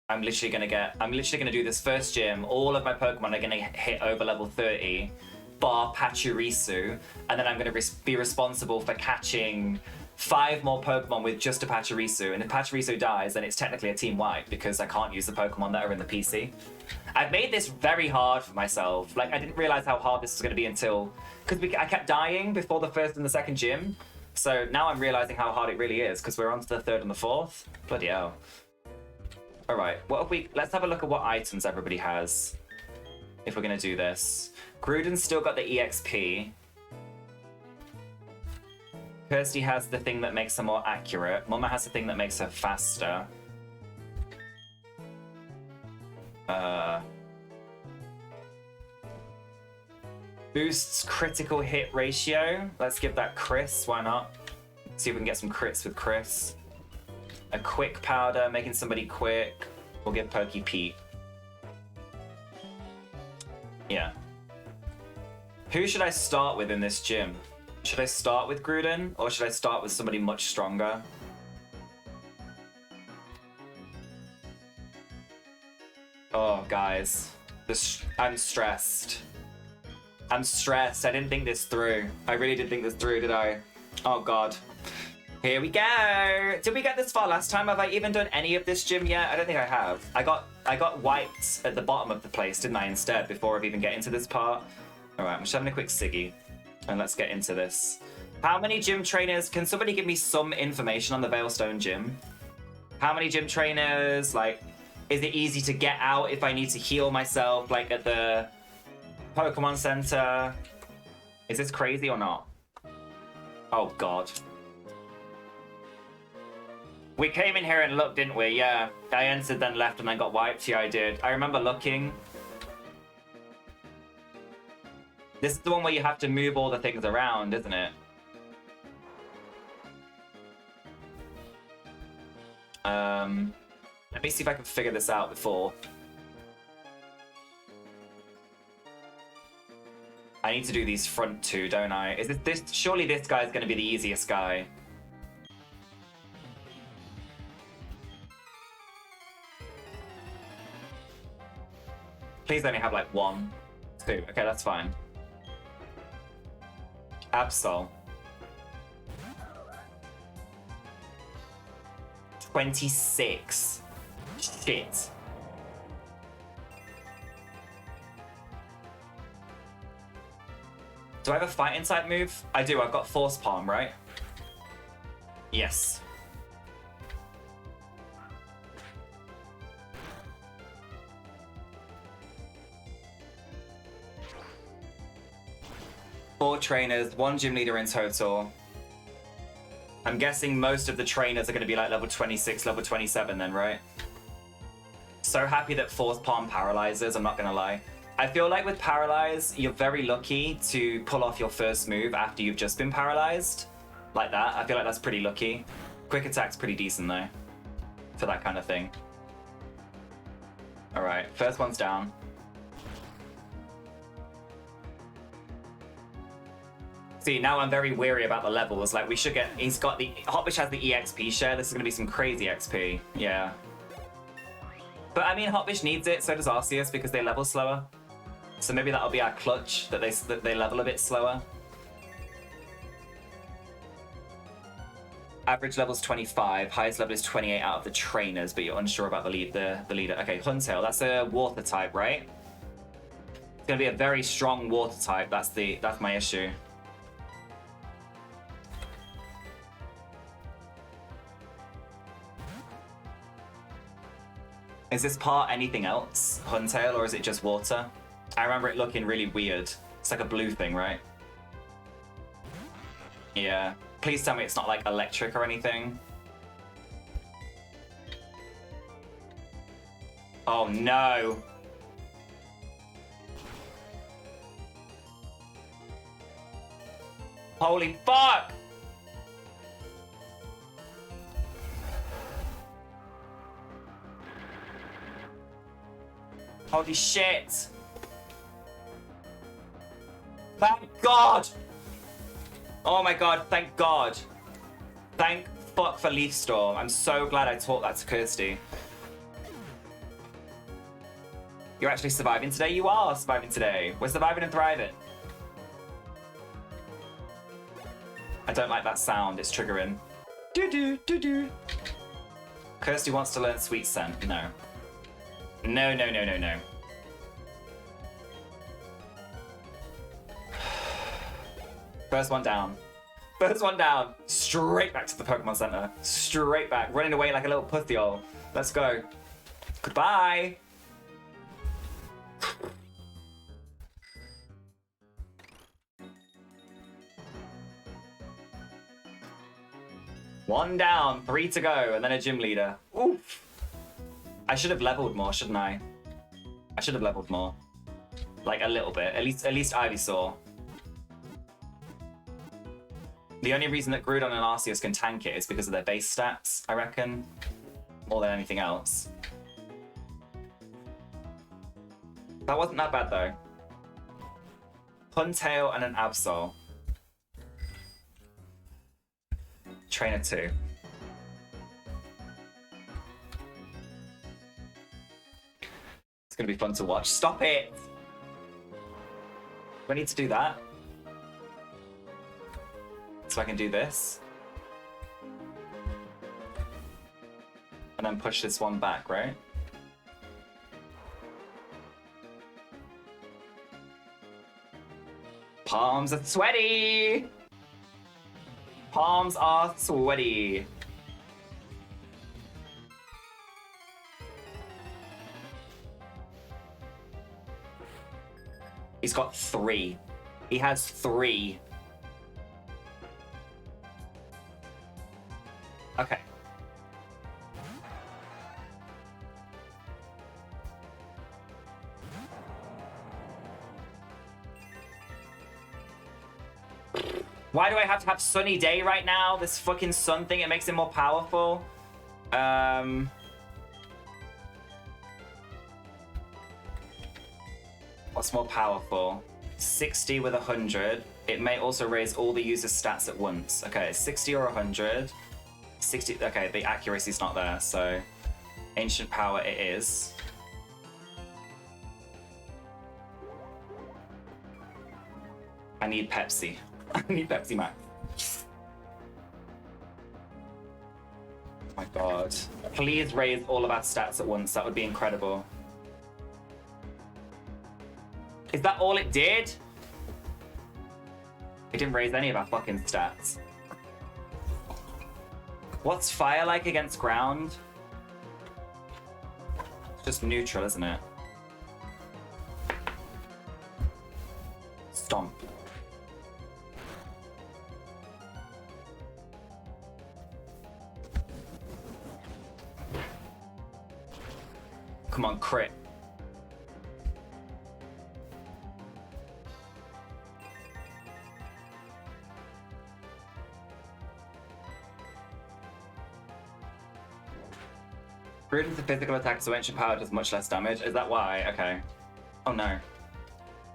I'm literally going to do this first gym. All of my Pokemon are going to hit over level 30, bar Pachirisu, and then I'm going to be responsible for catching 5 more Pokemon with just a Pachirisu, and if Pachirisu dies, then it's technically a team wipe because I can't use the Pokemon that are in the PC. I've made this very hard for myself. Like, I didn't realize how hard this was going to be until... Because I kept dying before the first and the second gym. So now I'm realizing how hard it really is because we're on to the third and the fourth. Bloody hell. All right, what have we... Let's have a look at what items everybody has if we're going to do this. Gruden's still got the EXP. Kirsty has the thing that makes her more accurate. Mama has the thing that makes her faster. Boosts critical hit ratio. Let's give that Chris, why not? See if we can get some crits with Chris. A quick powder, making somebody quick. We'll give Pokey Pete. Yeah. Who should I start with in this gym? Should I start with Gruden, or should I start with somebody much stronger? Oh, guys. I'm stressed. I'm stressed. I didn't think this through. I really didn't think this through, did I? Oh, God. Here we go. Did we get this far last time? Have I even done any of this gym yet? I don't think I have. I got wiped at the bottom of the place, didn't I, instead, before I've even get into this part? All right, I'm just having a quick ciggy, and let's get into this. How many gym trainers? Can somebody give me some information on the Veilstone gym? How many gym trainers? Like, is it easy to get out if I need to heal myself, like at the Pokemon Center? Is this crazy or not? Oh, God. We came in here and looked, didn't we? Yeah. I entered, then left, and then got wiped. Yeah, I did. I remember looking. This is the one where you have to move all the things around, isn't it? Let me see if I can figure this out before. I need to do these front two, don't I? Is this surely this guy's going to be the easiest guy. Please only have like 1, 2. Okay, that's fine. Absol. 26. Shit. Do I have a fighting type move? I do. I've got Force Palm, right? Yes. Four trainers, 1 gym leader in total. I'm guessing most of the trainers are going to be like level 26, level 27 then, right? So happy that Force Palm paralyzes, I'm not going to lie. I feel like with Paralyze, you're very lucky to pull off your first move after you've just been paralyzed. Like that. I feel like that's pretty lucky. Quick Attack's pretty decent though, for that kind of thing. Alright, first one's down. See, now I'm very weary about the levels. Like, we should get... He's got the... Hotwish has the EXP share. This is going to be some crazy XP. Yeah. But, I mean, Hotwish needs it. So does Arceus because they level slower. So maybe that'll be our clutch, that they level a bit slower. Average level's 25. Highest level is 28 out of the trainers, but you're unsure about the leader. Okay, Huntail. That's a water type, right? It's going to be a very strong water type. That's my issue. Is this part anything else, Huntail, or is it just water? I remember it looking really weird. It's like a blue thing, right? Yeah. Please tell me it's not like electric or anything. Oh no! Holy fuck! Holy shit! Thank God! Oh my God, thank God. Thank fuck for Leaf Storm. I'm so glad I taught that to Kirsty. You're actually surviving today? You are surviving today. We're surviving and thriving. I don't like that sound, it's triggering. Do. Kirsty wants to learn Sweet Scent. No. No. First one down. First one down. Straight back to the Pokemon Center. Straight back. Running away like a little pussy-hole. Let's go. Goodbye. One down, 3 to go, and then a gym leader. Oof. I should have leveled more, shouldn't I? I should have leveled more. Like a little bit. At least Ivysaur. The only reason that Groudon and Arceus can tank it is because of their base stats, I reckon. More than anything else. That wasn't that bad though. Huntail and an Absol. Trainer 2. It's gonna be fun to watch. Stop it! Do I need to do that? So I can do this. And then push this one back, right? Palms are sweaty! Palms are sweaty. He's got 3. He has 3. Okay. Why do I have to have sunny day right now? This fucking sun thing, it makes it more powerful. What's more powerful? 60 with 100. It may also raise all the user's stats at once. Okay, 60 or 100. 60, okay, the accuracy's not there, so Ancient Power it is. I need Pepsi. I need Pepsi Max. Oh my god. Please raise all of our stats at once, that would be incredible. Is that all it did? It didn't raise any of our fucking stats. What's fire like against ground? It's just neutral, isn't it? Stomp. Come on, crit. Prudence of physical attack, so Ancient Power does much less damage. Is that why? Okay. Oh no.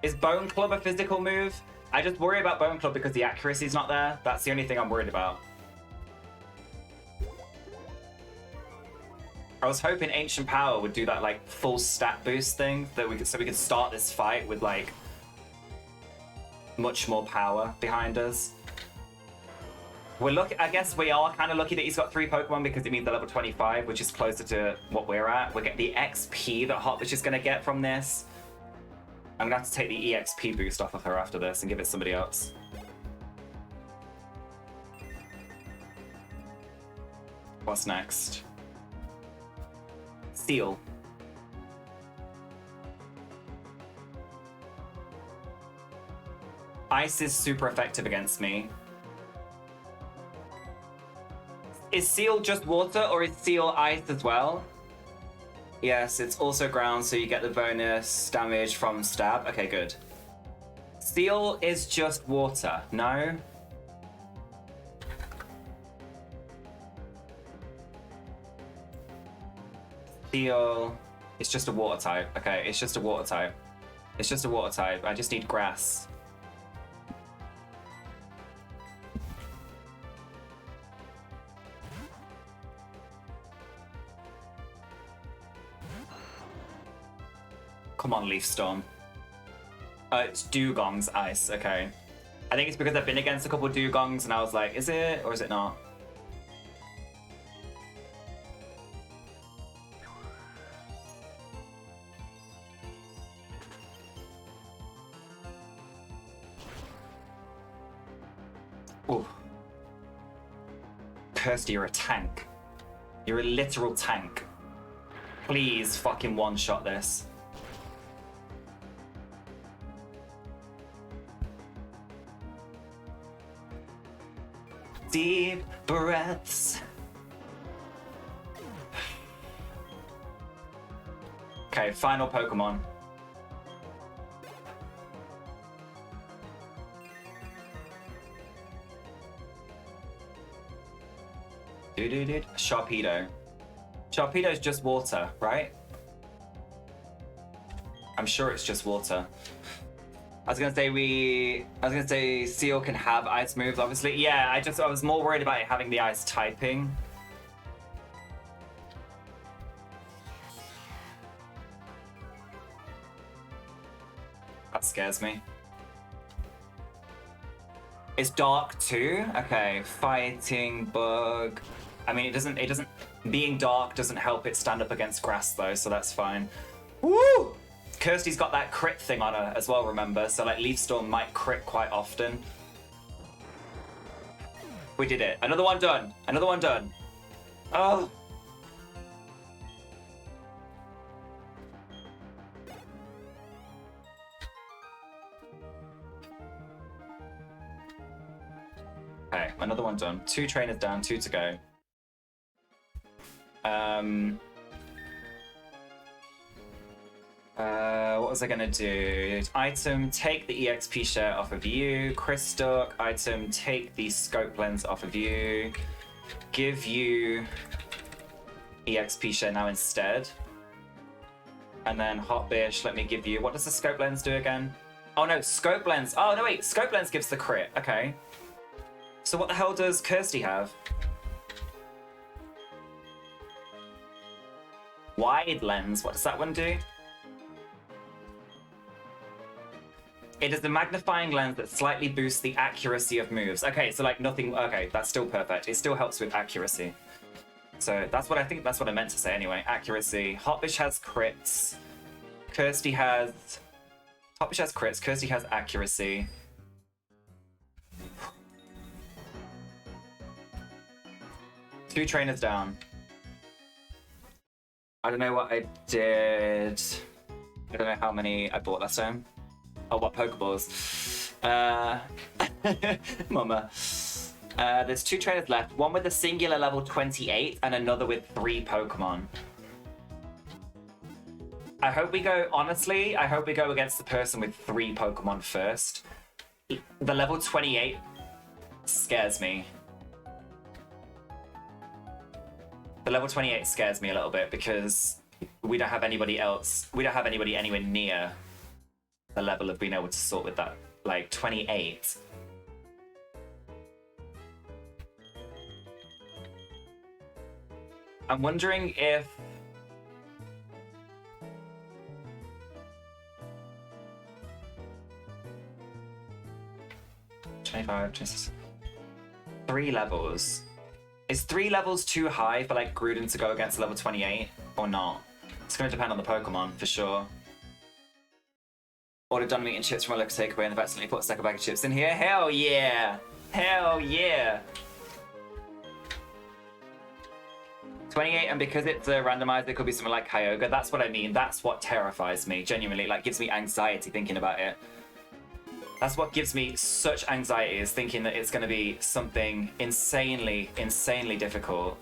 Is Bone Club a physical move? I just worry about Bone Club because the accuracy's not there. That's the only thing I'm worried about. I was hoping Ancient Power would do that like full stat boost thing that we could start this fight with like much more power behind us. We're lucky, I guess we are kind of lucky that he's got 3 Pokemon because it means they're level 25, which is closer to what we're at. We get the XP that Hotfish is going to get from this. I'm going to have to take the EXP boost off of her after this and give it somebody else. What's next? Steel. Ice is super effective against me. Is Seal just water or is Seal ice as well? Yes, it's also ground, so you get the bonus damage from stab. Okay, good. Seal is just water, no? Seal, it's just a water type. Okay, it's just a water type. It's just a water type. I just need grass. Come on, Leaf Storm. It's Dugong's ice, okay. I think it's because I've been against a couple of Dugongs and I was like, is it or is it not? Kirsty, you're a tank. You're a literal tank. Please fucking one-shot this. Deep breaths. Okay, final Pokemon. Sharpedo. Sharpedo's just water, right? I'm sure it's just water. I was gonna say Seal can have ice moves, obviously. Yeah, I was more worried about it having the ice typing. That scares me. It's dark too? Okay, fighting bug. I mean, it doesn't, being dark doesn't help it stand up against grass though, so that's fine. Woo! Kirsty's got that crit thing on her as well, remember? So like Leaf Storm might crit quite often. We did it. Another one done. Another one done. Oh. Okay, another one done. 2 trainers down, 2 to go. What was I gonna do? Item, take the EXP share off of you. GlamourDuck, item, take the scope lens off of you. Give you EXP share now instead. And then Hot Bish, let me give you, what does the scope lens do again? Oh no, scope lens. Oh no, wait, scope lens gives the crit. Okay. So what the hell does Kirsty have? Wide lens, what does that one do? It is the magnifying lens that slightly boosts the accuracy of moves. Okay, so like nothing, okay, that's still perfect. It still helps with accuracy. So that's what I think, that's what I meant to say anyway. Accuracy. Hotbish has crits. Kirsty has... Hotbish has crits, Kirsty has accuracy. Two trainers down. I don't know what I did. I don't know how many I bought last time. Oh, what Pokeballs? Mama. There's 2 trainers left. One with a singular level 28 and another with 3 Pokemon. I hope we go, honestly, I hope we go against the person with 3 Pokemon first. The level 28 scares me. The level 28 scares me a little bit because we don't have anybody else. We don't have anybody anywhere near the level of being able to sort with that. Like 28. I'm wondering if... $25, 3 levels. Is 3 levels too high for like Gruden to go against level 28 or not? It's going to depend on the Pokemon for sure. Ordered done meat and chips from a local takeaway and I've accidentally put a stack of bag of chips in here. Hell yeah! Hell yeah! 28, and because it's a randomizer, it could be something like Kyogre. That's what I mean. That's what terrifies me, genuinely. Like, gives me anxiety thinking about it. That's what gives me such anxiety, is thinking that it's going to be something insanely, insanely difficult.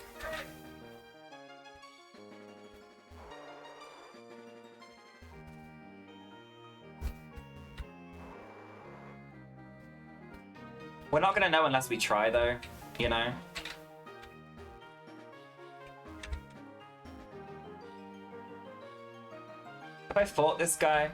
We're not going to know unless we try, though, you know? Have I fought this guy?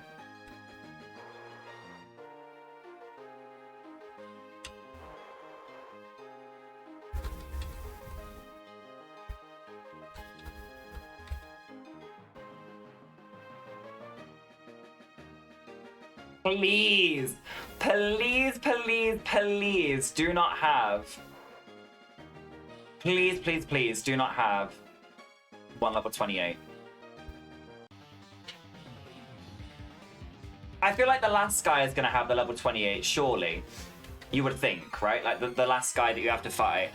Please, please, please, please do not have. Please, please, please do not have 1 level 28. I feel like the last guy is going to have the level 28, surely. You would think, right? Like the last guy that you have to fight.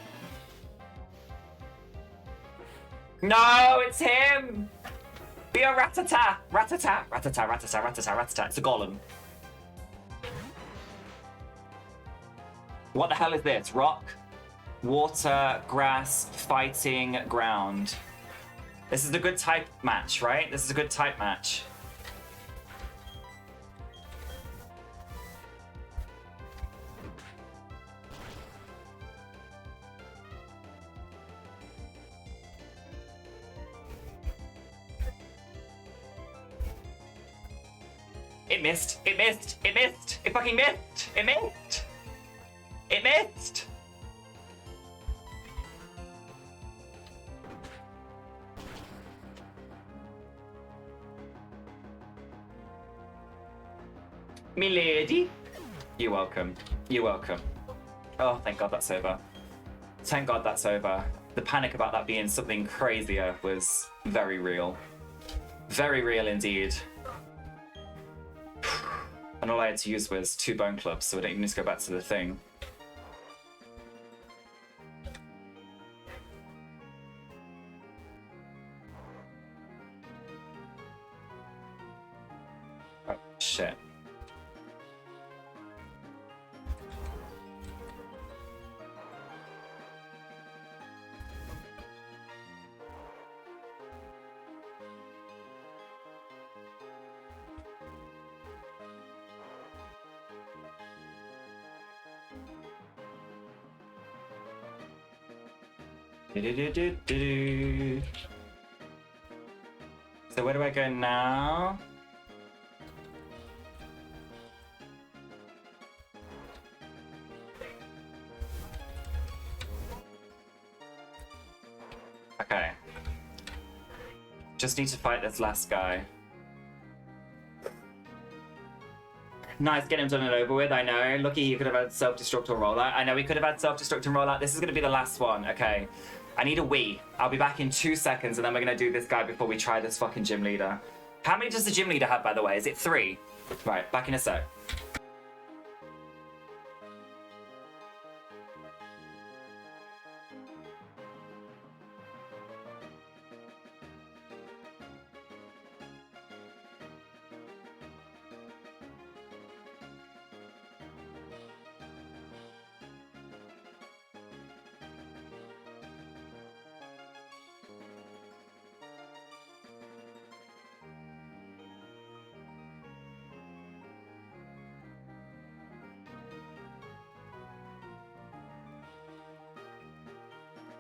No, it's him! Be a ratata! Ratata! Ratata, ratata, ratata, ratata. It's a golem. What the hell is this? Rock, water, grass, fighting, ground. This is a good type match, right? This is a good type match. It missed. It missed. It missed. It fucking missed. It missed. It missed. Milady. You're welcome. You're welcome. Oh, thank God that's over. Thank God that's over. The panic about that being something crazier was very real. Very real indeed. And all I had to use was 2 bone clubs, so I don't even need to go back to the thing. Oh, shit. So where do I go now? Okay. Just need to fight this last guy. Nice, get him done and over with, I know. Lucky you could have had self-destruct or rollout. I know we could have had self-destruct and rollout. This is going to be the last one, okay. I need a Wii. I'll be back in 2 seconds and then we're going to do this guy before we try this fucking gym leader. How many does the gym leader have, by the way? Is it 3? Right, back in a sec.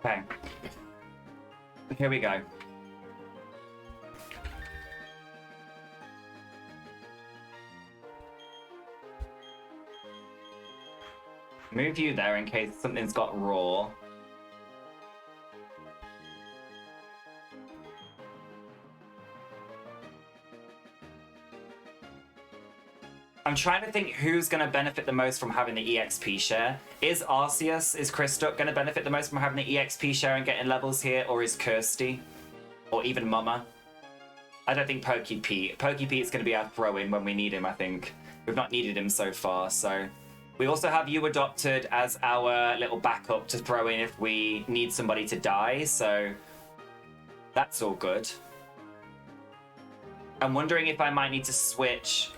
Okay. Here we go. Move you there in case something's got raw. I'm trying to think who's going to benefit the most from having the EXP share. Is Arceus, is Kristoff going to benefit the most from having the EXP share and getting levels here? Or is Kirsty? Or even Mama? I don't think Pokey Pete. Pokey Pete's going to be our throw-in when we need him, I think. We've not needed him so far, so... We also have you adopted as our little backup to throw in if we need somebody to die, so... That's all good. I'm wondering if I might need to switch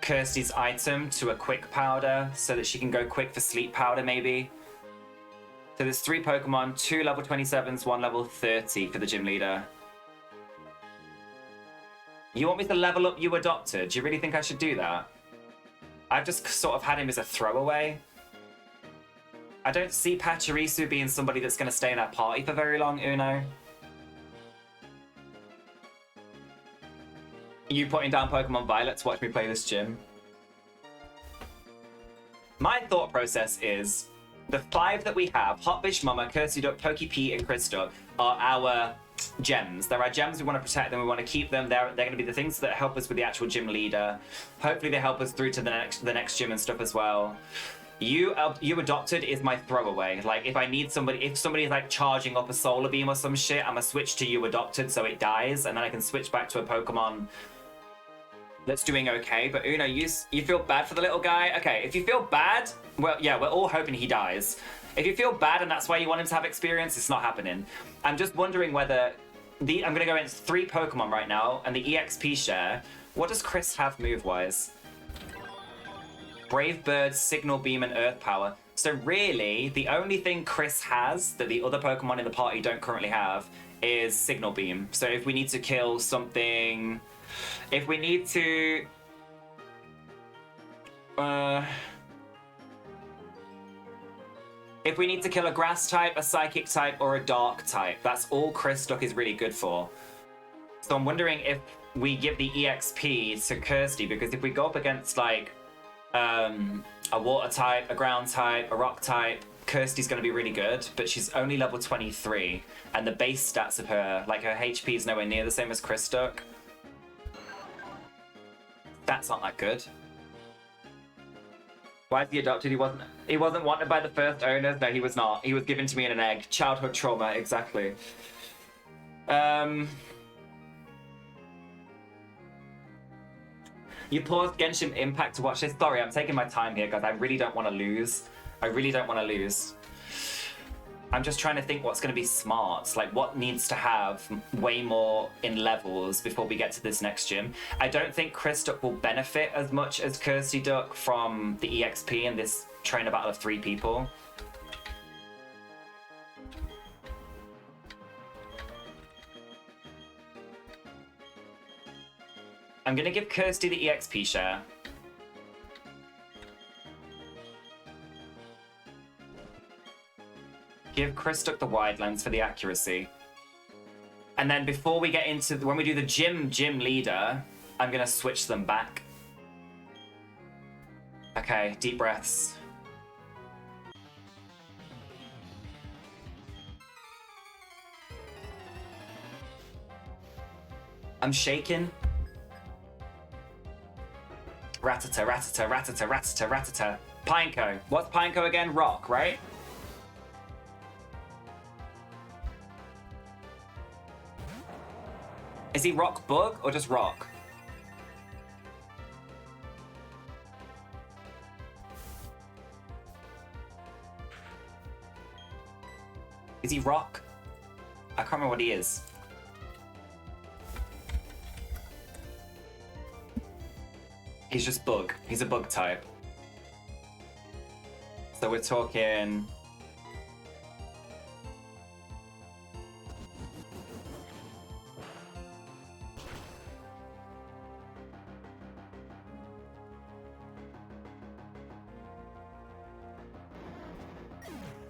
Kirsty's item to a quick powder so that she can go quick for sleep powder maybe. So there's 3 Pokemon, 2 level 27s, 1 level 30 for the gym leader. You want me to level up you adopted? Do you really think I should do that? I've just sort of had him as a throwaway. I don't see Pachirisu being somebody that's going to stay in our party for very long, Uno. You putting down Pokemon Violet to watch me play this gym? My thought process is the 5 that we have, Hotfish, Mama, GlamourDuck, Pokey Pete, and Kristoff, are our gems. They're our gems. We want to protect them. We want to keep them. They're going to be the things that help us with the actual gym leader. Hopefully they help us through to the next gym and stuff as well. You adopted is my throwaway. Like if I need somebody, if somebody's like charging up a solar beam or some shit, I'm gonna switch to you adopted so it dies, and then I can switch back to a Pokemon that's doing okay. But Uno, you feel bad for the little guy? Okay, if you feel bad, well, yeah, we're all hoping he dies. If you feel bad and that's why you want him to have experience, it's not happening. I'm just wondering whether I'm going to go into 3 Pokemon right now, and the EXP share. What does Chris have move-wise? Brave Bird, Signal Beam, and Earth Power. So really, the only thing Chris has that the other Pokemon in the party don't currently have is Signal Beam. So if we need to kill something... If we need to... If we need to kill a Grass type, a Psychic type, or a Dark type, that's all Crystalk is really good for. So I'm wondering if we give the EXP to Kirsty, because if we go up against, like, a Water type, a Ground type, a Rock type, Kirsty's going to be really good, but she's only level 23, and the base stats of her, like her HP is nowhere near the same as Crystalk. Stats aren't that good. Why is he adopted? He wasn't wanted by the first owners. No, he was not. He was given to me in an egg. Childhood trauma, exactly. You paused Genshin Impact to watch this. Sorry, I'm taking my time here, guys. I really don't want to lose. I really don't want to lose. I'm just trying to think what's going to be smart. Like, what needs to have way more in levels before we get to this next gym. I don't think Crystalk will benefit as much as Kirsty Duck from the EXP in this trainer battle of 3 people. I'm going to give Kirsty the EXP share. Give Crystalk the wide lens for the accuracy. And then before we get into, when we do the gym leader, I'm gonna switch them back. Okay, deep breaths. I'm shaking. Ratata, ratata, ratata, ratata, ratata. Pineco. What's Pineco again? Rock, right? Is he rock bug or just rock? Is he rock? I can't remember what he is. He's just bug. He's a bug type. So we're talking...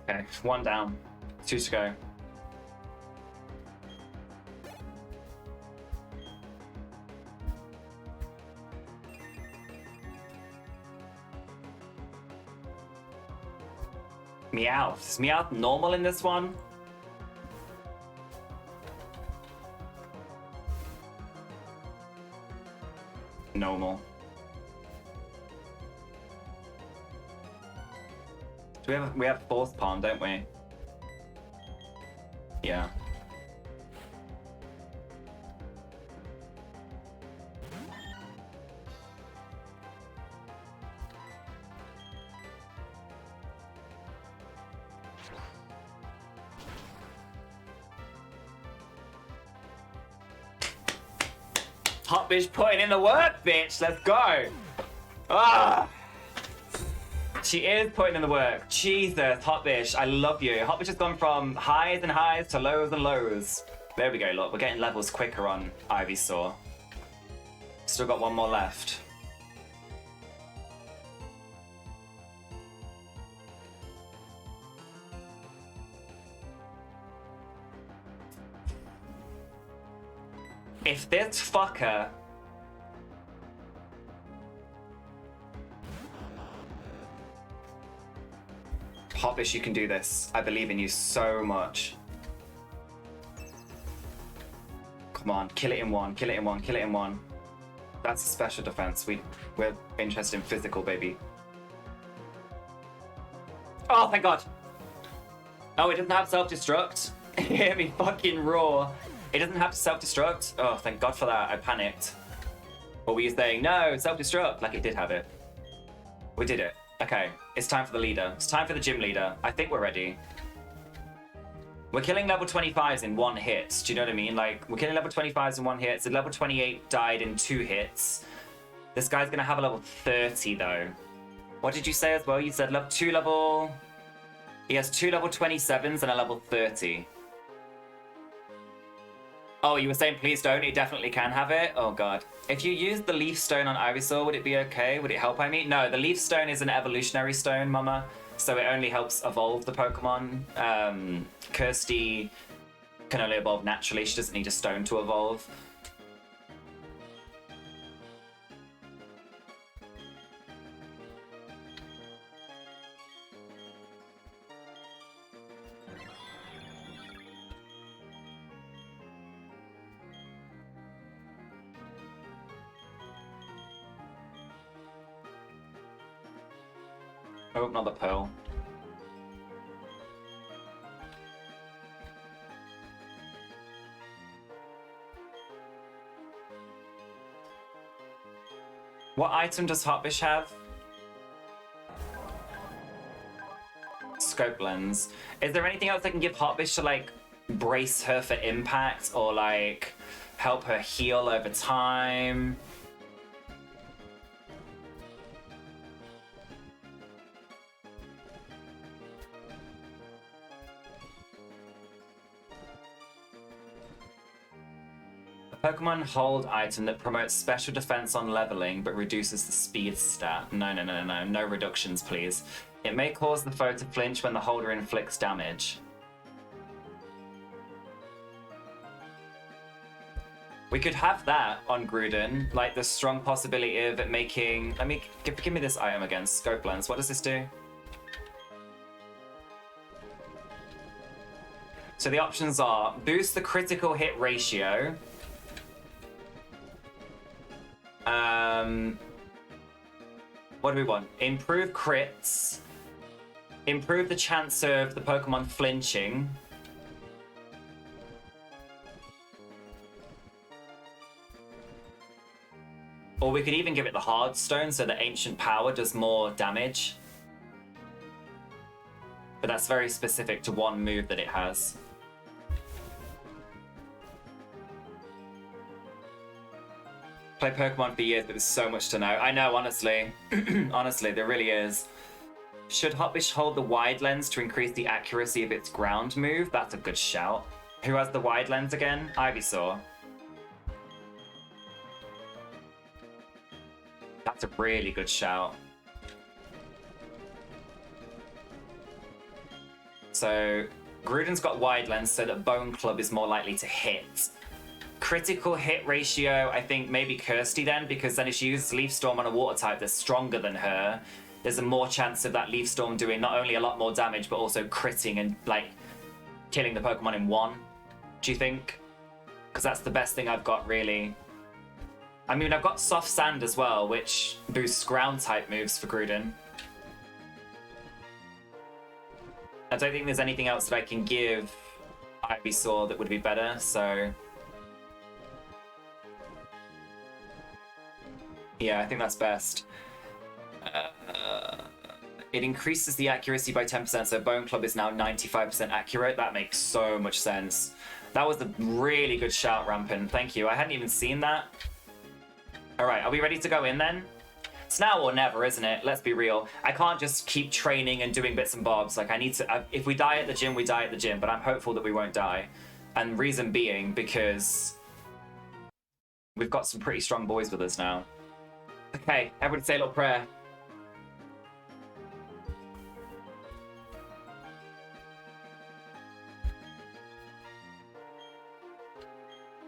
Okay, 1 down, 2 to go. Meowth. Is Meowth normal in this one? Normal. We have Force Palm, don't we? Yeah. Hot bitch putting in the work, bitch. Let's go. Ah. She is putting in the work. Jesus, Hot bitch, I love you. Hot bitch has gone from highs and highs to lows and lows. There we go, look, we're getting levels quicker on Ivysaur. Still got 1 more left. If this fucker... Hotbish, you can do this. I believe in you so much. Come on, kill it in 1, kill it in 1, kill it in 1. That's a special defense. We're interested in physical, baby. Oh, thank God. Oh, it doesn't have self-destruct. Hear me fucking roar. It doesn't have to self-destruct. Oh, thank God for that. I panicked. What were you saying? No, self-destruct. Like it did have it. We did it. Okay. It's time for the leader. It's time for the gym leader. I think we're ready. We're killing level 25s in 1 hit. Do you know what I mean? Like, we're killing level 25s in 1 hit. So level 28 died in 2 hits. This guy's gonna have a level 30 though. What did you say as well? You said level 2 level... He has 2 level 27s and a level 30. Oh, you were saying please don't? It definitely can have it? Oh god. If you use the leaf stone on Ivysaur, would it be okay? Would it help, I mean? No, the leaf stone is an evolutionary stone, mama. So it only helps evolve the Pokemon. Kirsty can only evolve naturally. She doesn't need a stone to evolve. Oh, not the pearl. What item does Hotbish have? Scope lens. Is there anything else I can give Hotbish to like brace her for impact or like help her heal over time? Pokemon hold item that promotes special defense on leveling but reduces the speed stat. No reductions, please. It may cause the foe to flinch when the holder inflicts damage. We could have that on Gruden, like the strong possibility of it making... Let me... Give me this item again, Scope Lens. What does this do? So the options are boost the critical hit ratio. What do we want? Improve crits. Improve the chance of the Pokemon flinching. Or we could even give it the hard stone so that ancient power does more damage. But that's very specific to one move that it has. Play Pokemon for years, but there's so much to know. I know, honestly. Honestly, there really is. Should Hotbish hold the wide lens to increase the accuracy of its ground move? That's a good shout. Who has the wide lens again? Ivysaur. That's a really good shout. So, Gruden's got wide lens so that Bone Club is more likely to hit. Critical hit ratio, I think maybe Kirsty then, because then if she uses Leaf Storm on a water type that's stronger than her, there's a more chance of that Leaf Storm doing not only a lot more damage, but also critting and, like, killing the Pokemon in one. Do you think? Because that's the best thing I've got, really. I mean, I've got Soft Sand as well, which boosts ground type moves for Gruden. I don't think there's anything else that I can give Ivysaur that would be better, so... Yeah, I think that's best. It increases the accuracy by 10%, so Bone Club is now 95% accurate. That makes so much sense. That was a really good shout, Rampant. Thank you. I hadn't even seen that. All right, are we ready to go in then? It's now or never, isn't it? Let's be real. I can't just keep training and doing bits and bobs. Like, I need to... if we die at the gym, we die at the gym, but I'm hopeful that we won't die. And reason being, because we've got some pretty strong boys with us now. Okay, everybody say a little prayer.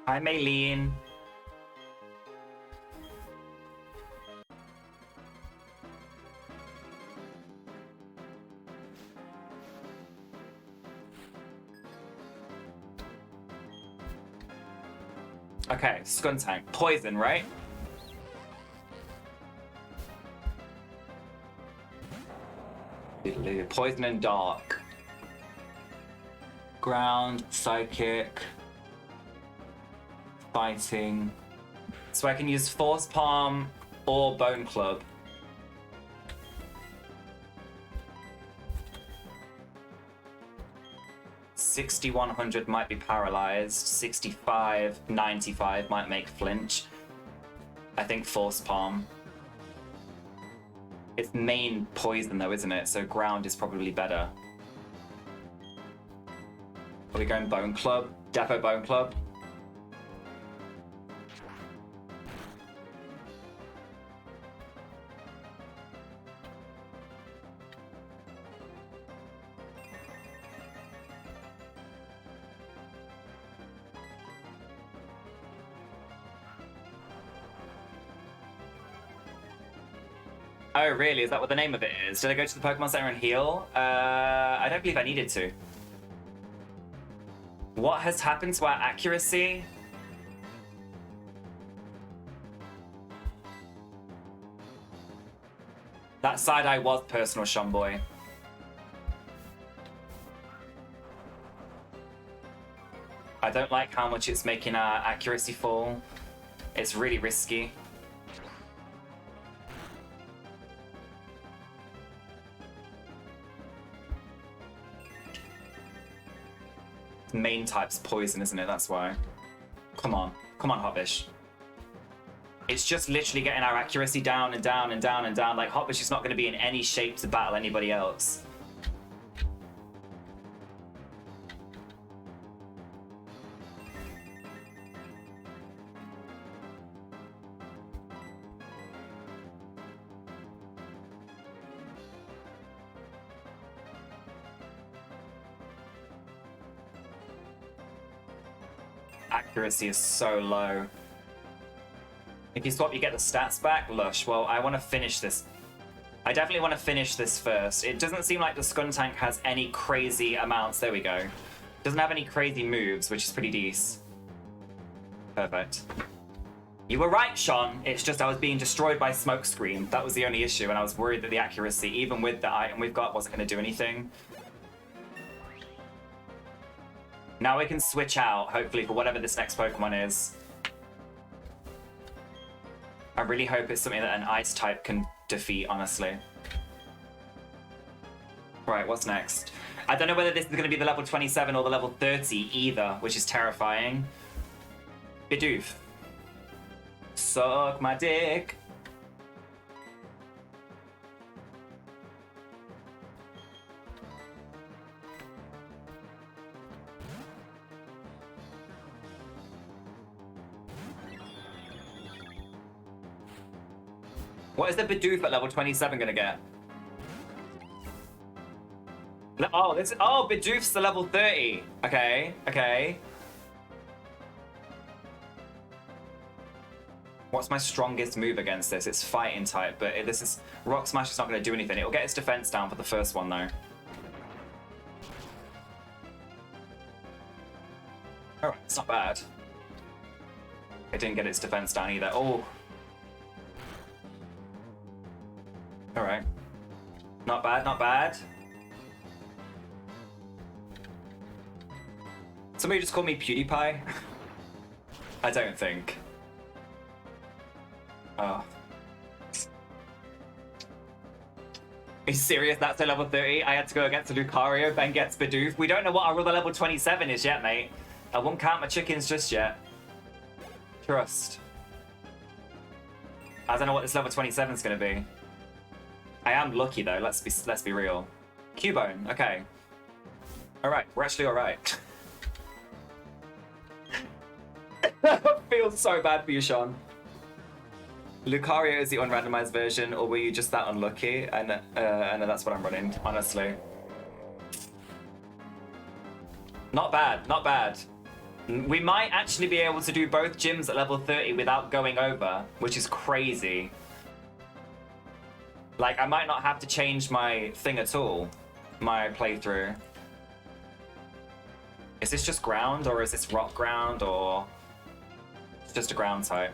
Hi, Maylene. Okay, Skuntank. Poison, right? Poison and dark. Ground, psychic, fighting. So I can use Force Palm or Bone Club. 6100 might be paralyzed. 65, 95 might make flinch. I think Force Palm. It's main poison though, isn't it? So ground is probably better. Are we going Bone Club? Defo Bone Club? Oh, really? Is that what the name of it is? Did I go to the Pokemon Center and heal? I don't believe I needed to. What has happened to our accuracy? That side eye was personal, Shumboy. I don't like how much it's making our accuracy fall. It's really risky. Main type's poison, isn't it? That's why. Come on. Come on, Hotbish. It's just literally getting our accuracy down and down and down and down. Like, Hotbish is not going to be in any shape to battle anybody else. Accuracy is so low. If you swap, you get the stats back. Lush. Well, I want to finish this. I definitely want to finish this first. It doesn't seem like the Skuntank has any crazy amounts. There we go. Doesn't have any crazy moves, which is pretty decent. Perfect. You were right, Sean. It's just I was being destroyed by Smokescreen. That was the only issue, and I was worried that the accuracy, even with the item we've got, wasn't going to do anything. Now we can switch out, hopefully, for whatever this next Pokemon is. I really hope it's something that an Ice type can defeat, honestly. Right, what's next? I don't know whether this is going to be the level 27 or the level 30 either, which is terrifying. Bidoof. Suck my dick. What is the Bidoof at level 27 gonna get? Oh, Bidoof's the level 30. Okay, okay. What's my strongest move against this? It's fighting type, but this is Rock Smash is not gonna do anything. It'll get its defense down for the first one though. Alright, it's not bad. It didn't get its defense down either. Oh. Alright. Not bad, not bad. Somebody just called me PewDiePie? I don't think. Oh. Are you serious? That's a level 30? I had to go against a Lucario, then gets Bidoof. We don't know what our other level 27 is yet, mate. I won't count my chickens just yet. Trust. I don't know what this level 27 is going to be. I am lucky though. Let's be real. Cubone. Okay. All right. We're actually all right. I feel so bad for you, Sean. Lucario is the unrandomized version, or were you just that unlucky? And that's what I'm running. Honestly. Not bad. Not bad. We might actually be able to do both gyms at level 30 without going over, which is crazy. Like, I might not have to change my thing at all, my playthrough. Is this just ground, or is this rock ground, or it's just a ground type?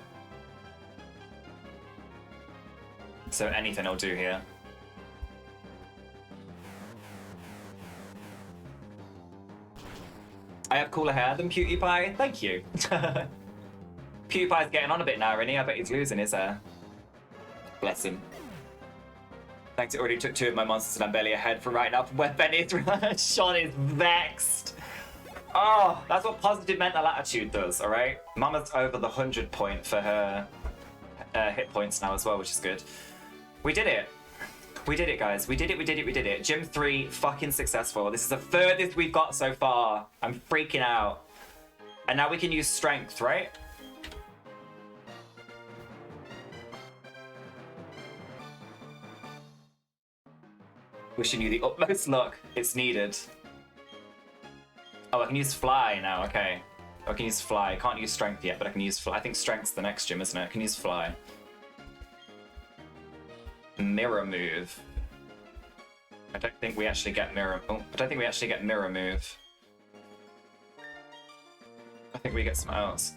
So anything will do here. I have cooler hair than PewDiePie. Thank you. PewDiePie's getting on a bit now, really. I bet he's losing his hair. Bless him. Thanks, it already took 2 of my monsters and I'm barely ahead for right now from where Ben is. Sean is vexed. Oh, that's what positive mental attitude does, alright? Mama's over the 100 point for her hit points now as well, which is good. We did it. We did it, guys. We did it. Gym 3, fucking successful. This is the furthest we've got so far. I'm freaking out. And now we can use strength, right? Wishing you the utmost luck. It's needed. Oh, I can use fly now, okay. I can use fly. I can't use strength yet, but I can use fly. I think strength's the next gym, isn't it? I can use fly. Mirror move. I don't think we actually get mirror. Oh, I don't think we actually get mirror move. I think we get something else.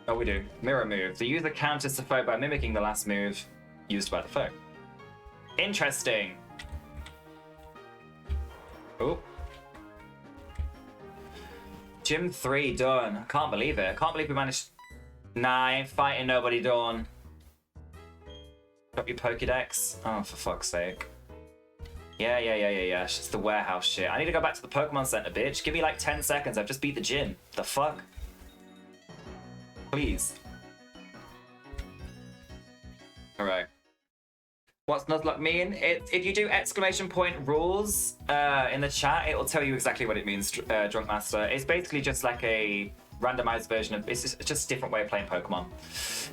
Oh, we do. Mirror move. The user counters the foe by mimicking the last move used by the foe. Interesting. Oh. Gym 3 done. I can't believe it. I can't believe we managed. Nah, I ain't fighting nobody, Dawn. Drop your Pokédex. Oh, for fuck's sake. Yeah. It's just the warehouse shit. I need to go back to the Pokemon Center, bitch. Give me like 10 seconds. I've just beat the gym. The fuck? Please. Alright. What's Nuzlocke mean? If you do exclamation point rules in the chat, it will tell you exactly what it means, Drunk Master. It's basically just like a randomized version of, it's just a different way of playing Pokemon.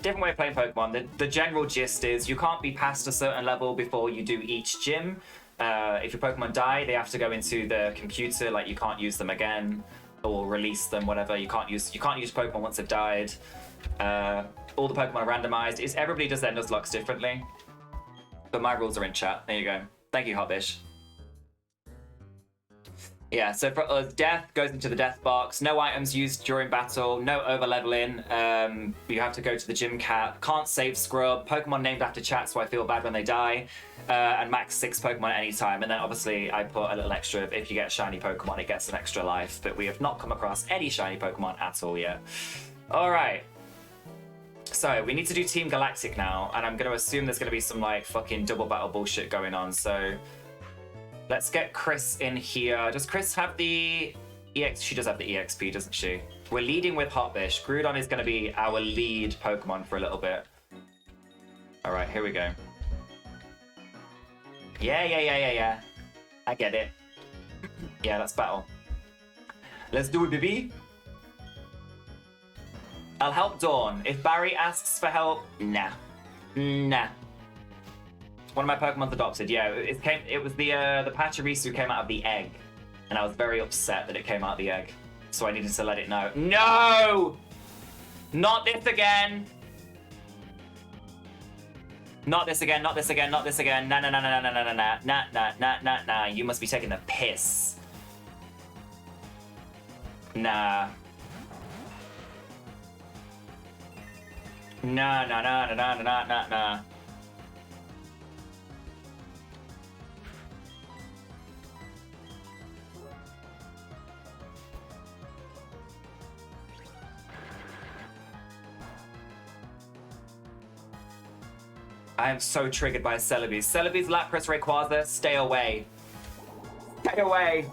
Different way of playing Pokemon. The general gist is you can't be past a certain level before you do each gym. If your Pokemon die, they have to go into the computer, like you can't use them again or release them, whatever. You can't use Pokemon once they've died. All the Pokemon are randomized. Everybody does their Nuzlocks differently. But my rules are in chat. There you go. Thank you, Hotbish. Yeah, so for us, death goes into the death box. No items used during battle. No over-leveling. You have to go to the gym cap. Can't save scrub. Pokemon named after chat, so I feel bad when they die. And max 6 Pokemon at any time. And then obviously I put a little extra. If you get a shiny Pokemon, it gets an extra life. But we have not come across any shiny Pokemon at all yet. All right. So we need to do Team Galactic now, and I'm going to assume there's going to be some like fucking double battle bullshit going on. So let's get Chris in here. Does Chris have the EX? She does have the EXP, doesn't she? We're leading with Hotbish. Groudon is going to be our lead Pokemon for a little bit. All right, here we go. Yeah. I get it. Yeah, let's battle. Let's do it, baby. I'll help Dawn. If Barry asks for help, nah. One of my Pokemon's adopted. Yeah, it was the Pachirisu came out of the egg, and I was very upset that it came out of the egg. So I needed to let it know. No! Not this again! Not this again. Nah. You must be taking the piss. Nah. Nah. I am so triggered by Celebi's. Celebi's Lapras Rayquaza, stay away. Stay away.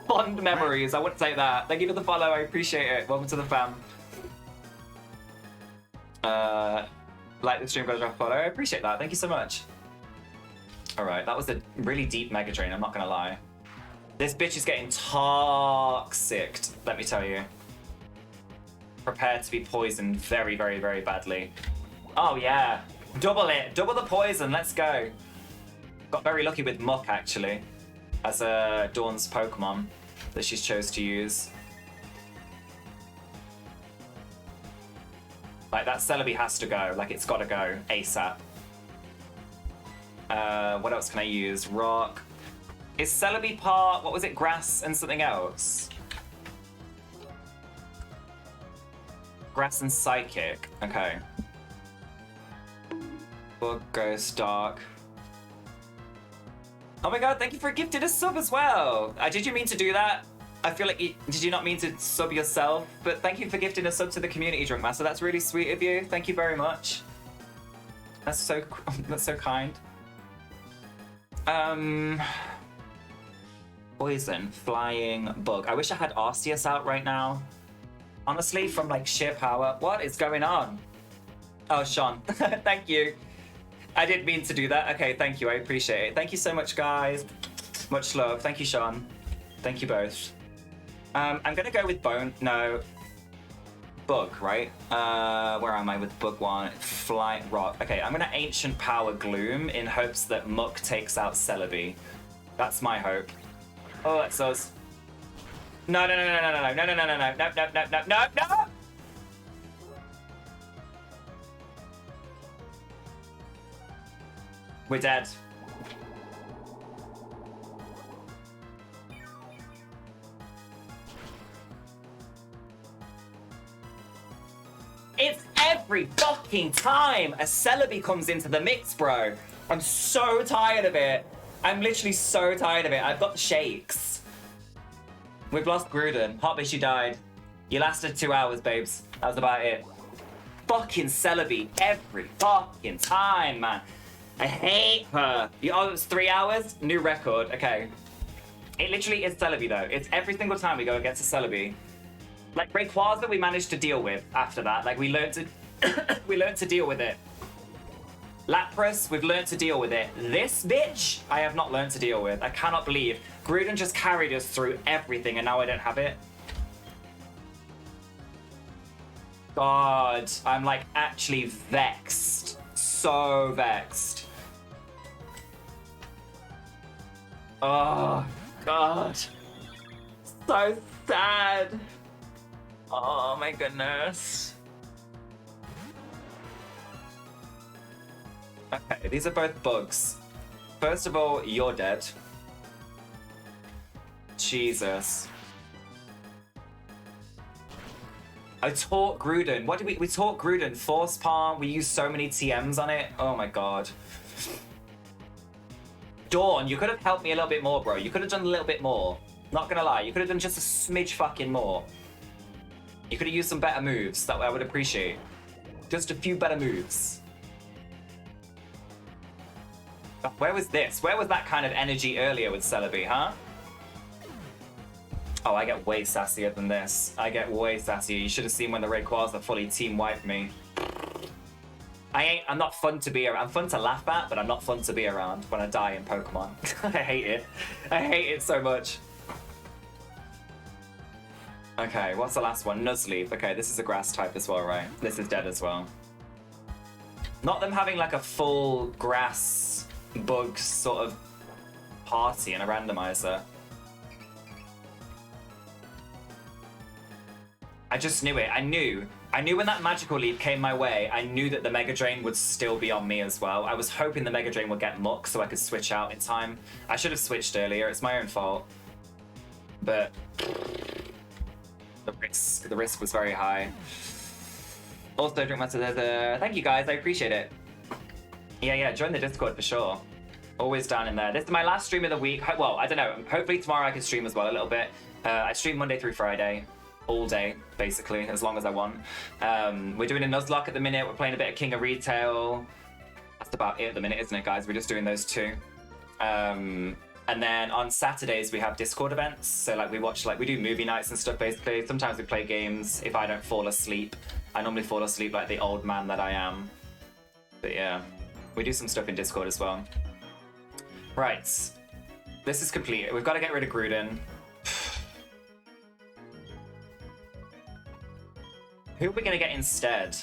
Fond memories, I wouldn't say that. Thank you for the follow, I appreciate it. Welcome to the fam. Like the stream goes off follow. I appreciate that. Thank you so much. Alright, that was a really deep Mega Drain, I'm not gonna lie. This bitch is getting toxic, let me tell you. Prepare to be poisoned very, very, very badly. Oh yeah. Double it. Double the poison. Let's go. Got very lucky with Muck, actually, as Dawn's Pokemon that she's chose to use. Like, that Celebi has to go. Like, it's got to go ASAP. What else can I use? Rock. Is Celebi part... What was it? Grass and something else? Grass and Psychic. Okay. Bug, Ghost, Dark. Oh my god, thank you for gifting a sub as well. Did you mean to do that? I feel like did you not mean to sub yourself? But thank you for gifting a sub to the community, Drunk Master. That's really sweet of you. Thank you very much. That's so Poison, flying, bug. I wish I had Arceus out right now. Honestly, from like sheer power. What is going on? Oh, Sean. Thank you. I didn't mean to do that. Okay, thank you. I appreciate it. Thank you so much, guys. Much love. Thank you, Sean. Thank you both. I'm gonna go with bone. No. Bug, right? Where am I with bug one? Fly rock. Okay, I'm gonna ancient power gloom in hopes that Muck takes out Celebi. That's my hope. Oh, that's us. No, no, no, no, no, no, no, no, no, no, no, no, no, no, no, no, no! We're dead. It's every fucking time a Celebi comes into the mix, bro. I'm so tired of it. I'm literally so tired of it. I've got the shakes. We've lost Gruden. Hotbish, you died. You lasted 2 hours, babes. That was about it. Fucking Celebi every fucking time, man. I hate her. Oh, it was 3 hours? New record. Okay. It literally is Celebi, though. It's every single time we go against a Celebi. Like, Rayquaza we managed to deal with after that. Like, we learned to... we learned to deal with it. Lapras, we've learned to deal with it. This bitch, I have not learned to deal with. I cannot believe. Gruden just carried us through everything, and now I don't have it. God, I'm, like, actually vexed. So vexed. Oh, God. So sad. Oh, my goodness. Okay, these are both bugs. First of all, you're dead. Jesus. I taught Gruden. What did we taught Gruden? Force Palm. We used so many TMs on it. Oh my god. Dawn, you could have helped me a little bit more, bro. You could have done a little bit more. Not gonna lie, you could have done just a smidge fucking more. You could have used some better moves that I would appreciate. Just a few better moves. Where was this? Where was that kind of energy earlier with Celebi, huh? Oh, I get way sassier than this. I get way sassier. You should have seen when the Rayquaza fully team wiped me. I'm not fun to be around. I'm fun to laugh at, but I'm not fun to be around when I die in Pokemon. I hate it. I hate it so much. Okay, what's the last one? Nuzleaf. Okay, this is a grass type as well, right? This is dead as well. Not them having like a full grass bug sort of party in a randomizer. I just knew it. I knew when that Magical Leap came my way, I knew that the Mega Drain would still be on me as well. I was hoping the Mega Drain would get Muck so I could switch out in time. I should have switched earlier. It's my own fault. But the risk was very high. Also, Drink Master, thank you guys. I appreciate it. Yeah, join the Discord for sure. Always down in there. This is my last stream of the week. Well, I don't know. Hopefully tomorrow I can stream as well a little bit. I stream Monday through Friday. All day, basically, as long as I want. We're doing a Nuzlocke at the minute. We're playing a bit of King of Retail. That's about it at the minute, isn't it, guys? We're just doing those two. And then on Saturdays, we have Discord events. So, like, we do movie nights and stuff, basically. Sometimes we play games if I don't fall asleep. I normally fall asleep like the old man that I am. But yeah, we do some stuff in Discord as well. Right. This is complete. We've got to get rid of Gruden. Who are we gonna get instead?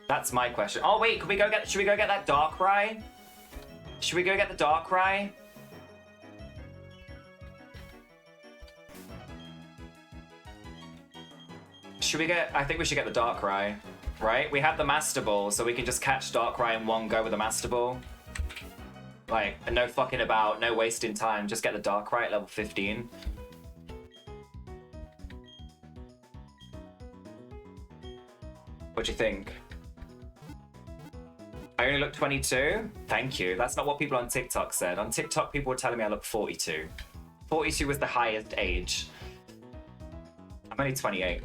That's my question. Oh wait, should we go get that Darkrai? Should we go get the Darkrai? I think we should get the Darkrai, right? We have the Master Ball, so we can just catch Darkrai in one go with the Master Ball. Like, and no fucking about, no wasting time, just get the Darkrai at level 15. What do you think? I only look 22? Thank you. That's not what people on TikTok said. On TikTok, people were telling me I look 42. 42 was the highest age. I'm only 28.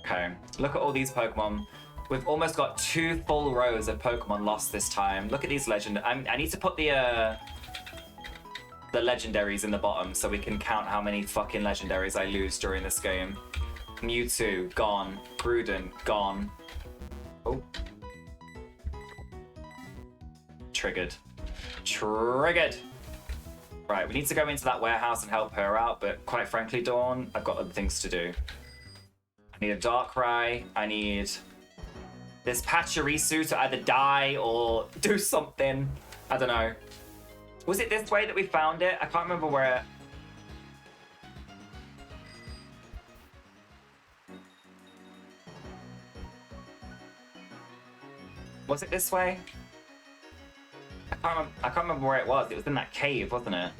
Okay. Look at all these Pokemon. We've almost got 2 full rows of Pokemon lost this time. Look at these I need to put the legendaries in the bottom so we can count how many fucking legendaries I lose during this game. Mewtwo, gone. Gruden, gone. Oh. Triggered. Triggered! Right, we need to go into that warehouse and help her out, but quite frankly, Dawn, I've got other things to do. I need a Darkrai, I need this Pachirisu to either die or do something. I don't know. Was it this way that we found it? I can't remember where... Was it this way? I can't remember where it was. It was in that cave, wasn't it?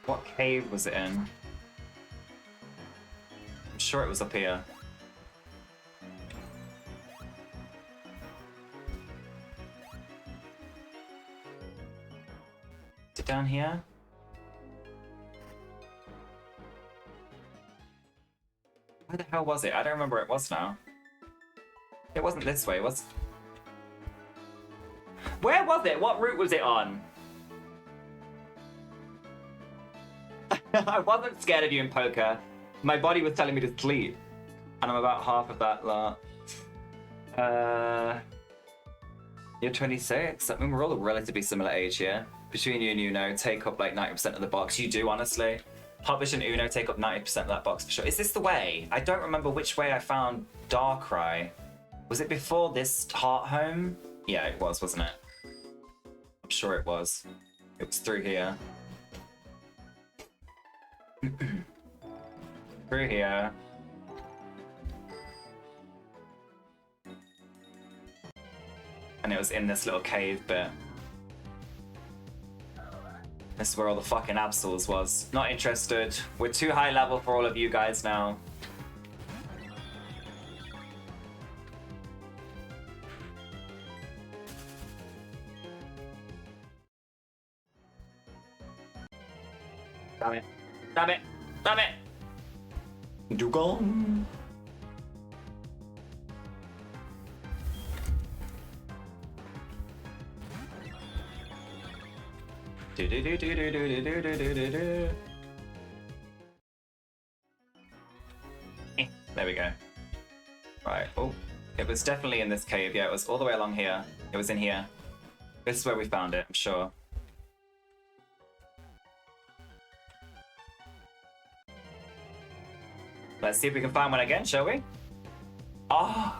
What cave was it in? I'm sure it was up here. Is it down here? Where the hell was it? I don't remember where it was now. It wasn't this way, was... Where was it? What route was it on? I wasn't scared of you in poker. My body was telling me to sleep. And I'm about half of that lot. You're 26? I mean, we're all a relatively similar age here. Between you and Uno, take up like 90% of the box. You do, honestly. Hotfish and Uno take up 90% of that box for sure. Is this the way? I don't remember which way I found Darkrai. Was it before this heart home? Yeah, it was, wasn't it? I'm sure it was. It was through here. Through here. And it was in this little cave bit. This is where all the fucking Absols was. Not interested. We're too high level for all of you guys now. Damn it. Damn it. Damn it. Dugong. There we go. Right. Oh, it was definitely in this cave. Yeah, it was all the way along here. It was in here. This is where we found it, I'm sure. Let's see if we can find one again, shall we? Oh.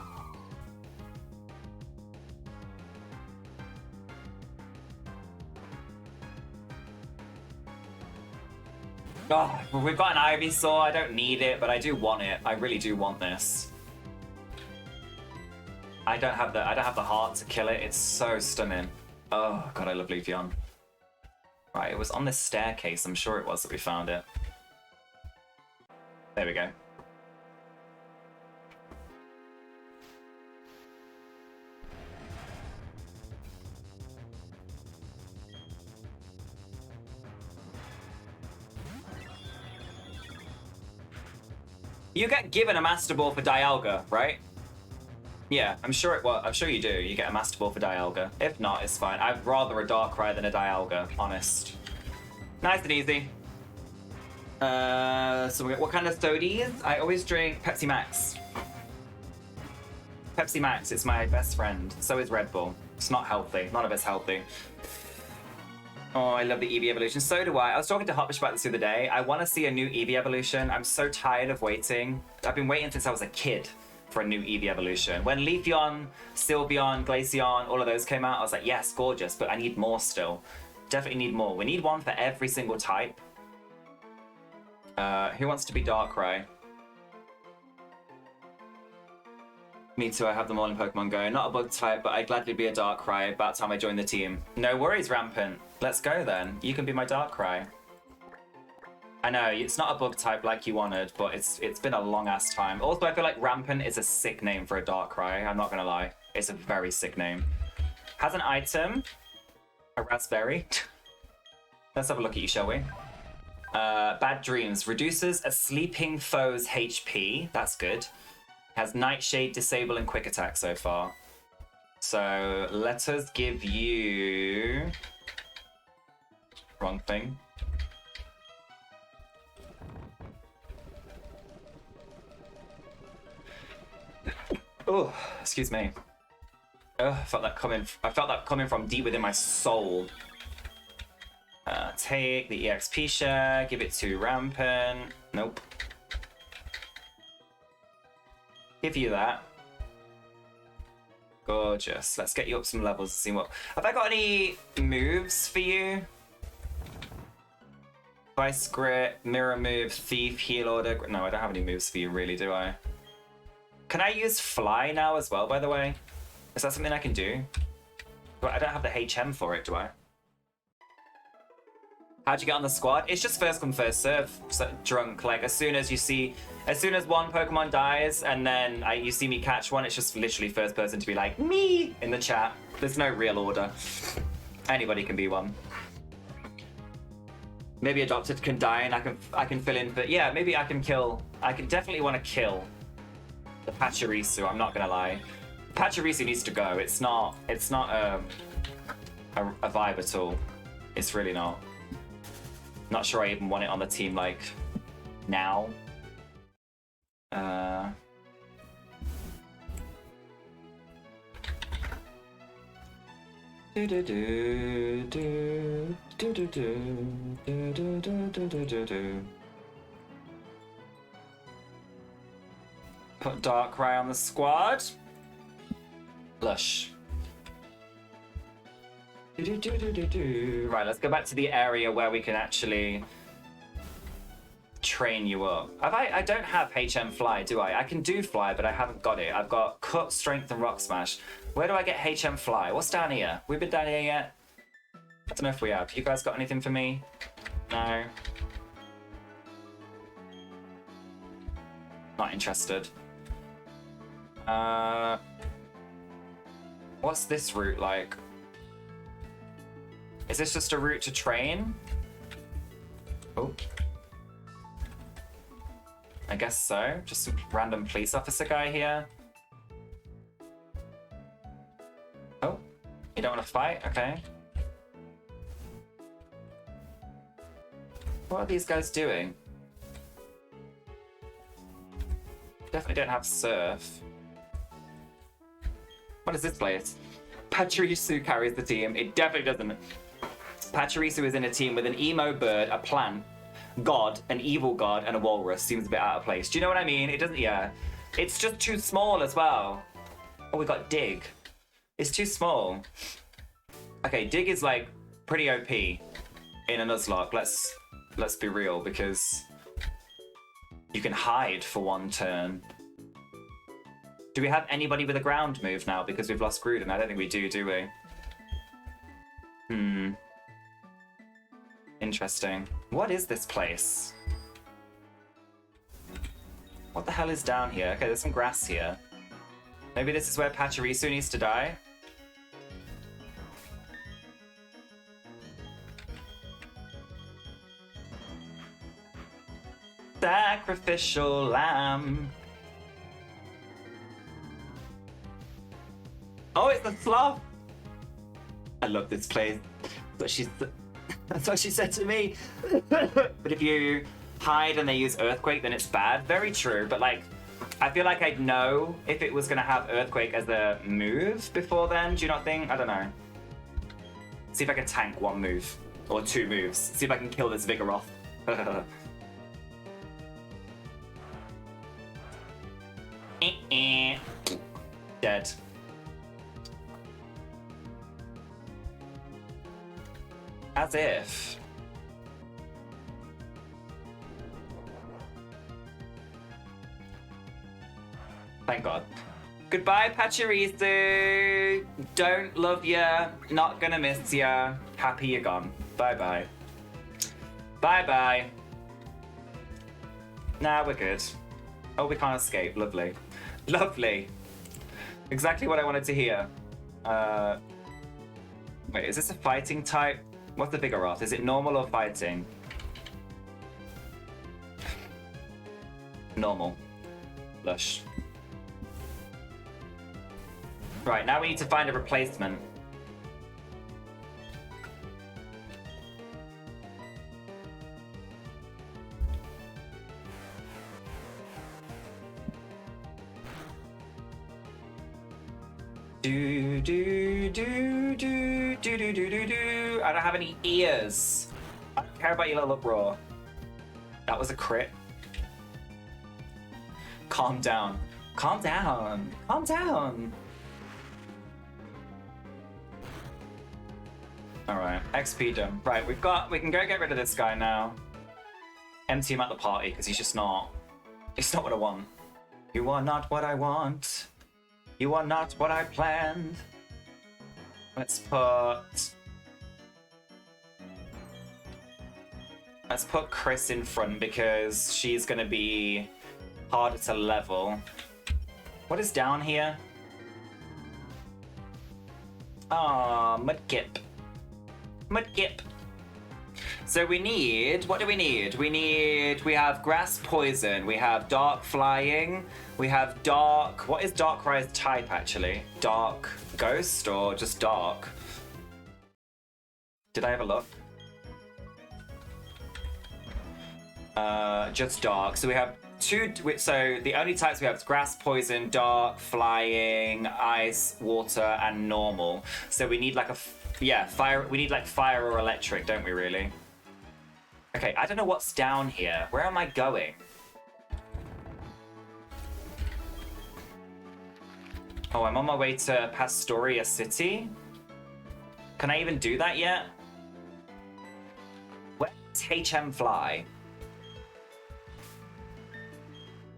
Oh, we've got an Ivysaur. I don't need it, but I do want it. I really do want this. I don't have the heart to kill it. It's so stunning. Oh god, I love Leafeon. Right, it was on this staircase. I'm sure it was that we found it. There we go. You get given a Master Ball for Dialga, right? Yeah, I'm sure it was. I'm sure you do. You get a Master Ball for Dialga. If not, it's fine. I'd rather a Darkrai than a Dialga, honest. Nice and easy. So what kind of sodies? I always drink Pepsi Max. Pepsi Max, it's my best friend. So is Red Bull. It's not healthy. None of it's healthy. Oh, I love the Eevee evolution. So do I. I was talking to Hotfish about this the other day. I want to see a new Eevee evolution. I'm so tired of waiting. I've been waiting since I was a kid for a new Eevee evolution. When Leafeon, Sylveon, Glaceon, all of those came out, I was like, yes, gorgeous, but I need more still. Definitely need more. We need one for every single type. Who wants to be Darkrai? Me too, I have them all in Pokemon Go. Not a bug type, but I'd gladly be a Darkrai. About time I joined the team. No worries, Rampant. Let's go then. You can be my Darkrai. I know, it's not a bug type like you wanted, but it's been a long-ass time. Also, I feel like Rampant is a sick name for a Darkrai. I'm not gonna lie. It's a very sick name. Has an item. A Raspberry. Let's have a look at you, shall we? Bad Dreams. Reduces a sleeping foe's HP. That's good. Has Nightshade, Disable, and Quick Attack so far. So let us give you... Wrong thing. Oh, excuse me. Oh, I felt that coming from deep within my soul. Take the EXP share, give it to Rampant. Nope. Give you that. Gorgeous. Let's get you up some levels and see what... Have I got any moves for you? Vice Grit, Mirror Move, Thief, Heal Order. No, I don't have any moves for you really, do I? Can I use Fly now as well, by the way? Is that something I can do? Well, I don't have the HM for it, do I? How'd you get on the squad? It's just first come, first serve. So, drunk. Like, as soon as one Pokemon dies and then you see me catch one, it's just literally first person to be like, me, in the chat. There's no real order. Anybody can be one. Maybe Adopted can die and I can fill in, but yeah, maybe I can definitely want to kill the Pachirisu, I'm not gonna lie. Pachirisu needs to go. It's not a vibe at all. It's really not. Not sure I even want it on the team, like, now. Put Darkrai on the squad. Lush. Right, let's go back to the area where we can actually train you up. I don't have HM Fly, do I? I can do Fly, but I haven't got it. I've got Cut, Strength, and Rock Smash. Where do I get HM Fly? What's down here? We've been down here yet? I don't know if we have. You guys got anything for me? No. Not interested. What's this route like? Is this just a route to train? Oh. I guess so. Just some random police officer guy here. Oh. You don't want to fight? Okay. What are these guys doing? Definitely don't have Surf. What is this place? Pachirisu carries the team. It definitely doesn't. Pachirisu is in a team with an emo bird, a plant, god, an evil god, and a walrus. Seems a bit out of place. Do you know what I mean? It doesn't, yeah. It's just too small as well. Oh, we got Dig. It's too small. Okay, Dig is like pretty OP in a Nuzlocke. Let's be real, because you can hide for one turn. Do we have anybody with a ground move now because we've lost Gruden? I don't think we do we? Interesting. What is this place? What the hell is down here? Okay, there's some grass here. Maybe this is where Pachirisu needs to die? Sacrificial lamb. Oh, it's the sloth! I love this place. That's what she said to me. But if you hide and they use Earthquake, then it's bad. Very true, but like, I feel like I'd know if it was gonna have Earthquake as a move before then. Do you not think? I don't know. See if I can tank one move. Or two moves. See if I can kill this Vigoroth. Dead. As if. Thank God. Goodbye, Pachirisu. Don't love ya. Not gonna miss ya. Happy you're gone. Bye-bye. Bye-bye. Nah, we're good. Oh, we can't escape. Lovely. Lovely. Exactly what I wanted to hear. Wait, is this a fighting type? What's the Vigoroth? Is it normal or fighting? Normal. Lush. Right, now we need to find a replacement. Do do do do do do do do do. I don't have any ears. I don't care about your little uproar. That was a crit. Calm down. Calm down. Calm down. Alright, XP done. Right, we can go get rid of this guy now. Empty him at the party, because he's not what I want. You are not what I want. You are not what I planned. Let's put Chris in front because she's gonna be harder to level. What is down here? Ah, Mudkip. Mudkip. So we need, what do we need? We have grass poison, we have dark flying, we have dark, what is Darkrai's type actually? Dark ghost or just dark? Did I have a look? Just dark. So we have so the only types we have is grass, poison, dark, flying, ice, water, and normal. So we need like fire, we need like fire or electric, don't we really? Okay, I don't know what's down here. Where am I going? Oh, I'm on my way to Pastoria City? Can I even do that yet? Where's HM Fly?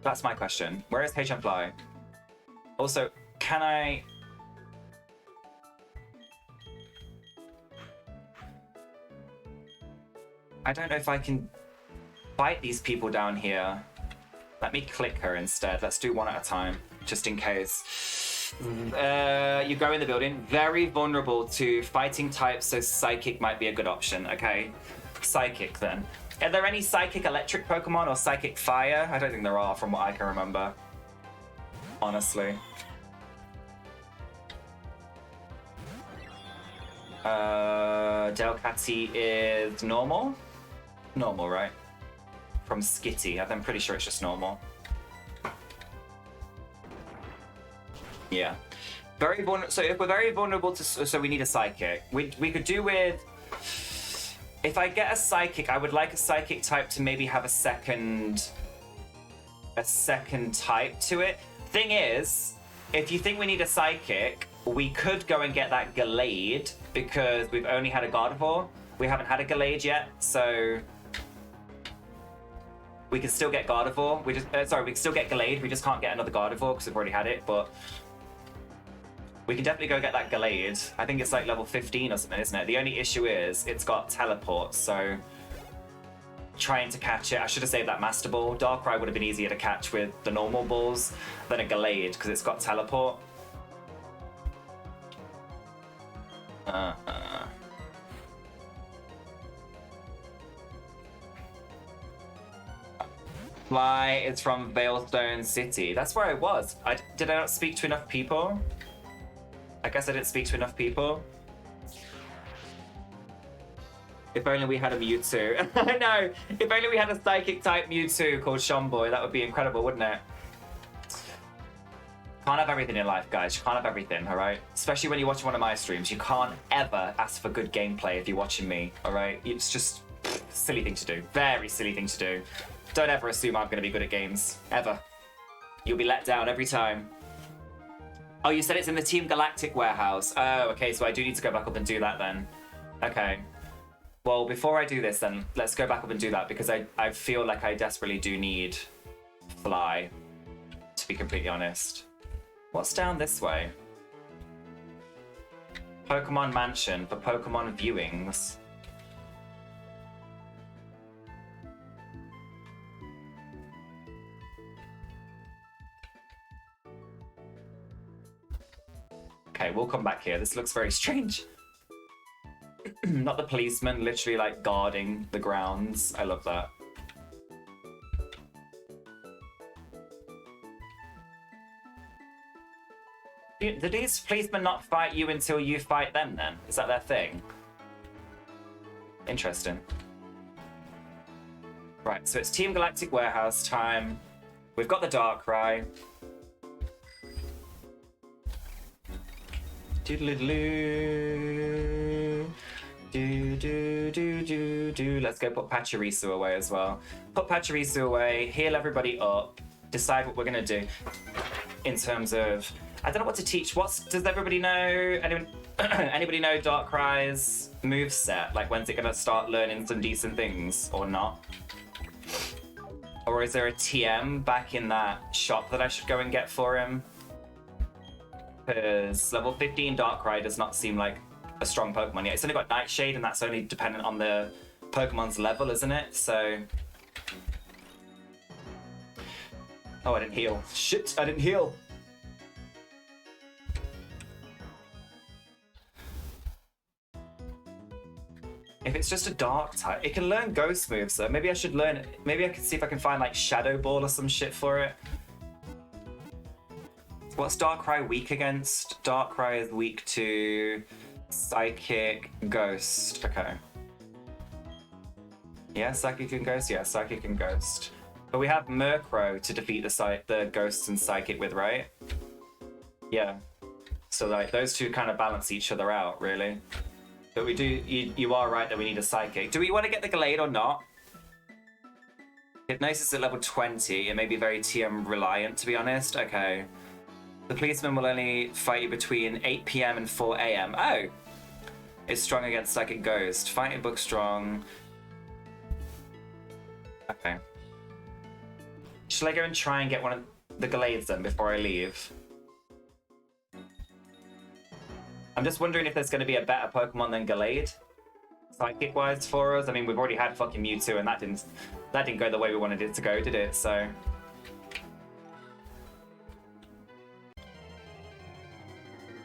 That's my question. Where is HM Fly? Also, can I... I don't know if I can fight these people down here. Let me click her instead. Let's do one at a time, just in case. You go in the building. Very vulnerable to fighting types, so Psychic might be a good option, okay? Psychic, then. Are there any Psychic Electric Pokemon or Psychic Fire? I don't think there are, from what I can remember. Honestly. Delcatty is normal? Normal, right? From Skitty. I'm pretty sure it's just normal. Yeah. Very vulnerable. So if we're very vulnerable to... So we need a Psychic. We could do with... If I get a Psychic, I would like a Psychic type to maybe have a second type to it. Thing is, if you think we need a Psychic, we could go and get that Gallade because we've only had a Gardevoir. We haven't had a Gallade yet, so... We can still get Gardevoir. We can still get Gallade. We just can't get another Gardevoir because we've already had it, but... We can definitely go get that Gallade. I think it's like level 15 or something, isn't it? The only issue is it's got teleport, so... Trying to catch it. I should have saved that Master Ball. Darkrai would have been easier to catch with the normal balls than a Gallade because it's got teleport. Fly is from Veilstone City. That's where I was. Did I not speak to enough people? I guess I didn't speak to enough people. If only we had a Mewtwo. I know! If only we had a Psychic type Mewtwo called Shomboy, that would be incredible, wouldn't it? Can't have everything in life, guys. You can't have everything, alright? Especially when you're watching one of my streams. You can't ever ask for good gameplay if you're watching me, alright? It's just silly thing to do. Very silly thing to do. Don't ever assume I'm going to be good at games. Ever. You'll be let down every time. Oh, you said it's in the Team Galactic warehouse. Oh, okay, so I do need to go back up and do that then. Okay. Well, before I do this then, let's go back up and do that because I feel like I desperately do need Fly, to be completely honest. What's down this way? Pokemon Mansion for Pokemon viewings. Okay, we'll come back here. This looks very strange. Not the policeman, literally like guarding the grounds. I love that. Do these policemen not fight you until you fight them then? Is that their thing? Interesting. Right, so it's Team Galactic Warehouse time. We've got the Darkrai. Doodle-doo. Do. Let's go put Pachirisu away as well. Put Pachirisu away, heal everybody up, decide what we're gonna do in terms of, I don't know what to teach. Does everybody know? Anybody know Darkrai's moveset? Like, when's it gonna start learning some decent things or not? Or is there a TM back in that shop that I should go and get for him? Because level 15 Darkrai does not seem like a strong Pokemon yet. It's only got Nightshade, and that's only dependent on the Pokemon's level, isn't it? So... Oh, I didn't heal. Shit, I didn't heal. If it's just a dark type, it can learn ghost moves, so maybe I should learn it. Maybe I can see if I can find like Shadow Ball or some shit for it. What's Darkrai weak against? Darkrai is weak to Psychic, Ghost. Okay. Yeah, Psychic and Ghost? Yeah, Psychic and Ghost. But we have Murkrow to defeat the Ghosts and Psychic with, right? Yeah. So like those two kind of balance each other out, really. But we do, you are right that we need a Psychic. Do we want to get the Gallade or not? Hypnosis at level 20, it may be very TM reliant, to be honest. Okay. The policeman will only fight you between 8 PM and 4 AM. Oh! It's strong against Psychic Ghost. Fighting book strong. Okay. Shall I go and try and get one of the Gallades then before I leave? I'm just wondering if there's going to be a better Pokemon than Gallade, Psychic-wise, for us. I mean, we've already had fucking Mewtwo, and that didn't go the way we wanted it to go, did it? So...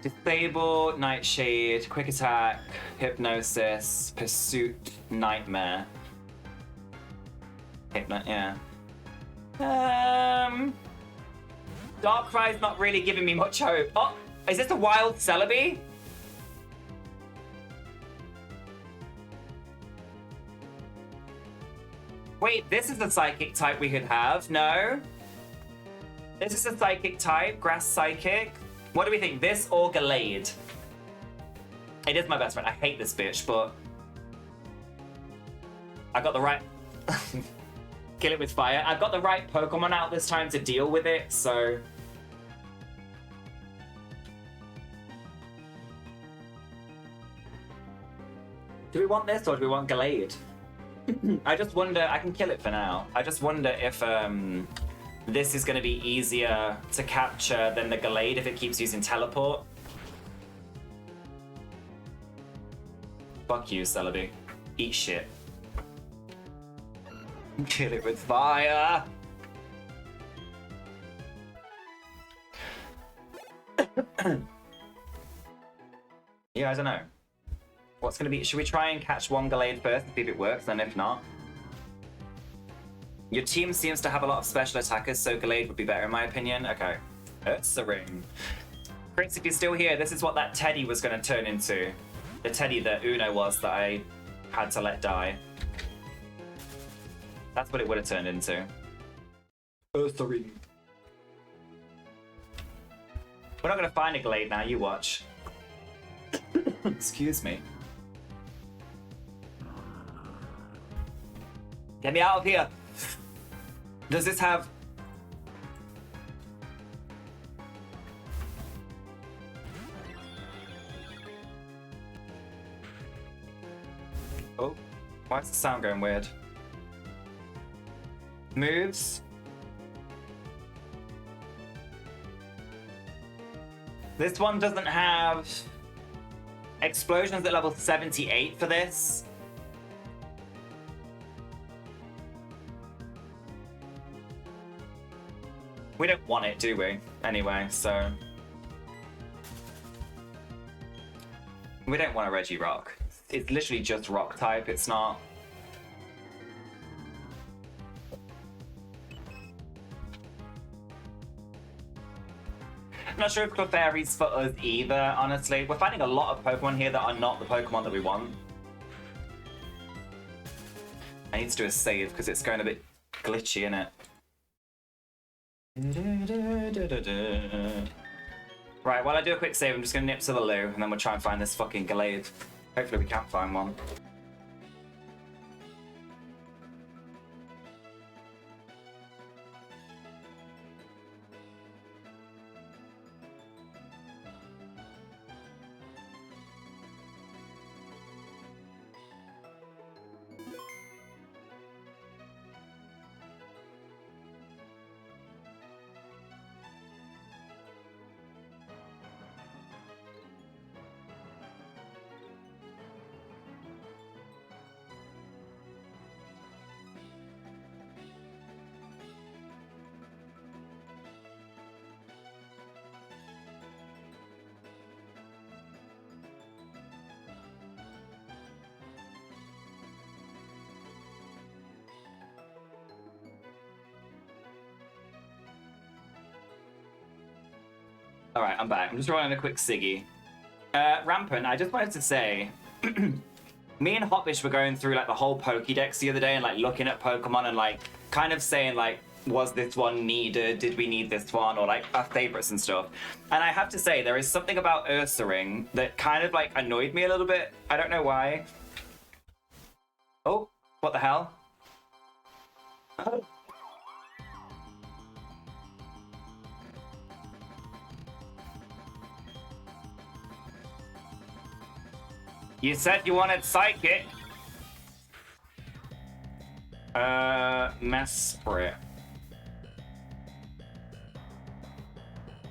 Disable, Nightshade, Quick Attack, Hypnosis, Pursuit, Nightmare. Yeah. Darkrai's not really giving me much hope. Oh, is this a wild Celebi? Wait, this is the Psychic type we could have. No? This is a Psychic type, Grass Psychic. What do we think? This or Gallade? It is my best friend. I hate this bitch, but I got the right... Kill it with fire. I've got the right Pokemon out this time to deal with it, so... Do we want this or do we want Gallade? I just wonder... I can kill it for now. I just wonder if this is going to be easier to capture than the Gallade if it keeps using Teleport. Fuck you, Celebi. Eat shit. Kill it with fire! Yeah, I don't know. What's going to be... Should we try and catch one Gallade first and see if it works, and if not? Your team seems to have a lot of special attackers, so Gallade would be better in my opinion. Okay. Ursaring. Prince, if you're still here, this is what that Teddy was going to turn into. The Teddy that Uno was that I had to let die. That's what it would have turned into. Ursaring. We're not going to find a Gallade now, you watch. Excuse me. Get me out of here! Does this have... Oh, why is the sound going weird? Moves. This one doesn't have explosions at level 78 for this. We don't want it, do we? Anyway, so... We don't want a Regirock. It's literally just rock type, it's not... not sure if Clefairy's for us either, honestly. We're finding a lot of Pokemon here that are not the Pokemon that we want. I need to do a save because it's going a bit glitchy, innit? Right, while I do a quick save, I'm just going to nip to the loo, and then we'll try and find this fucking Gallade. Hopefully we can find one. Alright, I'm back. I'm just rolling a quick Siggy. Rampant, I just wanted to say, me and Hotbish were going through like the whole Pokédex the other day and like looking at Pokemon and like kind of saying like, was this one needed? Did we need this one? Or like our favorites and stuff. And I have to say, there is something about Ursaring that kind of like annoyed me a little bit. I don't know why. Oh, what the hell? Oh. You said you wanted Psychic. Mesprit.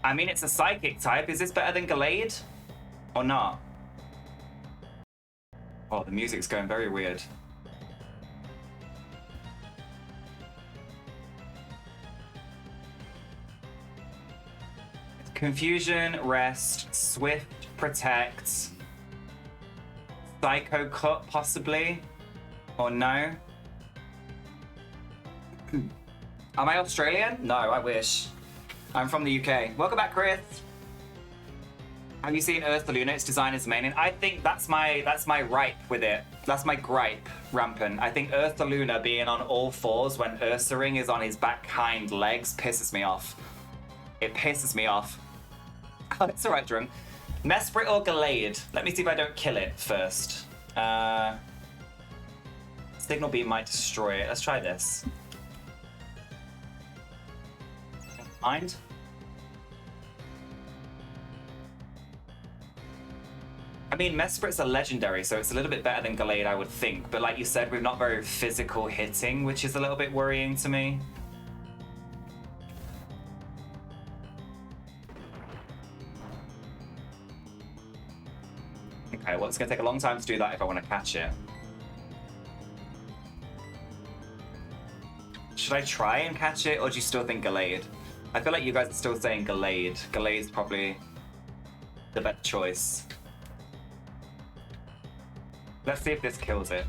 I mean, it's a Psychic type. Is this better than Gallade? Or not? Oh, the music's going very weird. Confusion, Rest, Swift, Protect... Psycho Cut, possibly? Or no? Am I Australian? No, I wish. I'm from the UK. Welcome back, Chris. Have you seen Ursaluna? Its design is amazing. I think that's my ripe with it. That's my gripe, Rampant. I think Ursaluna being on all fours when Ursaring is on his back hind legs pisses me off. It pisses me off. Oh, it's alright, Drunk. Mesprit or Gallade? Let me see if I don't kill it first. Signal Beam might destroy it. Let's try this. Mind? I mean, Mesprit's a legendary, so it's a little bit better than Gallade, I would think. But like you said, we're not very physical hitting, which is a little bit worrying to me. Okay, well, it's going to take a long time to do that if I want to catch it. Should I try and catch it, or do you still think Gallade? I feel like you guys are still saying Gallade. Gallade's probably the better choice. Let's see if this kills it.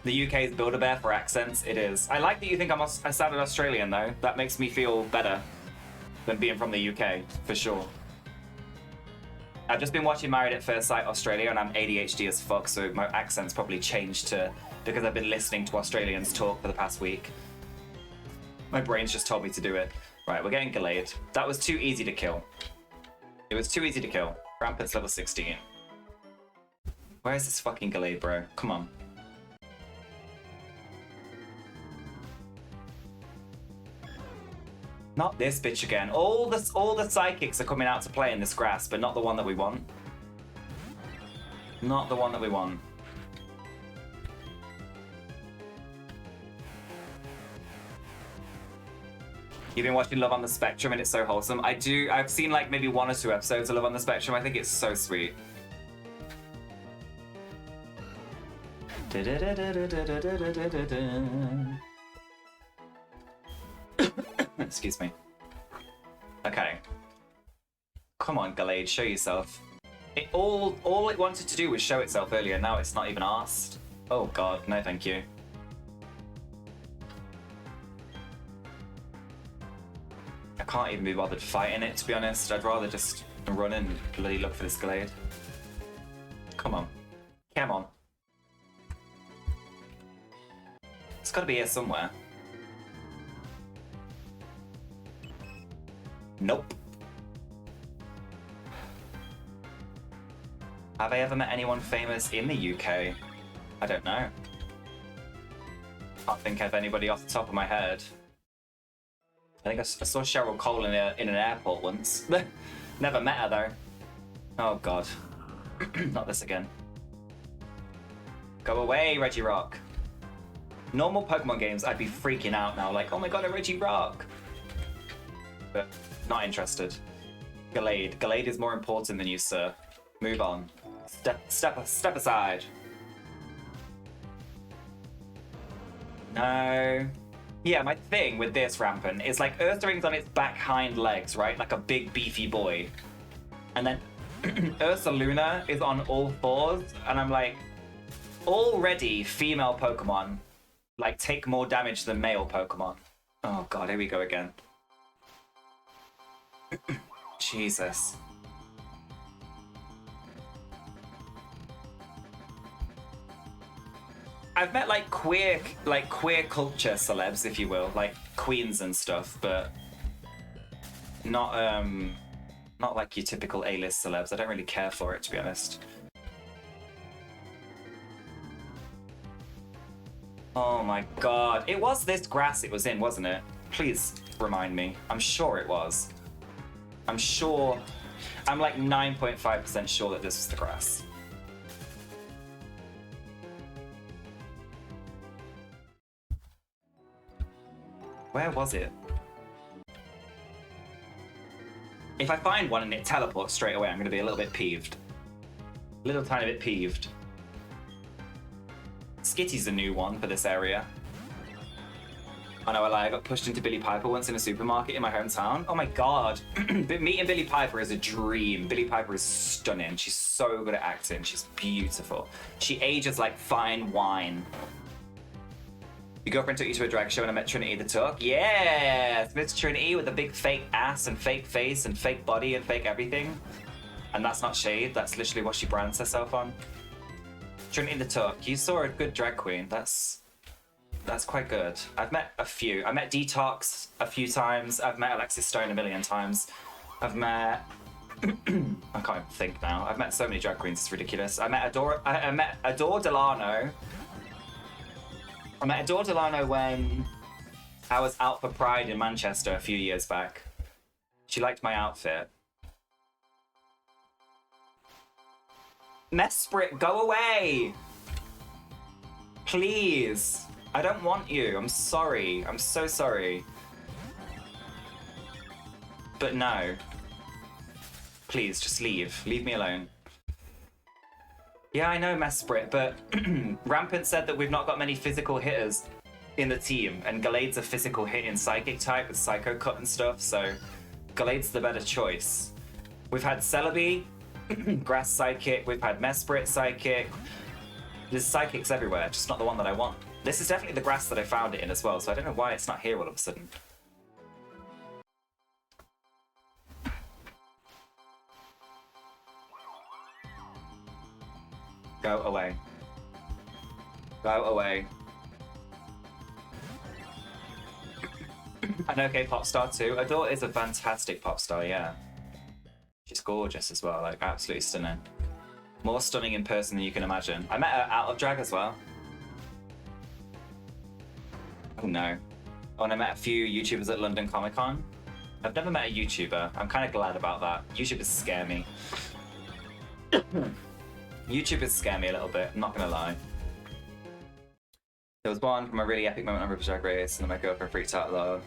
The UK is Build-A-Bear for accents. It is. I like that you think I sounded Australian, though. That makes me feel better than being from the UK, for sure. I've just been watching Married at First Sight Australia, and I'm ADHD as fuck, so my accent's probably changed to because I've been listening to Australians talk for the past week. My brain's just told me to do it. Right, we're getting Gallade. That was too easy to kill. It was too easy to kill. Rampant's level 16. Where is this fucking Gallade, bro? Come on. Not this bitch again. All the psychics are coming out to play in this grass, but not the one that we want. Not the one that we want. You've been watching Love on the Spectrum and it's so wholesome. I've seen like maybe 1 or 2 episodes of Love on the Spectrum. I think it's so sweet. Excuse me. Okay. Come on, Gallade, show yourself. All it wanted to do was show itself earlier, now it's not even asked. Oh god, no thank you. I can't even be bothered fighting it, to be honest. I'd rather just run and bloody look for this Glade. Come on. Come on. It's gotta be here somewhere. Nope. Have I ever met anyone famous in the UK? I don't know. Can't think of anybody off the top of my head. I think I saw Cheryl Cole in an airport once. Never met her though. Oh god. Not this again. Go away, Regirock. Normal Pokemon games, I'd be freaking out now, like, oh my god, a Regirock. But not interested. Glade. Glade is more important than you, sir. Move on. Step aside. No. Yeah, my thing with this Rampant is like Ursaring's on its back hind legs, right? Like a big beefy boy. And then Ursaluna is on all fours, and I'm like, already female Pokemon like take more damage than male Pokemon. Oh god, here we go again. Jesus. I've met like queer culture celebs, if you will, like queens and stuff, but not like your typical A-list celebs. I don't really care for it, to be honest. Oh my god. It was this grass it was in, wasn't it? Please remind me. I'm sure it was. I'm sure. I'm like 9.5% sure that this was the grass. Where was it? If I find one and it teleports straight away, I'm going to be a little bit peeved. A little tiny bit peeved. Skitty's a new one for this area. I know, I got pushed into Billie Piper once in a supermarket in my hometown. Oh my god. Meeting Billie Piper is a dream. Billie Piper is stunning. She's so good at acting. She's beautiful. She ages like fine wine. Your girlfriend took you to a drag show and I met Trinity the Tuck? Yeah! Miss Trinity with a big fake ass and fake face and fake body and fake everything. And that's not shade, that's literally what she brands herself on. Trinity the Tuck, you saw a good drag queen. That's quite good. I've met a few. I met Detox a few times. I've met Alexis Stone a million times. I've met... I can't even think now. I've met so many drag queens, it's ridiculous. I met Adore Delano. I met Adore Delano when I was out for Pride in Manchester a few years back. She liked my outfit. Mesprit, go away! Please. I don't want you. I'm sorry. I'm so sorry. But no. Please, just leave. Leave me alone. Yeah, I know, Mesprit, but Rampant said that we've not got many physical hitters in the team, and Galade's a physical hit in Psychic type with Psycho Cut and stuff, so Galade's the better choice. We've had Celebi, Grass Psychic, we've had Mesprit Psychic. There's Psychics everywhere, just not the one that I want. This is definitely the grass that I found it in as well, so I don't know why it's not here all of a sudden. Go away. Go away. An okay pop star too. Adore is a fantastic pop star, yeah. She's gorgeous as well, like absolutely stunning. More stunning in person than you can imagine. I met her out of drag as well. Oh no. Oh, and I met a few YouTubers at London Comic Con. I've never met a YouTuber. I'm kind of glad about that. YouTubers scare me. YouTubers scare me a little bit, I'm not gonna lie. There was one from a really epic moment on RuPaul's Drag Race, and then my girlfriend freaked out loud.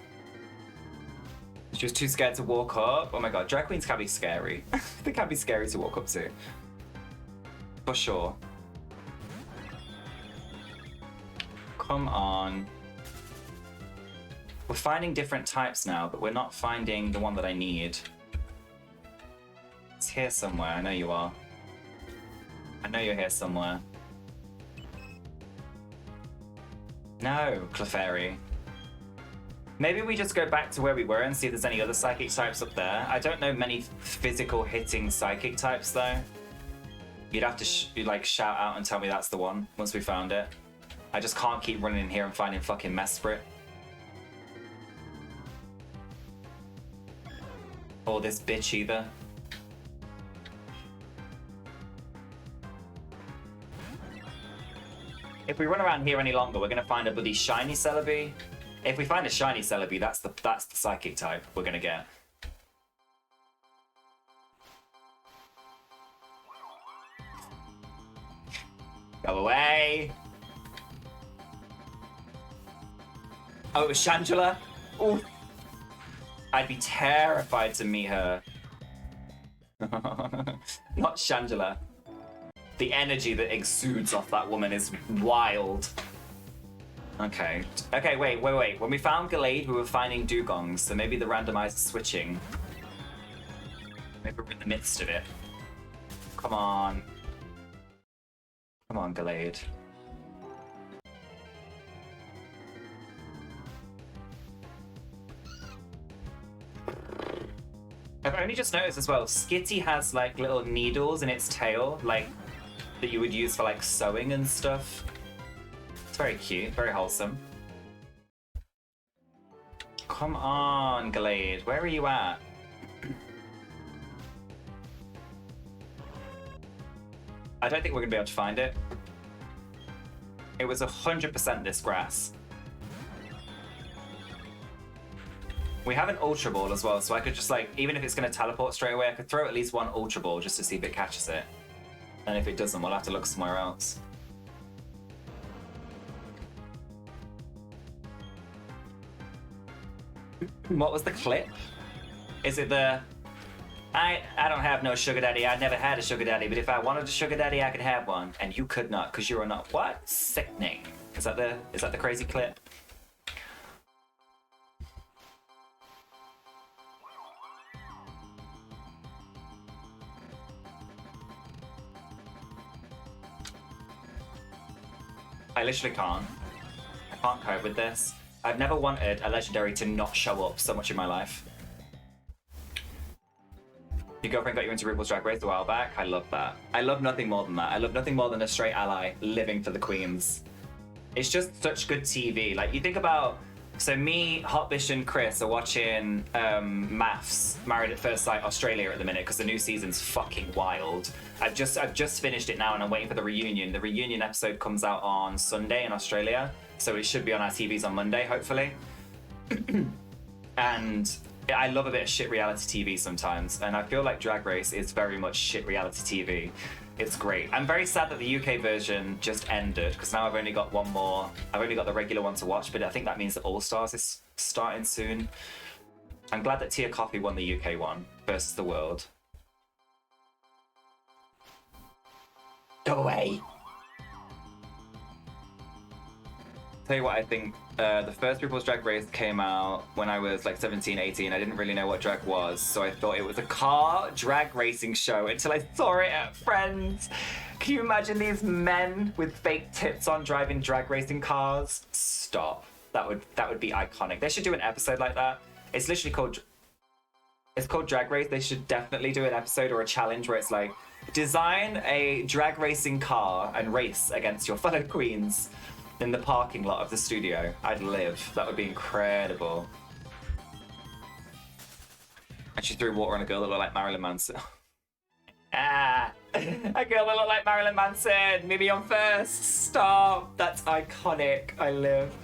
She was too scared to walk up. Oh my god, drag queens can be scary. They can be scary to walk up to. For sure. Come on. We're finding different types now, but we're not finding the one that I need. It's here somewhere, I know you are. I know you're here somewhere. No, Clefairy. Maybe we just go back to where we were and see if there's any other psychic types up there. I don't know many physical hitting psychic types though. You'd have to like shout out and tell me that's the one once we found it. I just can't keep running in here and finding fucking Mesprit. Or this bitch either. If we run around here any longer, we're gonna find a bloody shiny Celebi. If we find a shiny Celebi, that's the psychic type we're gonna get. Go away. Oh, it was Shangela? Ooh. I'd be terrified to meet her. Not Shangela. The energy that exudes off that woman is wild. Okay. Okay, wait. When we found Gallade, we were finding dugongs, so maybe the randomizer's switching. Maybe we're in the midst of it. Come on. Come on, Gallade. I've only just noticed as well, Skitty has like little needles in its tail, like that you would use for like sewing and stuff. It's very cute, very wholesome. Come on, Gallade, where are you at? I don't think we're gonna be able to find it. It was 100% this grass. We have an Ultra Ball as well, so I could just like, even if it's gonna teleport straight away, I could throw at least one Ultra Ball just to see if it catches it. And if it doesn't, we'll have to look somewhere else. What was the clip? Is it the... I don't have no sugar daddy. I never had a sugar daddy, but if I wanted a sugar daddy, I could have one. And you could not, because you are not. What? Sickening. Is that the crazy clip? I literally can't. I can't cope with this. I've never wanted a legendary to not show up so much in my life. Your girlfriend got you into RuPaul's Drag Race a while back? I love that. I love nothing more than that. I love nothing more than a straight ally living for the queens. It's just such good TV. Like, you think about... So me, Hotbish, and Chris are watching Maths, Married at First Sight Australia at the minute because the new season's fucking wild. I've just finished it now and I'm waiting for the reunion. The reunion episode comes out on Sunday in Australia, so it should be on our TVs on Monday, hopefully. And I love a bit of shit reality TV sometimes, and I feel like Drag Race is very much shit reality TV. It's great. I'm very sad that the UK version just ended, because now I've only got one more. I've only got the regular one to watch, but I think that means that All Stars is starting soon. I'm glad that Tia Coffee won the UK one versus the world. Go away. Tell you what, I think the first RuPaul's Drag Race came out when I was like 17, 18. I didn't really know what drag was, so I thought it was a car drag racing show until I saw it at Friends. Can you imagine these men with fake tits on driving drag racing cars? Stop. That would be iconic. They should do an episode like that. It's literally called... It's called Drag Race. They should definitely do an episode or a challenge where it's like, design a drag racing car and race against your fellow queens in the parking lot of the studio. I'd live. That would be incredible. And she threw water on a girl that looked like Marilyn Manson. Ah! A girl that looked like Marilyn Manson! Maybe on first! Stop! That's iconic. I live.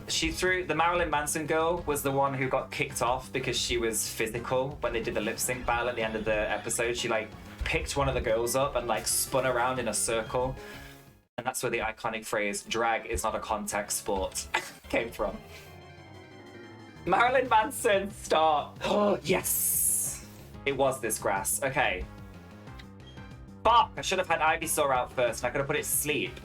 She threw... The Marilyn Manson girl was the one who got kicked off because she was physical when they did the lip sync battle at the end of the episode. She like picked one of the girls up and like spun around in a circle. And that's where the iconic phrase, drag is not a contact sport, came from. Marilyn Manson, stop. Oh, yes. It was this grass. Okay. Fuck, I should have had Ivysaur out first and I could have put it to sleep.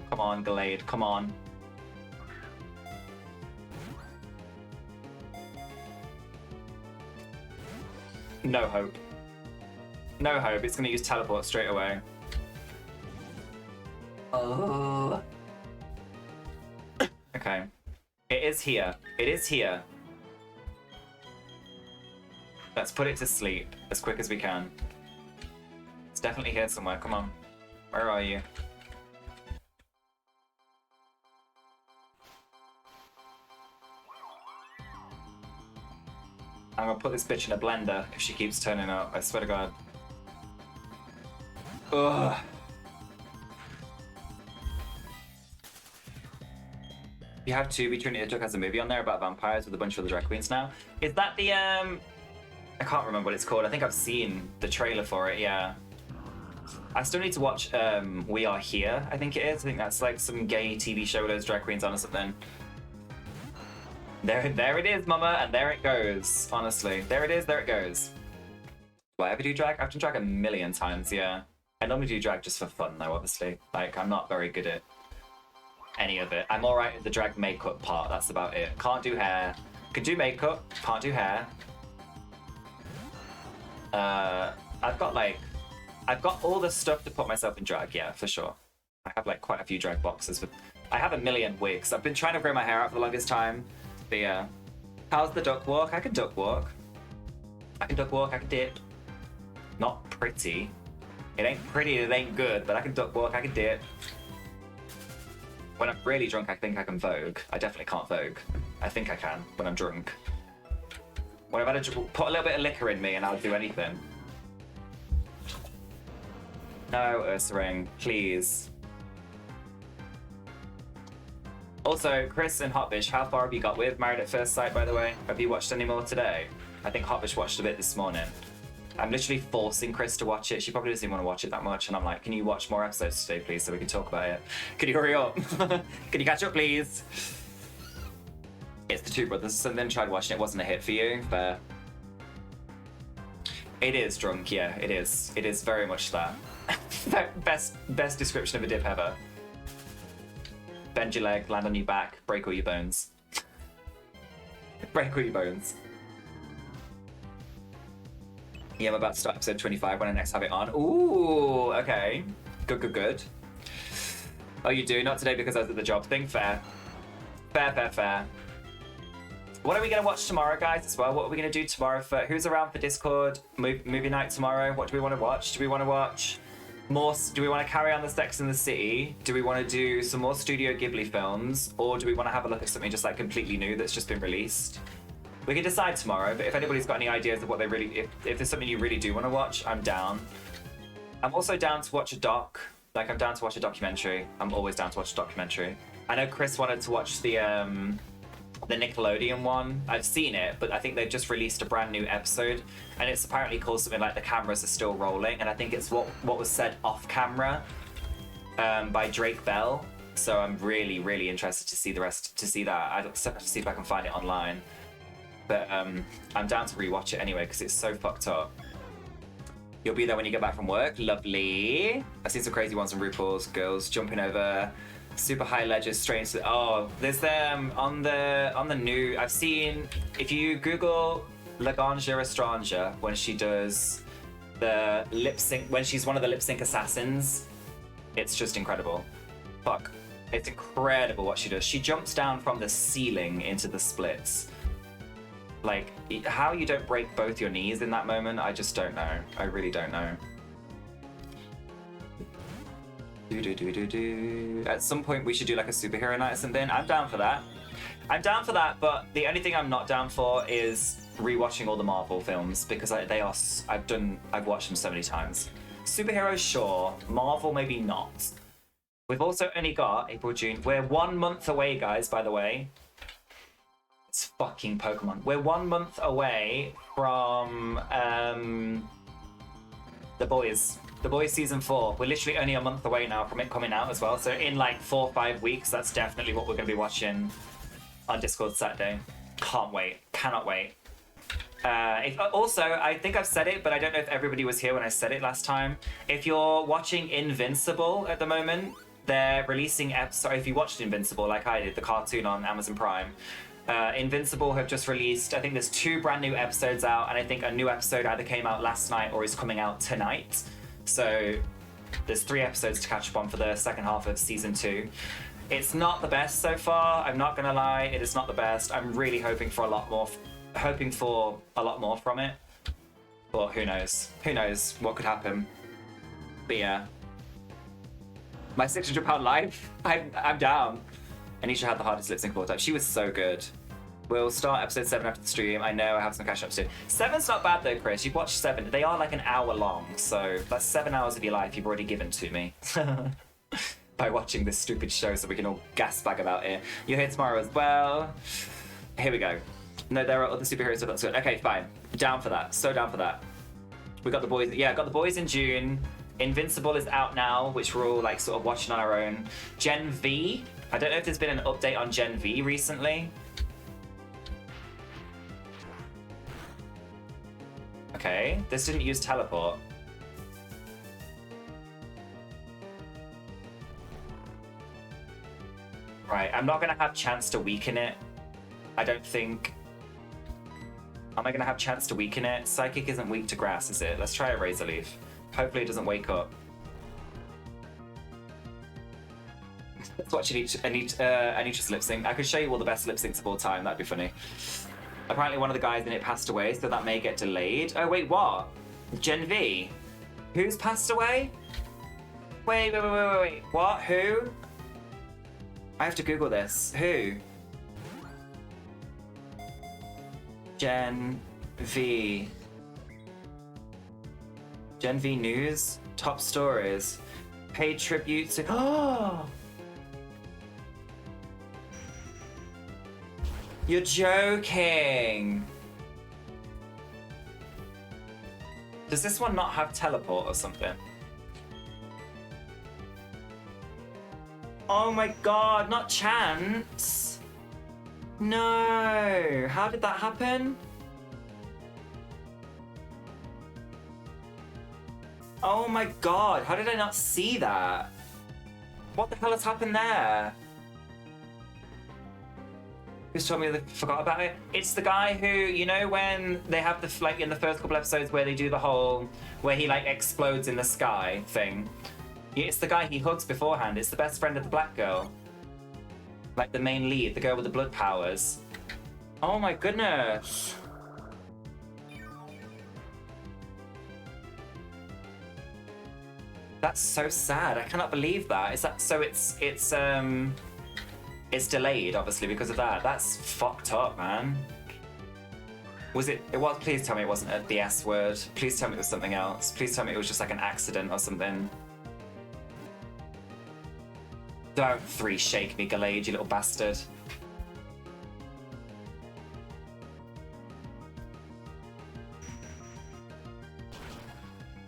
Come on, Gallade, come on. No hope. No hope. It's going to use teleport straight away. Oh. Okay. It is here. It is here. Let's put it to sleep as quick as we can. It's definitely here somewhere. Come on. Where are you? I'm gonna put this bitch in a blender if she keeps turning up. I swear to God. Ugh. You have to be Trinity Duck has a movie on there about vampires with a bunch of the drag queens now. Is that the I can't remember what it's called. I think I've seen the trailer for it, yeah. I still need to watch We Are Here, I think it is. I think that's like some gay TV show with those drag queens on or something. There it is, mama, and there it goes, honestly. There it is, there it goes. Do I ever do drag? I've done drag a million times, yeah. I normally do drag just for fun, though, obviously. Like, I'm not very good at any of it. I'm alright at the drag makeup part, that's about it. Can't do hair. Can do makeup, can't do hair. I've got all the stuff to put myself in drag, yeah, for sure. I have like quite a few drag boxes. I have a million wigs. I've been trying to grow my hair out for the longest time. But yeah. How's the duck walk? I can duck walk. I can duck walk, I can dip. Not pretty. It ain't pretty, it ain't good, but I can duck walk, I can dip. When I'm really drunk, I think I can vogue. I definitely can't vogue. I think I can when I'm drunk. When I've had put a little bit of liquor in me and I'll do anything. No, Ursaring, please. Also, Chris and Hotbish, how far have you got with Married at First Sight, by the way? Have you watched any more today? I think Hotbish watched a bit this morning. I'm literally forcing Chris to watch it. She probably doesn't even want to watch it that much. And I'm like, can you watch more episodes today, please, so we can talk about it? Can you hurry up? Can you catch up, please? It's the Two Brothers. And then tried watching it. Wasn't a hit for you, but it is drunk. Yeah, it is. It is very much that. best description of a dip ever. Bend your leg, land on your back, break all your bones. Break all your bones. Yeah, I'm about to start episode 25 when I next have it on. Ooh, okay. Good, good, good. Oh, you do? Not today because I was at the job thing? Fair. Fair, fair, fair. What are we going to watch tomorrow, guys, as well? What are we going to do tomorrow? Who's around for Discord? Movie night tomorrow? What do we want to watch? Do we want to watch more? Do we want to carry on the Sex and the City? Do we want to do some more Studio Ghibli films? Or do we want to have a look at something just like completely new that's just been released? We can decide tomorrow, but if anybody's got any ideas of what they really... If there's something you really do want to watch, I'm down. I'm also down to watch a doc. Like, I'm down to watch a documentary. I'm always down to watch a documentary. I know Chris wanted to watch the Nickelodeon one. I've seen it, but I think they've just released a brand new episode, and it's apparently called something like The Cameras Are Still Rolling, and I think it's what was said off camera by Drake Bell. So I'm really, really interested to see that. I just have to see if I can find it online. But I'm down to rewatch it anyway because it's so fucked up. You'll be there when you get back from work. Lovely. I've seen some crazy ones from RuPaul's. Girls jumping over super high ledges straight into. Oh, there's them on the new. I've seen, if you Google Laganja Estranja when she does the lip sync, when she's one of the lip sync assassins, it's just incredible. Fuck, it's incredible what she does. She jumps down from the ceiling into the splits. Like, how you don't break both your knees in that moment, I just don't know. I really don't know. At some point, we should do like a superhero night or something. I'm down for that. I'm down for that, but the only thing I'm not down for is rewatching all the Marvel films because I've watched them so many times. Superheroes, sure. Marvel, maybe not. We've also only got April, June. We're 1 month away, guys, by the way. It's fucking Pokemon. We're 1 month away from The Boys. The Boys season 4. We're literally only a month away now from it coming out as well. So in like 4 or 5 weeks, that's definitely what we're going to be watching on Discord Saturday. Can't wait. Cannot wait. Also, I think I've said it, but I don't know if everybody was here when I said it last time. If you're watching Invincible at the moment, they're releasing episodes. If you watched Invincible like I did, the cartoon on Amazon Prime, Invincible have just released, I think there's 2 brand new episodes out, and I think a new episode either came out last night or is coming out tonight. So There's 3 episodes to catch up on for the second half of season 2. It's not the best so far. I'm not gonna lie. It is not the best. I'm really hoping for a lot more from it. But who knows? Who knows what could happen? But yeah. My £600 life. I'm down. Anisha had the hardest lip sync of all time. She was so good. We'll start episode 7 after the stream. I know I have some catch up to do. 7's not bad though, Chris. You've watched 7. They are like an hour long, so that's 7 hours of your life you've already given to me. By watching this stupid show so we can all gasbag about it. You're here tomorrow as well. Here we go. No, there are other superheroes, so that's good. Okay, fine. Down for that. So down for that. We got the boys. Yeah, got the boys in June. Invincible is out now, which we're all like sort of watching on our own. Gen V. I don't know if there's been an update on Gen V recently. Okay, this didn't use teleport. Right, I'm not gonna have chance to weaken it. I don't think. Am I gonna have chance to weaken it? Psychic isn't weak to grass, is it? Let's try a Razor Leaf. Hopefully it doesn't wake up. Let's watch Anita's lip sync. I could show you all the best lip syncs of all time. That'd be funny. Apparently one of the guys in it passed away, so that may get delayed. Oh wait, what? Gen V? Who's passed away? Wait. What? Who? I have to Google this. Who? Gen V. Gen V news? Top stories. Paid tribute to... Oh! You're joking! Does this one not have teleport or something? Oh my god, not Chance! No! How did that happen? Oh my god, how did I not see that? What the hell has happened there? Who's told me they forgot about it? It's the guy who, you know when they have the, like in the first couple episodes where they do the whole, where he like explodes in the sky thing. It's the guy he hugs beforehand. It's the best friend of the black girl. Like the main lead, the girl with the blood powers. Oh my goodness. That's so sad. I cannot believe that. Is that so? It's delayed, obviously, because of that. That's fucked up, man. Was it? It was. Please tell me it wasn't the S word. Please tell me it was something else. Please tell me it was just like an accident or something. Don't 3 shake me, Gallade, you little bastard.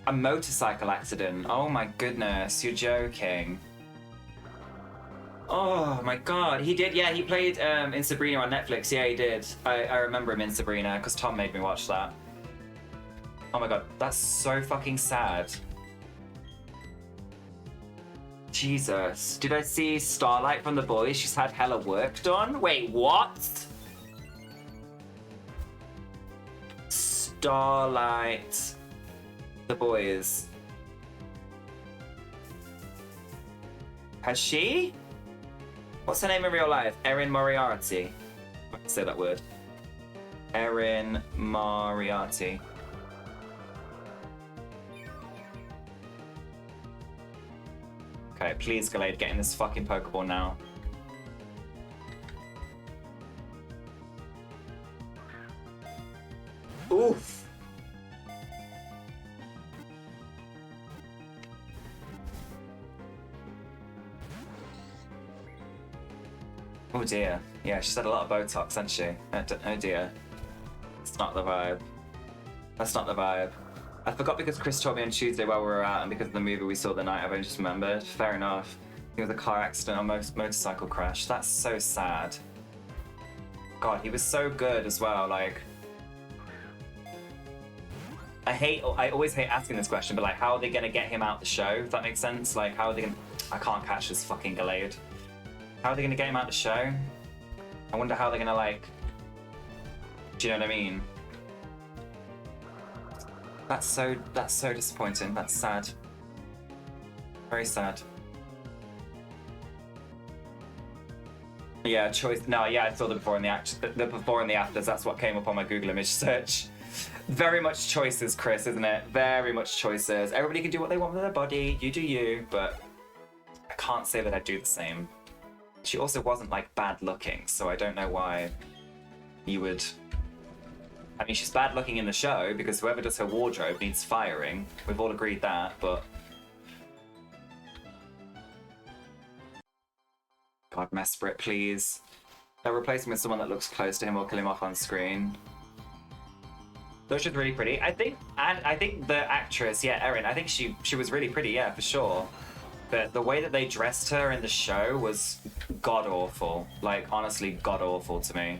A motorcycle accident. Oh my goodness, you're joking. Oh my god, he did, yeah, he played in Sabrina on Netflix, yeah he did. I remember him in Sabrina, because Tom made me watch that. Oh my god, that's so fucking sad. Jesus. Did I see Starlight from The Boys? She's had hella work done? Wait, what? Starlight. The Boys. Has she? What's her name in real life? Erin Moriarty. I can say that word. Erin Moriarty. Okay, please, Gallade, get in this fucking Pokeball now. Oof! Oh dear. Yeah, she's had a lot of Botox, hasn't she? Oh dear. That's not the vibe. That's not the vibe. I forgot because Chris told me on Tuesday while we were out, and because of the movie we saw the night, I've only just remembered. Fair enough. He was a car accident or motorcycle crash. That's so sad. God, he was so good as well, like... I always hate asking this question, but like, how are they gonna get him out the show, if that makes sense? Like, how are they gonna... I can't catch this fucking Gallade. How are they gonna get him out the show? I wonder how they're gonna, like... Do you know what I mean? That's so disappointing. That's sad. Very sad. Yeah, choice. No, yeah, I saw the before and the before and the afters. That's what came up on my Google image search. Very much choices, Chris, isn't it? Very much choices. Everybody can do what they want with their body. You do you, but I can't say that I'd do the same. She also wasn't like bad looking, so I don't know why you would. I mean, she's bad looking in the show because whoever does her wardrobe needs firing. We've all agreed that, but. God, Mesprit, please. They're replacing with someone that looks close to him or kill him off on screen. Though she's really pretty. I think the actress, yeah, Erin, I think she was really pretty, yeah, for sure. But the way that they dressed her in the show was god-awful. Like, honestly, god-awful to me.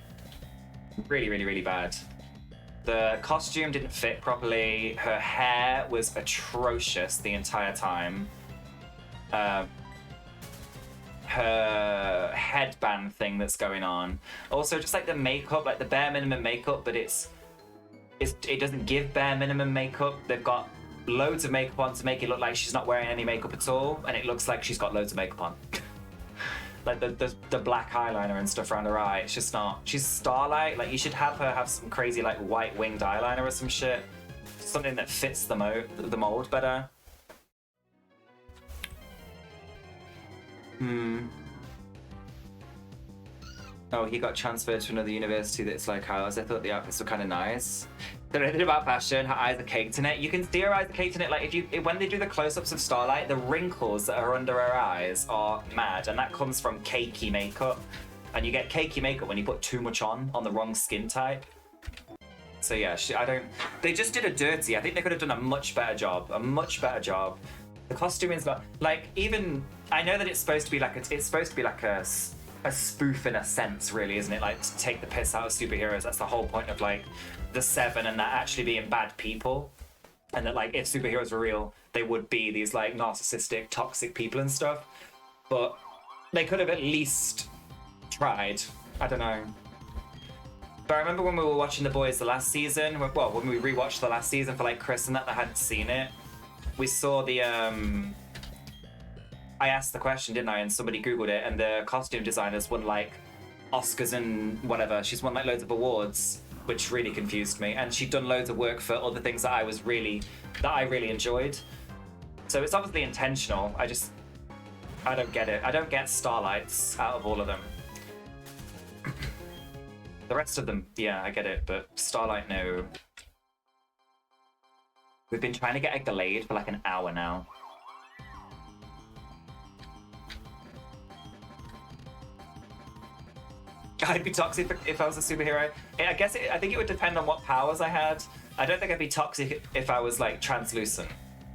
Really, really, really bad. The costume didn't fit properly. Her hair was atrocious the entire time. Her headband thing that's going on. Also, just like the makeup, like the bare minimum makeup, but it doesn't give bare minimum makeup. They've got loads of makeup on to make it look like she's not wearing any makeup at all, and it looks like she's got loads of makeup on. Like the black eyeliner and stuff around her eye, it's just not. She's Starlight. Like, you should have her have some crazy like white winged eyeliner or some shit, something that fits the mold better. Oh, he got transferred to another university that's like ours. I thought the outfits were kind of nice. They're anything about fashion. Her eyes are caked in it. You can see her eyes are caked in it. Like, when they do the close-ups of Starlight, the wrinkles that are under her eyes are mad, and that comes from cakey makeup. And you get cakey makeup when you put too much on the wrong skin type. So yeah, they just did a dirty. I think they could have done a much better job. The costuming is not like, even I know that it's supposed to be like a spoof in a sense, really, isn't it? Like, to take the piss out of superheroes. That's the whole point of like the Seven, and that actually being bad people, and that like if superheroes were real, they would be these like narcissistic, toxic people and stuff. But they could have at least tried. I don't know. But I remember when we were watching The Boys the last season, when we rewatched the last season for like Chris and that hadn't seen it, we saw the I asked the question, didn't I? And somebody Googled it, and the costume designers won like Oscars and whatever. She's won like loads of awards, which really confused me. And she'd done loads of work for other things that I really enjoyed. So it's obviously intentional. I don't get it. I don't get Starlights out of all of them. The rest of them, yeah, I get it, but Starlight, no. We've been trying to get a Glade for like an hour now. I'd be toxic if I was a superhero. I think it would depend on what powers I had. I don't think I'd be toxic if I was like translucent,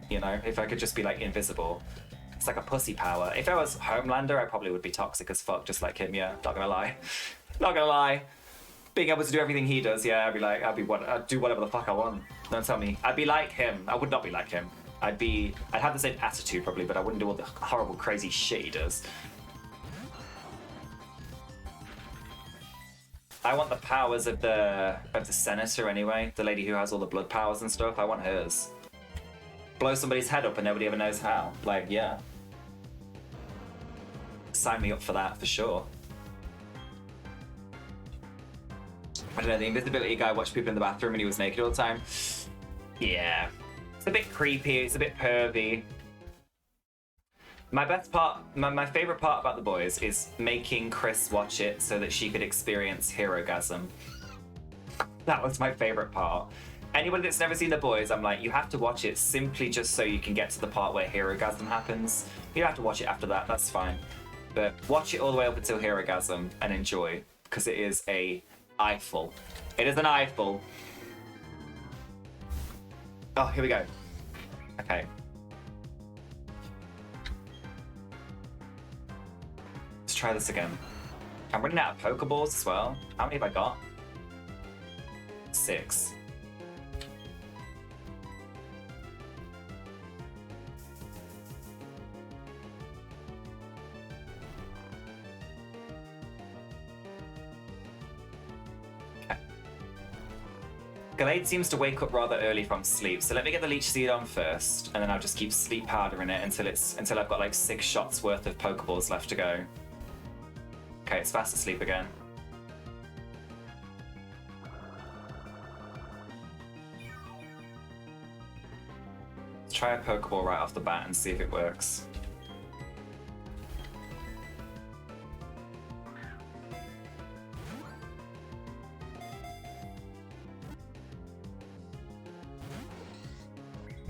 you know, if I could just be like invisible. It's like a pussy power. If I was Homelander, I probably would be toxic as fuck, just like him, yeah, not gonna lie. Not gonna lie. Being able to do everything he does, yeah, I'd do whatever the fuck I want. Don't tell me. I'd be like him. I would not be like him. I'd have the same attitude probably, but I wouldn't do all the horrible, crazy shit he does. I want the powers of the senator anyway. The lady who has all the blood powers and stuff. I want hers. Blow somebody's head up and nobody ever knows how. Like, yeah. Sign me up for that for sure. I don't know, the invisibility guy watched people in the bathroom and he was naked all the time. Yeah. It's a bit creepy, it's a bit pervy. My favorite part about The Boys is making Chris watch it so that she could experience Herogasm. That was my favorite part. Anybody that's never seen The Boys, I'm like, you have to watch it simply just so you can get to the part where Herogasm happens. You don't have to watch it after that, that's fine. But watch it all the way up until Herogasm and enjoy, because it is a eyeful. It is an eyeful. Oh, here we go. Okay. Let's try this again. I'm running out of Pokeballs as well. How many have I got? 6. Gallade seems to wake up rather early from sleep, so let me get the Leech Seed on first, and then I'll just keep Sleep Powder in it until I've got like 6 shots worth of Pokeballs left to go. Okay, it's fast asleep again. Let's try a Pokeball right off the bat and see if it works.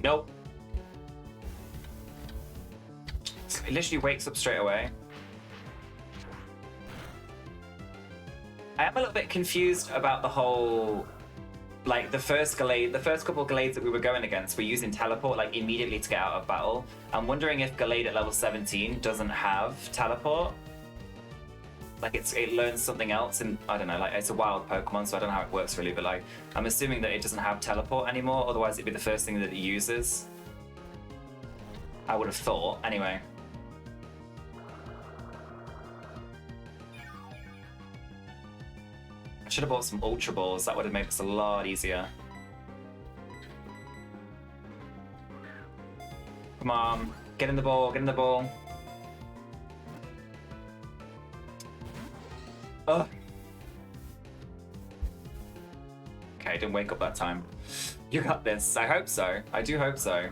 Nope. It literally wakes up straight away. I am a little bit confused about the whole, like the first couple of Gallades that we were going against were using Teleport like immediately to get out of battle. I'm wondering if Gallade at level 17 doesn't have Teleport. Like it learns something else, and I don't know, like it's a wild Pokemon, so I don't know how it works really, but like I'm assuming that it doesn't have Teleport anymore, otherwise it'd be the first thing that it uses. I would have thought, anyway. I should have bought some Ultra Balls, that would have made this a lot easier. Come on, get in the ball, get in the ball. Ugh. Okay, didn't wake up that time. You got this. I hope so. I do hope so.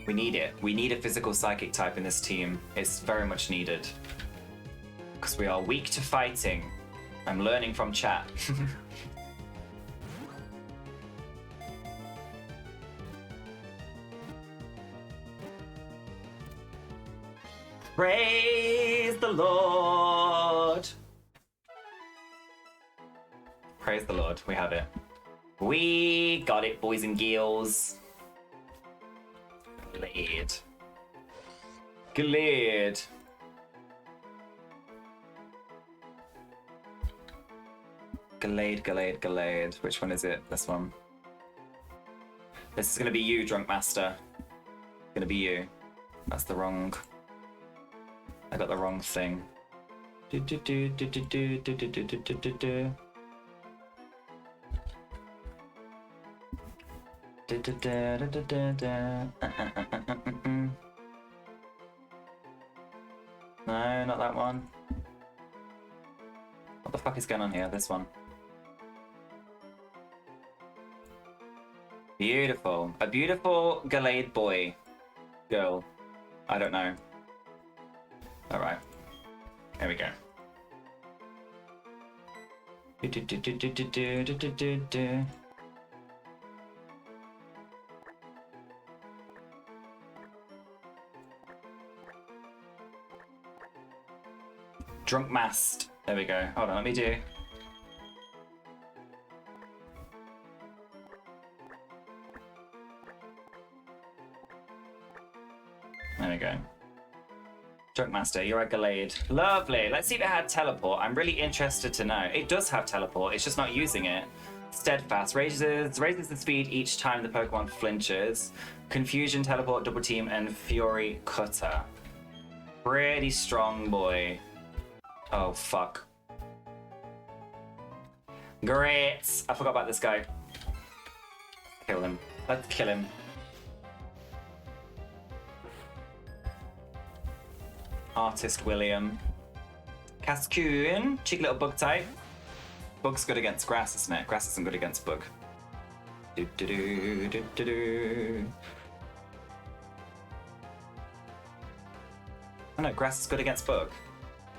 We need it. We need a physical psychic type in this team. It's very much needed. Because we are weak to fighting. I'm learning from chat. Praise the Lord! Praise the Lord, we have it. We got it, boys and girls. Glade. Glade. Glade, Glade, Glade. Which one is it? This one. This is gonna be you, Drunk Master. Gonna be you. That's the wrong... I got the wrong thing. Do do do do do do do do do do do do. Da, da, da, da, da, da. No, not that one. What the fuck is going on here? This one. Beautiful. A beautiful Gallade boy. Girl. I don't know. Alright. Here we go. Do, do, do, do, do, do, do, do, do, do. Drunk Mast. There we go. Hold on, let me do. There we go. Drunk Master, you're a Gallade. Lovely. Let's see if it had Teleport. I'm really interested to know. It does have Teleport, it's just not using it. Steadfast. Raises the speed each time the Pokemon flinches. Confusion, Teleport, Double Team, and Fury Cutter. Pretty strong boy. Oh, fuck. Great! I forgot about this guy. Kill him. Let's kill him. Artist William. Cascoon. Cheeky little bug type. Bug's good against grass, isn't it? Grass isn't good against bug. Do do do do do do. Oh no, grass is good against bug.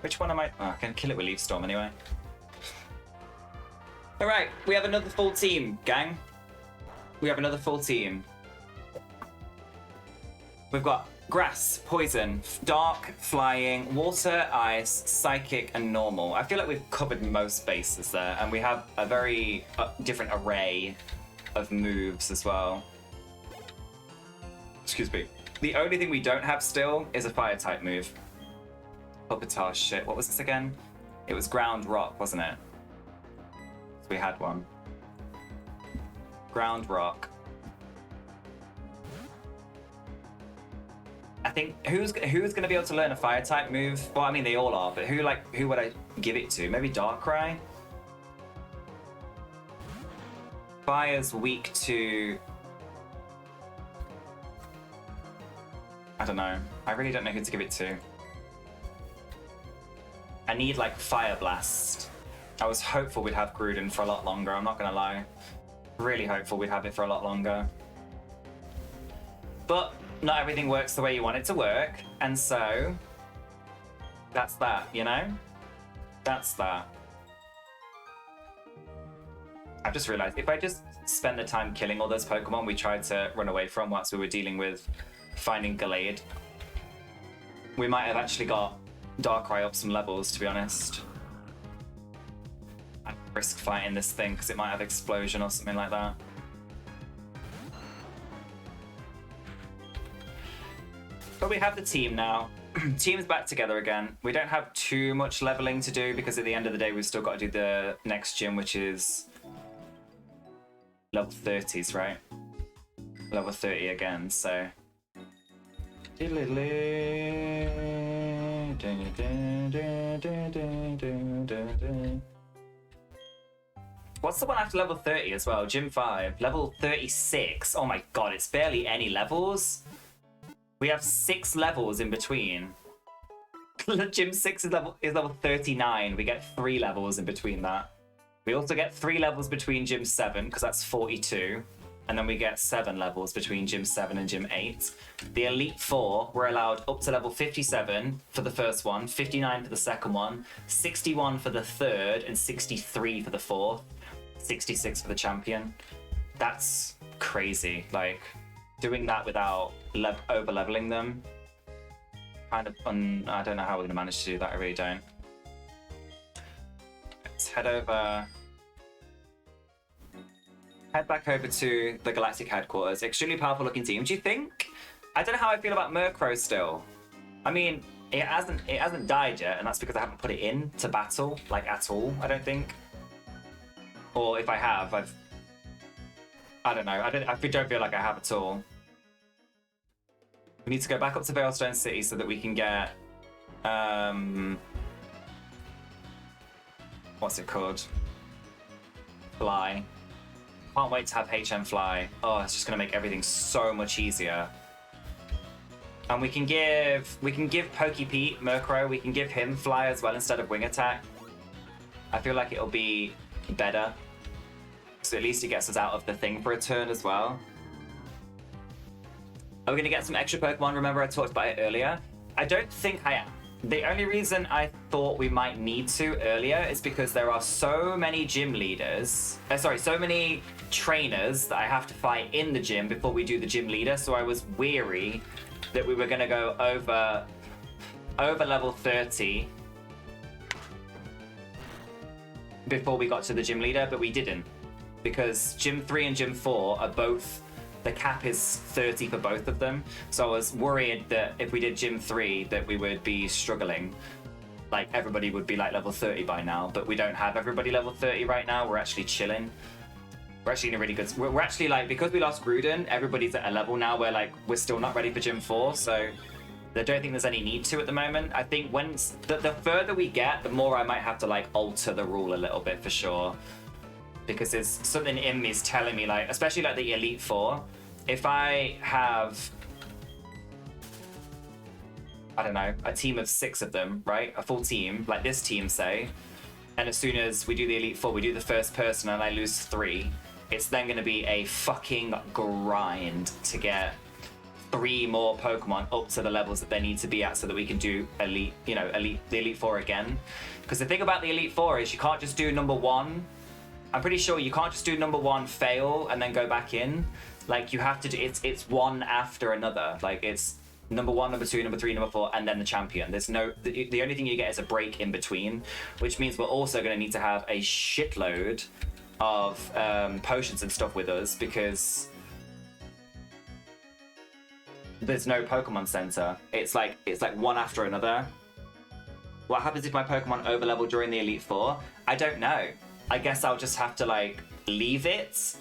Which one am I? Oh, I can kill it with Leaf Storm anyway. Alright, we have another full team, gang. We have another full team. We've got Grass, Poison, Dark, Flying, Water, Ice, Psychic, and Normal. I feel like we've covered most bases there, and we have a very different array of moves as well. Excuse me. The only thing we don't have still is a Fire-type move. Puppetar shit. What was this again? It was Ground Rock, wasn't it? So we had one. Ground Rock. I think who's going to be able to learn a fire type move? Well, I mean they all are, but who would I give it to? Maybe Darkrai? Fire's weak to... I don't know. I really don't know who to give it to. I need like Fire Blast. I was hopeful we'd have Gruden for a lot longer, I'm not gonna lie. Really hopeful we'd have it for a lot longer. But not everything works the way you want it to work, and so that's that, you know? That's that. I've just realized if I just spend the time killing all those Pokemon we tried to run away from whilst we were dealing with finding Gallade, we might have actually got Darkrai up some levels, to be honest. I'd risk fighting this thing because it might have Explosion or something like that. But we have the team now. Team's back together again. We don't have too much leveling to do because at the end of the day we've still got to do the next gym, which is level 30s, right? Level 30 again, so... What's the one after level 30 as well? Gym 5. Level 36. Oh my god, it's barely any levels. We have 6 levels in between. Gym 6 is level 39. We get 3 levels in between that. We also get 3 levels between Gym 7, because that's 42. And then we get 7 levels between Gym 7 and Gym 8. The Elite Four, we're allowed up to level 57 for the first one, 59 for the second one, 61 for the third, and 63 for the fourth, 66 for the champion. That's crazy. Like, doing that without over-leveling them, kind of I don't know how we're going to manage to do that, I really don't. Let's head back over to the Galactic Headquarters. Extremely powerful looking team. Do you think? I don't know how I feel about Murkrow still. I mean, it hasn't died yet, and that's because I haven't put it in to battle, like, at all, I don't think. Or if I have, I don't know. I don't feel like I have at all. We need to go back up to Veilstone City so that we can get what's it called? Fly. Can't wait to have HM Fly. Oh, it's just gonna make everything so much easier. And we can give Pokepete, Murkrow, we can give him Fly as well instead of Wing Attack. I feel like it'll be better. So at least it gets us out of the thing for a turn as well. Are we gonna get some extra Pokemon? Remember I talked about it earlier? I don't think I am. The only reason I thought we might need to earlier is because there are so many gym leaders, so many trainers that I have to fight in the gym before we do the gym leader, so I was weary that we were gonna go over level 30 before we got to the gym leader, but we didn't. Because Gym 3 and Gym 4 are both, the cap is 30 for both of them. So I was worried that if we did Gym 3 that we would be struggling. Like everybody would be like level 30 by now, but we don't have everybody level 30 right now. We're actually chilling. We're actually in a really good, we're actually like, because we lost Gruden, everybody's at a level now where like, we're still not ready for Gym 4. So I don't think there's any need to at the moment. I think once, the further we get, the more I might have to like alter the rule a little bit for sure. Because there's something in me is telling me like, especially like the Elite Four, if I have, I don't know, a team of 6 of them, right? A full team, like this team say, and as soon as we do the Elite Four, we do the first person and I lose 3, it's then gonna be a fucking grind to get 3 more Pokemon up to the levels that they need to be at so that we can do Elite, you know, the Elite Four again. Because the thing about the Elite Four is you can't just do number 1. I'm pretty sure you can't just do number 1, fail, and then go back in. Like, you have to do, it's one after another. Like, it's number 1, number 2, number 3, number 4, and then the champion. There's no, the only thing you get is a break in between, which means we're also going to need to have a shitload of potions and stuff with us because there's no Pokemon Center. It's like one after another. What happens if my Pokemon overlevel during the Elite Four? I don't know. I guess I'll just have to like leave it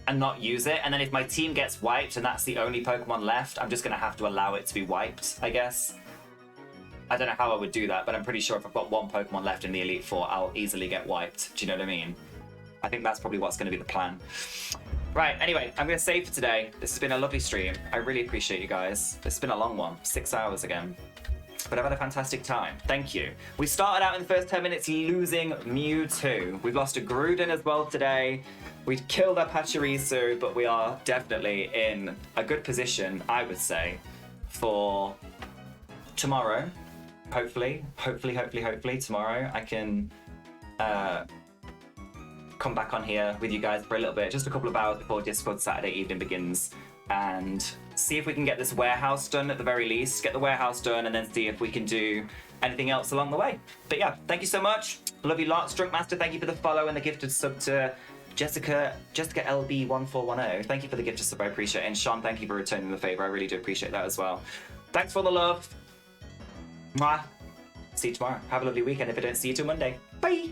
and not use it. And then if my team gets wiped and that's the only Pokemon left, I'm just gonna have to allow it to be wiped, I guess. I don't know how I would do that, but I'm pretty sure if I've got 1 Pokemon left in the Elite Four, I'll easily get wiped. Do you know what I mean? I think that's probably what's going to be the plan. Right, anyway, I'm going to save for today. This has been a lovely stream. I really appreciate you guys. It's been a long one, 6 hours again. But I've had a fantastic time. Thank you. We started out in the first 10 minutes losing MEWTWO. We've lost a Gruden as well today. We'd killed our Pachirisu, but we are definitely in a good position, I would say, for tomorrow. Hopefully tomorrow I can come back on here with you guys for a little bit, just a couple of hours before Discord Saturday evening begins, and see if we can get this warehouse done at the very least, get the warehouse done, and then see if we can do anything else along the way. But yeah, thank you so much. Love you lots. Drunk Master, thank you for the follow and the gifted sub to Jessica LB1410. Thank you for the gifted sub, I appreciate it. And Sean, thank you for returning the favor. I really do appreciate that as well. Thanks for the love. Mwah. See you tomorrow. Have a lovely weekend if I don't see you till Monday. Bye.